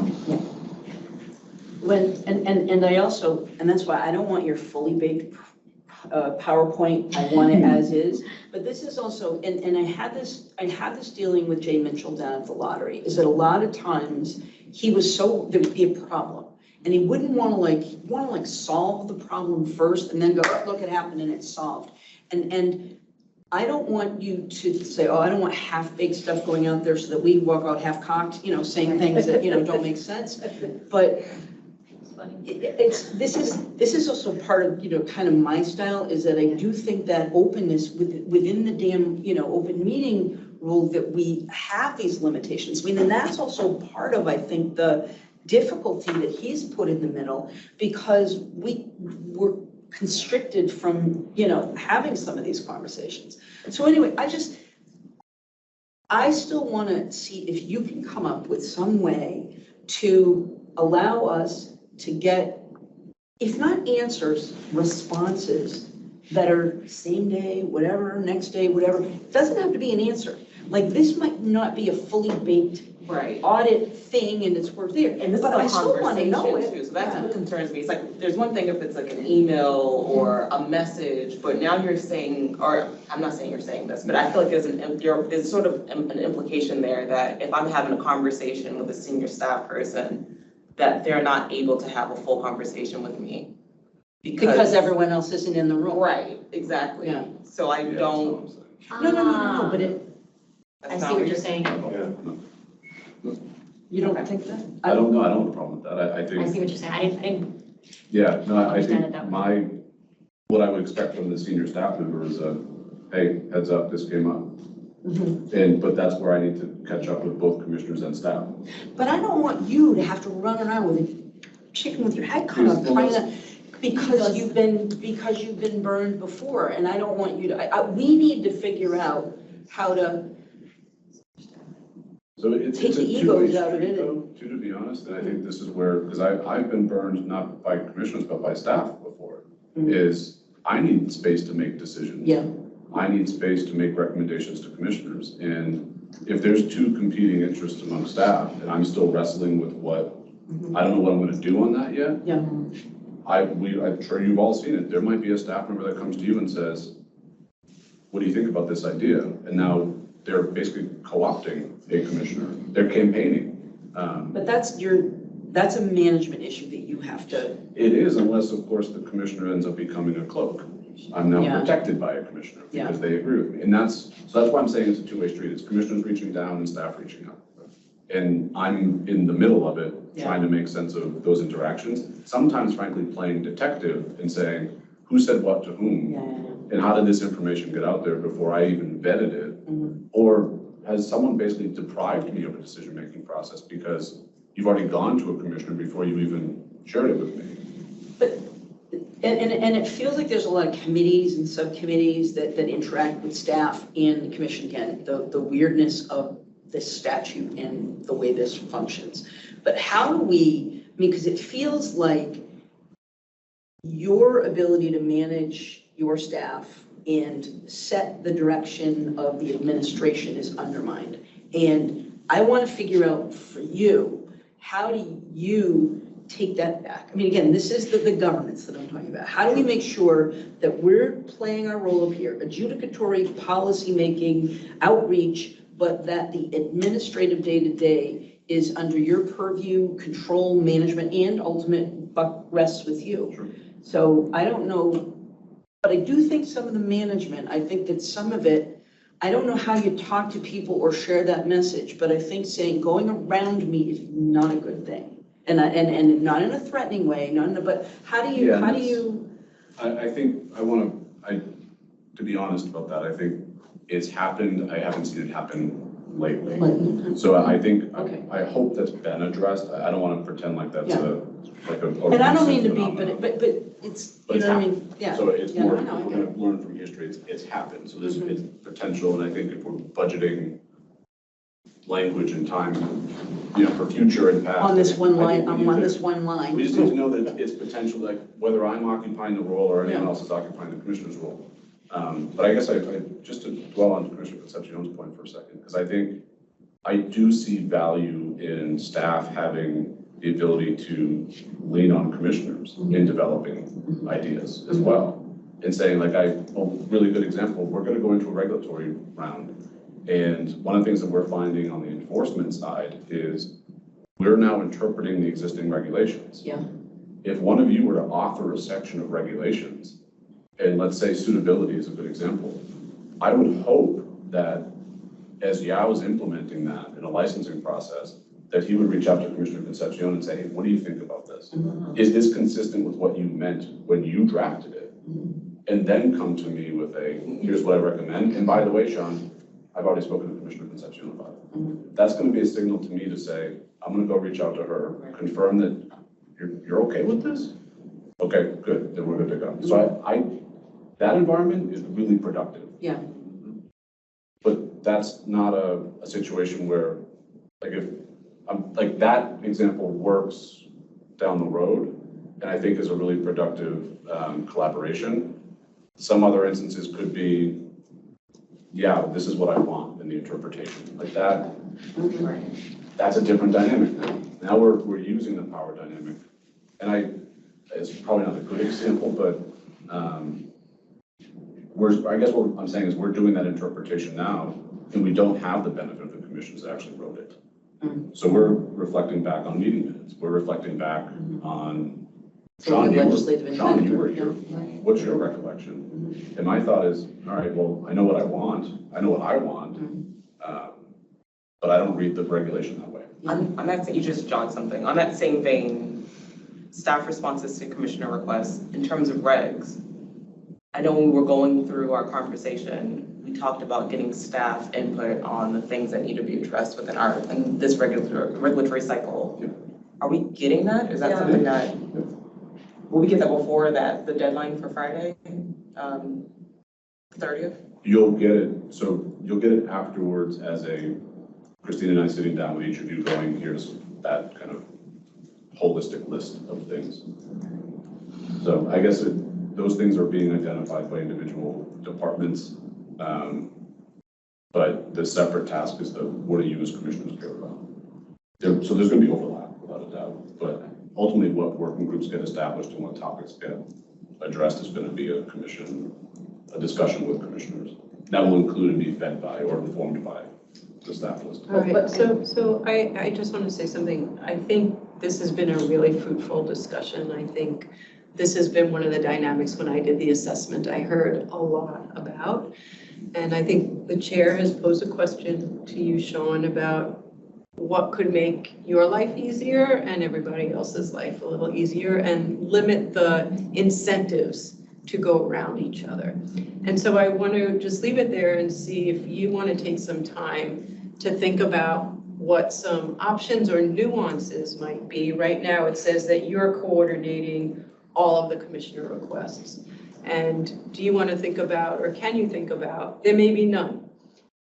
And I also, and that's why I don't want your fully baked PowerPoint, I want it as is. But this is also, and I had this dealing with Jay Mitchell down at the lottery, is that a lot of times there would be a problem. And he wouldn't want to solve the problem first and then go, oh, look, it happened and it's solved. And I don't want you to say, oh, I don't want half-baked stuff going out there so that we walk out half-cocked, saying things that, don't make sense. But this is also part of, kind of my style, is that I do think that openness within the damn, open meeting rule, that we have these limitations. I mean, and that's also part of, I think, the difficulty that he's put in the middle, because we're constricted from, having some of these conversations. So anyway, I still want to see if you can come up with some way to allow us to get, if not answers, responses that are same day, whatever, next day, whatever. It doesn't have to be an answer. Like, this might not be a fully baked audit thing and it's worth there. And this but is I a still want to know conversation it. too, so that's what concerns me. It's like, there's one thing if it's like an email or a message, but now you're saying, or I'm not saying you're saying this, but I feel like there's sort of an implication there that if I'm having a conversation with a senior staff person, that they're not able to have a full conversation with me. Because everyone else isn't in the room. Right, exactly. Yeah. So I Yeah, that's don't. what I'm saying. No, but it, I that's see not what you're saying. Yeah. you don't think that? I don't know, I don't have a problem with that. I I think, see what you're saying. I didn't, yeah, no, I Understand it think that way. what I would expect from the senior staff member is hey, heads up, this came up. But that's where I need to catch up with both commissioners and staff. But I don't want you to have to run around with a chicken with your head cut off, trying to, because you've been burned before, and I don't want you to, we need to figure out how to, So it's Take a the egos two-way out of street it though, too, to be honest, and I think this is where, because I've been burned not by commissioners, but by staff before, is I need space to make decisions. Yeah. I need space to make recommendations to commissioners, and if there's two competing interests among staff, and I'm still wrestling with what, I don't know what I'm gonna do on that yet. Yeah. I'm sure you've all seen it, there might be a staff member that comes to you and says, what do you think about this idea? And now they're basically co-opting a commissioner, they're campaigning. But that's a management issue that you have to, It is, unless, of course, the commissioner ends up becoming a cloak. I'm now Yeah. protected by a commissioner Yeah. because they agree with me. And so that's why I'm saying it's a two-way street. It's commissioners reaching down and staff reaching up. And I'm in the middle of it, trying to make sense of those interactions. Sometimes frankly playing detective and saying, who said what to whom? And how did this information get out there before I even vetted it? Or has someone basically deprived me of a decision-making process because you've already gone to a commissioner before you even shared it with me? and it feels like there's a lot of committees and subcommittees that interact with staff in the commission. Again, the weirdness of this statute and the way this functions. But how do we, I mean, because it feels like your ability to manage your staff and set the direction of the administration is undermined. And I want to figure out for you, how do you take that back? I mean, again, this is the governance that I'm talking about. How do we make sure that we're playing our role up here, adjudicatory, policy-making, outreach, but that the administrative day-to-day is under your purview, control, management, and ultimate buck rests with you. Sure. So I don't know, but I do think some of the management, I think that some of it, I don't know how you talk to people or share that message, but I think saying going around me is not a good thing. And not in a threatening way, but how do you, I think to be honest about that, I think it's happened, I haven't seen it happen lately. So I think, Okay. I hope that's been addressed. I don't want to pretend like that's Yeah. a And I don't mean to recent be, phenomenon. but it's, But you it's know what I mean? Yeah. So it's Yeah, more, I if know, I we're get gonna learn from history, it's happened, so there's, it's potential, and I think if we're budgeting language and time, for future and past. On this one I line, think we I'm need on to- this one line. We just need to know that it's potential, like whether I'm occupying the role or anyone Yeah. else is occupying the commissioner's role. But I guess I just to dwell on Commissioner Concepcion's point for a second, because I think I do see value in staff having the ability to lean on commissioners in developing ideas as well. And saying like, really good example, we're gonna go into a regulatory round. And one of the things that we're finding on the enforcement side is we're now interpreting the existing regulations. Yeah. If one of you were to author a section of regulations, and let's say suitability is a good example, I would hope that as Yao is implementing that in a licensing process, that he would reach out to Commissioner Concepcion and say, hey, what do you think about this? Is this consistent with what you meant when you drafted it? And then come to me with here's what I recommend. And by the way, Sean, I've already spoken to Commissioner Concepcion about it. That's going to be a signal to me to say, I'm going to go reach out to her, confirm that you're okay with this? Okay, good, then we're good to go. So that environment is really productive. Yeah. But that's not a situation where, like that example works down the road, and I think is a really productive collaboration. Some other instances could be, yeah, this is what I want in the interpretation. Like that, that's a different dynamic now. Now we're using the power dynamic. And it's probably not a good example, but I guess what I'm saying is we're doing that interpretation now, and we don't have the benefit of the commissions that actually wrote it. So we're reflecting back on meeting minutes. We're reflecting back on Sean, you legislative were, Sean, intent. you were here. What's your recollection? And my thought is, all right, well, I know what I want. I know what I want. But I don't read the regulation that way. On that, you just jogged something. On that same vein, staff responses to commissioner requests, in terms of regs, I know when we were going through our conversation, we talked about getting staff input on the things that need to be addressed within in this regulatory cycle. Yeah. Are we getting that? Is that Yeah. something that, will we get that before the deadline for Friday, 30th? You'll get it, so you'll get it afterwards as Christine and I sitting down with each of you going, here's that kind of holistic list of things. So I guess those things are being identified by individual departments. But the separate task is what do you as commissioners care about? So there's going to be overlap without a doubt, but ultimately what working groups get established and what topics get addressed is going to be a discussion with commissioners. That will include and be fed by or informed by the staff list. All right, so I just want to say something. I think this has been a really fruitful discussion. I think this has been one of the dynamics when I did the assessment I heard a lot about. And I think the chair has posed a question to you, Sean, about what could make your life easier and everybody else's life a little easier and limit the incentives to go around each other. And so I want to just leave it there and see if you want to take some time to think about what some options or nuances might be. Right now, it says that you're coordinating all of the commissioner requests. And do you want to think about, or can you think about, there may be none,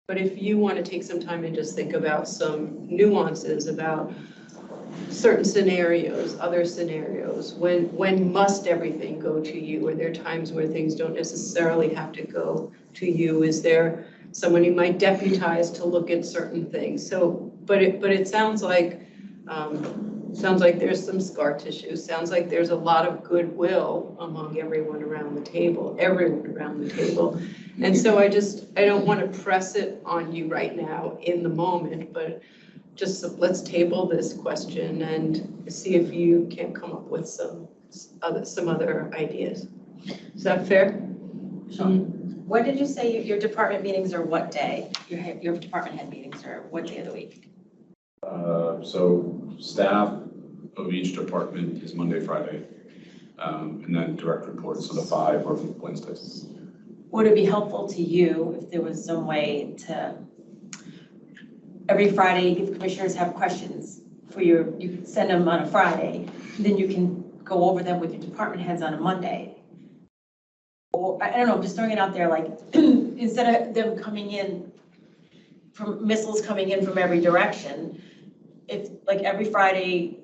but if you want to take some time and just think about some nuances about certain scenarios, other scenarios, when must everything go to you? Are there times where things don't necessarily have to go to you? Is there someone you might deputize to look at certain things? So, but it sounds like there's some scar tissue. Sounds like there's a lot of goodwill among everyone around the table. And so I don't want to press it on you right now in the moment, but just let's table this question and see if you can come up with some other ideas. Is that fair? Sean, what did you say your department meetings are what day? Your department head meetings are what day of the week? So staff of each department is Monday, Friday, and then direct reports, so the 5 are Wednesdays. Would it be helpful to you if there was some way to, every Friday, if commissioners have questions you can send them on a Friday, then you can go over them with your department heads on a Monday? Or, I don't know, I'm just throwing it out there, like, instead of them coming in, from missiles coming in from every direction, if, like, every Friday,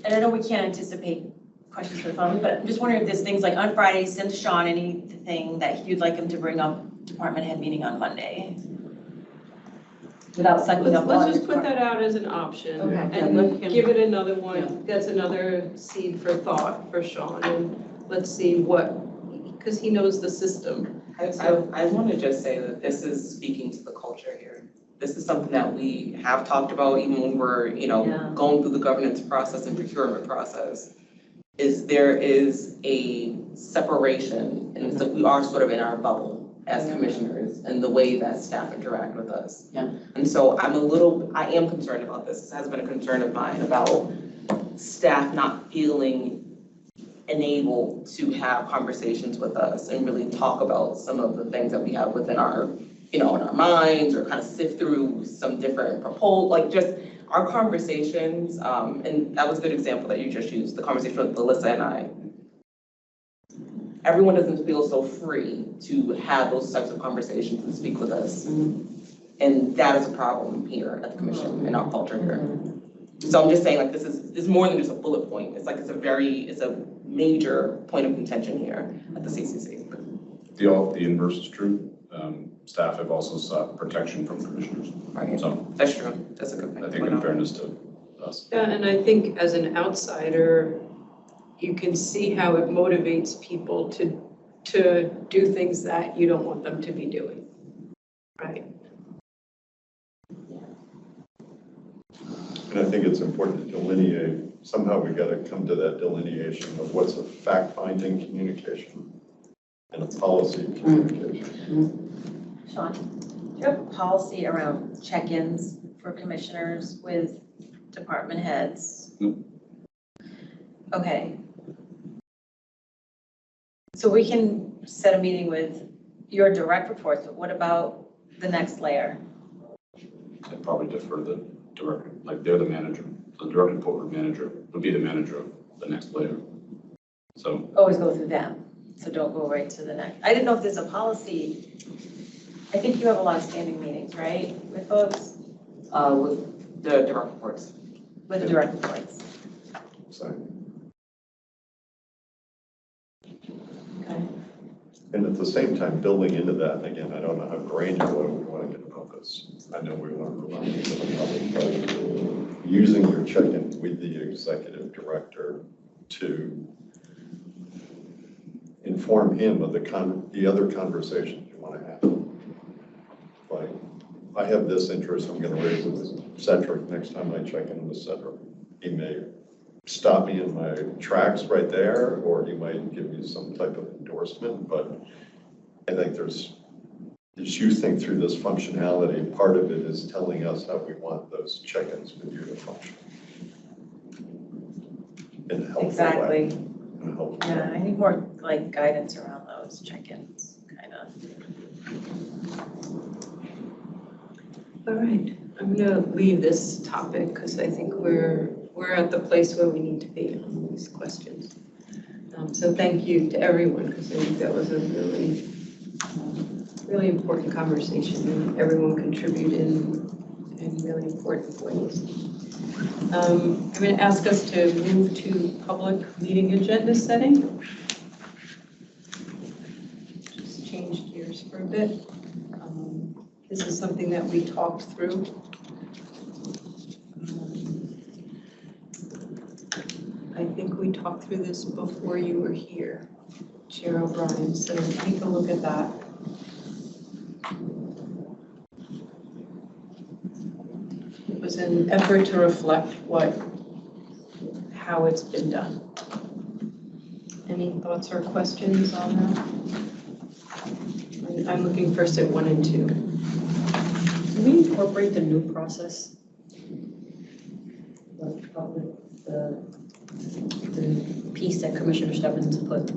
and I know we can't anticipate questions for the phone, but I'm just wondering if there's things like on Friday, send to Sean anything that you'd like him to bring up department head meeting on Monday. Without sucking up. Let's just put that out as an option and give it another one. That's another seed for thought for Sean. And let's see because he knows the system. I want to just say that this is speaking to the culture here. This is something that we have talked about even when we're, going through the governance process and procurement process. There is a separation, and it's like we are sort of in our bubble as commissioners and the way that staff interact with us. Yeah. And so I am concerned about this. This has been a concern of mine about staff not feeling enabled to have conversations with us and really talk about some of the things that we have within our, in our minds, or kind of sift through some different proposals, like just our conversations, and that was a good example that you just used, the conversation with Melissa and I. Everyone doesn't feel so free to have those types of conversations and speak with us. And that is a problem here at the commission in our culture here. So I'm just saying, like, this is more than just a bullet point. It's like, it's a major point of contention here at the CCC. The inverse is true. Staff have also sought protection from commissioners. Right. So that's true. That's a good thing. I think in fairness to us. Yeah, and I think as an outsider, you can see how it motivates people to do things that you don't want them to be doing, right? And I think it's important to delineate somehow we gotta come to that delineation of what's a fact-finding communication and a policy communication. Sean, do you have a policy around check-ins for commissioners with department heads? Okay. So we can set a meeting with your direct reports, but what about the next layer? I'd probably defer the director, like they're the manager. The direct report manager would be the manager of the next layer. So Always go through them, so don't go right to the next. I didn't know if there's a policy. I think you have a lot of standing meetings, right, with folks, With the direct reports. with the direct reports? So, Okay. and at the same time, building into that, and again, I don't know how granular we want to get about this. I know we want to provide it to the public, but using your check-in with the executive director to inform him of the other conversations you want to have. Like, I have this interest, I'm going to raise it with Cedric next time I check in with Cedric. He may stop me in my tracks right there, or he might give me some type of endorsement, but I think as you think through this functionality, part of it is telling us how we want those check-ins with you to function. In a helpful way. Exactly. In a helpful Yeah, way. I need more like guidance around those check-ins, kind of. All right, I'm gonna leave this topic because I think we're at the place where we need to be on these questions. So thank you to everyone, because I think that was a really, really important conversation, and everyone contributed in really important ways. I'm going to ask us to move to public meeting agenda setting. Just change gears for a bit. This is something that we talked through. I think we talked through this before you were here, Chair O'Brien, so take a look at that. It was an effort to reflect how it's been done. Any thoughts or questions on that? I'm looking first at 1 and 2. Can we incorporate the new process? The piece that Commissioner Stebbins put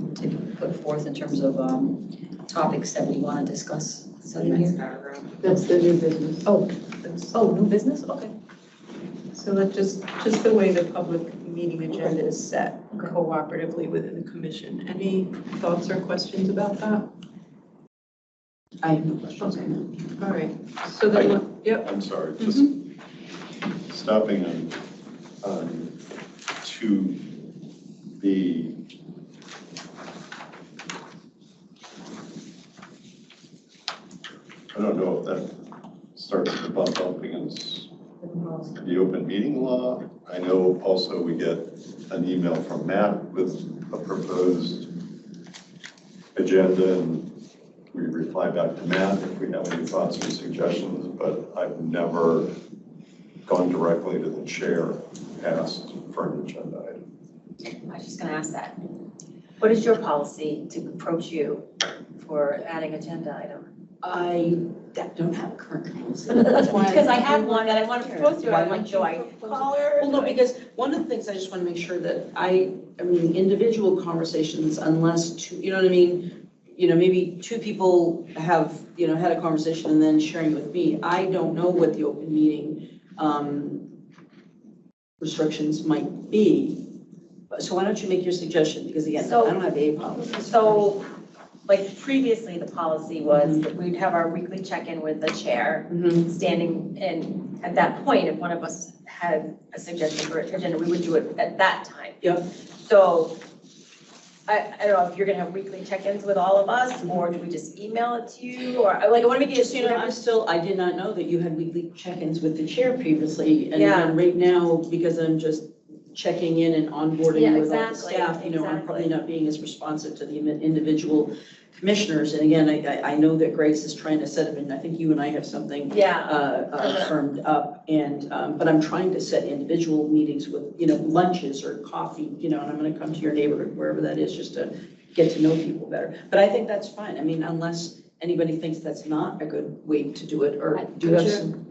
forth in terms of topics that we want to discuss. Is that in Next here? paragraph. That's the new business. Oh, new business? Okay. So that just the way the public meeting agenda is set cooperatively within the commission. Any thoughts or questions about that? I have no questions on that. All right, so then, yep. I'm sorry, just stopping on 2B. I don't know if that starts to bump up against the open meeting law. I know also we get an email from Matt with a proposed agenda, and we reply back to Matt if we have any thoughts or suggestions, but I've never gone directly to the chair, asked for an agenda item. I was just gonna ask that. What is your policy to approach you for adding agenda item? I don't have a current policy. That's why Because I have one that I want to propose to her. I'm like, do I call her? Well, no, because one of the things I just want to make sure that I mean, individual conversations, unless two, you know what I mean? You know, maybe two people have, had a conversation and then sharing it with me. I don't know what the open meeting restrictions might be. So why don't you make your suggestion? Because again, I don't have a policy. So, like previously, the policy was that we'd have our weekly check-in with the chair, standing, and at that point, if one of us had a suggestion for agenda, we would do it at that time. Yep. So, I don't know if you're gonna have weekly check-ins with all of us, or do we just email it to you, or like, I wanna make it, Just, I did not know that you had weekly check-ins with the chair previously. And Yeah. right now, because I'm just checking in and onboarding Yeah, with all the exactly, staff, you know, I'm probably exactly. not being as responsive to the individual commissioners. And again, I know that Grace is trying to set up, and I think you and I have something Yeah. firmed up. And, but I'm trying to set individual meetings with, you know, lunches or coffee, you know, and I'm gonna come to your neighborhood, wherever that is, just to get to know people better. But I think that's fine. I mean, unless anybody thinks that's not a good way to do it, or do you have some?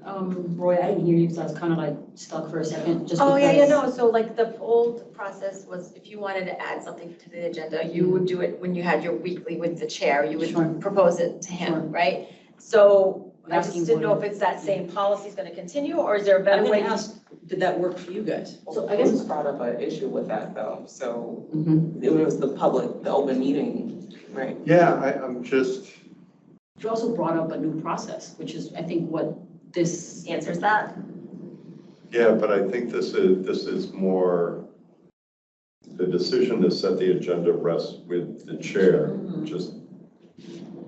Roy, I didn't hear you, because I was kind of like stuck for a second, just Oh, yeah, because- no, so like the old process was if you wanted to add something to the agenda, you would do it when you had your weekly with the chair, you Sure. would propose it to Sure. him, right? So I Asking just didn't know what if it's that same policy is gonna continue, or is there a I'm better gonna way? ask, did that work for you guys? So I guess it's brought up an issue with that though, so Mm-hmm. it was the public, the open meeting, right? Yeah, I'm just, You also brought up a new process, which is, I think, what this, Answers that? yeah, but I think this is more, the decision to set the agenda rests with the chair. Just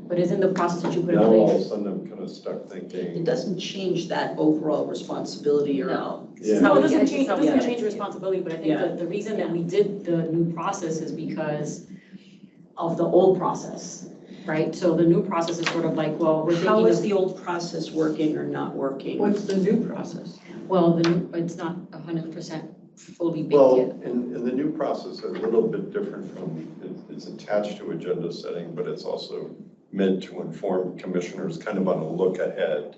but isn't the process that you put in now all of place? a sudden I'm kind of stuck It thinking, doesn't change that overall responsibility or. No. yeah. No, it Yeah, doesn't it's change, it just doesn't how- change responsibility, but I think Yeah. that the reason that we did the new process is because of the old process, right? So the new process is sort of like, well, we're How thinking is of, the old process working or not working? What's the new process? well, it's not 100% fully baked Well, yet. in the new process, is a little bit different from, it's attached to agenda setting, but it's also meant to inform commissioners kind of on a look ahead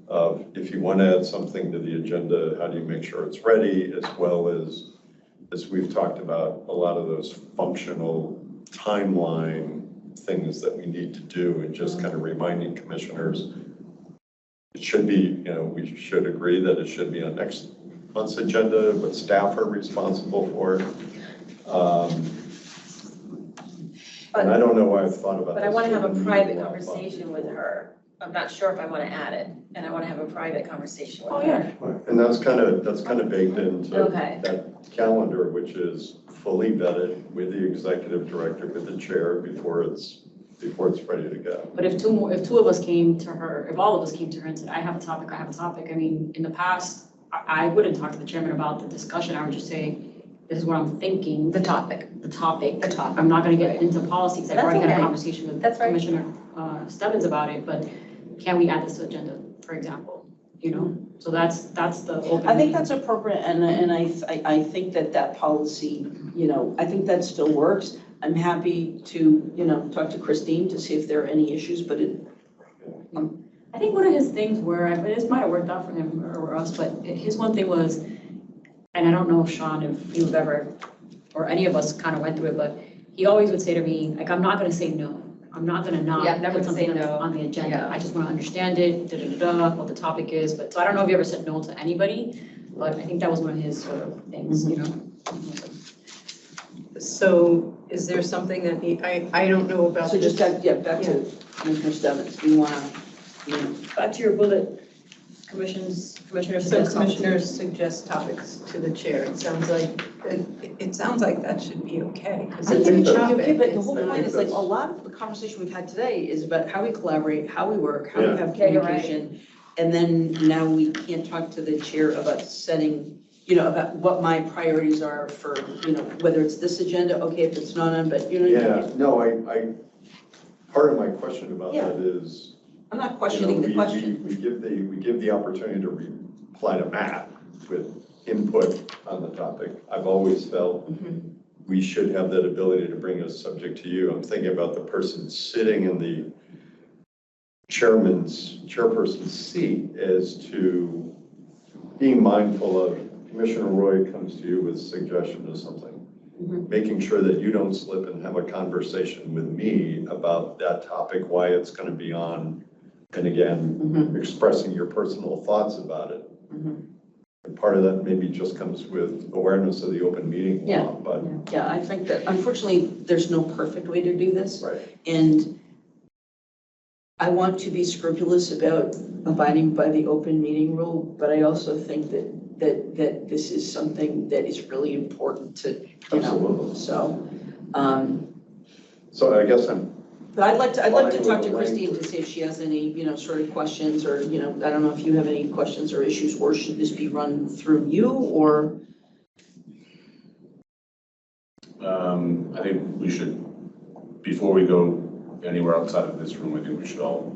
of if you want to add something to the agenda, how do you make sure it's ready, as well as we've talked about, a lot of those functional timeline things that we need to do, and just kind of reminding commissioners, it should be, you know, we should agree that it should be on next month's agenda, but staff are responsible for it. And I don't know why I've thought about this. But I wanna have a in the private meeting conversation with her. I'm not sure if I wanna add it, and I wanna have a private conversation with Oh, her. yeah. And that's kind of baked into Okay. that calendar, which is fully vetted with the executive director, with the chair, before it's ready to go. But if two of us came to her, if all of us came to her and said, I have a topic, I mean, in the past, I wouldn't talk to the chairman about the discussion, I would just say, this is what I'm thinking. The topic. The topic. The topic. I'm not gonna get Right. into policies, I've That's already had a okay. conversation with That's right. Commissioner Stebbins about it, but can we add this to agenda, for example, you know? So that's the open. I think meeting. that's appropriate, and I think that policy, you know, I think that still works. I'm happy to, you know, talk to Christine to see if there are any issues, but I think one of his things were, this might have worked out for him or us, but his one thing was, and I don't know, Sean, if you've ever, or any of us kind of went through it, but he always would say to me, like, I'm not gonna say no. I'm not gonna not Yeah, never put say something no. on the agenda. Yeah. I just wanna understand it, what the topic is. But, so I don't know if you ever said no to anybody, but I think that was one of his sort of things, you know? So is there something that I don't know about so this. just back to Commissioner Stebbins, do you wanna, you know, Back to your bullet, commissioner So suggests. commissioners suggest topics to the chair. It sounds like that should be okay, because I it's a think it should be topic. okay, but the It's whole not- point is like, a lot of the conversation we've had today is about how we collaborate, how we work, how we Yeah. have Yeah, you're right. communication. And then now we can't talk to the chair about setting, you know, about what my priorities are for, you know, whether it's this agenda, okay, if it's not on, but you know. Yeah, no, I, part of my question about Yeah. that is, I'm not questioning the we question. we give the opportunity to reply to Matt with input on the topic. I've always felt Mhm. we should have that ability to bring a subject to you. I'm thinking about the person sitting in the chairperson's seat, as to being mindful of Commissioner Roy comes to you with a suggestion of something. Mhm. Making sure that you don't slip and have a conversation with me about that topic, why it's going to be on, and again, Mhm. expressing your personal thoughts about it. Mhm. And part of that maybe just comes with awareness of the open meeting Yeah. law, but, Yeah, I think that unfortunately, there's no perfect way to do this. right. And I want to be scrupulous about abiding by the open meeting rule, but I also think that this is something that is really important to, you know, Absolutely. so. So I guess But I'd like to Fine talk with to the Christine to language. see if she has any, you know, sort of questions, or, you know, I don't know if you have any questions or issues, or should this be run through you, or? I think we should, before we go anywhere outside of this room, I think we should all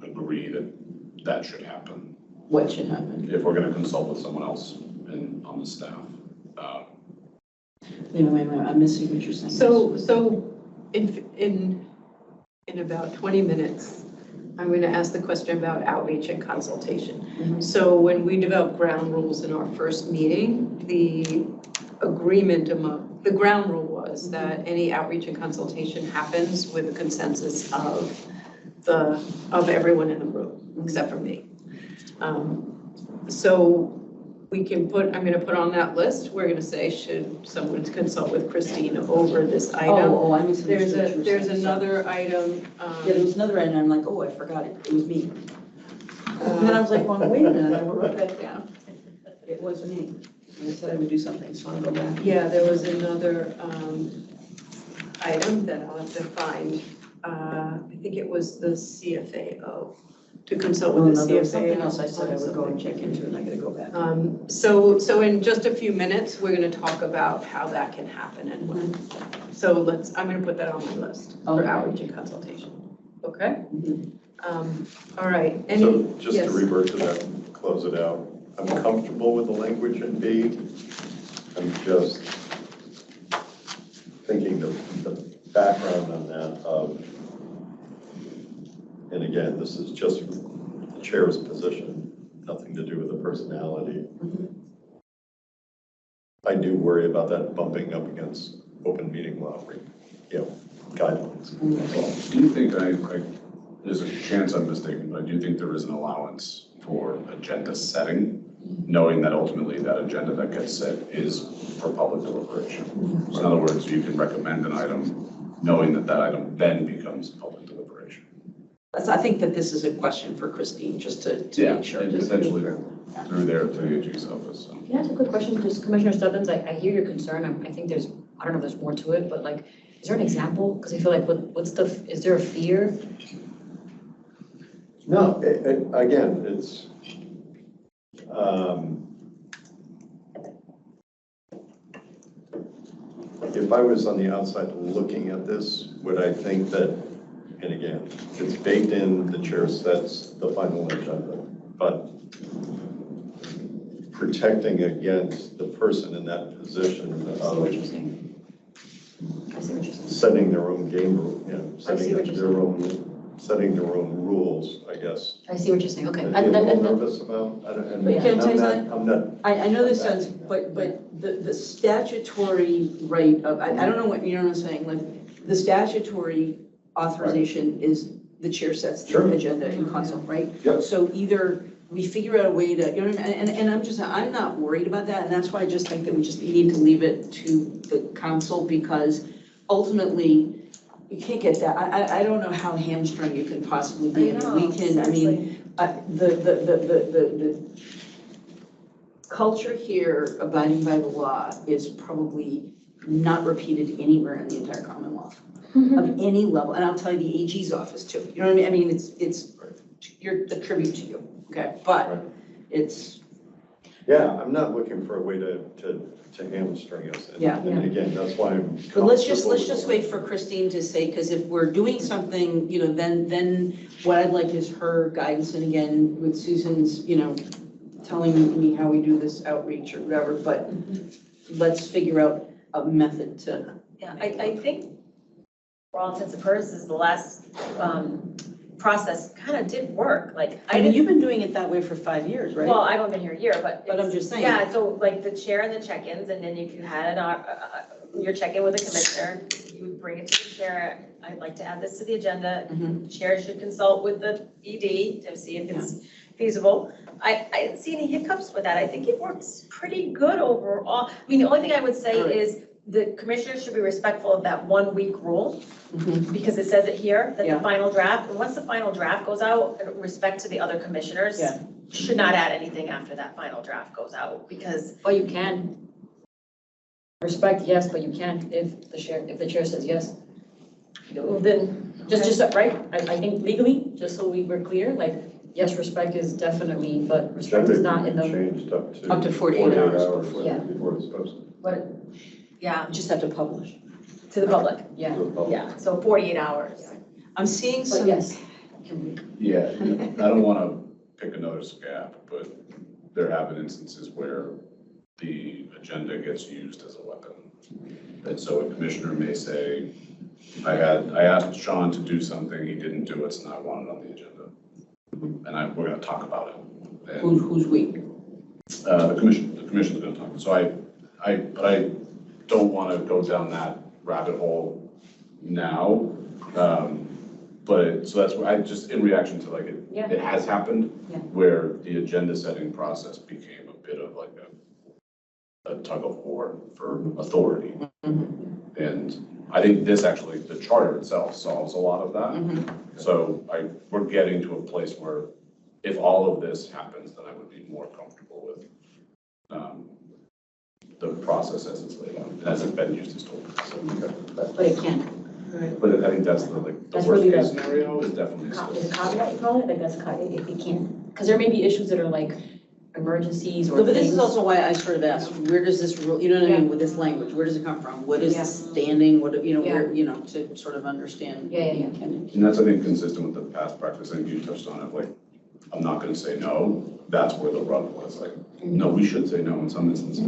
agree that that should happen. What should happen? If we're gonna consult with someone else on the staff. Wait a minute, I'm missing what you're saying. So in about 20 minutes, I'm going to ask the question about outreach and consultation. So when we developed ground rules in our first meeting, the ground rule was that any outreach and consultation happens with the consensus of everyone in the room, except for me. So we can I'm gonna put on that list, we're gonna say, should someone consult with Christine over this item? I misunderstood what you were There's saying. another item. Yeah, there was another item, I'm like, oh, I forgot it, it was me. And then I was like, well, wait a minute, I wrote that down. It was me. And I said I would do something, so I'll go back. Yeah, there was another item that I'll have to find. I think it was the CFAO, to consult with the There was CFAO. something else I said I would go and check into, and I gotta go back. So in just a few minutes, we're gonna talk about how that can happen and when. So I'm gonna put that on my list for Okay. outreach and consultation. Okay? Mhm. All right, So just yes. to revert to that, close it out, I'm comfortable with the language in B. I'm just thinking the background on that of, and again, this is just the chair's position, nothing to do with the personality. I do worry about that bumping up against open meeting law, guidelines. Do you think there's a chance I'm mistaken, but I do think there is an allowance for agenda setting, knowing that ultimately that agenda that gets set is for public deliberation. So in other words, you can recommend an item, knowing that that item then becomes public deliberation. I think that this is a question for Christine, just to Yeah, make sure. and potentially through the AG's office. So. Can I ask a quick question, just Commissioner Stubbins, I hear your concern, I think there's, I don't know if there's more to it, but like, is there an example? Because I feel like is there a fear? No, again, it's, if I was on the outside looking at this, would I think that, and again, it's baked in, the chair sets the final agenda, but protecting against the person in that position I see what you're of saying. I see what you're saying. setting their own game rule, see what you're setting their own rules, I guess. I see what you're saying, okay. I'd be a little nervous about, and But can I tell you I'm not, I know this sounds, but the statutory right of, I don't know what, you know what I'm saying, like, the statutory authorization is the chair sets the Sure. agenda in consult, right? Yep. So either we figure out a way to, you know what I mean, and I'm not worried about that, and that's why I just think that we just need to leave it to the council, because ultimately, you can't get that, I don't know how hamstrung you can possibly be. I know, We can, I mean, the culture here abiding by the law is probably not repeated anywhere in the entire Commonwealth of any level. And I'll tell you, the AG's office too. You know what I mean? I mean, it's you're the tribute to you, okay? But it's, yeah, I'm not looking for a way to hamstring us. And- Yeah. And again, that's why I'm. but let's just comfortable wait for Christine to say, because if we're doing something, you know, then what I'd like is her guidance, and again, with Susan's, you know, telling me how we do this outreach or whatever, but let's figure out a method to. Yeah, I think for all intents and purposes, the last process kind of did work. Like, I mean, you've been doing it that way for 5 years, right? well, I haven't been here a year, but. But I'm just saying. Yeah, so like the chair and the check-ins, and then if you had your check-in with the commissioner, you would bring it to the chair. I'd like to add this to the agenda. Mhm. The chair should consult with the ED to see if it's feasible. I didn't see any hiccups with that. I think it works pretty good overall. I mean, the only thing I would say Alright. is the commissioners should be respectful of that 1 week rule, Mhm. because it says it here, that Yeah. the final draft, and once the final draft goes out, respect to the other commissioners, Yeah. should not add anything after that final draft goes out, because But you can. Respect, yes, but you can if the chair says yes. well, then, Just, right? I think legally, just so we were clear, like, yes, respect is definitely, but respect is not in the, Changed up to. Up to 48 hours before. Yeah. Before it's posted. but Yeah, You just have to publish. to the public, Yeah, yeah, so 48 hours. I'm seeing but some. yes. Yeah, I don't want to pick another scab, but there have been instances where the agenda gets used as a weapon. And so a commissioner may say, I asked Sean to do something, he didn't do it, so now I want it on the agenda. And we're gonna talk about it. And, Who's we? the commission's gonna talk. So but I don't want to go down that rabbit hole now. So that's why in reaction to like Yeah. it has happened Yeah. where the agenda setting process became a bit of like a tug of war for authority. And I think this actually, the charter itself solves a lot of that. So we're getting to a place where if all of this happens, then I would be more comfortable with the process as it's laid out, and as it's been used historically. So, But it can. but I think that's the That's worst really case the- scenario is definitely Is still. it caveat you call it? Like that's it can, because there may be issues that are like emergencies or But this things. is also why I sort of asked, where does this rule, you know what I mean, with this language, where does it come from? What is Yeah. the standing, what, you know, Yeah. where, you know, to sort of understand. Yeah. And that's, I think, consistent with the past practice. I think you touched on it, like, I'm not gonna say no. That's where the rub was, like, no, we should say no in some instances.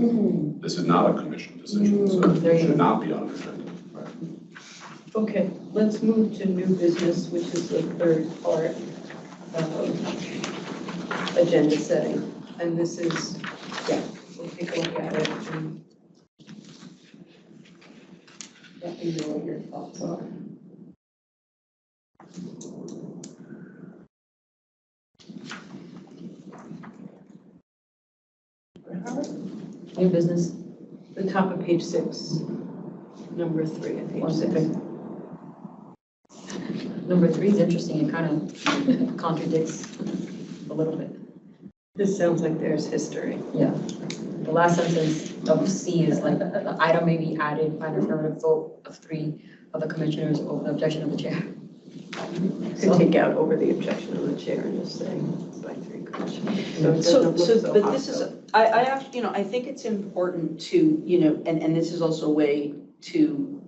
This is not a commission decision, so There it you should go. not be on the agenda. Okay, let's move to new business, which is the third part of agenda setting. And this is, we'll take a look at it and let me know what your thoughts are. New business. The top of page 6, number 3 on page 6. Number 3 is interesting. It kind of contradicts a little bit. This sounds like there's history. Yeah. The last sentence of C is like, the item may be added by an affirmative vote of 3 of the commissioners over the objection of the chair. To take out over the objection of the chair and just say by 3 commissioners. So it doesn't look so But this is, hostile. I actually, you know, I think it's important to, you know, and this is also a way to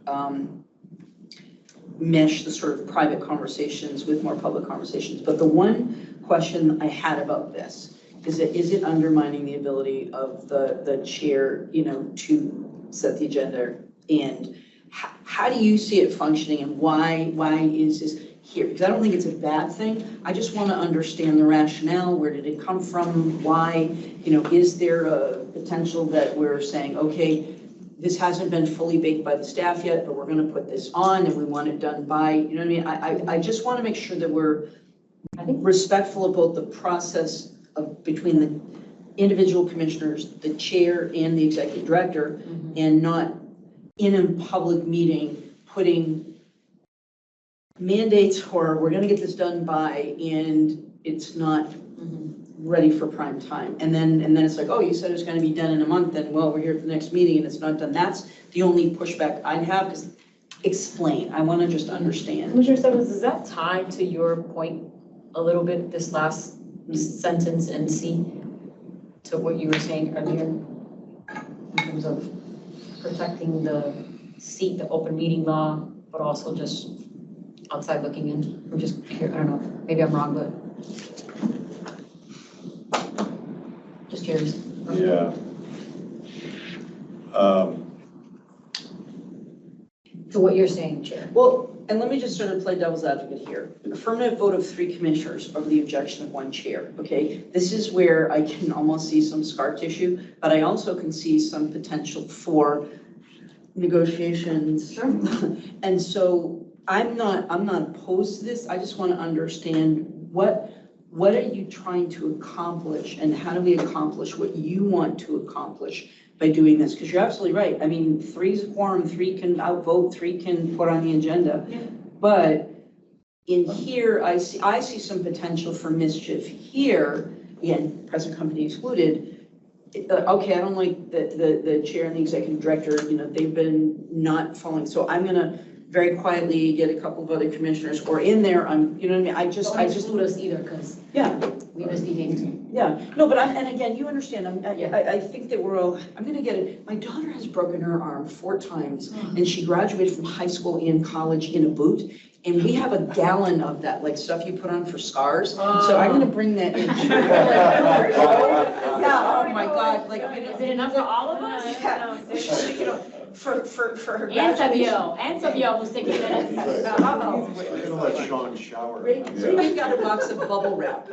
mesh the sort of private conversations with more public conversations. But the one question I had about this is it undermining the ability of the chair, you know, to set the agenda? And how do you see it functioning, and why is this here? Because I don't think it's a bad thing. I just want to understand the rationale. Where did it come from? Why? You know, is there a potential that we're saying, okay, this hasn't been fully baked by the staff yet, but we're going to put this on and we want it done by, you know what I mean? I just want to make sure that we're, I think, respectful about the process of between the individual commissioners, the chair and the executive director, and not in a public meeting putting mandates or we're going to get this done by, and it's not ready for prime time. And then it's like, oh, you said it's going to be done in a month, and well, we're here at the next meeting and it's not done. That's the only pushback I'd have, because explain. I want to just understand. Commissioner Stebbins, does that tie to your point a little bit, this last sentence in C, to what you were saying earlier in terms of protecting the seat, the open meeting law, but also just outside looking in? I'm just curious, I don't know, maybe I'm wrong, but just curious. Yeah. To what you're saying, Chair. Well, and let me just sort of play devil's advocate here. Affirmative vote of 3 commissioners over the objection of 1 chair, okay? This is where I can almost see some scar tissue, but I also can see some potential for negotiations. Sure. And so I'm not opposed to this. I just want to understand what are you trying to accomplish, and how do we accomplish what you want to accomplish by doing this? Because you're absolutely right. I mean, 3 is a quorum, 3 can outvote, 3 can put on the agenda. Yeah. But in here, I see some potential for mischief here, again, present company excluded. Okay, I don't like the chair and the executive director, you know, they've been not following. So I'm gonna very quietly get a couple of other commissioners, or in there, you know what I mean? I just, Don't exclude us either, because yeah. we misbehave too. Yeah, no, but and again, you understand, I think that we're all, I'm gonna get it. My daughter has broken her arm 4 times, and she graduated from high school and college in a boot. And we have a gallon of that, like stuff you put on for scars. So I'm gonna bring that in. Yeah, oh my God, like. Is it enough for all of us? Yeah, you know, for her And graduation. Samuel was taking minutes. Uh-oh. I'm gonna let Sean shower. Ray got a box of bubble wrap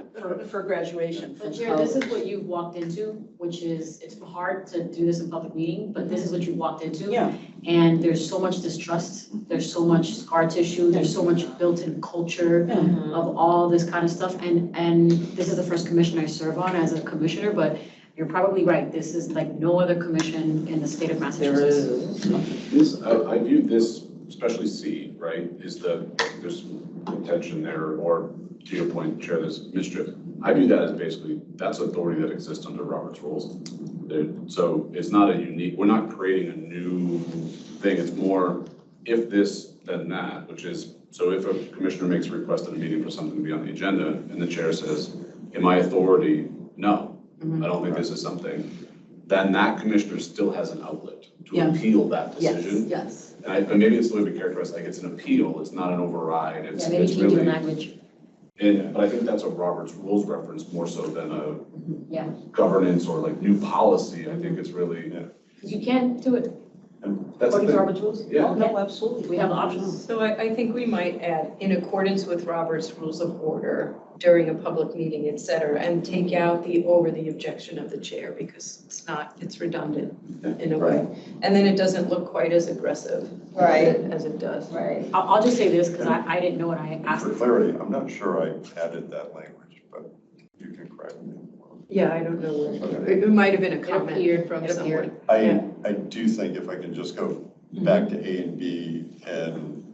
for graduation. But Chair, this is what you've walked into, which is, it's hard to do this in public meeting, but this is what you walked into. Yeah. And there's so much distrust, there's so much scar tissue, there's so much built-in culture of all this kind of stuff. And this is the first commission I serve on as a commissioner, but you're probably right. This is like no other commission in the state of Massachusetts. I view this, especially C, right, is there's contention there, or to your point, Chair, there's mischief. I view that as basically, that's authority that exists under Robert's rules. So it's not a unique, we're not creating a new thing. It's more if this, then that, which is, so if a commissioner makes a request at a meeting for something to be on the agenda, and the chair says, in my authority, no, I don't think this is something, then that commissioner still has an outlet to appeal that decision. Yes. And maybe it's the way we characterize, like it's an appeal, it's not an override, it's Yeah, maybe it's change your really. language. But I think that's a Robert's Rules reference more so than a Yeah. governance or like new policy. I think it's really, Because you can't do it that's the according to thing. Robert's rules. Yeah. No, absolutely. We have the options. So I think we might add, in accordance with Robert's Rules of Order during a public meeting, et cetera, and take out the over the objection of the chair, because it's redundant in a way. And then it doesn't look quite as aggressive as it does. Right. I'll just say this, because I didn't know what I asked. For clarity, I'm not sure I added that language, but you can correct me. Yeah, I don't know where, it might have been a comment appeared, from it appeared. someone. I do think if I can just go back to A and B and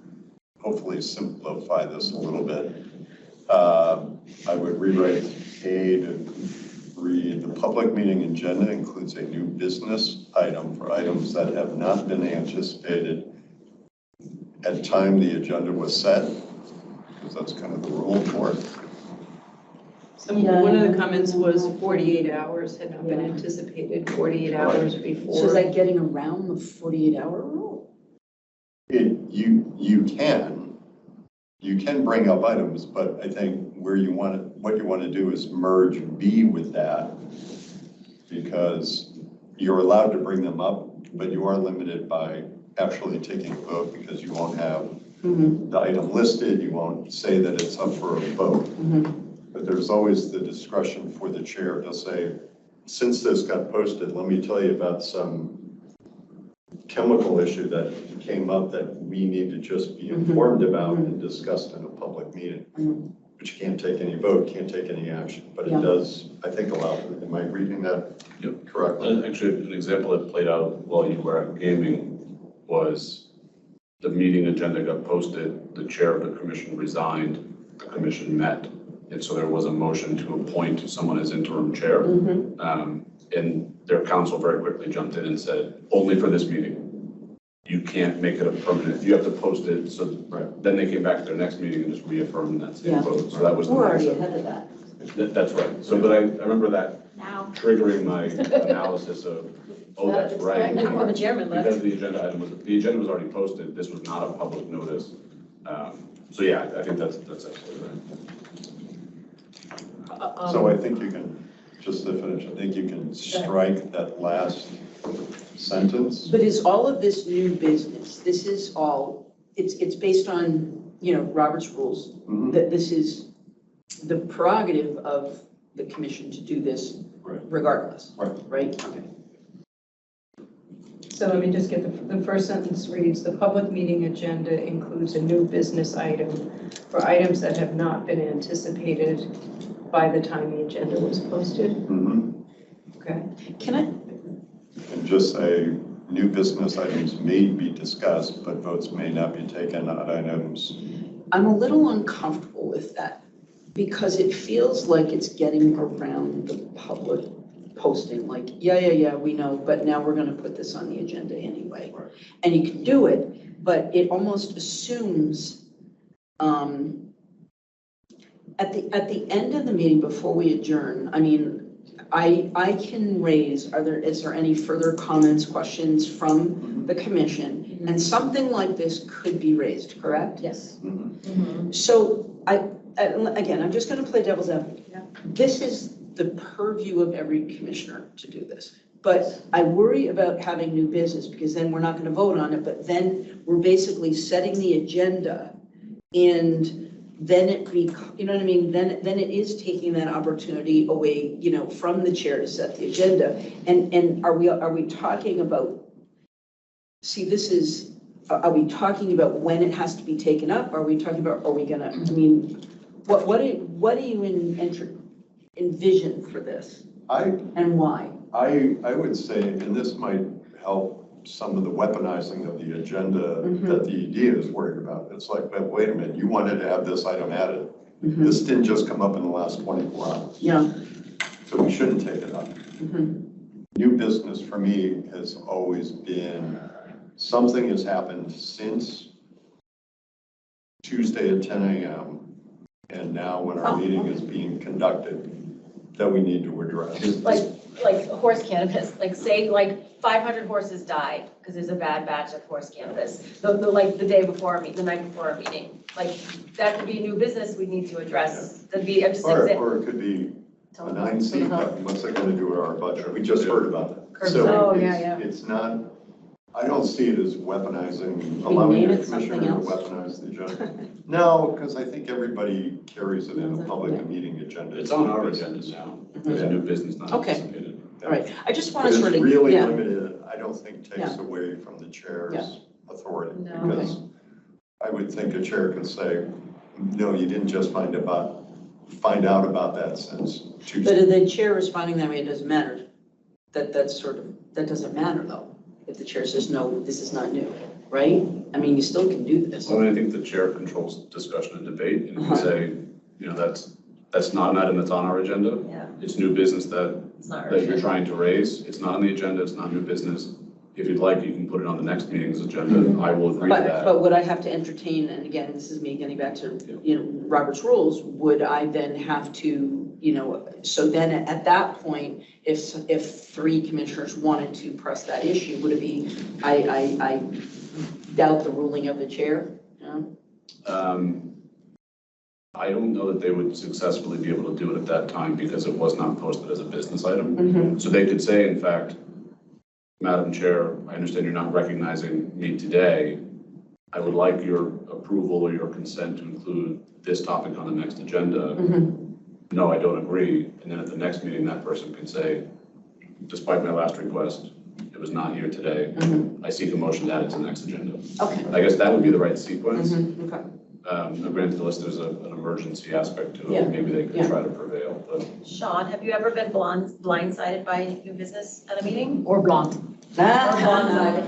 hopefully simplify this a little bit, I would rewrite A to read, the public meeting agenda includes a new business item for items that have not been anticipated at time the agenda was set, because that's kind of the rule for it. One of the comments was 48 hours had not been anticipated, 48 hours before. So is that getting around the 48-hour rule? You can bring up items, but I think what you want to do is merge B with that, because you're allowed to bring them up, but you are limited by actually taking a vote, because you won't have the item listed, you won't say that it's up for a vote. But there's always the discretion for the chair to say, since this got posted, let me tell you about some chemical issue that came up that we need to just be informed about and discussed in a public meeting. But you can't take any vote, can't take any action, but it does, I think, allow, am I reading that correctly? Actually, an example that played out while you were at gaming was the meeting agenda got posted, the chair of the commission resigned, the commission met. And so there was a motion to appoint someone as interim chair. And their counsel very quickly jumped in and said, only for this meeting. You can't make it a permanent, you have to post it. So then they came back to their next meeting and just reaffirmed that same vote. So that was the We're next already step. ahead of that. That's right. So, but I remember that Now. triggering my analysis of, oh, that's right. Now the chairman left. Because the agenda was already posted, this was not a public notice. So yeah, I think that's absolutely right. So I think you can, just to finish, I think you can strike that last sentence. But is all of this new business, this is all, it's based on, Robert's rules, that this is the prerogative of the commission to do this regardless, right? Okay. So let me just get the first sentence reads, the public meeting agenda includes a new business item for items that have not been anticipated by the time the agenda was posted. Okay. Can I, And just say, new business items may be discussed, but votes may not be taken on items. I'm a little uncomfortable with that because it feels like it's getting around the public posting, like, yeah, we know, but now we're going to put this on the agenda anyway. And you can do it, but it almost assumes, at the end of the meeting, before we adjourn, I mean, I can raise, is there any further comments, questions from the commission? And something like this could be raised, correct? Yes. So again, I'm just gonna play devil's advocate. This is the purview of every commissioner to do this. But I worry about having new business because then we're not gonna vote on it, but then we're basically setting the agenda and then you know what I mean? Then it is taking that opportunity away, you know, from the chair to set the agenda. And are we talking about, see, this is, are we talking about when it has to be taken up? Are we talking about, are we gonna, I mean, what do you envision for this and why? I would say, and this might help some of the weaponizing of the agenda that the ED is worried about. It's like, but wait a minute, you wanted to have this item added. This didn't just come up in the last 24 hours. Yeah. So we shouldn't take it up. New business for me has always been, something has happened since Tuesday at 10 a.m. and now when our meeting is being conducted, that we need to address. Like horse cannabis, like say like 500 horses die because there's a bad batch of horse cannabis. Like the day before our meeting, the night before our meeting, like that could be new business we need to address. That'd be, I'm just Or saying. it could be a 9C, what's it gonna do with our budget? We just heard about that. Oh, So yeah. it's not, I don't see it as weaponizing, allowing name the it something commissioner to else? weaponize the agenda. No, because I think everybody carries it in a public meeting agenda. It's on our agenda now. There's a new business not Okay. anticipated. All right, I just want But to it's sort of, really yeah, limited, I don't think takes Yeah. away from the chair's Yeah. authority. No. Because I would think a chair could say, no, you didn't just find out about that since but Tuesday. if the chair responding that way, it doesn't matter. That doesn't matter though. If the chair says, no, this is not new, right? I mean, you still can do this. So I think the chair controls discussion and debate and can say, you know, that's not an item that's on our agenda. Yeah. It's new business that It's not that you're urgent. trying to raise. It's not on the agenda, it's not new business. If you'd like, you can put it on the next meeting's agenda. I will agree to that. But would I have to entertain, and again, this is me getting back to, you know, Robert's rules, would I then have to, you know, so then at that point, if 3 commissioners wanted to press that issue, would it be, I doubt the ruling of the chair? No? I don't know that they would successfully be able to do it at that time because it was not posted as a business item. Mhm. So they could say, in fact, Madam Chair, I understand you're not recognizing me today. I would like your approval or your consent to include this topic on the next agenda. No, I don't agree. And then at the next meeting, that person can say, despite my last request, it was not here today. I seek a motion to add it to the next agenda. Okay. I guess that would be the right sequence. Okay. Granted, the list, there's an emergency aspect to Yeah. it. Maybe they could Yeah. try to prevail, but. Sean, have you ever been blindsided by new business at a meeting? Or blonde. Blindsided.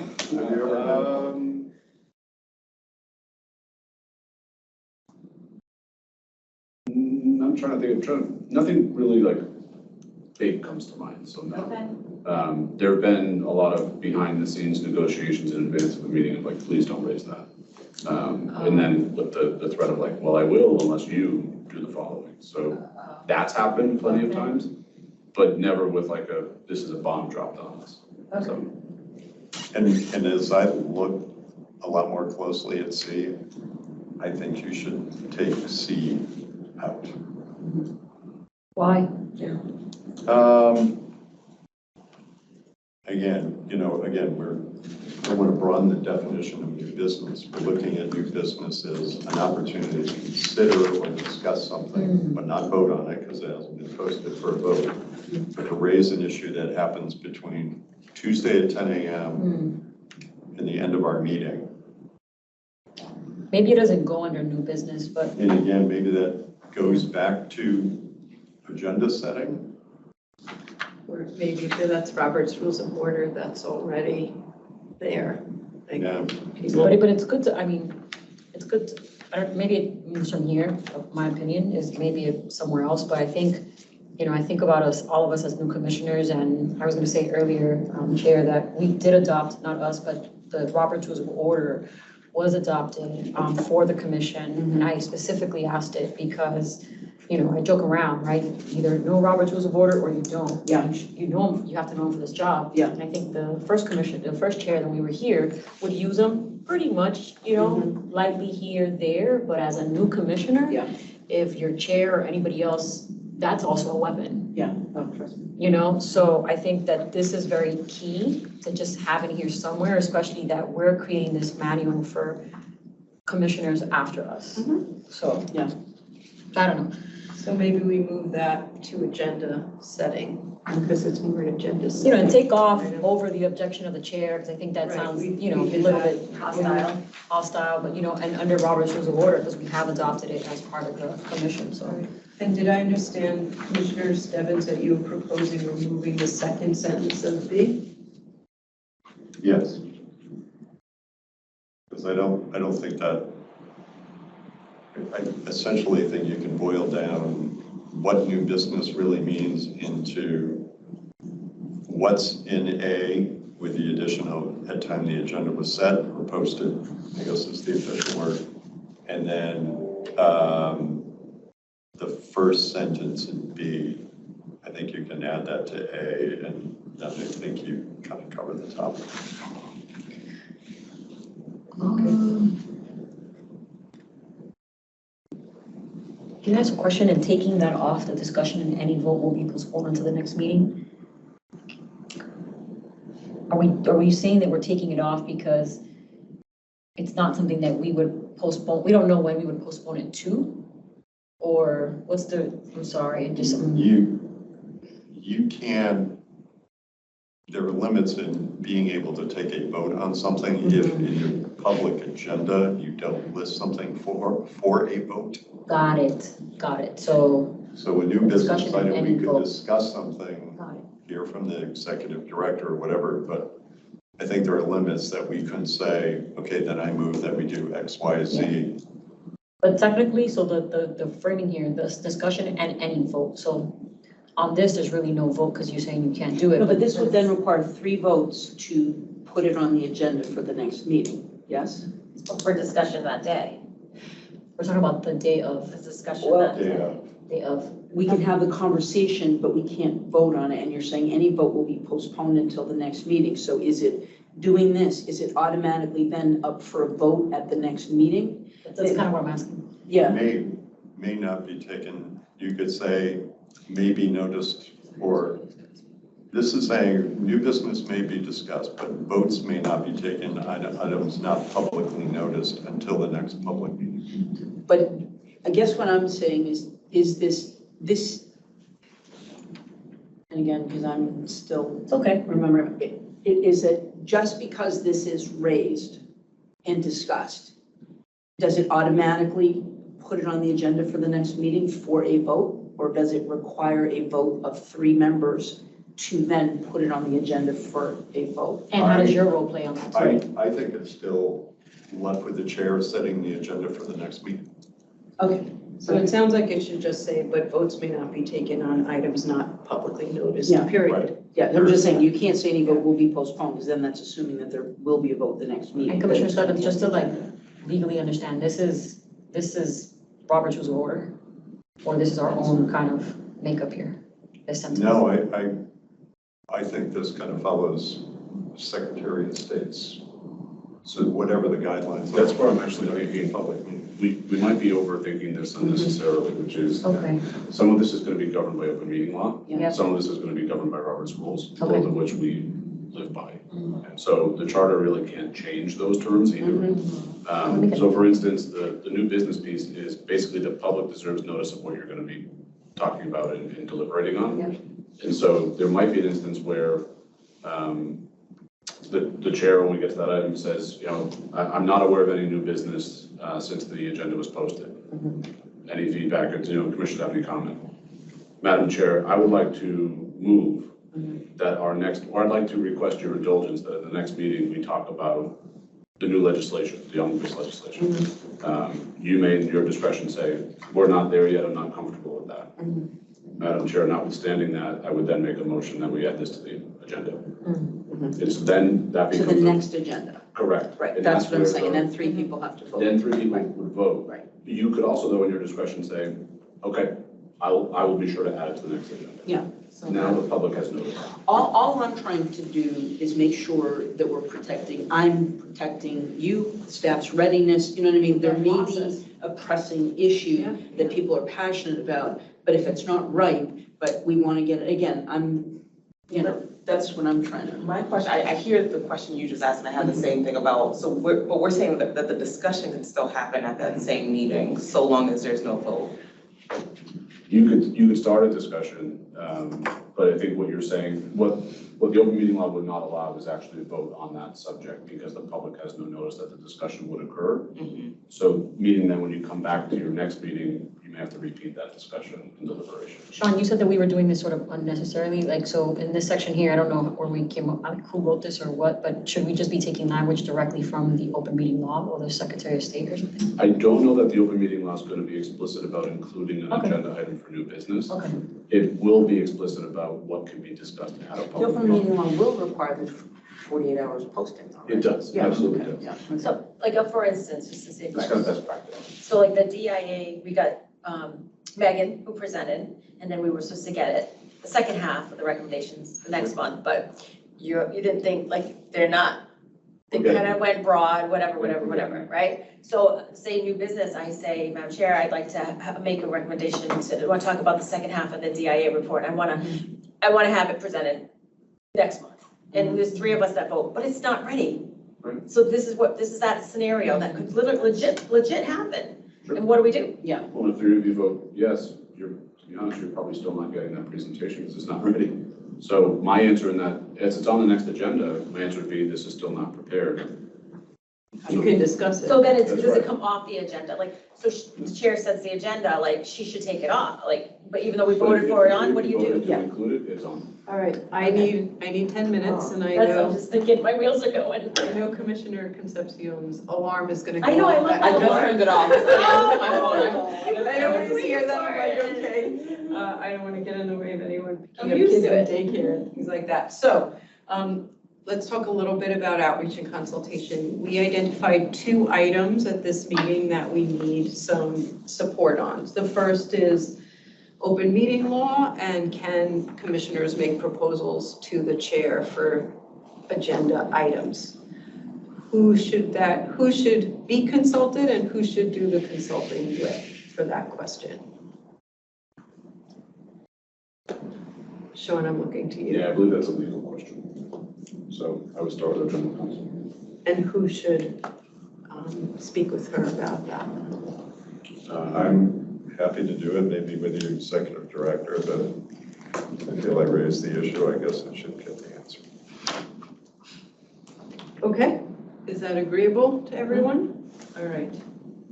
I'm trying to think, nothing really like big comes to mind, so no. Okay. There have been a lot of behind the scenes negotiations in advance of the meeting of like, please don't raise that. And then with the threat of like, well, I will unless you do the following. So that's happened plenty of times, but never with like this is a bomb dropped on us. So. And as I look a lot more closely at C, I think you should take C out. Why? Again, I want to broaden the definition of new business. We're looking at new business as an opportunity to consider or discuss something, but not vote on it because it hasn't been posted for a vote. But to raise an issue that happens between Tuesday at 10 a.m. and the end of our meeting. Maybe it doesn't go under new business, but And again, maybe that goes back to agenda setting. Or maybe if that's Robert's Rules of Order, that's already there. Like, Yeah. people- but it's good to, I mean, it's good, maybe it moves from here, my opinion is maybe it's somewhere else, but I think, you know, I think about us, all of us as new commissioners, and I was gonna say earlier, Chair, that we did adopt, not us, but the Robert's Rules of Order was adopted for the commission. And I specifically asked it because, you know, I joke around, right? Either know Robert's Rules of Order or you don't. Yeah. You know him, you have to know him for this job. Yeah. And I think the first chair that we were here would use them pretty much, you know, lightly here, there, but as a new commissioner, Yeah. if your chair or anybody else, that's also a weapon. Yeah, oh, trust me. You know, so I think that this is very key to just have it here somewhere, especially that we're creating this manual for commissioners after us. So, Yeah. I don't know. So maybe we move that to agenda setting, because it's more an agenda You setting. know, and take off over the objection of the chair, because I think that Right, sounds, we- you know, we a did little that. bit Hostile. hostile, but you know, and under Robert's Rules of Order, because we have adopted it as part of the commission, so. And did I understand, Commissioner Stebbins, that you were proposing removing the second sentence of B? Yes. Because I don't think that, I essentially think you can boil down what new business really means into what's in A with the addition of at time the agenda was set or posted, I guess is the official word. And then the first sentence in B, I think you can add that to A, and then I think you kind of cover the topic. Can I ask a question? And taking that off, the discussion and any vote will be postponed until the next meeting? Are we saying that we're taking it off because it's not something that we would postpone? We don't know when we would postpone it to? Or what's the, I'm sorry, and just. You can, there are limits in being able to take a vote on something if in your public agenda you don't list something for a vote. Got it. So, So a new business Discussion and item, we any could vote. discuss something, got it. hear from the executive director or whatever, but I think there are limits that we couldn't say, okay, then I move that we do X, Y, Z. But technically, so the framing here, this discussion and any vote. So on this, there's really no vote because you're saying you can't do it. No, but this would then require 3 votes to put it on the agenda for the next meeting, yes? For discussion that day, We're talking about the day of, this discussion Well, that day. day of. We can have the conversation, but we can't vote on it, and you're saying any vote will be postponed until the next meeting. So is it doing this, is it automatically then up for a vote at the next meeting? That's kind of what I'm asking. Yeah, May not be taken, you could say, may be noticed, or this is saying new business may be discussed, but votes may not be taken, items not publicly noticed until the next public meeting. but I guess what I'm saying is this, and again, because I'm still It's okay. remember, it is that just because this is raised and discussed, does it automatically put it on the agenda for the next meeting for a vote? Or does it require a vote of 3 members to then put it on the agenda for a vote? And how does your role play on that? I think it's still left with the chair setting the agenda for the next meeting. Okay, So it sounds like it should just say, but votes may not be taken on items not publicly noticed, Yeah, period. yeah, I'm just saying, you can't say any vote will be postponed, because then that's assuming that there will be a vote the next meeting. And Commissioner Stebbins, just to like legally understand, this is Robert's Rules of Order? Or this is our own kind of makeup here, this sentence? No, I think this kind of follows Secretary of State's, so whatever the guidelines are. That's where I'm actually thinking public. We might be overthinking this unnecessarily, which is, Okay, some of this is going to be governed by open meeting law. Yeah. Some of this is going to be governed by Robert's rules, Okay. both of which we live by. And so the charter really can't change those terms either. So for instance, the new business piece is basically the public deserves notice of what you're going to be talking about and deliberating on. Yeah. And so there might be an instance where the chair, when we get to that item, says, you know, I'm not aware of any new business since the agenda was posted. Any feedback, or, you know, commissioners have any comment? Madam Chair, I would like to move that or I'd like to request your indulgence that at the next meeting, we talk about the new legislation, the omnibus legislation. You may, in your discretion, say, we're not there yet, I'm not comfortable with that. Madam Chair, notwithstanding that, I would then make a motion that we add this to the agenda. It's then, that To the becomes, next agenda. Correct. Right, And that's what I'm where saying, and the- then 3 people have to vote. Then 3 people would vote. Right. You could also, though, in your discretion, say, okay, I will be sure to add it to the next agenda. Yeah. So Now the public has notice. all I'm trying to do is make sure that I'm protecting you, staff's readiness, you know what I mean? There may be a pressing issue that people are passionate about, but if it's not right, but we want to get it, again, that's what I'm trying to. My question, I hear the question you just asked, and I have the same thing about, but we're saying that the discussion can still happen at that same meeting, so long as there's no vote. You could start a discussion, but I think what you're saying, what the open meeting law would not allow is actually a vote on that subject because the public has no notice that the discussion would occur. Mm-hmm. So meaning that when you come back to your next meeting, you may have to repeat that discussion and deliberation. Sean, you said that we were doing this sort of unnecessarily, like, so in this section here, I don't know where we came up, who wrote this or what, but should we just be taking language directly from the open meeting law or the Secretary of State or something? I don't know that the open meeting law is going to be explicit about including an Okay. agenda item for new business. Okay. It will be explicit about what can be discussed at a The public open meeting. meeting law will require the 48 hours posting. though, It right? does, Yeah, absolutely okay, does. yeah. So, like, for instance, just to say, It's kind of best practice. so like the DIA, we got Megan who presented, and then we were supposed to get it, the second half of the recommendations the next month, but you didn't think, like, they Okay. kind of went broad, whatever, right? So say new business, I say, Madam Chair, I'd like to make a recommendation I want to talk about the second half of the DIA report. I want to have it presented next month. And there's 3 of us that vote, but it's not ready. Right. So this is that scenario that could legit happen. Sure. And what do we do? Well, if 3 of you vote yes, to be honest, you're probably still not getting that presentation because it's not ready. So my answer in that, as it's on the next agenda, my answer would be this is still not prepared. You can discuss it. So then That's does right. it come off the agenda? Like, so the chair sets the agenda, like, she should take it off, like, but even though we voted for it on, what do you Voted do? to include it, it's on. All right, I need 10 minutes, and I That's, I'm know, just thinking, my wheels are going. I know Commissioner Concepcion's alarm is gonna go I know, I off. love I that just alarm. turned it off. I looked at my phone. Oh, I don't want to hear that, I'm like, sorry. okay. I don't want to get in the way of anyone I'm picking up used kids to in daycare and things like that. So, let's talk a little bit about outreach and consultation. We identified 2 items at this meeting that we need some support on. The first is open meeting law, and can commissioners make proposals to the chair for agenda items? Who should be consulted and who should do the consulting with for that question? Sean, I'm looking to you. Yeah, I believe that's a legal question. So I would start with our general counsel. And who should speak with her about that? I'm happy to do it, maybe with the executive director, but I feel I raised the issue, I guess I should get the answer. Okay, is that agreeable to everyone? All right,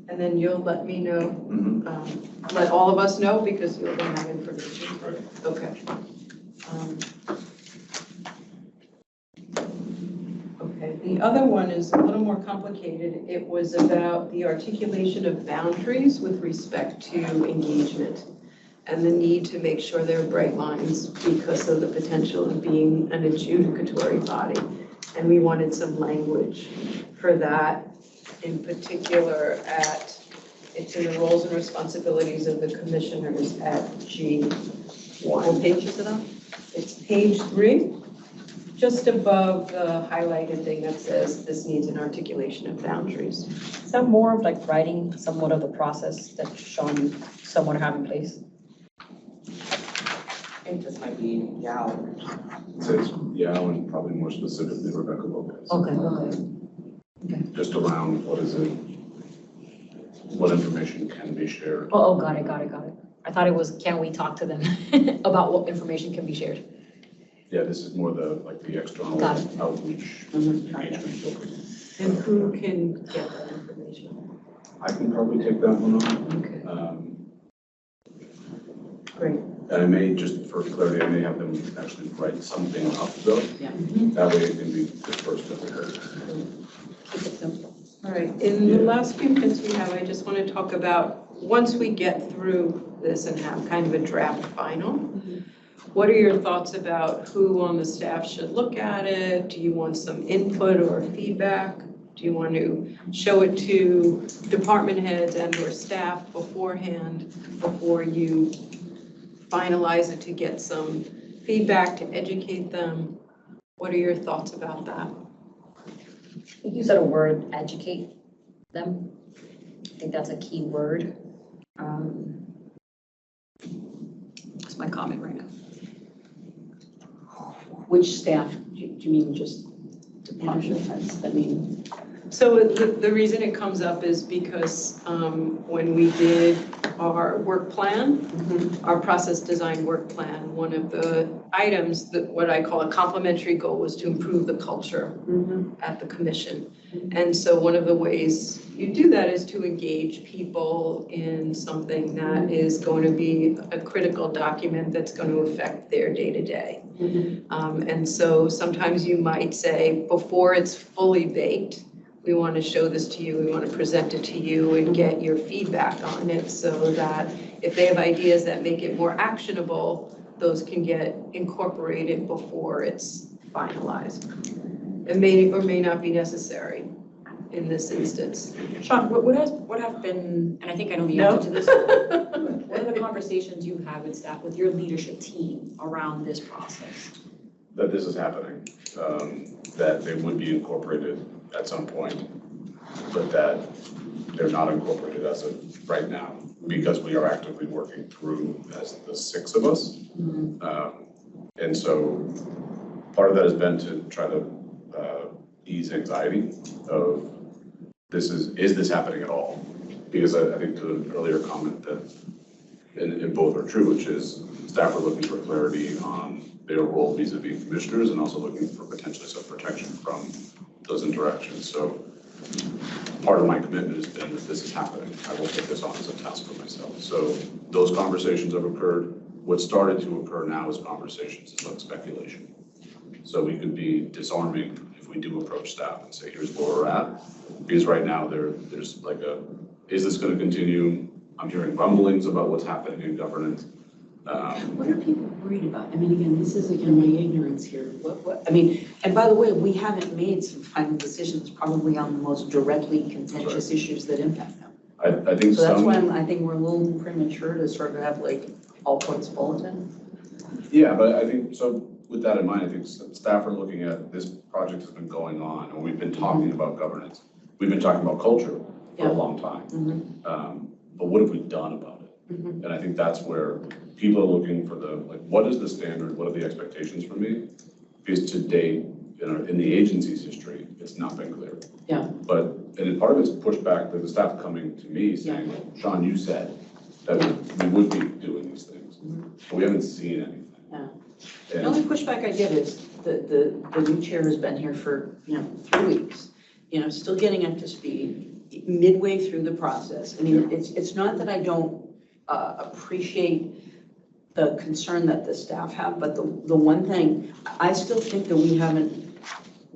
and then you'll let me know, let all of us know, because you're gonna have information. Right. Okay. Okay, the other one is a little more complicated. It was about the articulation of boundaries with respect to engagement and the need to make sure there are bright lines because of the potential of being an adjudicatory body. And we wanted some language for that, in particular it's in the roles and responsibilities of the commissioners at G1. What page is it on? It's page 3, just above the highlighted thing that says this needs an articulation of boundaries. Is that more of like writing somewhat of the process that Sean somewhat have in place? I think this might be Yao. It says, yeah, and probably more specifically Rebecca Lopez. Okay. Just around what is it? What information can be shared? Oh, got it. I thought it was, can we talk to them about what information can be shared? Yeah, this is more the external Got it. outreach Mhm. engagement. And who can get that information? I can probably take that one on. Okay, great. And I may, just for clarity, I may have them actually write something up though. Yeah. That way it can be dispersed everywhere. Keep it simple. All right, in the last few minutes we have, I just want to talk about, once we get through this and have kind of a draft final, what are your thoughts about who on the staff should look at it? Do you want some input or feedback? Do you want to show it to department heads and or staff beforehand, before you finalize it to get some feedback, to educate them? What are your thoughts about that? I think you said a word, educate them. I think that's a key word. That's my comment right now. Which staff, do you mean just department heads? I mean, So the reason it comes up is because when we did our work plan, our process design work plan, one of the items that what I call a complementary goal was to improve the culture at the commission. And so one of the ways you do that is to engage people in something that is going to be a critical document that's going to affect their day-to-day. And so sometimes you might say, before it's fully baked, we want to show this to you, we want to present it to you and get your feedback on it, so that if they have ideas that make it more actionable, those can get incorporated before it's finalized. It may or may not be necessary in this instance. Sean, what have been, and I think I know the answer to this, what are the conversations you have with staff, with your leadership team around this process? That this is happening, that they would be incorporated at some point, but that they're not incorporated as of right now, because we are actively working through as the 6 of us. And so part of that has been to try to ease anxiety of is this happening at all? Because I think to an earlier comment that, and both are true, which is staff are looking for clarity on their role vis-a-vis commissioners, and also looking for potentially some protection from those interactions. So part of my commitment has been that this is happening. I will take this on as a task for myself. So those conversations have occurred. What started to occur now is conversations is like speculation. So we could be disarming if we do approach staff and say, here's where we're at. Because right now there's like is this going to continue? I'm hearing rumblings about what's happening in governance. what are people worried about? I mean, again, this is again my ignorance here. I mean, and by the way, we haven't made some final decisions probably on the most directly contentious issues that impact them. I think So that's why I think we're a little premature to sort of have like all points bulletin. Yeah, but I think, so with that in mind, I think staff are looking at this project has been going on, and we've been talking about governance. We've been talking about culture for a long time. But what have we done about it? And I think that's where people are looking for what is the standard? What are the expectations for me? Because to date, in the agency's history, it's not been clear. Yeah. And part of it's pushback, the staff coming to me saying, Sean, you said that we would be doing these things. But we haven't seen anything. Yeah. And The only pushback I get is the new chair has been here for, 3 weeks, still getting up to speed, midway through the process. I mean, it's not that I don't appreciate the concern that the staff have, but the one thing, I still think that we haven't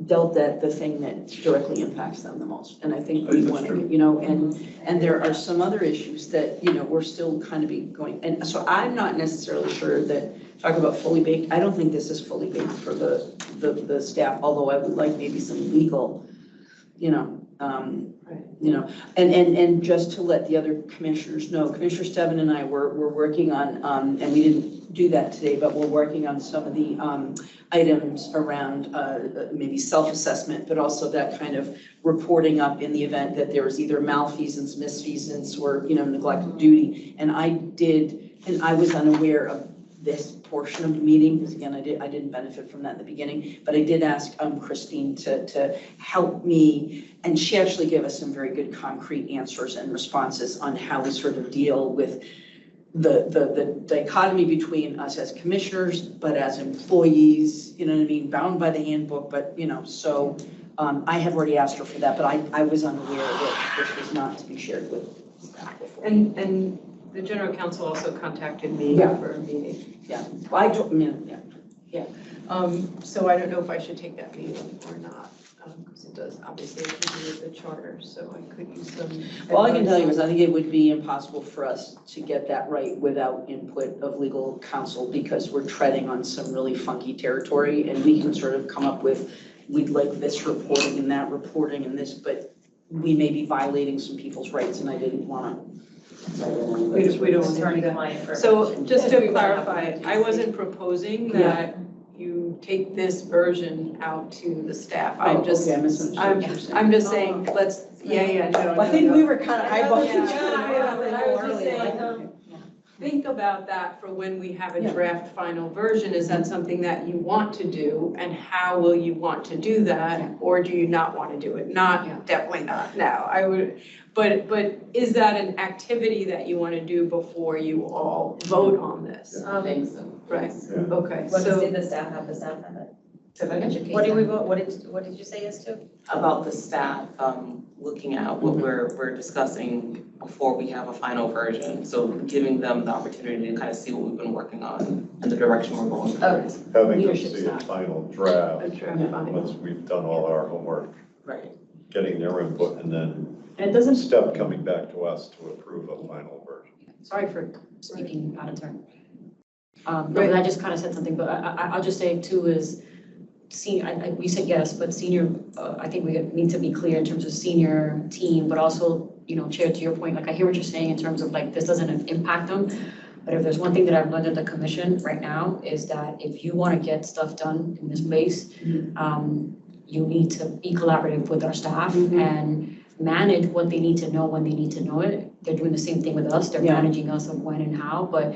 dealt at the thing that directly impacts them the most. And I think we want to, and there are some other issues that, we're still kind of be going. And so I'm not necessarily sure that, talk about fully baked, I don't think this is fully baked for the staff, although I would like maybe some legal, and just to let the other commissioners know, Commissioner Stebbin and I were working on, and we didn't do that today, but we're working on some of the items around maybe self-assessment, but also that kind of reporting up in the event that there was either malfeasance, misfeasance, or, neglect of duty. And I was unaware of this portion of the meeting, because again, I didn't benefit from that in the beginning, but I did ask Christine to help me, and she actually gave us some very good concrete answers and responses on how we sort of deal with the dichotomy between us as commissioners, but as employees, bound by the handbook, but, so I have already asked her for that, but I was unaware that this was not to be shared with staff before. And the general counsel also contacted me for a meeting. Yeah, well, I told, So I don't know if I should take that meeting or not, because it does obviously have to do with the charter, so I could use some. All I can tell you is I think it would be impossible for us to get that right without input of legal counsel, because we're treading on some really funky territory, and we can sort of come up with we'd like this reporting and that reporting and this, but we may be violating some people's rights and I didn't wanna. We don't want to do that. So just to clarify, I wasn't proposing that you take this version out to the staff. Oh, okay, I misunderstood what you're saying. I'm just saying, let's, no. I think we were kind of eyeballing each Yeah, other. but I was just saying, think about that for when we have a draft final version. Is that something that you want to do? And how will you want to do that? Or do you not want to do it? Definitely not now. I would, but is that an activity that you want to do before you all vote on this? I think so. Right, Yeah. okay, What does so, the staff have it? So that Educate. What did we vote, what did you say yes to? about the staff, looking at what we're discussing before we have a final version. So giving them the opportunity to kind of see what we've been working on and the direction we're going. Okay. Having them Leadership see a staff. final a draft, draft final. once we've done all our homework, Right. getting their input, and then And it doesn't, step coming back to us to approve a final version. sorry for speaking out of turn. No, but I just kind of said something, but I'll just say too is, we said yes, but senior, I think we need to be clear in terms of senior team, but also, Chair, to your point, like I hear what you're saying in terms of like, this doesn't impact them. But if there's one thing that I've learned at the commission right now is that if you want to get stuff done in this place, you need to be collaborative with our staff and manage what they need to know when they need to know it. They're doing the same thing with us. They're managing us of when and how, but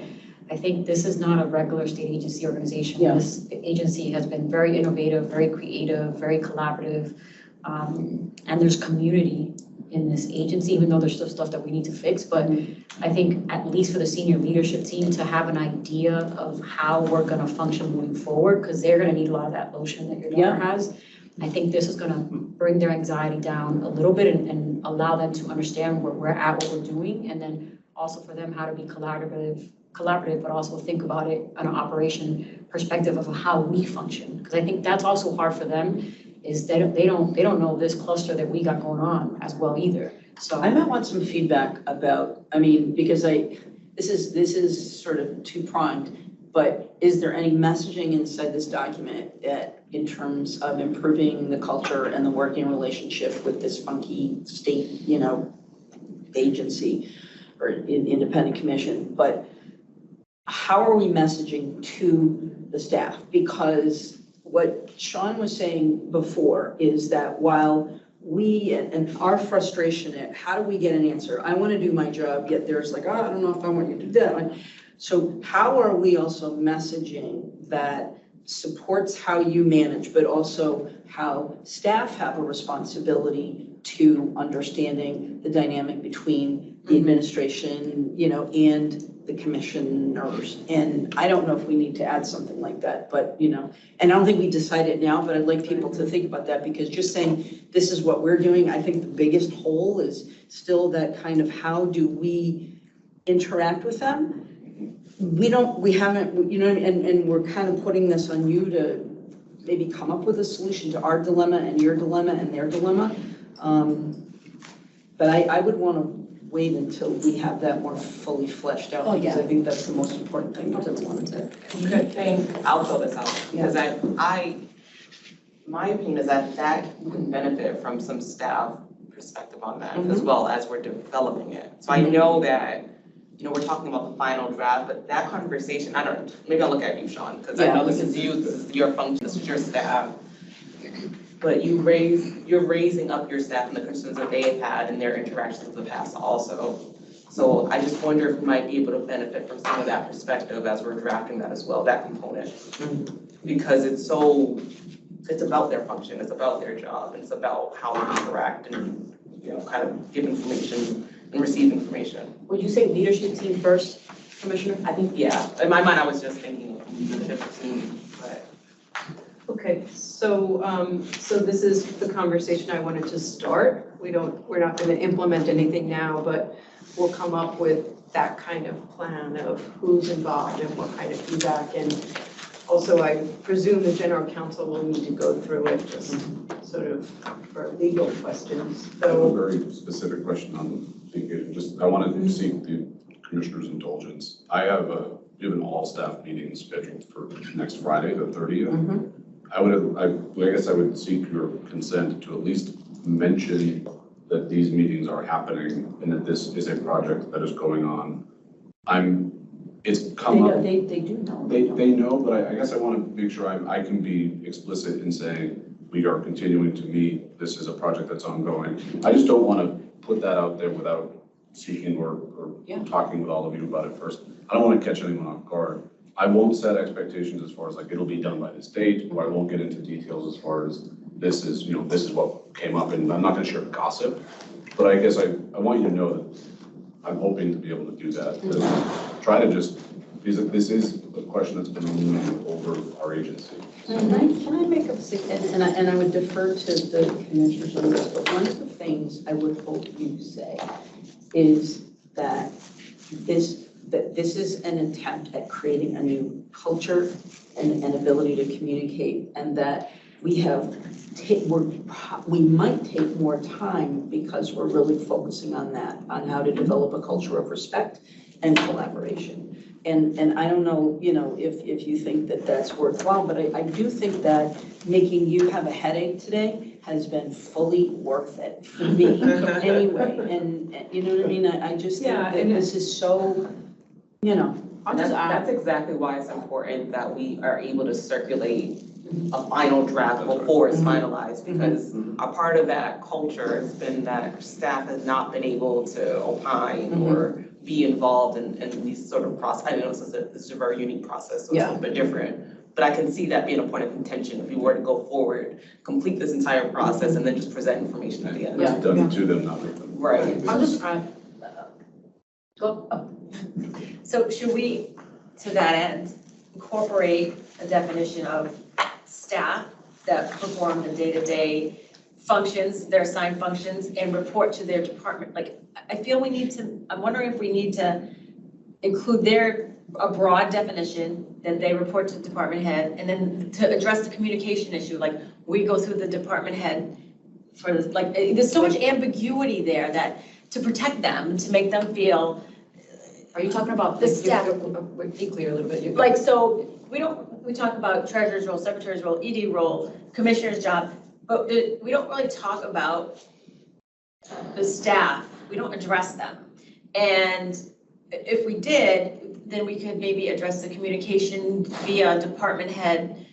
I think this is not a regular state agency organization. Yeah. This agency has been very innovative, very creative, very collaborative, and there's community in this agency, even though there's still stuff that we need to fix. But I think at least for the senior leadership team to have an idea of how we're gonna function moving forward, because they're gonna need a lot of that lotion that your daughter has. I think this is gonna bring their anxiety down a little bit and allow them to understand where we're at, what we're doing, and then also for them how to be collaborative, but also think about it on an operation perspective of how we function. Because I think that's also hard for them, is they don't know this cluster that we got going on as well either. So I might want some feedback about, because this is sort of two-pronged, but is there any messaging inside this document that in terms of improving the culture and the working relationship with this funky state, agency or independent commission, but how are we messaging to the staff? Because what Sean was saying before is that while we, and our frustration at how do we get an answer? I want to do my job, yet there's like, I don't know if I want you to do that. So how are we also messaging that supports how you manage, but also how staff have a responsibility to understanding the dynamic between the administration, and the commissioners? And I don't know if we need to add something like that, but, and I don't think we decided now, but I'd like people to think about that, because just saying this is what we're doing, I think the biggest hole is still that kind of how do we interact with them? We haven't, and we're kind of putting this on you to maybe come up with a solution to our dilemma and your dilemma and their dilemma. But I would want to wait until we have that more fully fleshed out, because I think that's the most important thing that we wanted to. Good thing, I'll fill this out, because my opinion is that can benefit from some staff perspective on that, as well as we're developing it. So I know that, we're talking about the final draft, but that conversation, maybe I'll look at you, Sean, because I know this is you, this is your function, this is your staff. But you're raising up your staff and the concerns that they've had in their interactions in the past also. So I just wonder if we might be able to benefit from some of that perspective as we're drafting that as well, that component. Because it's about their function, it's about their job, and it's about how they interact and, kind of give information and receive information. would you say leadership team first, Commissioner? I think, yeah, in my mind, I was just thinking leadership team, but. Okay, so this is the conversation I wanted to start. We're not going to implement anything now, but we'll come up with that kind of plan of who's involved and what kind of feedback. And also, I presume the general counsel will need to go through it just sort of for legal questions. I have a So, very specific question on the engagement. I wanted to seek the commissioner's indulgence. We have an all-staff meeting scheduled for next Friday, the 30th. I guess I would seek your consent to at least mention that these meetings are happening and that this is a project that is going on. It's come up. They do know. They know, but I guess I want to make sure I can be explicit in saying we are continuing to meet. This is a project that's ongoing. I just don't want to put that out there without seeking or talking with all of you about it first. I don't want to catch anyone off guard. I won't set expectations as far as like it'll be done by this date, or I won't get into details as far as this is what came up, and I'm not going to share gossip. But I guess I want you to know that I'm hoping to be able to do that. To try to just, because this is a question that's been looming over our agency. Can I make a suggestion, and I would defer to the commissioners on this, but one of the things I would hope you say is that this is an attempt at creating a new culture and an ability to communicate, and that we might take more time because we're really focusing on that, on how to develop a culture of respect and collaboration. And I don't know, if you think that that's worthwhile, but I do think that making you have a headache today has been fully worth it for me anyway. And you know what I mean? I just think that this is so, That's exactly why it's important that we are able to circulate a final draft before it's finalized, because a part of that culture has been that staff has not been able to opine or be involved in these sort of process. I know this is a very unique process, so it's a little bit different. But I can see that being a point of contention if we were to go forward, complete this entire process, and then just present information at the end. It's done to them, not with them. Right. I'll just, So should we, to that end, incorporate a definition of staff that perform the day-to-day functions, their assigned functions, and report to their department? Like, I feel I'm wondering if we need to include a broad definition that they report to the department head, and then to address the communication issue, like we go through the department head for this, like, there's so much ambiguity there that to protect them, to make them feel. are you talking about The staff. Be clear a little bit. Like, so we talk about treasurer's role, secretary's role, ED role, commissioner's job, but we don't really talk about the staff. We don't address them. And if we did, then we could maybe address the communication via department head.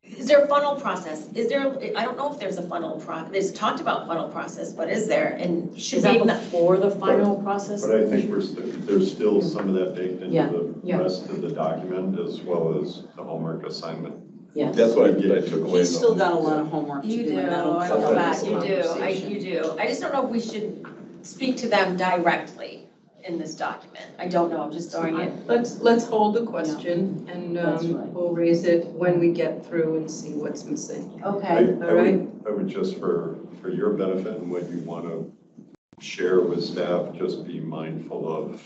Is there a funnel process? I don't know if there's a funnel process. There's talked about funnel process, but is there? And Is should that we? before the final process? But I think there's still some of that baked into the Yeah. rest of the document as well as the homework assignment. Yes. That's what I took away. he's still got a lot of homework to do. You do, and that'll I come know from that, this you do, conversation. you do. I just don't know if we should speak to them directly in this document. I don't know, I'm just throwing it. Let's hold the question and That's right. we'll raise it when we get through and see what's missing. Okay. I would just for your benefit and what you want to share with staff, just be mindful of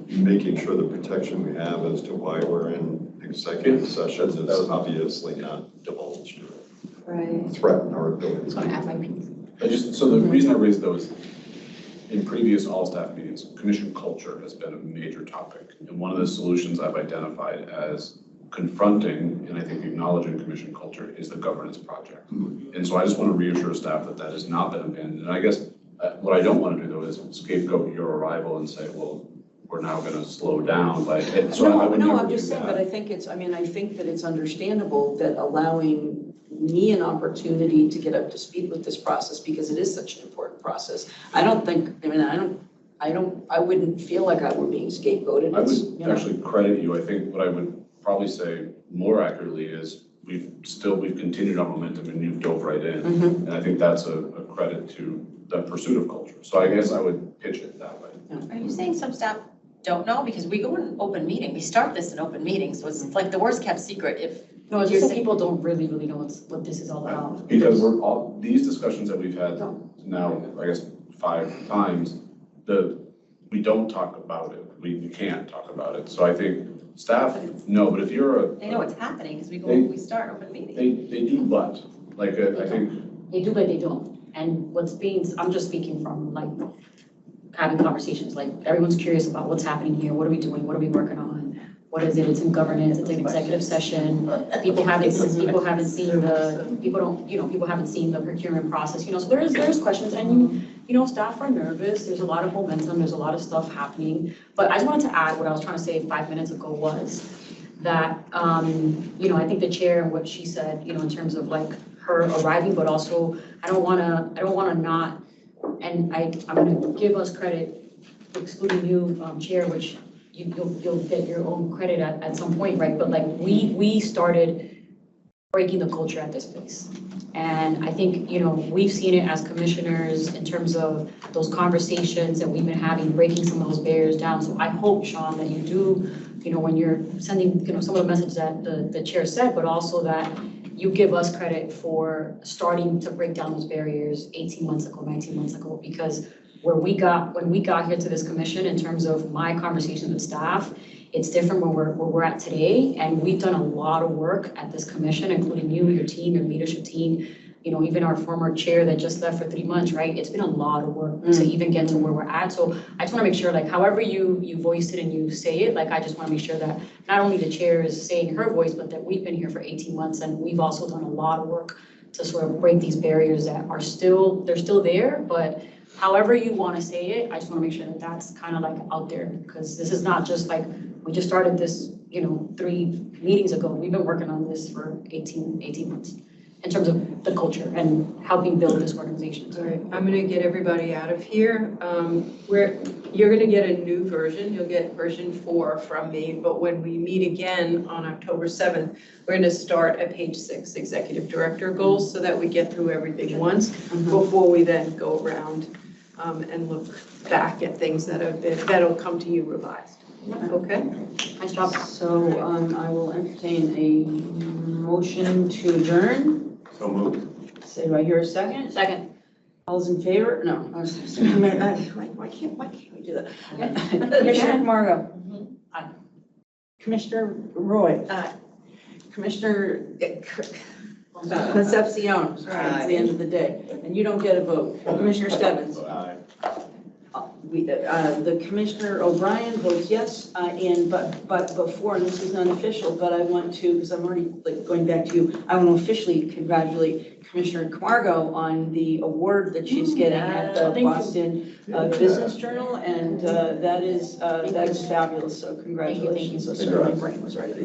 making sure the protection we have as to why we're in executive sessions is obviously not divulged. Right. Threaten our ability. It's going to FIP. So the reason I raised those, in previous all-staff meetings, commission culture has been a major topic. And one of the solutions I've identified as confronting, and I think acknowledging commission culture, is the governance project. And so I just want to reassure staff that that has not been abandoned. And I guess what I don't want to do though is scapegoat your arrival and say, well, we're now going to slow down. I'm just saying, but I think that it's understandable that allowing me an opportunity to get up to speed with this process, because it is such an important process. I wouldn't feel like I were being scapegoated. I would actually credit you. I think what I would probably say more accurately is we've continued our momentum and you've dove right in. And I think that's a credit to the pursuit of culture. So I guess I would pitch it that way. Are you saying some staff don't know? Because we go in an open meeting, we start this in open meeting, so it's like the worst kept secret if. No, it's just that people don't really know what this is all about. Because these discussions that we've had now, I guess 5 times, we don't talk about it. We can't talk about it. So I think staff know, but if you're They know what's happening, because we start open meeting. they do but, like, I think. They do, but they don't. And I'm just speaking from like having conversations, like everyone's curious about what's happening here, what are we doing, what are we working on? what is it? It's in governance, it's an executive session. People haven't seen people haven't seen the procurement process, so there's questions, and staff are nervous, there's a lot of momentum, there's a lot of stuff happening. But I just wanted to add what I was trying to say 5 minutes ago was that, I think the chair and what she said, in terms of like her arriving, but also I don't wanna not, and I'm gonna give us credit, excluding you, Chair, which you'll get your own credit at some point, right? But like we started breaking the culture at this place. And I think, we've seen it as commissioners in terms of those conversations that we've been having, breaking some of those barriers down. So I hope, Sean, that you do, when you're sending, some of the messages that the chair said, but also that you give us credit for starting to break down those barriers 18 months ago, 19 months ago, because when we got here to this commission, in terms of my conversations with staff, it's different where we're at today. And we've done a lot of work at this commission, including you, your team, your leadership team, even our former chair that just left for 3 months, right? It's been a lot of work to even get to where we're at. So I just want to make sure, like, however you voiced it and you say it, like, I just want to make sure that not only the chair is saying her voice, but that we've been here for 18 months and we've also done a lot of work to sort of break these barriers that are they're still there, but however you want to say it, I just want to make sure that that's kind of like out there, because this is not just like, we just started this, 3 meetings ago. We've been working on this for 18 months in terms of the culture and helping build this organization. All right, I'm gonna get everybody out of here. You're gonna get a new version. You'll get version 4 from me, but when we meet again on October 7th, we're gonna start at page 6, executive director goals, so that we get through everything once before we then go around and look back at things that'll come to you revised. Okay? Nice job. So, I will entertain a motion to adjourn. So moved. Say, do I hear a second? Second. All's in favor? No. Why can't we do that? Commissioner Camargo. Aye. Commissioner Roy. Aye. Commissioner Concepcion. Sorry, it's the end of the day. And you don't get a vote. Commissioner Stebbins. Aye. The Commissioner O'Brien votes yes, but before, and this is unofficial, but I want to, because I'm already going back to you, I want to officially congratulate Commissioner Camargo on the award that she's getting at the Boston Business Journal, and that is fabulous. So congratulations. Thank you. So sorry, my brain was right.